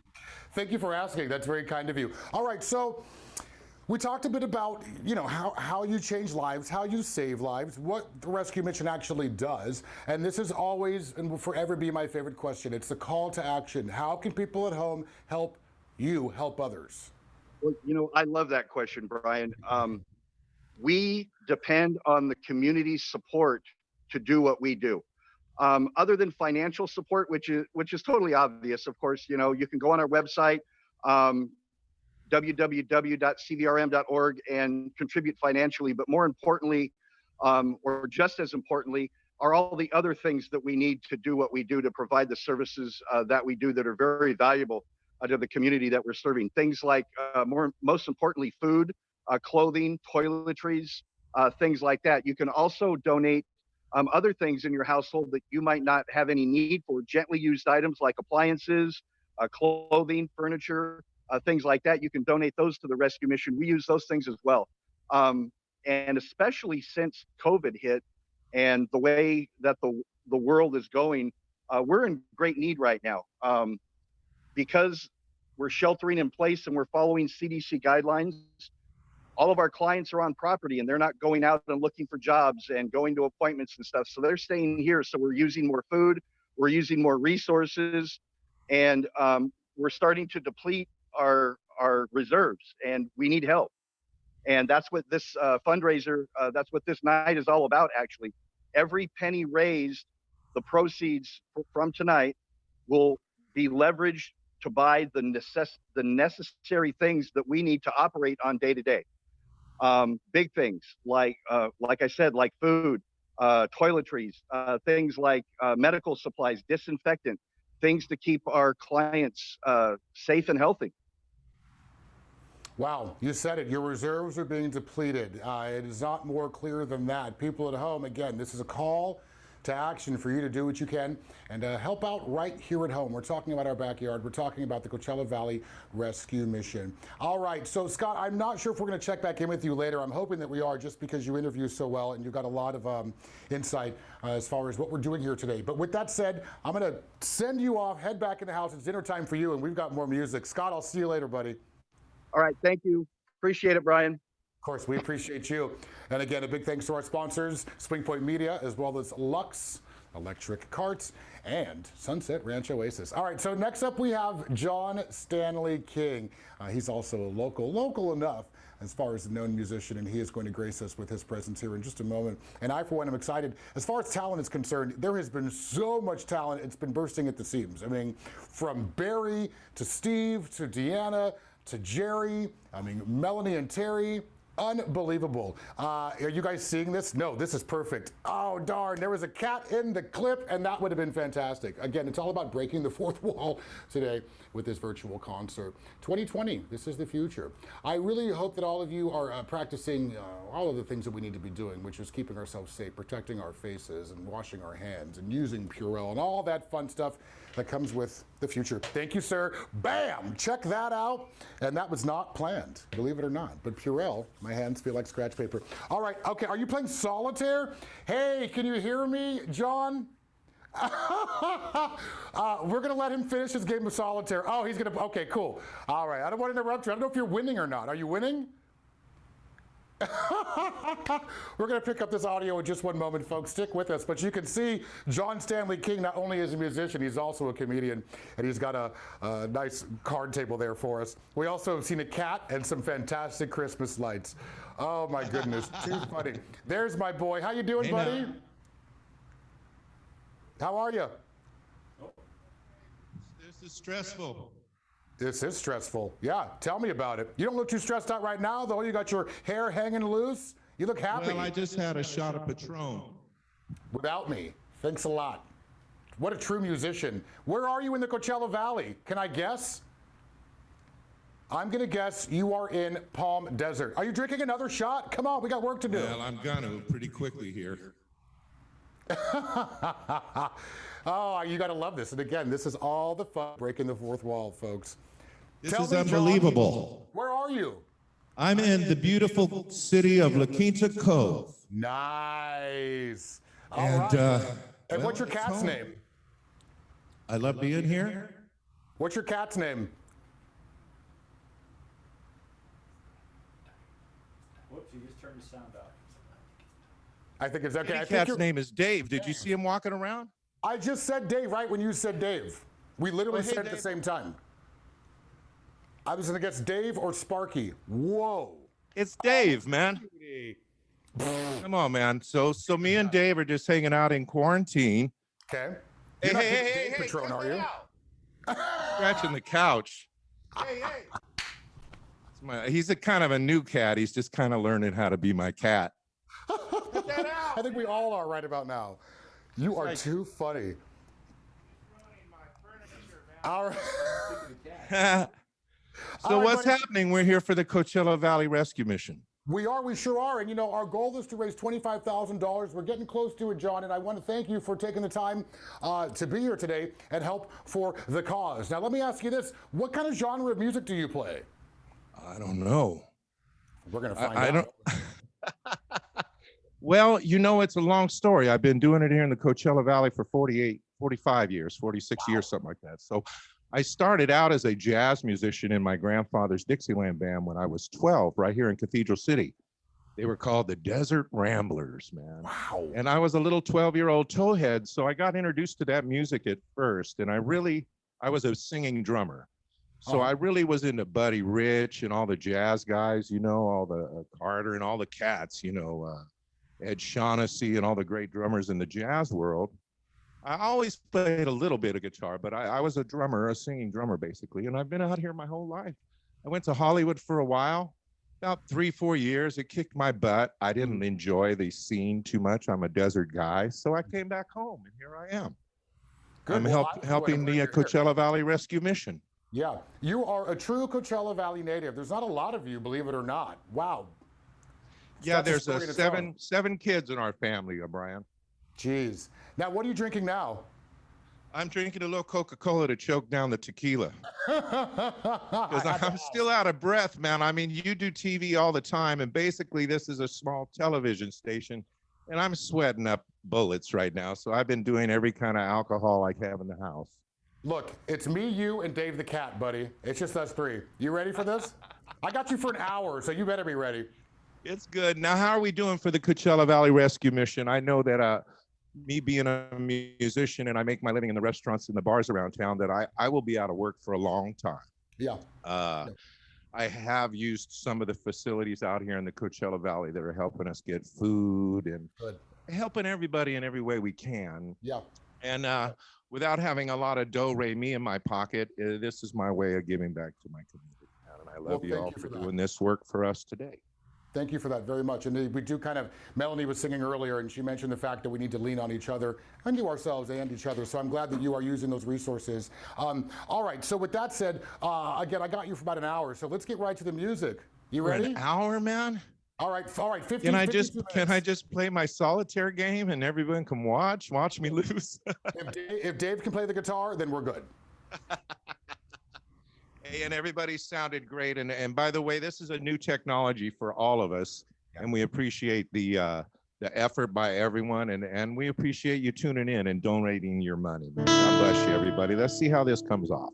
Thank you for asking. That's very kind of you. All right, so We talked a bit about, how you change lives, how you save lives, what the rescue mission actually does. And this is always and will forever be my favorite question. It's the call to action. How can people at home help you help others? Well, I love that question, Brian. We depend on the community's support to do what we do. Other than financial support, which is totally obvious, of course, you can go on our website, www.cvrm.org, and contribute financially. But more importantly, or just as importantly, are all the other things that we need to do what we do to provide the services that we do that are very valuable to the community that we're serving. Things like, most importantly, food, clothing, toiletries, things like that. You can also donate other things in your household that you might not have any need for, gently used items like appliances, clothing, furniture, things like that. You can donate those to the rescue mission. We use those things as well. And especially since COVID hit and the way that the world is going, we're in great need right now. Because we're sheltering in place and we're following CDC guidelines, all of our clients are on property and they're not going out and looking for jobs and going to appointments and stuff. So they're staying here. So we're using more food, we're using more resources, and we're starting to deplete our reserves, and we need help. And that's what this fundraiser, that's what this night is all about, actually. Every penny raised, the proceeds from tonight will be leveraged to buy the necessary things that we need to operate on day to day. Big things like I said, like food, toiletries, things like medical supplies, disinfectant, things to keep our clients safe and healthy. Wow, you said it. Your reserves are being depleted. It is not more clear than that. People at home, again, this is a call to action for you to do what you can and help out right here at home. We're talking about our backyard. We're talking about the Coachella Valley Rescue Mission. All right, so Scott, I'm not sure if we're going to check back in with you later. I'm hoping that we are, just because you interview so well and you've got a lot of insight as far as what we're doing here today. But with that said, I'm going to send you off, head back in the house. It's dinner time for you, and we've got more music. Scott, I'll see you later, buddy. All right, thank you. Appreciate it, Brian. Of course, we appreciate you. And again, a big thanks to our sponsors, Swing Point Media, as well as Lux Electric Carts and Sunset Ranch Oasis. All right, so next up we have John Stanley King. He's also local enough as far as a known musician, and he is going to grace us with his presence here in just a moment. And I, for one, am excited. As far as talent is concerned, there has been so much talent, it's been bursting at the seams. I mean, from Barry to Steve to Deanna to Jerry, Melanie and Terry. Unbelievable. Are you guys seeing this? No, this is perfect. Oh, darn. There was a cat in the clip, and that would have been fantastic. Again, it's all about breaking the fourth wall today with this virtual concert. 2020, this is the future. I really hope that all of you are practicing all of the things that we need to be doing, which is keeping ourselves safe, protecting our faces, and washing our hands, and using Purell, and all that fun stuff that comes with the future. Thank you, sir. Bam! Check that out. And that was not planned, believe it or not. But Purell, my hands feel like scratch paper. All right, okay, are you playing solitaire? Hey, can you hear me, John? We're gonna let him finish his game of solitaire. Oh, he's gonna, okay, cool. All right, I don't want to interrupt you. I don't know if you're winning or not. Are you winning? We're going to pick up this audio in just one moment, folks. Stick with us. But you can see John Stanley King not only is a musician, he's also a comedian, and he's got a nice card table there for us. We also have seen a cat and some fantastic Christmas lights. Oh my goodness, too funny. There's my boy. How you doing, hey, buddy? now. How are you? This is stressful. This is stressful. Yeah, tell me about it. You don't look too stressed out right now, though. You got your hair hanging loose. You look happy. Well, I just had a shot of Patron. Without me. Thanks a lot. What a true musician. Where are you in the Coachella Valley? Can I guess? I'm going to guess you are in Palm Desert. Are you drinking another shot? Come on, we got work to do. Well, I'm going to pretty quickly here. Oh, you got to love this. And again, this is all the fun breaking the fourth wall, folks. This is unbelievable. John, where are you? I'm in the beautiful city of La Quinta Cove. Nice. All and right. And well, what's your cat's name? I love being here. What's your cat's name? turn the sound off. I think it's okay. Kitty I think cat's you're- name is Dave. Did you see him walking around? I just said Dave right when you said Dave. We literally hey, said it at the Dave. same time. I was gonna guess Dave or Sparky. Whoa. It's Dave, man. Come on, man. So me and Dave are just hanging out in quarantine. Okay. Hey, You're not hey, giving hey, Dave hey, Patron, check are that you? out. Scratching the couch. Hey, hey. He's a kind of a new cat. He's just kind of learning how to be my cat. I think we all are right about now. You are too funny. All right. So All right, what's buddy. happening? We're here for the Coachella Valley Rescue Mission. We sure are. And you know, our goal is to raise $25,000. We're getting close to it, John, and I want to thank you for taking the time to be here today and help for the cause. Now, let me ask you this. What kind of genre of music do you play? I don't know. We're going to find I out. don't. Well, you know, it's a long story. I've been doing it here in the Coachella Valley for 45 years, 46 years, something like that. So I started out as a jazz musician in my grandfather's Dixieland band when I was 12, right here in Cathedral City. They were called the Desert Ramblers, man. Wow. And I was a little 12-year-old towhead, so I got introduced to that music at first. And I was a singing drummer. So I really was into Buddy Rich and all the jazz guys, you know, all the Carter and all the cats, you know, Ed Shaughnessy and all the great drummers in the jazz world. I always played a little bit of guitar, but I was a drummer, a singing drummer, basically. And I've been out here my whole life. I went to Hollywood for a while, about 3-4 years. It kicked my butt. I didn't enjoy the scene too much. I'm a desert guy. So I came back home, and here I am. Good. I'm Well, helping the Coachella Valley Rescue Mission. Yeah, you are a true Coachella Valley native. There's not a lot of you, believe it or not. Wow. Yeah, That's a there's story in its seven kids in our family, Brian. Jeez. Now, what are you drinking now? I'm drinking a little Coca-Cola to choke down the tequila. Because I'm still out of breath, man. I mean, you do TV all the time, and basically this is a small television station, and I'm sweating up bullets right now. So I've been doing every kind of alcohol I have in the house. Look, it's me, you, and Dave the cat, buddy. It's just us three. You ready for this? I got you for an hour, so you better be ready. It's good. Now, how are we doing for the Coachella Valley Rescue Mission? I know that me being a musician and I make my living in the restaurants and the bars around town, that I will be out of work for a long time. Yeah. I have used some of the facilities out here in the Coachella Valley that are helping us get food and helping everybody in every way we can. Yeah. And without having a lot of do-re-mi in my pocket, this is my way of giving back to my community. And I love you all for doing this work for us today. Thank you for that very much. And we do kind of, Melanie was singing earlier, and she mentioned the fact that we need to lean on each other and do ourselves and each other. So I'm glad that you are using those resources. All right. So with that said, again, I got you for about an hour. So let's get right to the music. You For ready? an hour, man? All right. 15, Can I 52 can I minutes. just play my solitaire game and everyone can watch me lose? If Dave can play the guitar, then we're good. Hey, and everybody sounded great. And by the way, this is a new technology for all of us, and we appreciate the effort by everyone, and we appreciate you tuning in and donating your money. Man. God bless you, everybody. Let's see how this comes off.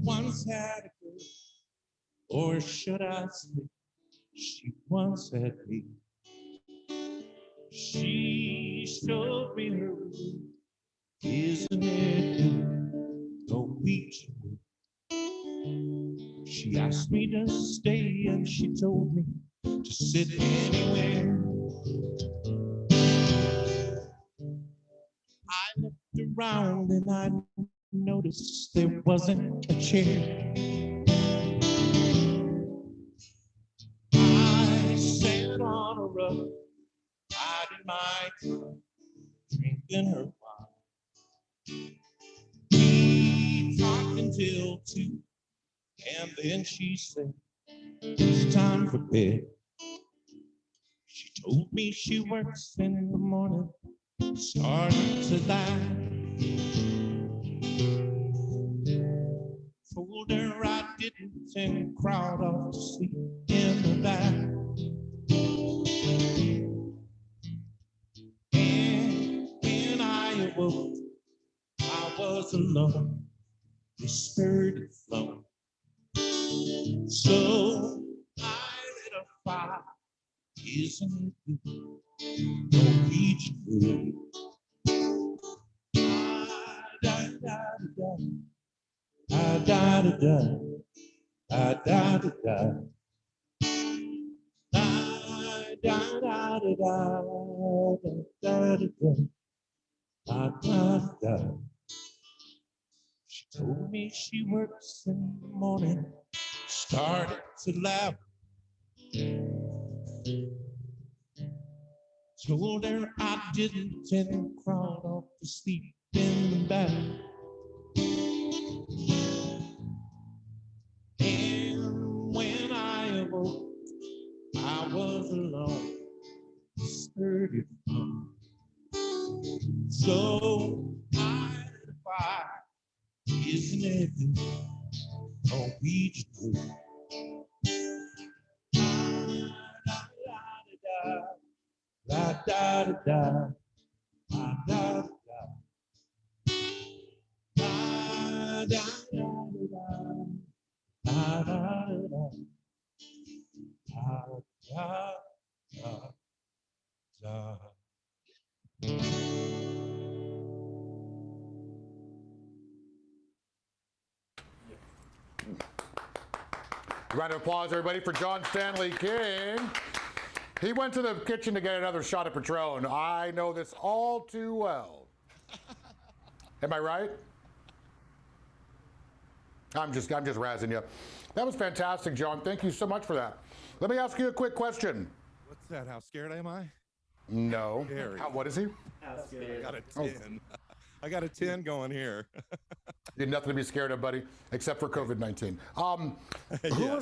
Once had a girl, or should I say, she once had me. She showed me her room, isn't it good? No beach. She asked me to stay, and she told me to sit anywhere. I looked around and I noticed there wasn't a chair. I sat on a rug, riding my tongue, drinking her wine. We talked until 2, and then she said, it's time for bed. She told me she works in the morning, starting to lie. Told her I didn't and crawled off to sleep in the back. And when I awoke, I was alone, whispered and flown. So I lit a fire, isn't it good? Norwegian wood. Da da da da da da da da da da. Da da da da da da da da. She told me she works in the morning, started to laugh. Told her I didn't and crawled off to sleep in the back. And when I awoke, I was alone, sturdy from. So I lit a fire, isn't it good? Norwegian wood. Da da da da da da da da da da da da da da. Round of applause, everybody, for John Stanley King. He went to the kitchen to get another shot of Patron. I know this all too well. Am I right? I'm just razzing you. That was fantastic, John. Thank you so much for that. Let me ask you a quick question. What's that? How scared am I? No. Scary. What is he? I got a 10. I got a 10 going here. You have nothing to be scared of, buddy, except for COVID-19. Who were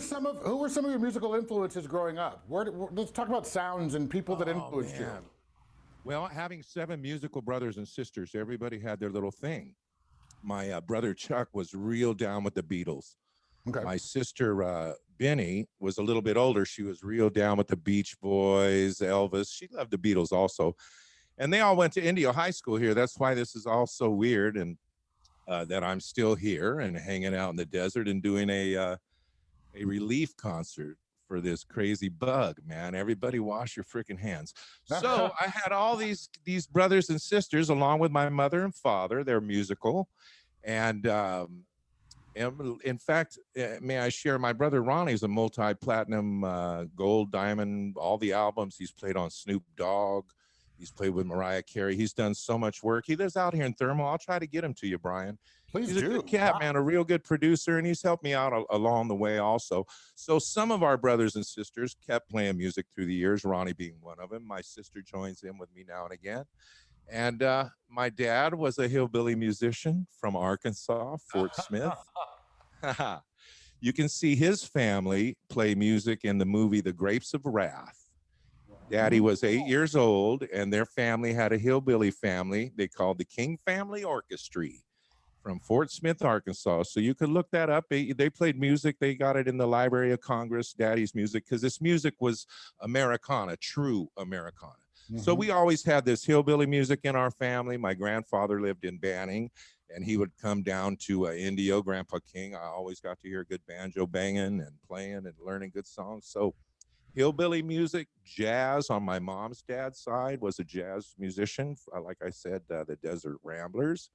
some of your musical influences growing up? Let's talk about sounds and people that influenced you. Well, having 7 musical brothers and sisters, everybody had their little thing. My brother Chuck was real down with the Beatles. Okay. My sister Benny was a little bit older. She was real down with the Beach Boys, Elvis. She loved the Beatles also. And they all went to Indio High School here. That's why this is all so weird, and that I'm still here and hanging out in the desert and doing a Releif concert for this crazy bug, man. Everybody wash your freaking hands. So I had all these brothers and sisters along with my mother and father. They're musical. And in fact, may I share, my brother Ronnie's a multi-platinum, gold, diamond, all the albums. He's played on Snoop Dogg. He's played with Mariah Carey. He's done so much work. He lives out here in Thermal. I'll try to get him to you, Brian. Please He's do. a good cat, man, a real good producer, and he's helped me out along the way also. So some of our brothers and sisters kept playing music through the years, Ronnie being one of them. My sister joins in with me now and again. And my dad was a hillbilly musician from Arkansas, Fort Smith. You can see his family play music in the movie The Grapes of Wrath. Daddy was 8 years old, and their family had a hillbilly family they called the King Family Orchestra from Fort Smith, Arkansas. So you could look that up. They played music. They got it in the Library of Congress, Daddy's music, because this music was Americana, true Americana. So we always had this hillbilly music in our family. My grandfather lived in Banning, and he would come down to Indio, Grandpa King. I always got to hear good banjo banging and playing and learning good songs. So hillbilly music, jazz on my mom's dad's side was a jazz musician. Like I said, the Desert Ramblers.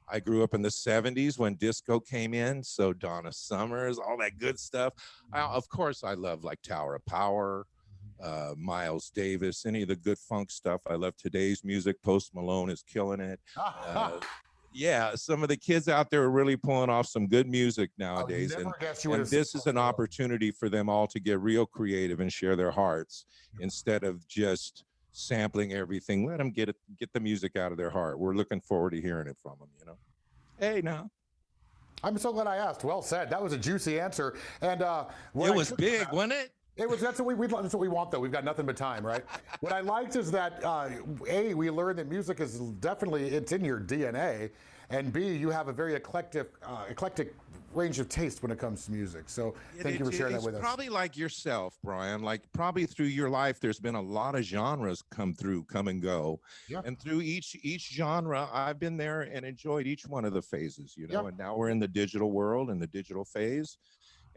I grew up in the 70s when disco came in. So Donna Summers, all that good stuff. Of course, I love like Tower of Power, Miles Davis, any of the good funk stuff. I love today's music. Post Malone is killing it. yeah, some of the kids out there are really pulling off some good music nowadays. never guessed you And would've this said is an opportunity for them all to get real creative and share their hearts instead of just sampling everything. Let them get the music out of their heart. We're looking forward to hearing it from them, you know. Hey, now. I'm so glad I asked. Well said. That was a juicy answer. And it was big, wasn't it? It was. That's what we want, though. We've got nothing but time, right? What I liked is that we learned that music is definitely it's in your DNA, and B, you have a very eclectic range of taste when it comes to music. So thank you for sharing that with us. It's probably like yourself, Brian. Like probably through your life, there's been a lot of genres come and go. Yeah. And through each genre, I've been there and enjoyed each one of the phases, you know. And now we're in the digital world and the digital phase.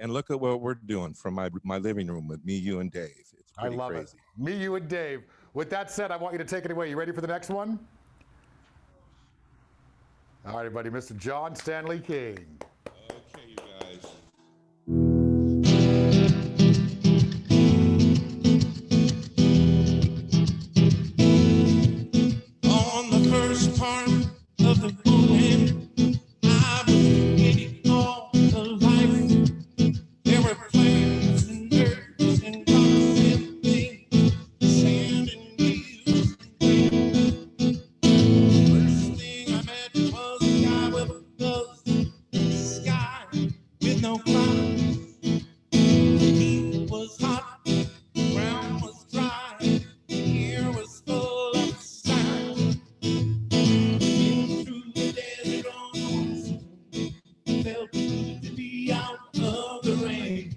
And look at what we're doing from my living room with me, you, and Dave. It's pretty crazy. Me, you, and Dave. With that said, I want you to take it away. You ready for the next one? All right, everybody. Mr. John Stanley King. Okay, you guys. On the first part of the poem, I was getting all the life. There were plants and birds and rocks and things, sand and leaves and wind. First thing I met was a guy with a buzz, sky with no clouds. He was hot, the ground was dry, the air was full of sound. In through the desert on horses, felt good to be out of the rain.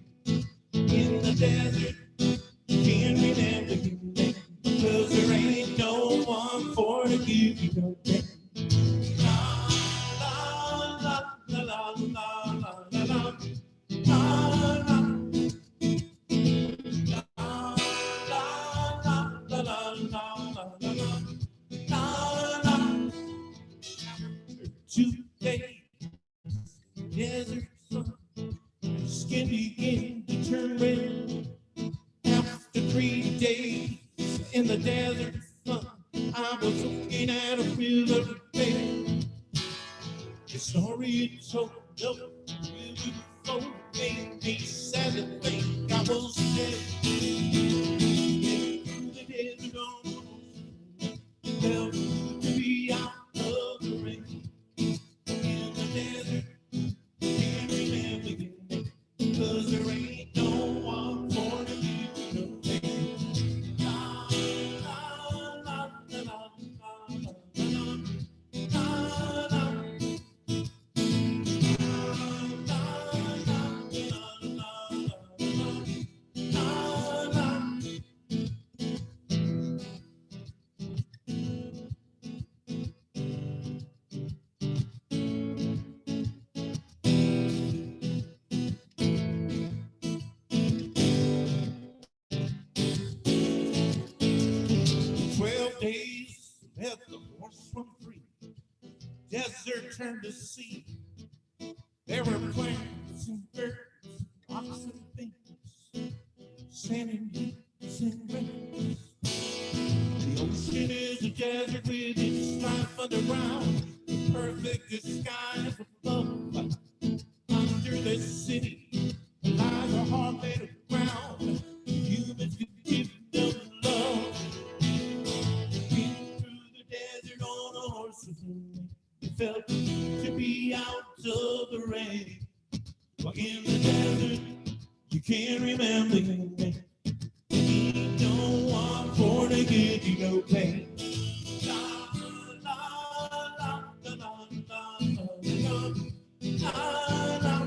In the desert, can't remember your name, 'cause there ain't no one for to give you no name. La la la la la la la la. Today, desert sun, skin began to turn red. After 3 days in the desert sun, I was looking at a river bed. The story it told of beautiful made me sad to think I was dead. Through the desert on, felt good to be out of the rain. In the desert, can't remember your name, 'cause there ain't no one for to give you no pain. La la la la la la la la la. Let the horse run free. Desert turned to sea. There were plants and birds, rocks and things, sand and hills and rains. The ocean is a desert with its stripe underground, the perfect disguise above. Under the city lies a heart made of ground. Humans could give them love. On a horse with me, it felt to be out of the rain. But in the desert, you can't remember your name. Ain't no one for to give you no pain. La la la la la la la la la.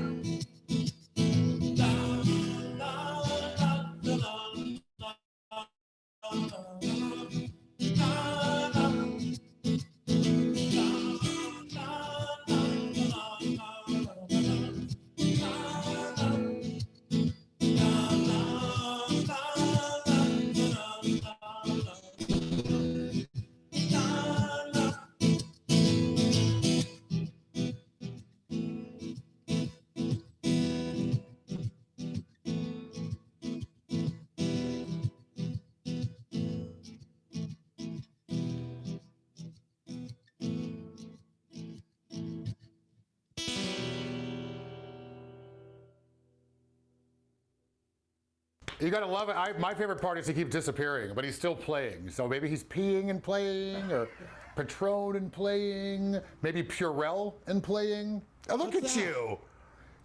You gotta love it. My favorite part is he keeps disappearing, but he's still playing. So maybe he's peeing and playing, or Patron and playing, maybe Purell and playing. Oh, look at you.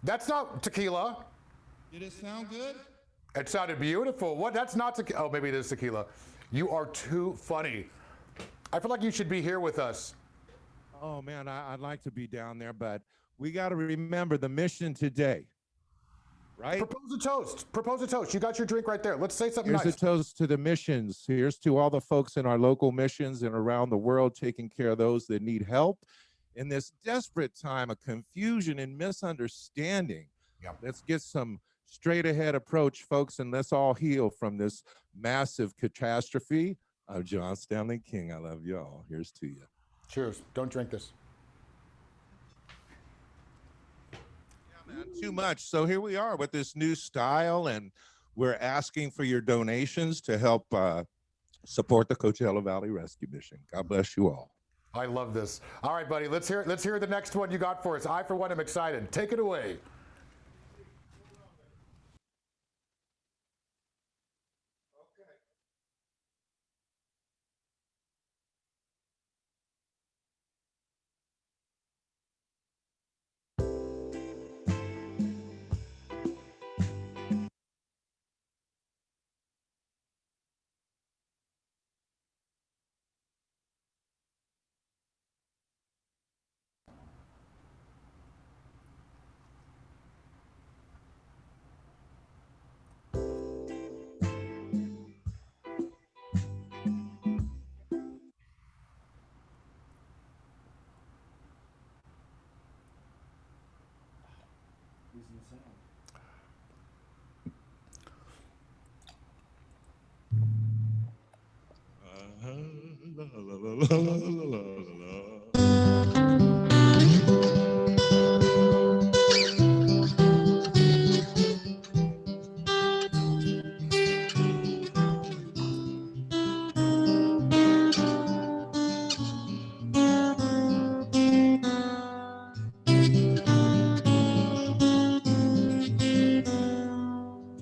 That's not tequila. Did it sound good? It sounded beautiful. What? That's not tequila. Oh, maybe it is tequila. You are too funny. I feel like you should be here with us. Oh man, I'd like to be down there, but we got to remember the mission today, right? Propose a toast. Propose a toast. You got your drink right there. Let's say something Here's nice. a toast to the missions. Here's to all the folks in our local missions and around the world taking care of those that need help in this desperate time of confusion and misunderstanding. Yeah. Let's get some straight ahead approach, folks, and let's all heal from this massive catastrophe. I'm John Stanley King. I love y'all. Here's to you. Cheers. Don't drink this. Yeah, man, too much. So here we are with this new style, and we're asking for your donations to help support the Coachella Valley Rescue Mission. God bless you all. I love this. All right, buddy. Let's hear the next one you got for us. I, for one, am excited. Take it away.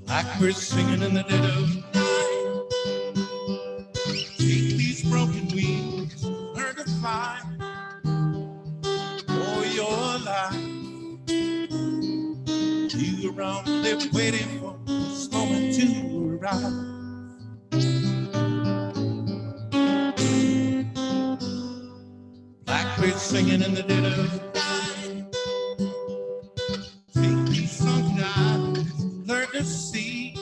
Blackbirds singing in the dead of night. Take these broken wings, learn to fly. For your life, you around live waiting for this moment to arrive. Blackbirds singing in the dead of night. Take these sunken eyes, learn to see.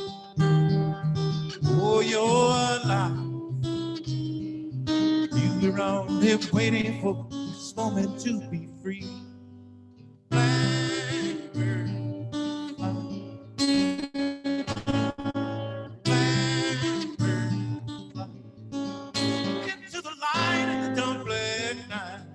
For your life, you around live waiting for this moment to be free. Blackbird fly. Blackbird fly. Into the light in the dark black night.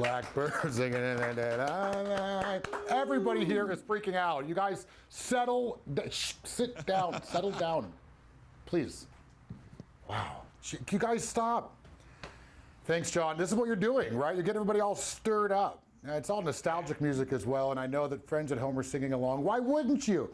Blackbird singing. Everybody here is freaking out. You guys sit down, settle down, please. Wow, can you guys stop? Thanks, John. This is what you're doing, right? You're getting everybody all stirred up. It's all nostalgic music as well, and I know that friends at home are singing along. Why wouldn't you?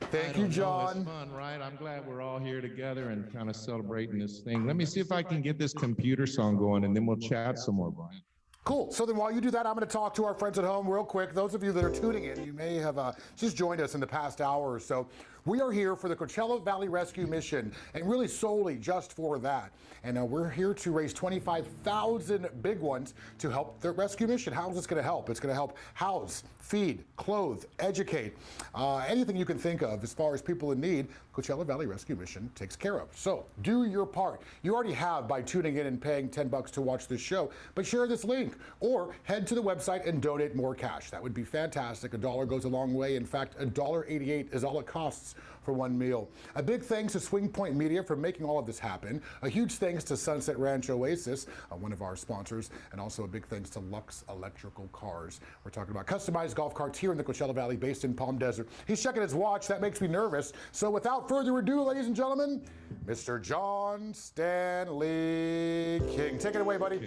Thank you, John. It's fun, right? I'm glad we're all here together and kind of celebrating this thing. Let me see if I can get this computer song going, and then we'll chat some more, Brian. Cool. So then while you do that, I'm going to talk to our friends at home real quick. Those of you that are tuning in, you may have just joined us in the past hour or so. We are here for the Coachella Valley Rescue Mission, and really solely just for that. And we're here to raise 25,000 big ones to help the rescue mission. How is this going to help? It's going to help house, feed, clothe, educate, anything you can think of as far as people in need. Coachella Valley Rescue Mission takes care of. So do your part. You already have by tuning in and paying $10 to watch this show, but share this link or head to the website and donate more cash. That would be fantastic. A dollar goes a long way. In fact, $1.88 is all it costs for one meal. A big thanks to Swing Point Media for making all of this happen. A huge thanks to Sunset Ranch Oasis, one of our sponsors, and also a big thanks to Lux Electrical Cars. We're talking about customized golf carts here in the Coachella Valley, based in Palm Desert. He's checking his watch. That makes me nervous. So without further ado, ladies and gentlemen, Mr. John Stanley King. Take it away, buddy.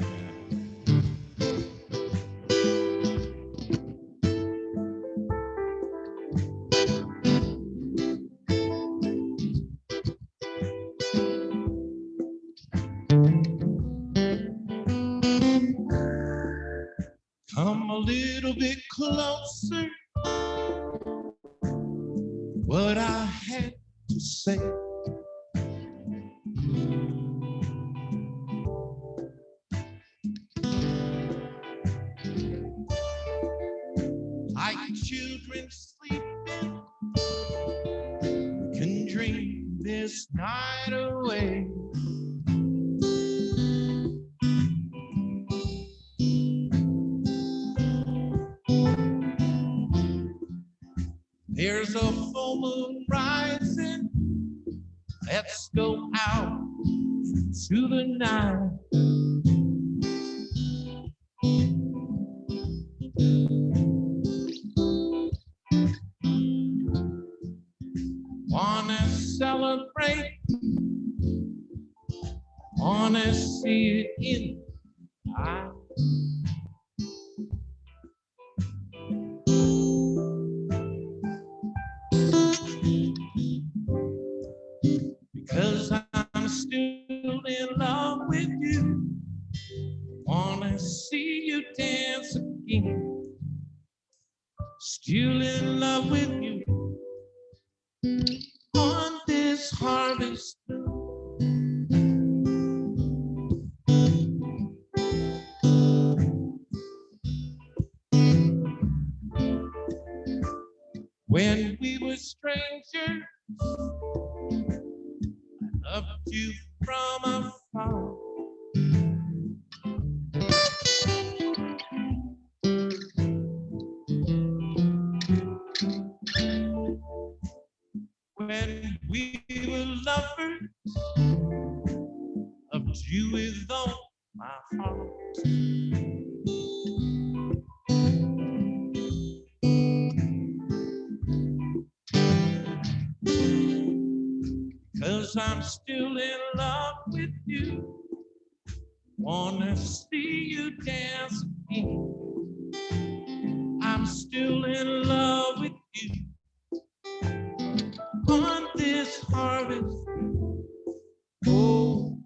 Come a little bit closer. What I had to say. Like children sleeping, we can dream this night away. There's a full moon rising. Let's go out to the night. Wanna celebrate, wanna see it in eye. Because I'm still in love with you. Wanna see you dance again. Still in love with you. On this harvest. When we were strangers, I loved you from afar. When we were lovers, loved you with all my heart. Cause I'm still in love with you. Wanna see you dance again. I'm still in love with you. On this harvest. Oh.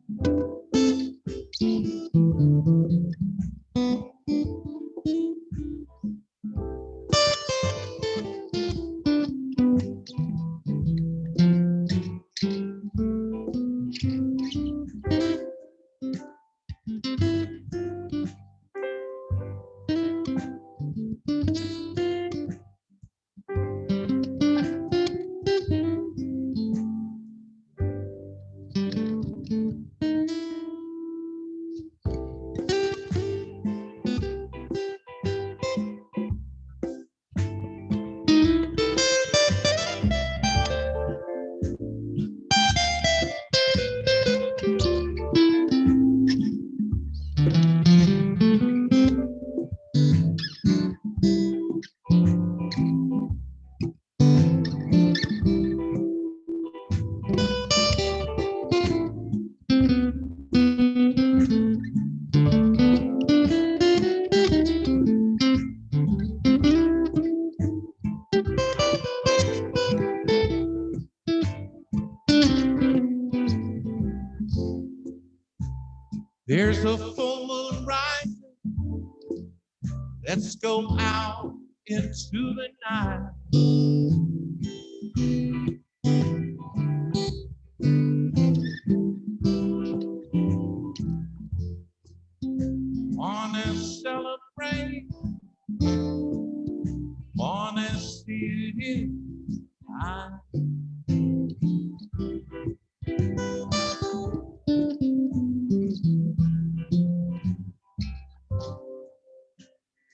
There's a full moon rising. Let's go out into the night. Wanna celebrate, wanna see it high.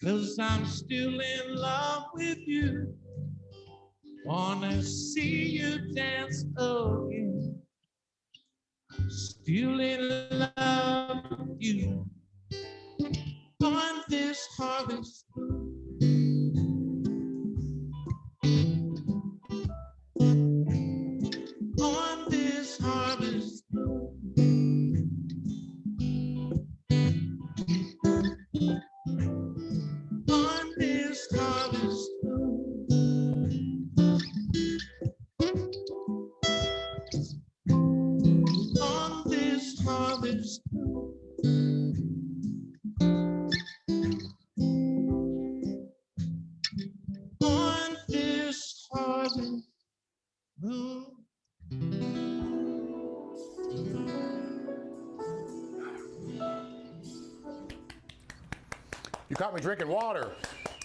'Cause I'm still in love with you. Wanna see you dance again. Still in love with you. On this harvest. On this harvest. On this harvest. On this harvest. On this harvest moon. You caught me drinking water.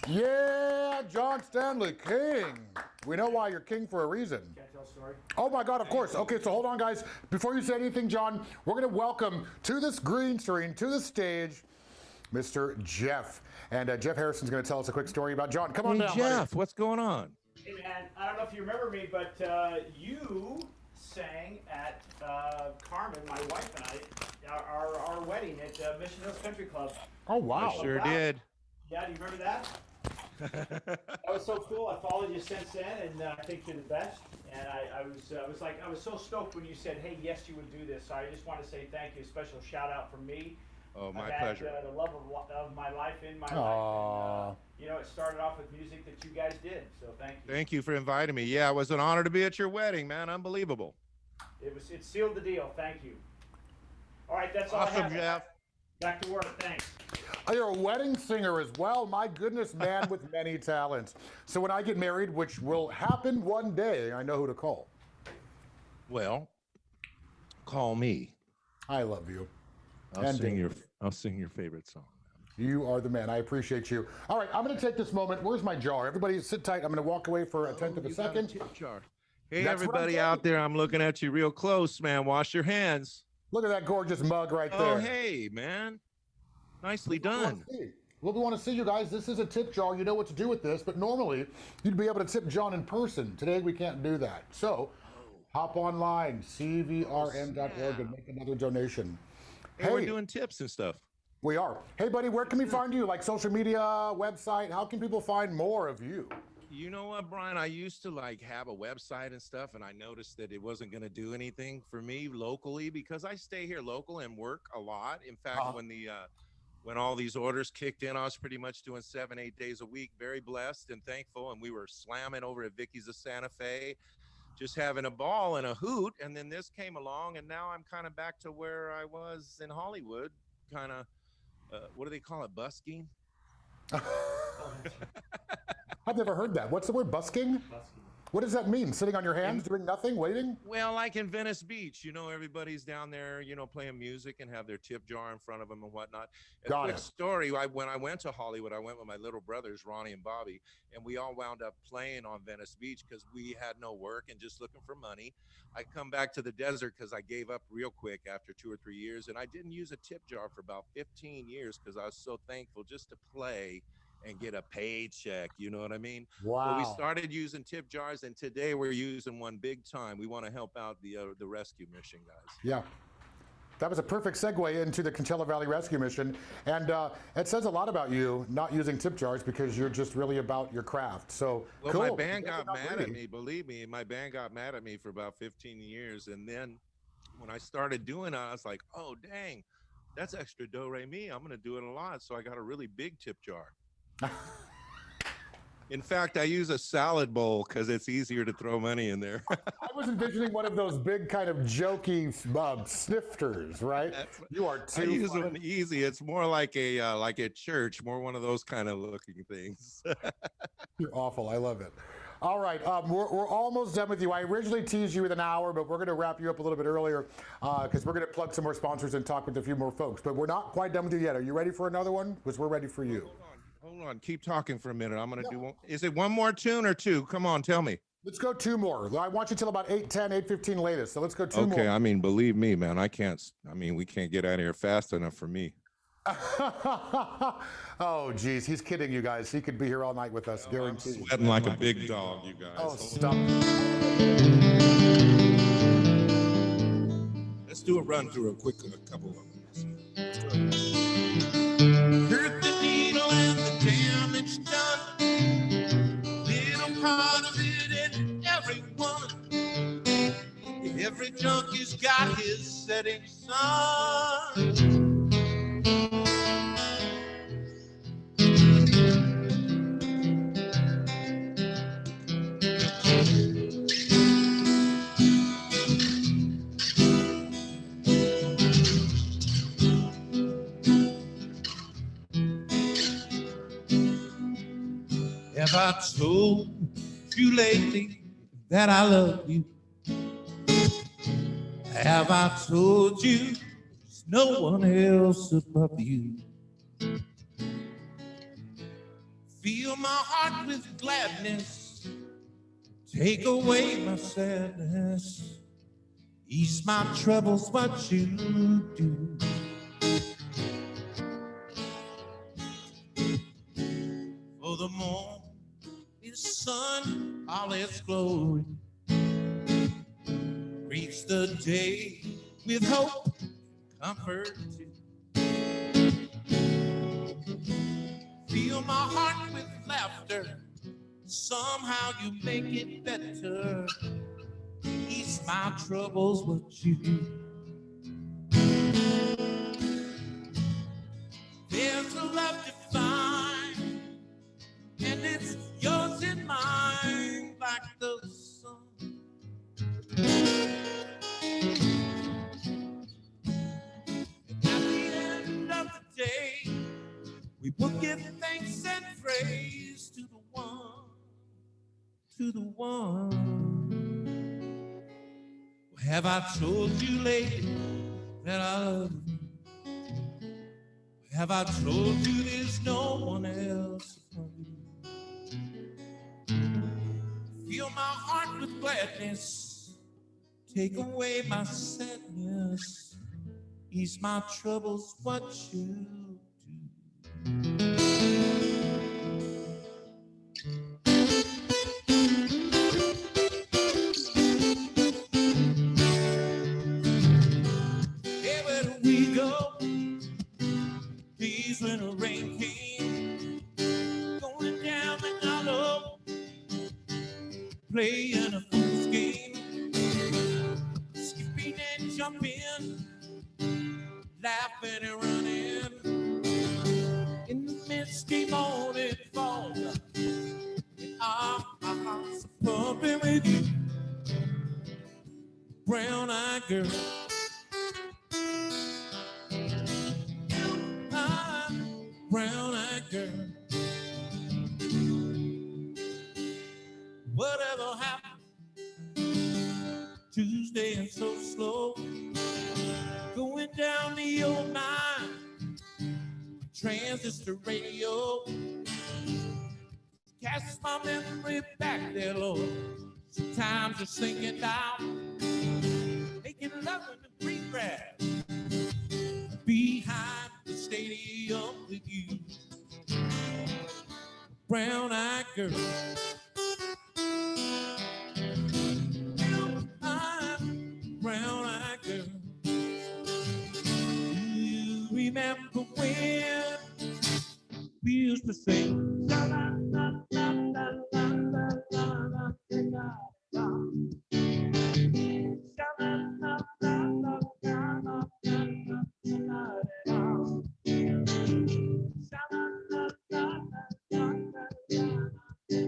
Yeah, John Stanley, king. We know why you're king for a reason. Can't tell a story. Oh my God, of course. Okay, so hold on, guys. Before you say anything, John, we're going to welcome to this green screen, to the stage, Mr. Jeff. And Jeff Harrison's going to tell us a quick story about John. Come on Hey, down, Jeff, buddy. what's going on? Hey man, I don't know if you remember me, but you sang at Carmen, my wife and I, our wedding at Mission Hills Country Club. Oh wow! I sure did. Yeah, do you remember that? That was so cool. I followed you since then, and I think you're the best. And I was so stoked when you said, "Hey, yes, you would do this." So I just want to say thank you. A special shout out from me. Oh, my I've had, pleasure. The love of my life in my life. And, you know, it started off with music that you guys did. So thank you. Thank you for inviting me. Yeah, it was an honor to be at your wedding, man. Unbelievable. It sealed the deal. Thank you. All right, that's all I Awesome, have. Jeff. Back to work. Thanks. Oh, you're a wedding singer as well. My goodness, man with many talents. So when I get married, which will happen one day, I know who to call. Well, call me. I love you. I'll sing your favorite song. You are the man. I appreciate you. All right, I'm going to take this moment. Where's my jar? Everybody sit tight. I'm going to walk away for a tenth of a second. Jar. Hey, That's what I'm everybody saying. out there, I'm looking at you real close, man. Wash your hands. Look at that gorgeous mug right there. Oh, hey, man. Nicely done. Well, we want to see you guys. This is a tip jar. You know what to do with this, but normally you'd be able to tip John in person. Today we can't do that. So hop online, cvrm.org, and make another donation. Hey, we're doing tips and stuff. We are. Hey, buddy, where can we find you? Like social media, website? How can people find more of you? You know what, Brian? I used to like have a website and stuff, and I noticed that it wasn't going to do anything for me locally because I stay here local and work a lot. In fact, when all these orders kicked in, I was pretty much doing 7-8 days a week. Very blessed and thankful, and we were slamming over at Vicky's of Santa Fe, just having a ball and a hoot. And then this came along, and now I'm kind of back to where I was in Hollywood, kind of. What do they call it? Busking? I've never heard that. What's the word, busking? What does that mean? Sitting on your hands, doing nothing, waiting? Well, like in Venice Beach, you know, everybody's down there, you know, playing music and have their tip jar in front of them and whatnot. A quick story, when I went to Hollywood, I went with my little brothers, Ronnie and Bobby, and we all wound up playing on Venice Beach because we had no work and just looking for money. I come back to the desert because I gave up real quick after 2 or 3 years, and I didn't use a tip jar for about 15 years because I was so thankful just to play and get a paycheck, you know what I mean? Wow. Well, we started using tip jars, and today we're using one big time. We want to help out the rescue mission, guys. Yeah. That was a perfect segue into the Coachella Valley Rescue Mission. And it says a lot about you not using tip jars because you're just really about your craft. So, well, cool. My band got mad at me, believe me. My band got mad at me for about 15 years. And then when I started doing it, I was like, oh, dang, that's extra do-re-mi. I'm going to do it a lot. So I got a really big tip jar. In fact, I use a salad bowl because it's easier to throw money in there. I was envisioning one of those big kind of jokey snifters, right? You are I too use funny. one easy. It's more like a church, more one of those kind of looking things. You're awful. I love it. All right, we're almost done with you. I originally teased you with an hour, but we're going to wrap you up a little bit earlier because we're going to plug some more sponsors and talk with a few more folks. But we're not quite done with you yet. Are you ready for another one? Because we're ready for you. Hold on. Keep talking for a minute. I'm going to do one. Is it one more tune or two? Come on, tell me. Let's go two more. I want you till about 8:10, 8:15 latest. So let's go two more. Okay, I mean, believe me, man, we can't get out of here fast enough for me. Oh, geez, he's kidding you guys. He could be here all night with us, guaranteed. Sweating like a big dog, you guys. Oh, stop. Let's do a run through a couple of them. Hurt the needle and the damage done. Little part of it in everyone. Every junkie's got his setting sun. Have I told you lately that I love you? Have I told you there's no one else above you? Fill my heart with gladness, take away my sadness, ease my troubles, what you do. For the morning sun, all its glory, greets the day with hope, comfort too. Fill my heart with laughter, somehow you make it better. Ease my troubles, what you do. There's a love divine, and it's yours and mine, like the sun. At the end of the day, we will give thanks and praise to the one, to the one. Have I told you lately that I love you? Have I told you there's no one else above you? Fill my heart with gladness, take away my sadness, ease my troubles, what you do. Everywhere we go, these when the rain came, going down the hollow, playing a fool's game, skipping and jumping, laughing and running, in the misty morning fog, and our hearts are pumping with you, brown-eyed girl. Brown-eyed girl. Whatever happened Tuesday and so slow, going down the old 9 transistor radio, cast my memory back there, Lord. Sometimes just thinking down, making love in the green grass behind the stadium with you, brown-eyed girl. Brown-eyed girl. Do you remember when we used to sing? La, la, la, la, la, la, la, la, la, la, la. Sha, la, la, la, la, la, la, la, la, la. Sha, la, la, la, la, la, la, la.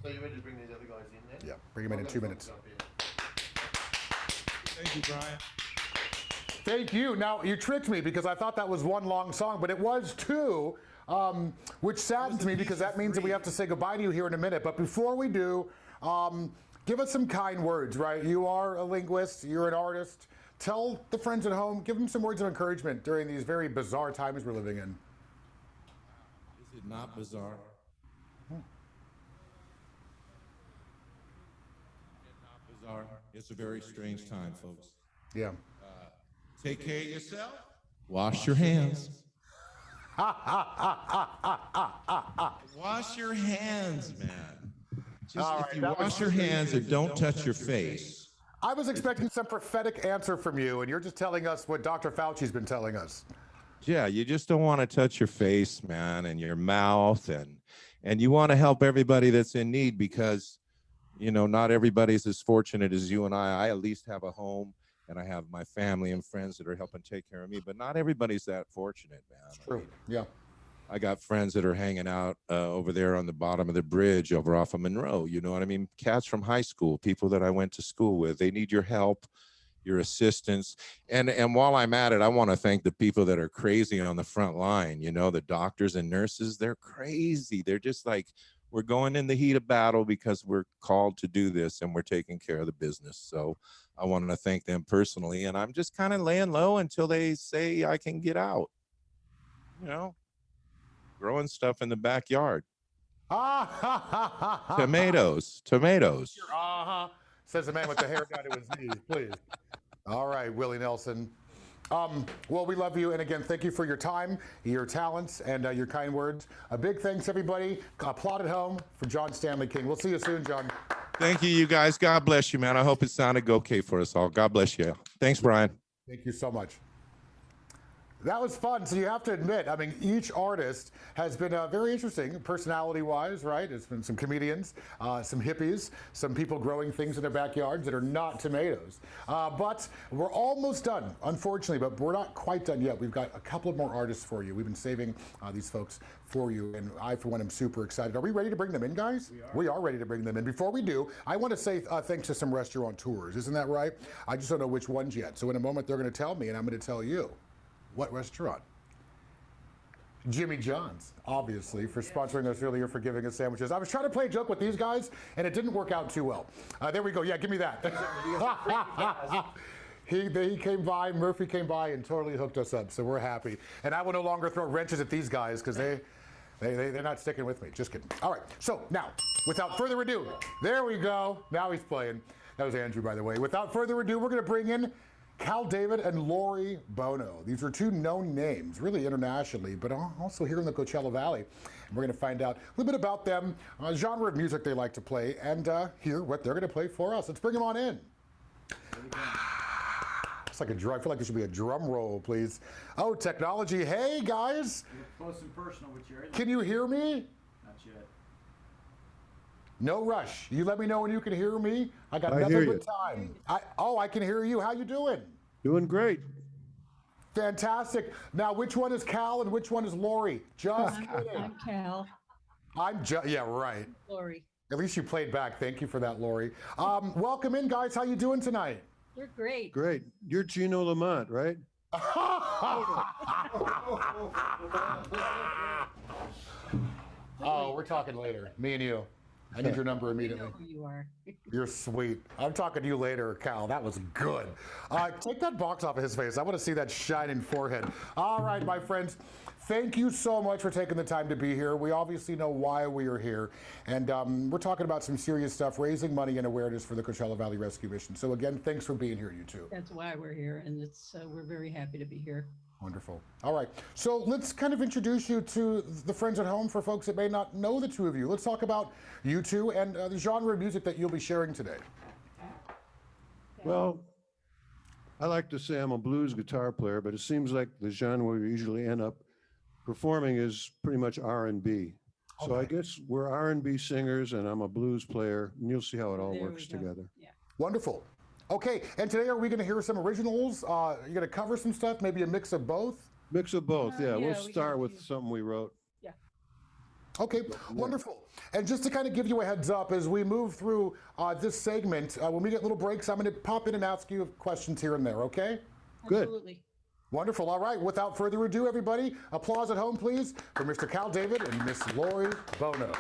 So you ready to bring these other guys in then? Yeah, bring them in 2 minutes. Thank you, Brian. Thank you. Now, you tricked me because I thought that was one long song, but it was two, which saddens me because that means that we have to say goodbye to you here in a minute. But before we do, give us some kind words, right? You are a linguist, you're an artist. Tell the friends at home, give them some words of encouragement during these very bizarre times we're living in. Is it not bizarre? Bizarre. It's a very strange time, folks. Yeah. Take care of yourself. Wash your hands. Wash your hands, man. Just if you wash your hands or don't touch your face. I was expecting some prophetic answer from you, and you're just telling us what Dr. Fauci's been telling us. Yeah, you just don't want to touch your face, man, and your mouth, and you want to help everybody that's in need because, you know, not everybody's as fortunate as you and I. I at least have a home, and I have my family and friends that are helping take care of me, but not everybody's that fortunate, man. It's true. Yeah. I got friends that are hanging out over there on the bottom of the bridge over off of Monroe. You know what I mean? Cats from high school, people that I went to school with. They need your help, your assistance. And while I'm at it, I want to thank the people that are crazy on the front line. You know, the doctors and nurses, they're crazy. They're just like, we're going in the heat of battle because we're called to do this and we're taking care of the business. So I want to thank them personally. And I'm just kind of laying low until they say I can get out, you know, growing stuff in the backyard. Tomatoes. Uh-huh. Says the man with the hair down to his knees, please. All right, Willie Nelson. Well, we love you. And again, thank you for your time, your talents, and your kind words. A big thanks, everybody. Applaud at home for John Stanley King. We'll see you soon, John. Thank you, you guys. God bless you, man. I hope it sounded okay for us all. God bless you. Thanks, Brian. Thank you so much. That was fun. So you have to admit, I mean, each artist has been very interesting, personality-wise, right? It's been some comedians, some hippies, some people growing things in their backyards that are not tomatoes. But we're almost done, unfortunately, but we're not quite done yet. We've got a couple of more artists for you. We've been saving these folks for you, and I, for one, am super excited. Are we ready to bring them in, guys? We are ready to bring them in. Before we do, I want to say thanks to some restaurateurs. Isn't that right? I just don't know which ones yet. So in a moment, they're going to tell me, and I'm going to tell you. What restaurant? Jimmy John's, obviously, for sponsoring us earlier, for giving us sandwiches. I was trying to play a joke with these guys, and it didn't work out too well. There we go. Yeah, give me that. He came by, Murphy came by, and totally hooked us up, so we're happy. And I will no longer throw wrenches at these guys, because they're not sticking with me. Just kidding. All right, so now, without further ado, there we go. Now he's playing. That was Andrew, by the way. Without further ado, we're going to bring in Cal David and Lori Bono. These are two known names, really internationally, but also here in the Coachella Valley. And we're going to find out a little bit about them, genre of music they like to play, and hear what they're going to play for us. Let's bring them on in. It's like a drum. I feel like there should be a drum roll, please. Oh, technology. Hey, guys. Close and personal with your. Can you hear me? Not yet. No rush. You let me know when you can hear me. I got nothing but time. I can hear you. How you doing? Doing great. Fantastic. Now, which one is Cal and which one is Lori? Just kidding. I'm Cal. Yeah, right. Lori. At least you played back. Thank you for that, Lori. Welcome in, guys. How you doing tonight? We're great. Great. You're Gino Lamont, right? Oh, we're talking later. Me and you. I need your number immediately. I know who you are. You're sweet. I'm talking to you later, Cal. That was good. Take that box off of his face. I want to see that shining forehead. All right, my friends. thank you so much for taking the time to be here. We obviously know why we are here. And we're talking about some serious stuff, raising money and awareness for the Coachella Valley Rescue Mission. So again, thanks for being here, you two. That's why we're here, and it's we're very happy to be here. Wonderful. All right. So let's kind of introduce you to the friends at home for folks that may not know the two of you. Let's talk about you two and the genre of music that you'll be sharing today. Well, I like to say I'm a blues guitar player, but it seems like the genre we usually end up performing is pretty much R&B. So I guess we're R&B singers and I'm a blues player, and you'll see how it all works together. Wonderful. Okay, and today are we going to hear some originals? You're going to cover some stuff, maybe a mix of both? Mix of both, yeah. We'll start with something we wrote. Yeah. Okay, wonderful. And just to kind of give you a heads up, as we move through this segment, when we get little breaks, I'm going to pop in and ask you questions here and there, okay? Good. Absolutely. Wonderful. All right, without further ado, everybody, applause at home, please, for Mr. Cal David and Miss Lori Bono.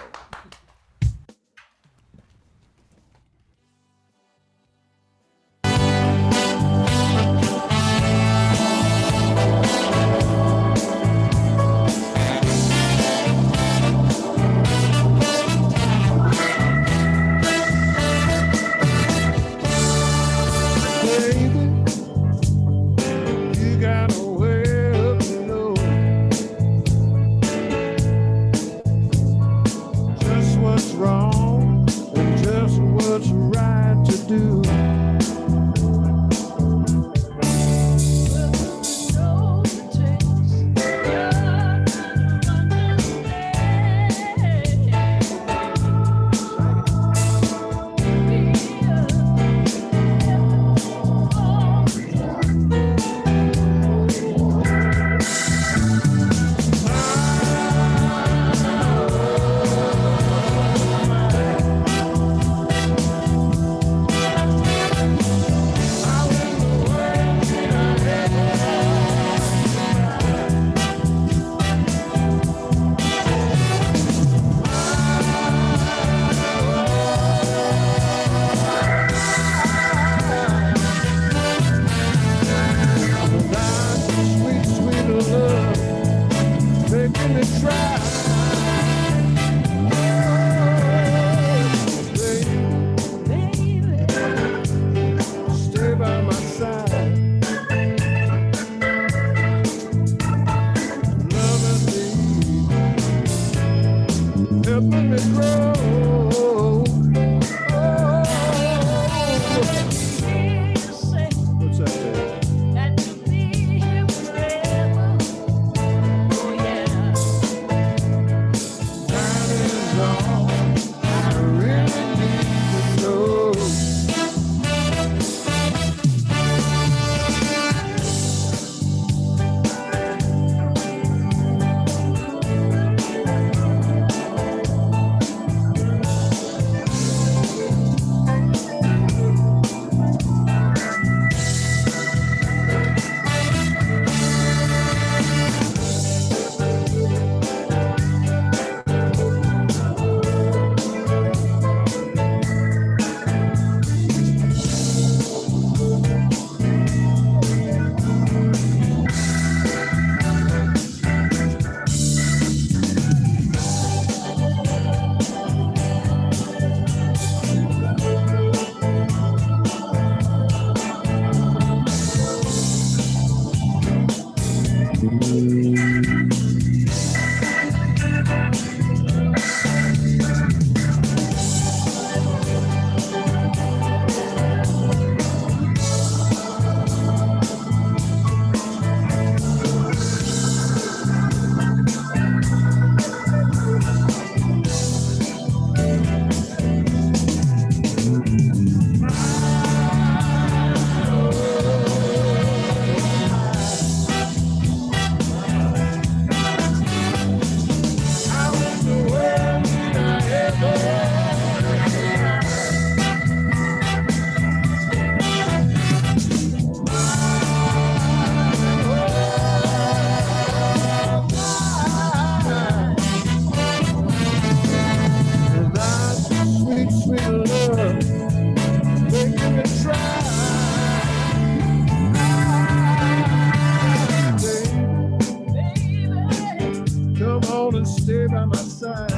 gonna stay by my side.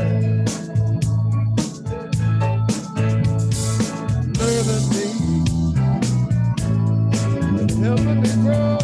Loving me and helping me grow.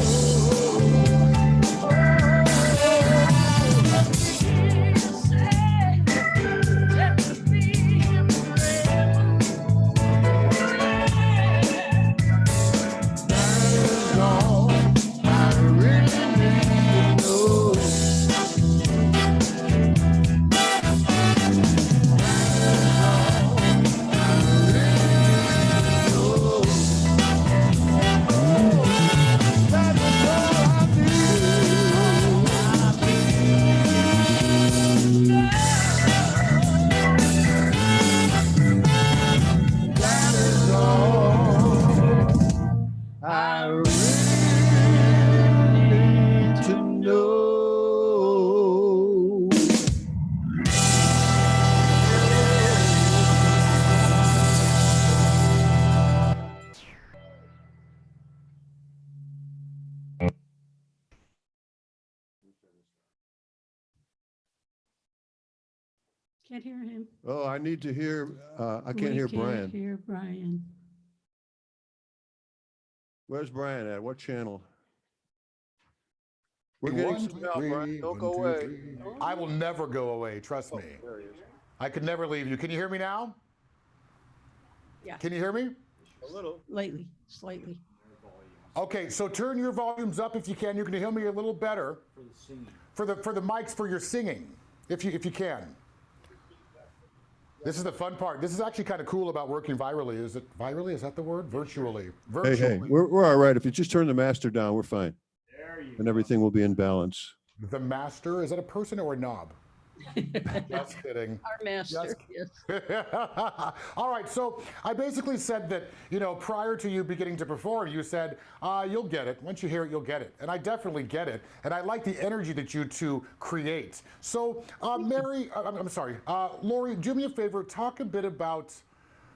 I really need to know. Can't hear him. Oh, I need to hear, I can't We hear can't Brian. hear Brian. Where's Brian at? What channel? We're getting One, some two, help, three, Brian. Don't one, go two, away. three. I will never go away, trust me. There he is. I could never leave you. Can you hear me now? Yeah. Can you hear me? A little. Lately, slightly. Okay, so turn your volumes up if you can. You can hear me a little better. For the singing. For the mics for your singing, if you can. This is the fun part. This is actually kind of cool about working virally. Is it virally? Is that the word? Virtually. Hey, hey, we're all right. If you just turn the master down, we're fine. There you And everything will be in balance. The master, is that a person or a knob? Just kidding. Our master, yes. All right, so I basically said that, you know, prior to you beginning to perform, you said, you'll get it. Once you hear it, you'll get it. And I definitely get it. And I like the energy that you two create. So, Mary, I'm sorry, Lori, do me a favor, talk a bit about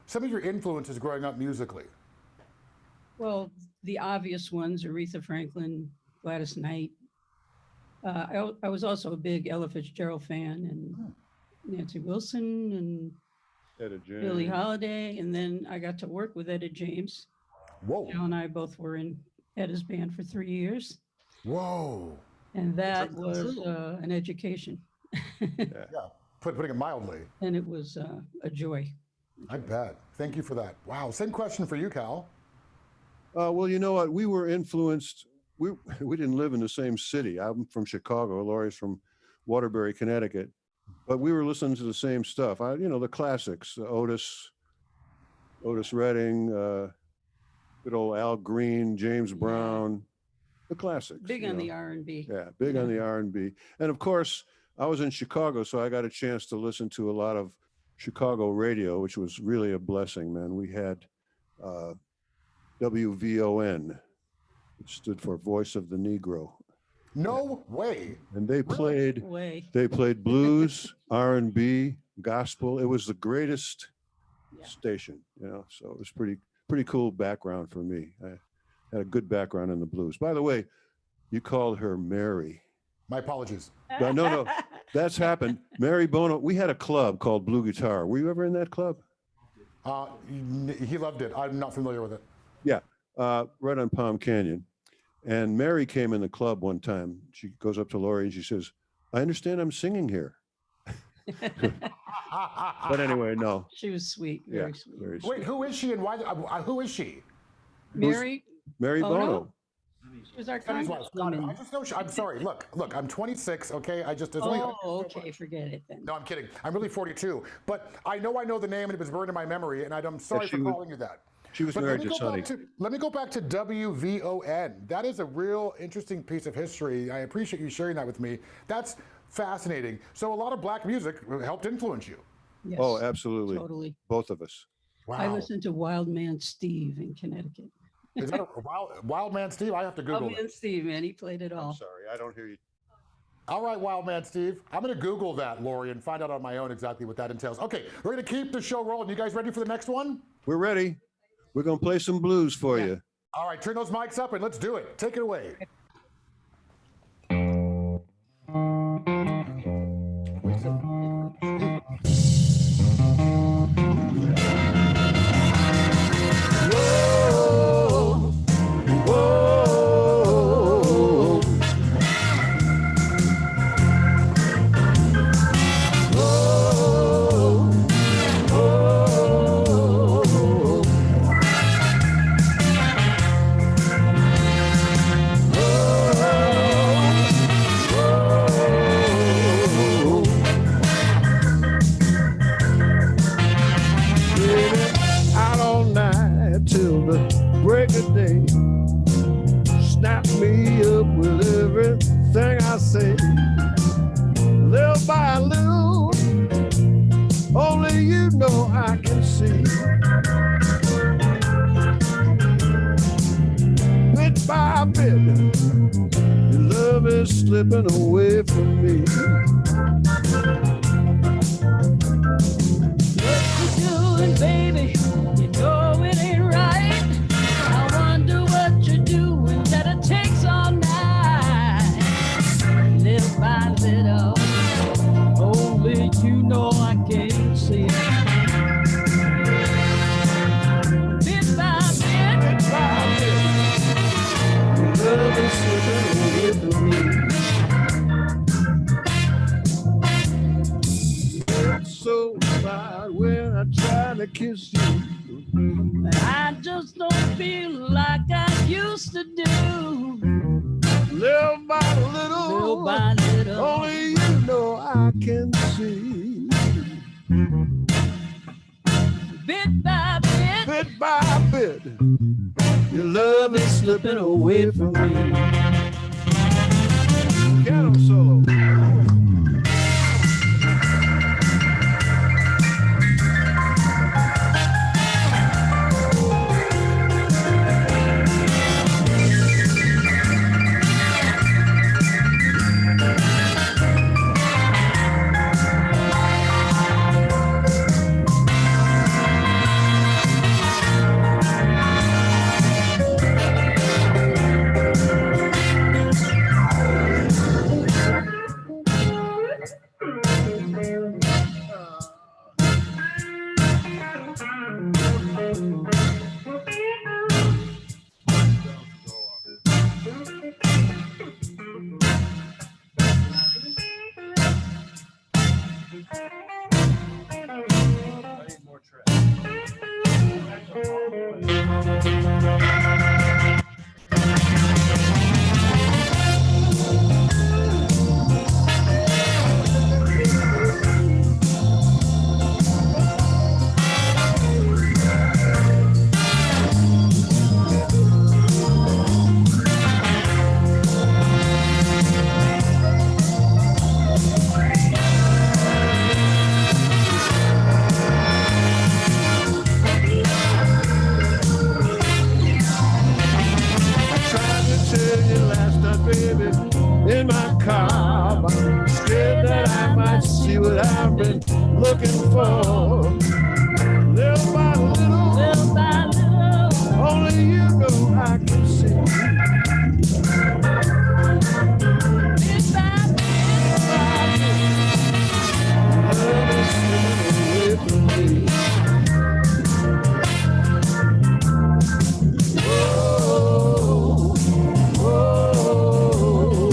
some of your influences growing up musically. Well, the obvious ones, Aretha Franklin, Gladys Knight. I was also a big Ella Fitzgerald fan, and Nancy Wilson and Etta James. Billie Holiday. And then I got to work with Etta James. Whoa. Joe and I both were in Etta's band for 3 years. Whoa. And that was an education. Yeah, putting it mildly. And it was a joy. I bet. Thank you for that. Wow. Same question for you, Cal. Well, you know what? We were influenced. We didn't live in the same city. I'm from Chicago. Lori's from Waterbury, Connecticut. But we were listening to the same stuff. You know, the classics, Otis Redding, good old Al Green, James Brown, the classics. Big on the R&B. Yeah, big on the R&B. And of course, I was in Chicago, so I got a chance to listen to a lot of Chicago radio, which was really a blessing, man. We had WVON, which stood for Voice of the Negro. No way. And they played way. They played blues, R&B, gospel. It was the greatest station, you know. So it was pretty cool background for me. I had a good background in the blues. By the way, you called her Mary. My apologies. No, that's happened. Mary Bono. We had a club called Blue Guitar. Were you ever in that club? He loved it. I'm not familiar with it. Yeah, right on Palm Canyon. And Mary came in the club one time. She goes up to Lori and she says, "I understand I'm singing here." But anyway, no. She was sweet, very sweet. Very sweet. Wait, who is she and why? Who is she? Mary Bono. She was our Scotty's wife. congresswoman. I just know. I'm sorry. Look. I'm 26. Okay. Okay, forget it then. No, I'm kidding. I'm really 42. But I know the name and it was burned in my memory. And I'm sorry for calling you that. She was married to Sonny. Let me go back to WVON. That is a real interesting piece of history. I appreciate you sharing that with me. That's fascinating. So a lot of black music helped influence you. Yes, Oh, absolutely. Totally. Both of us. Wow. I listened to Wild Man Steve in Connecticut. Is that a Wild Man Steve? I have to Google Wild Man Steve, man, he played it all. I'm sorry, I don't hear you. All right, Wild Man Steve. I'm going to Google that, Lori, and find out on my own exactly what that entails. Okay, we're going to keep the show rolling. You guys ready for the next one? We're ready. We're going to play some blues for you. All right, turn those mics up and let's do it. Take it away. see. Bit by bit, your love is slipping away from me. What you doing, baby? You know it ain't right. I wonder what you're doing that it takes all night. Little by little, only you know I can't see. Bit by bit, Your love is slipping away from me. It's so bad when I try to kiss you. I just don't feel like I used to do. Little by little, only you know I can see. Bit by bit, your love is slipping away from me. Piano solo. In my car, I'm scared that I might see what I've been looking for. Little by little, only you know I can see. Bit by bit, love is slipping away from me. Oh, oh,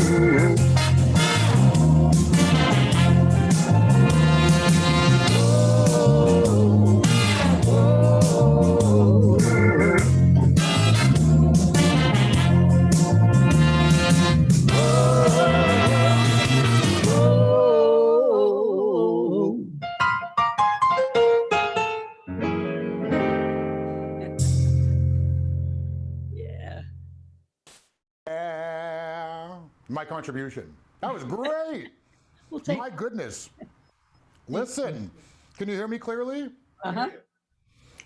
my contribution. That was great. My goodness. Listen, can you hear me clearly? Uh-huh.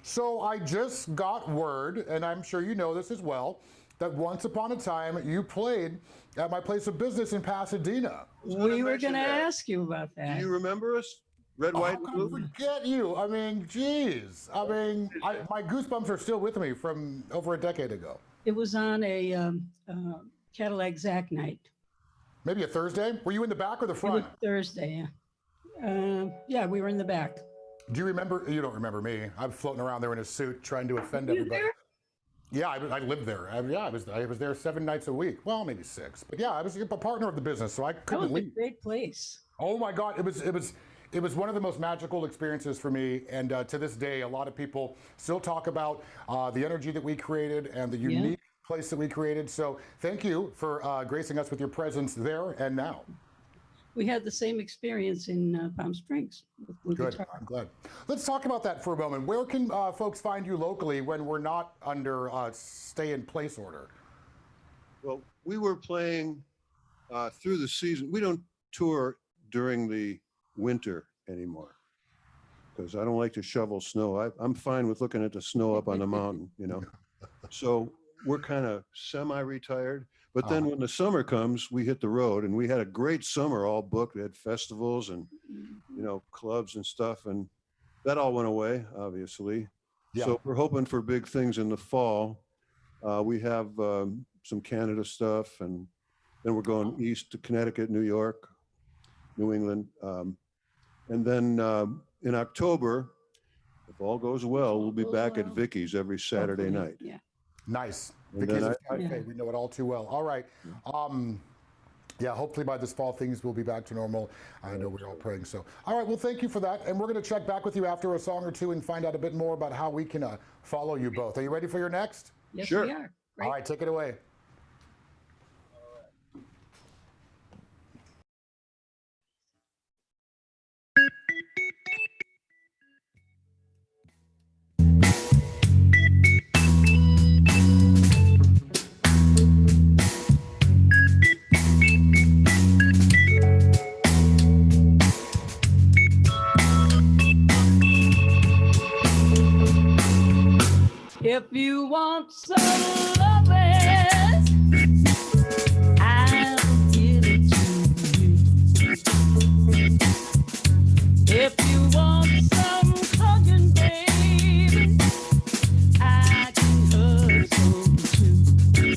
So I just got word, and I'm sure you know this as well, that once upon a time you played at my place of business in Pasadena. We were going to ask you about that. Do you remember us? Red, white, How and could I blue? forget you? I mean, geez. I mean, my goosebumps are still with me from over a decade ago. It was on a Cadillac Zack night. Maybe a Thursday? Were you in the back or the front? It was Thursday, yeah. Yeah, we were in the back. Do you remember? You don't remember me. I'm floating around there in a suit trying to offend Were you everybody. there? Yeah, I lived there. I was there 7 nights a week. Well, maybe 6. But yeah, I was a partner of the business, so I That couldn't was a leave. great place. Oh my God, it was one of the most magical experiences for me. And to this day, a lot of people still talk about the energy that we created and the unique place that we created. So thank you for gracing us with your presence there and now. We had the same experience in Palm Springs with Blue Good, Guitar. I'm glad. Let's talk about that for a moment. Where can folks find you locally when we're not under stay-in-place order? Well, we were playing through the season. We don't tour during the winter anymore. because I don't like to shovel snow. I'm fine with looking at the snow up on the mountain, you know. So we're kind of semi-retired. But then when the summer comes, we hit the road, and we had a great summer all booked. We had festivals and, you know, clubs and stuff, and that all went away, obviously. Yeah. So we're hoping for big things in the fall. We have some Canada stuff, and then we're going east to Connecticut, New York, New England. And then in October, if all goes well, we'll be back at Vicky's every Saturday night. Yeah. Nice. And Vicky's then Cafe. We know it all too well. All right. Yeah, hopefully by this fall, things will be back to normal. I know we're all praying so. All right, well, thank you for that. And we're going to check back with you after a song or two and find out a bit more about how we can follow you both. Are you ready for your next? Yes, Sure. we are. All right, take it away. If you want some loving, I'll give it to you. If you want some hugging, baby, I can hug some too.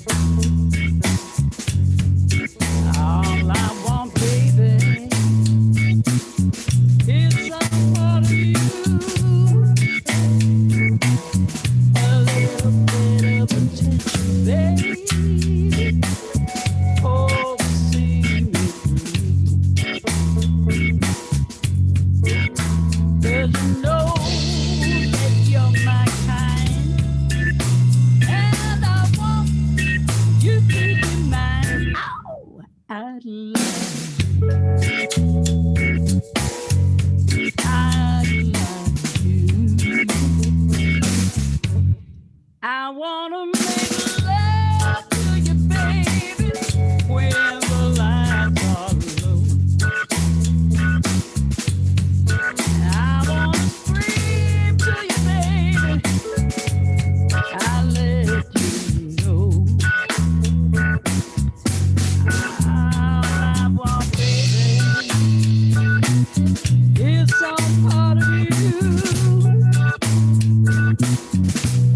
All I want, baby, is some part of you. A little bit of attention, baby. Oh, see me through. 'Cause you know that you're my kind, and I want you to be mine. Oh, I love you. I love you. I wanna make love to you, baby, when the lights are low. I wanna scream to you, baby. I let you know. All I want, baby, is some part of you.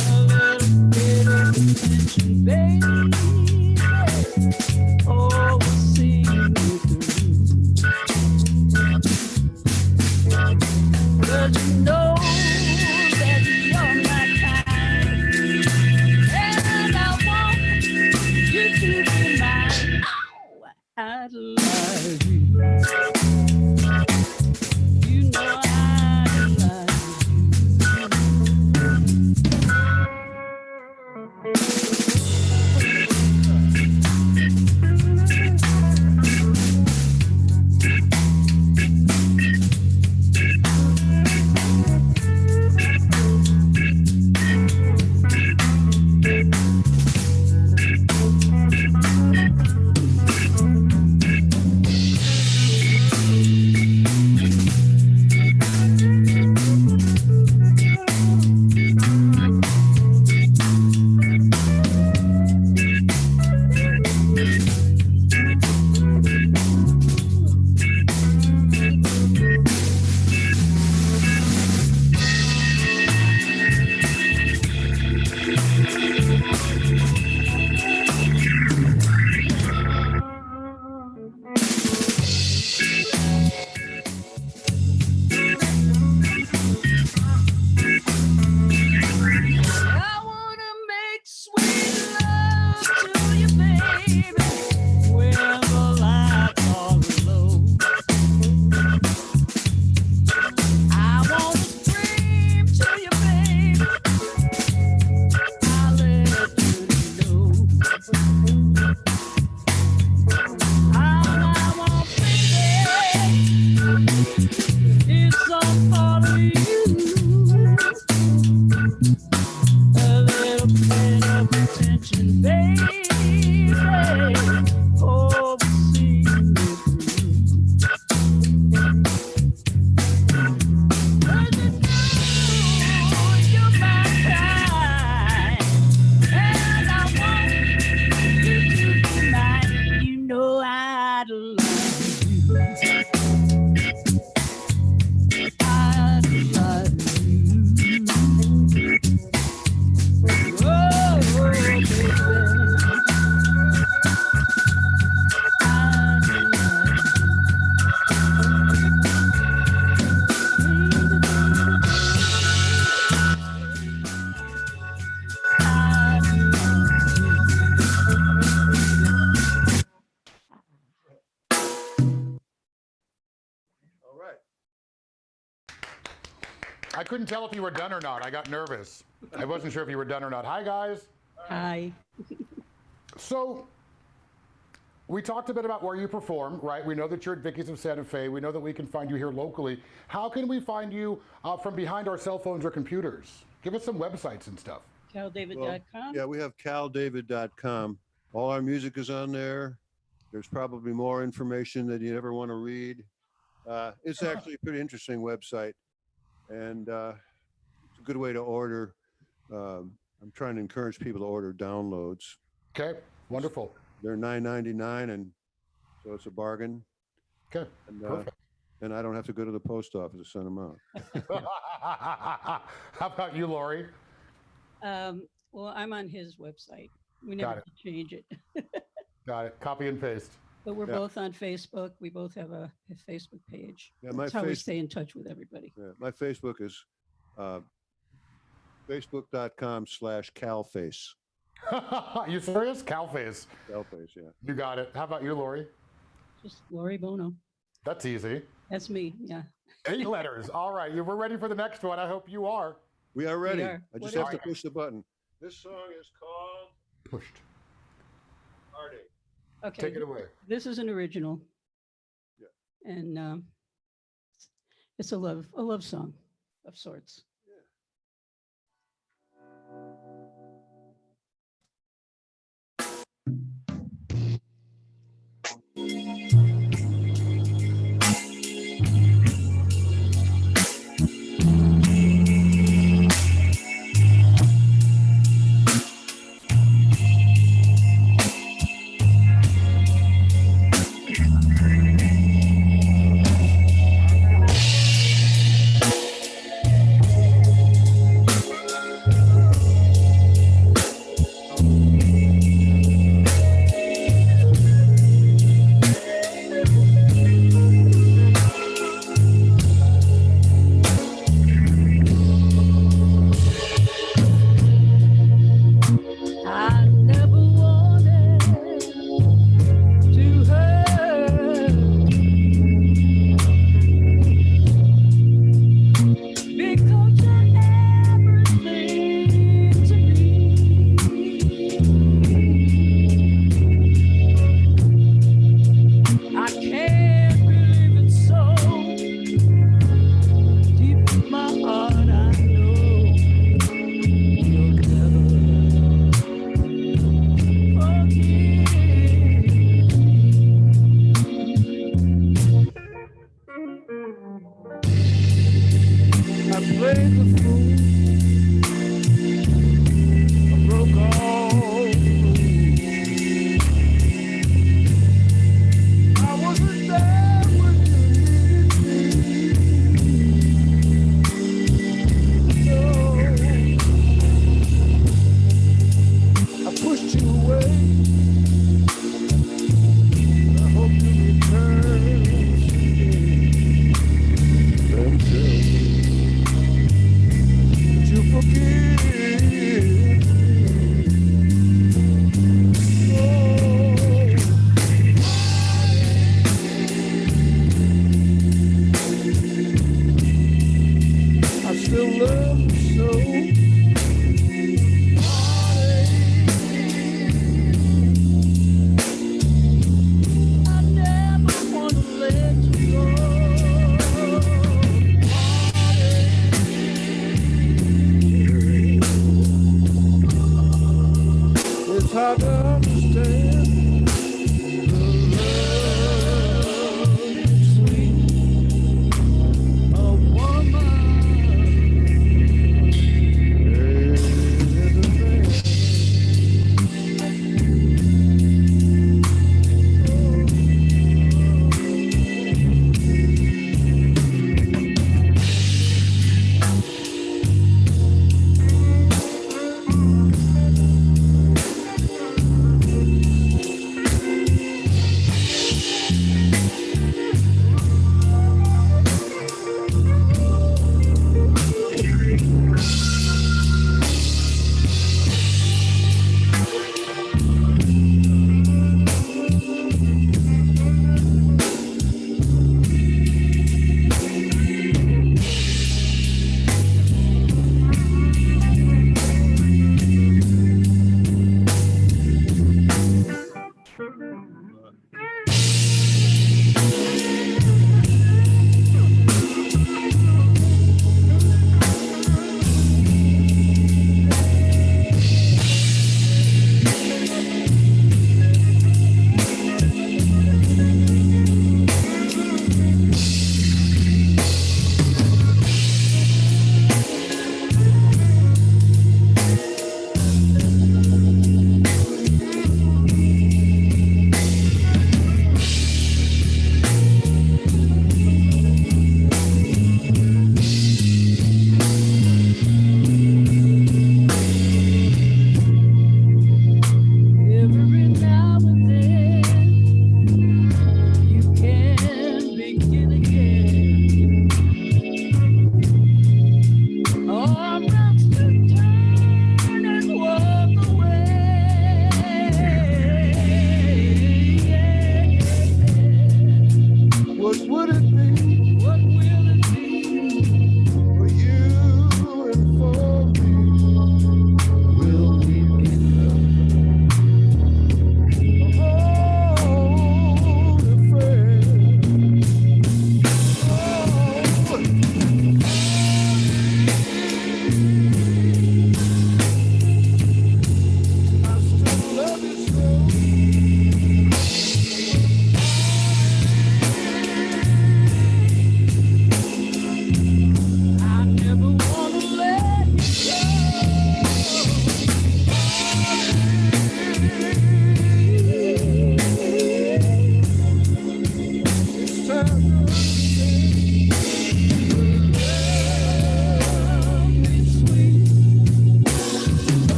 A little bit of attention, baby. Oh, see me through. 'Cause you know that you're my kind, and I want you to be mine. Oh, I love you. You know I love you. I couldn't tell if you were done or not. I got nervous. I wasn't sure if you were done or not. Hi, guys. Hi. So we talked a bit about where you perform, right? We know that you're at Vicky's of Santa Fe. We know that we can find you here locally. How can we find you from behind our cell phones or computers? Give us some websites and stuff. CalDavid.com? Yeah, we have caldavid.com. All our music is on there. There's probably more information that you ever want to read. It's actually a pretty interesting website, and it's a good way to order. I'm trying to encourage people to order downloads. Okay, wonderful. They're $9.99, and so it's a bargain. Okay, perfect. And I don't have to go to the post office to send them out. How about you, Lori? Well, I'm on his website. We never Got it. did change it. Got it. Copy and paste. But we're Yeah. both on Facebook. We both have a Facebook page. Yeah, my That's how we face- stay in touch with everybody. Yeah, my Facebook is facebook.com/calface. You serious? Calface. Calface, yeah. You got it. How about you, Lori? Just Lori Bono. That's easy. That's me. Yeah. 8 letters. All right. We're ready for the next one. I hope you are. We are ready. are. I just What have is to push the button. This song is called Pushed. Heartache. Okay. Take it away. This is an original. Yeah. And it's a love song of sorts. I never wanted to hurt because you're everything to me. I can't believe it so deep in my heart. I know you'll never. I played the fool. I broke all the rules. I wasn't there when you needed me. So I pushed you away. I hope you return someday and tell me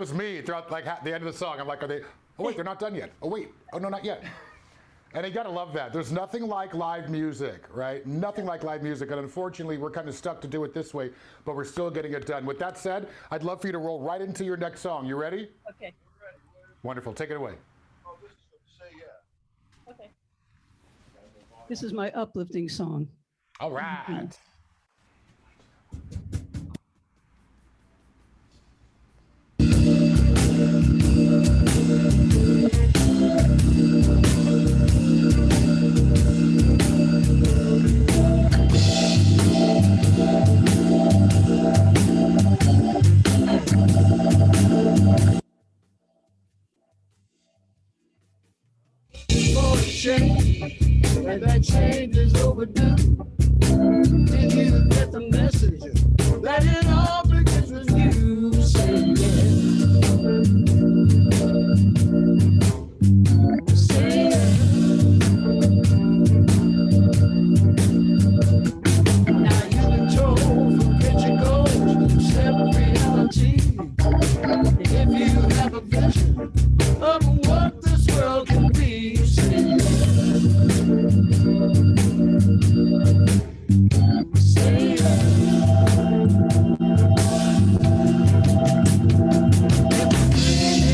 was me throughout like the end of the song. I'm like, are they? Oh wait, they're not done yet. Oh wait, oh no, not yet. And you gotta love that. There's nothing like live music, right? Nothing like live music. And unfortunately, we're kind of stuck to do it this way, but we're still getting it done. With that said, I'd love for you to roll right into your next song. You ready? Okay. Wonderful. Take it away. Okay. This is my uplifting song. All right. For a change, and that change is overdue. Did you get the message that it all begins with you? Say yeah. Say yeah. Now you've been told from picture goals to step reality. If you have a vision of what this world can be, say yeah. Say yeah.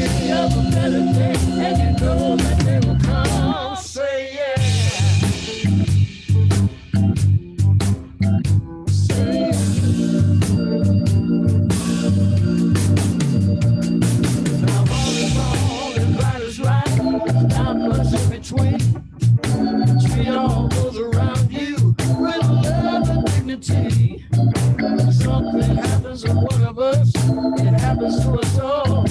If you have a better day and you know that they will come, say yeah. Say yeah. Now all is wrong and right is right, not much in between. Treat all those around you with love and dignity. Something happens to one of us, it happens to us all.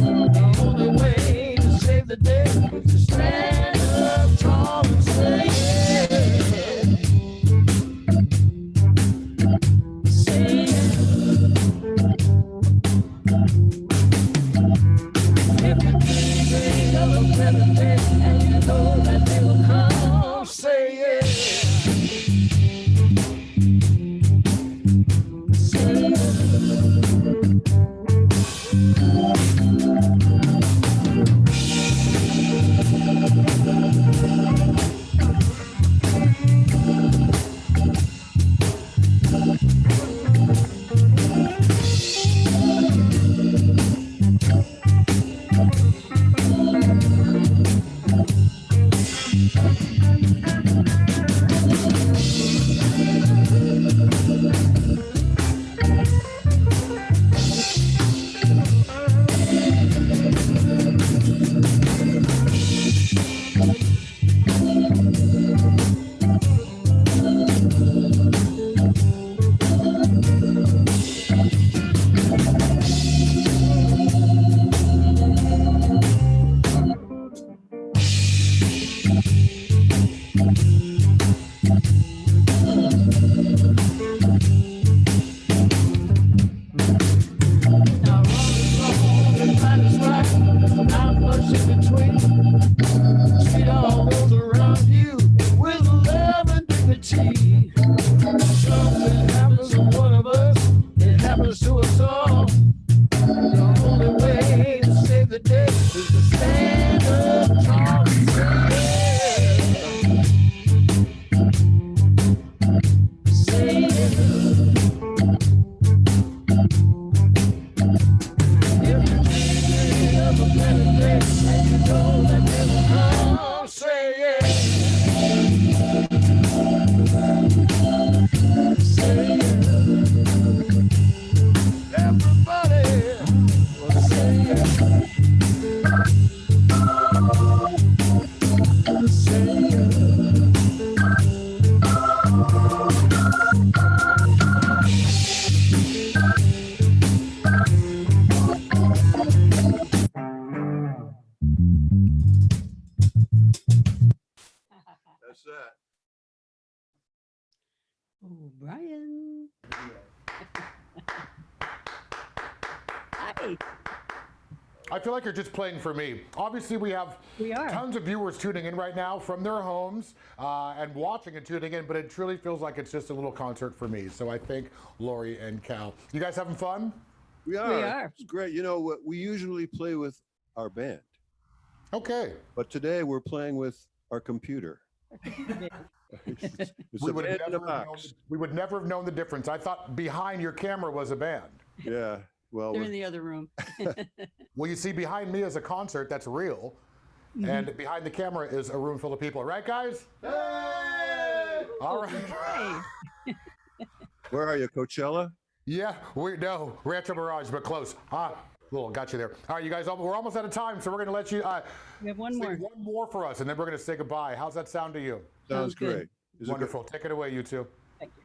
The only way to save the day is to stand up tall and say yeah. Say yeah. If you're dreaming of a better day and you know that they will come, say yeah. Say yeah. Now wrong is wrong and right is right, not much in between. Treat all those around you with love and dignity. Something happens to one of us, it happens to us all. The only way to save the day is to stand up tall and say yeah. Say yeah. If you're dreaming of a better day and you know that they will come, say yeah. Say yeah. Everybody will say yeah. Say yeah. That's that. Oh, Brian. Hi. I feel like you're just playing for me. Obviously, we have tons of viewers tuning in right now from their homes and watching and tuning in, but it truly feels like it's just a little concert for me. So I thank Lori and Cal. You guys having fun? We are. It's great. You know, we usually play with our band. Okay. But today we're playing with our computer. It's We a would, band have in a never have known, box. we would never have known the difference. I thought behind your camera was a band. Yeah. Well, They're in the other room. Well, you see, behind me is a concert that's real, and behind the camera is a room full of people. Right, guys? Hey! All right. where are you, Coachella? Yeah, no, Rancho Mirage, but close. Cool, got you there. All right, you guys, we're almost out of time, so we're going to let you We have one sing more. one more for us, and then we're going to say goodbye. How's that sound to you? Sounds great. Is it Wonderful. Take it away, you two. Thank you.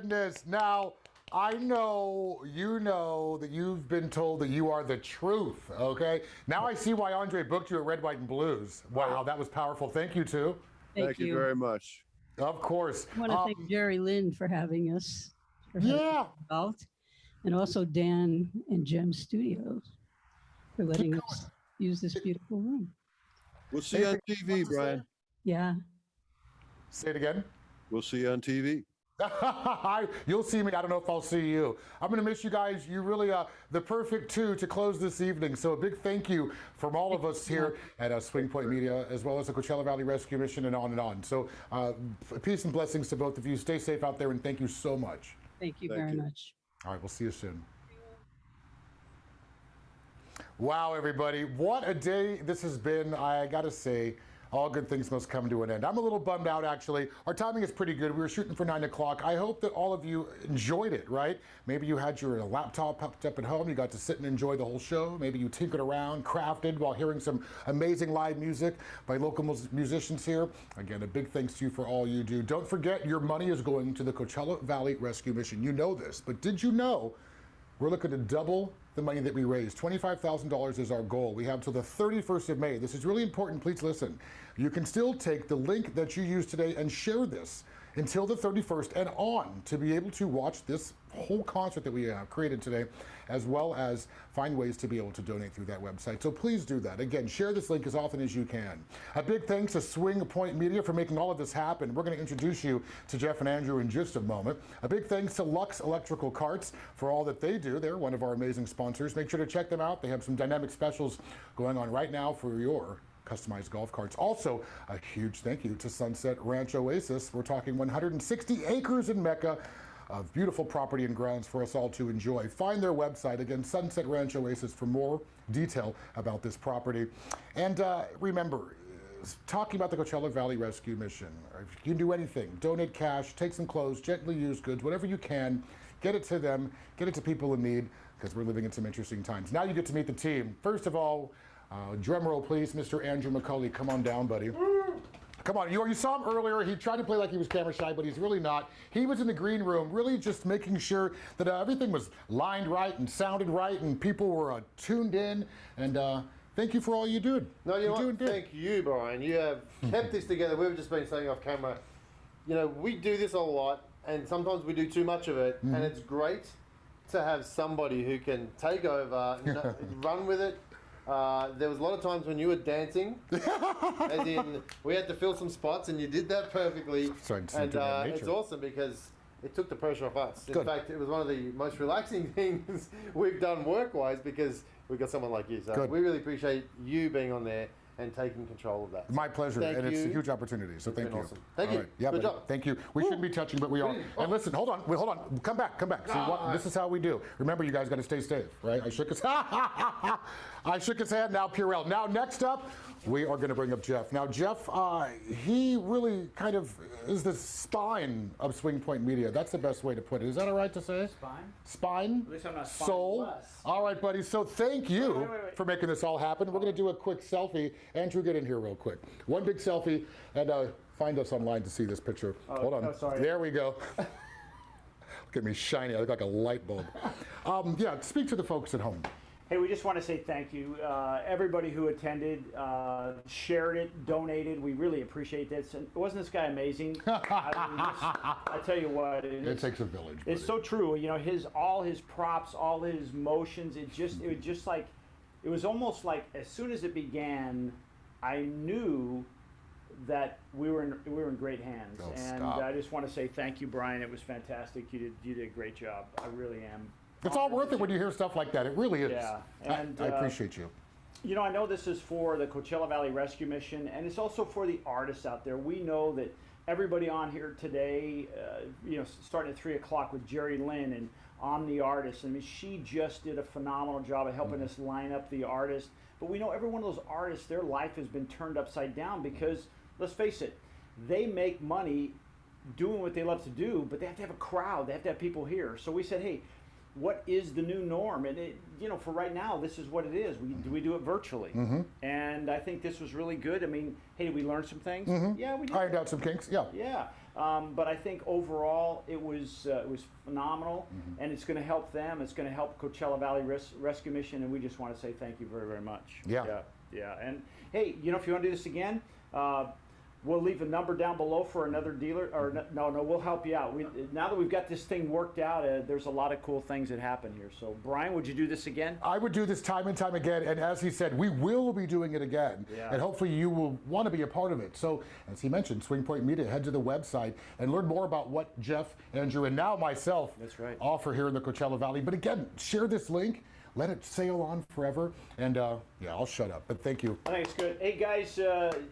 goodness. Now, I know you know that you've been told that you are the truth, okay? Now I see why Andre booked you at Red, White, and Blues. Wow, that was powerful. Thank you, too. Thank you very much. Of course. I want to thank Jerry Lynn for having us. Yeah. Involved, and also Dan and Gem Studios for letting us use this beautiful room. We'll see you on TV, Brian. Yeah. Say it again. We'll see you on TV. You'll see me. I don't know if I'll see you. I'm going to miss you guys. You really the perfect two to close this evening. So a big thank you from all of us here at Swing Point Media, as well as the Coachella Valley Rescue Mission, and on and on. So peace and blessings to both of you. Stay safe out there, and thank you so much. Thank you very much. All right, we'll see you soon. Wow, everybody. What a day this has been. I got to say, all good things must come to an end. I'm a little bummed out, actually. Our timing is pretty good. We were shooting for 9 o'clock. I hope that all of you enjoyed it, right? Maybe you had your laptop hooked up at home. You got to sit and enjoy the whole show. Maybe you tinkered around, crafted while hearing some amazing live music by local musicians here. Again, a big thanks to you for all you do. Don't forget, your money is going to the Coachella Valley Rescue Mission. You know this, but did you know we're looking to double the money that we raised? $25,000 is our goal. We have till the 31st of May. This is really important. Please listen. You can still take the link that you used today and share this until the 31st and on to be able to watch this whole concert that we have created today, as well as find ways to be able to donate through that website. So please do that. Again, share this link as often as you can. A big thanks to Swing Point Media for making all of this happen. We're going to introduce you to Jeff and Andrew in just a moment. A big thanks to Lux Electrical Carts for all that they do. They're one of our amazing sponsors. Make sure to check them out. They have some dynamic specials going on right now for your customized golf carts. Also, a huge thank you to Sunset Ranch Oasis. We're talking 160 acres in Mecca of beautiful property and grounds for us all to enjoy. Find their website, again, Sunset Ranch Oasis, for more detail about this property. And remember, talking about the Coachella Valley Rescue Mission, if you can do anything, donate cash, take some clothes, gently used goods, whatever you can, get it to them, get it to people in need, because we're living in some interesting times. Now you get to meet the team. First of all, drum roll, please, Mr. Andrew McCauley. Come on down, buddy. Come on, you saw him earlier. He tried to play like he was camera shy, but he's really not. He was in the green room, really just making sure that everything was lined right and sounded right, and people were tuned in. And thank you for all you did. No, you know what? Thank you, Brian. You have kept this together. We've just been saying off camera, you know, we do this a lot, and sometimes we do too much of it, and it's great to have somebody who can take over, run with it. There was a lot of times when you were dancing, as in we had to fill some spots, and you did that perfectly. And it's awesome because it took the pressure off us. In fact, it was one of the most relaxing things we've done work-wise because we've got someone like you. So we really appreciate you being on there and taking control of that. My pleasure, and it's a huge opportunity, so thank you. Awesome. Thank you. Right. Yeah, Good buddy. job. Thank you. We shouldn't be touching, but we are. And listen, hold on, come back. See, this is how we do. Remember, you guys got to stay safe, right? I shook his hand. Now Purell. Now next up, we are going to bring up Jeff. Now Jeff, he really kind of is the spine of Swing Point Media. That's the best way to put it. Is that all right to say? Spine? At least I'm not Soul? All right, buddy. So thank you for making this all happen. We're going to do a quick selfie. Andrew, get in here real quick. One big selfie, and find us online to see this picture. Hold on. Sorry. There we go. Look at me shiny. I look like a light bulb. Yeah, speak to the folks at home. Hey, we just want to say thank you. Everybody who attended, shared it, donated. We really appreciate this. And wasn't this guy amazing? I tell you what. It takes a village. It's so true. You know, all his props, all his motions. It was just like, it was almost like as soon as it began, I knew that we were in great hands. I just want to say thank you, Brian. It was fantastic. You did a great job. I really am. It's all worth it when you hear stuff like that. It really is. Yeah, and I appreciate you. You know, I know this is for the Coachella Valley Rescue Mission, and it's also for the artists out there. We know that everybody on here today, starting at 3 o'clock with Jerry Lynn and on the artist. I mean, she just did a phenomenal job of helping us line up the artists. But we know every one of those artists, their life has been turned upside down because, let's face it, they make money doing what they love to do, but they have to have a crowd. They have to have people here. So we said, hey, what is the new norm? And for right now, this is what it is. We do it virtually, and I think this was really good. I mean, hey, did we learn some things? Yeah, we did. Ironed out some kinks. Yeah. Yeah, But I think overall it was phenomenal, and it's going to help them. It's going to help Coachella Valley Rescue Mission, and we just want to say thank you very, very much. Yeah. And hey, you know, if you want to do this again, we'll leave a number down below for another dealer. Or no, we'll help you out. Now that we've got this thing worked out, there's a lot of cool things that happen here. So, Brian, would you do this again? I would do this time and time again. And as he said, we will be doing it again. Yeah. And hopefully you will want to be a part of it. So, as he mentioned, Swing Point Media, head to the website and learn more about what Jeff, Andrew, and now myself offer here in the Coachella Valley. But again, share this link. Let it sail on forever. And yeah, I'll shut up. But thank you. I think it's good. Hey guys,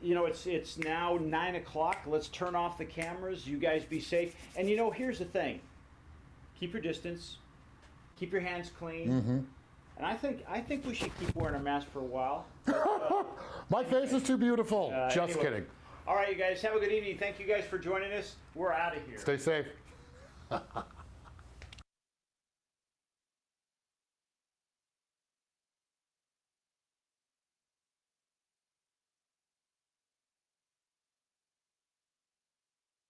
you know, it's now 9 o'clock. Let's turn off the cameras. You guys be safe. And you know, here's the thing: keep your distance, keep your hands clean. And I think we should keep wearing our mask for a while. My face is too beautiful. Just Anyway. kidding. All right, you guys, have a good evening. Thank you guys for joining us. We're out of here. Stay safe.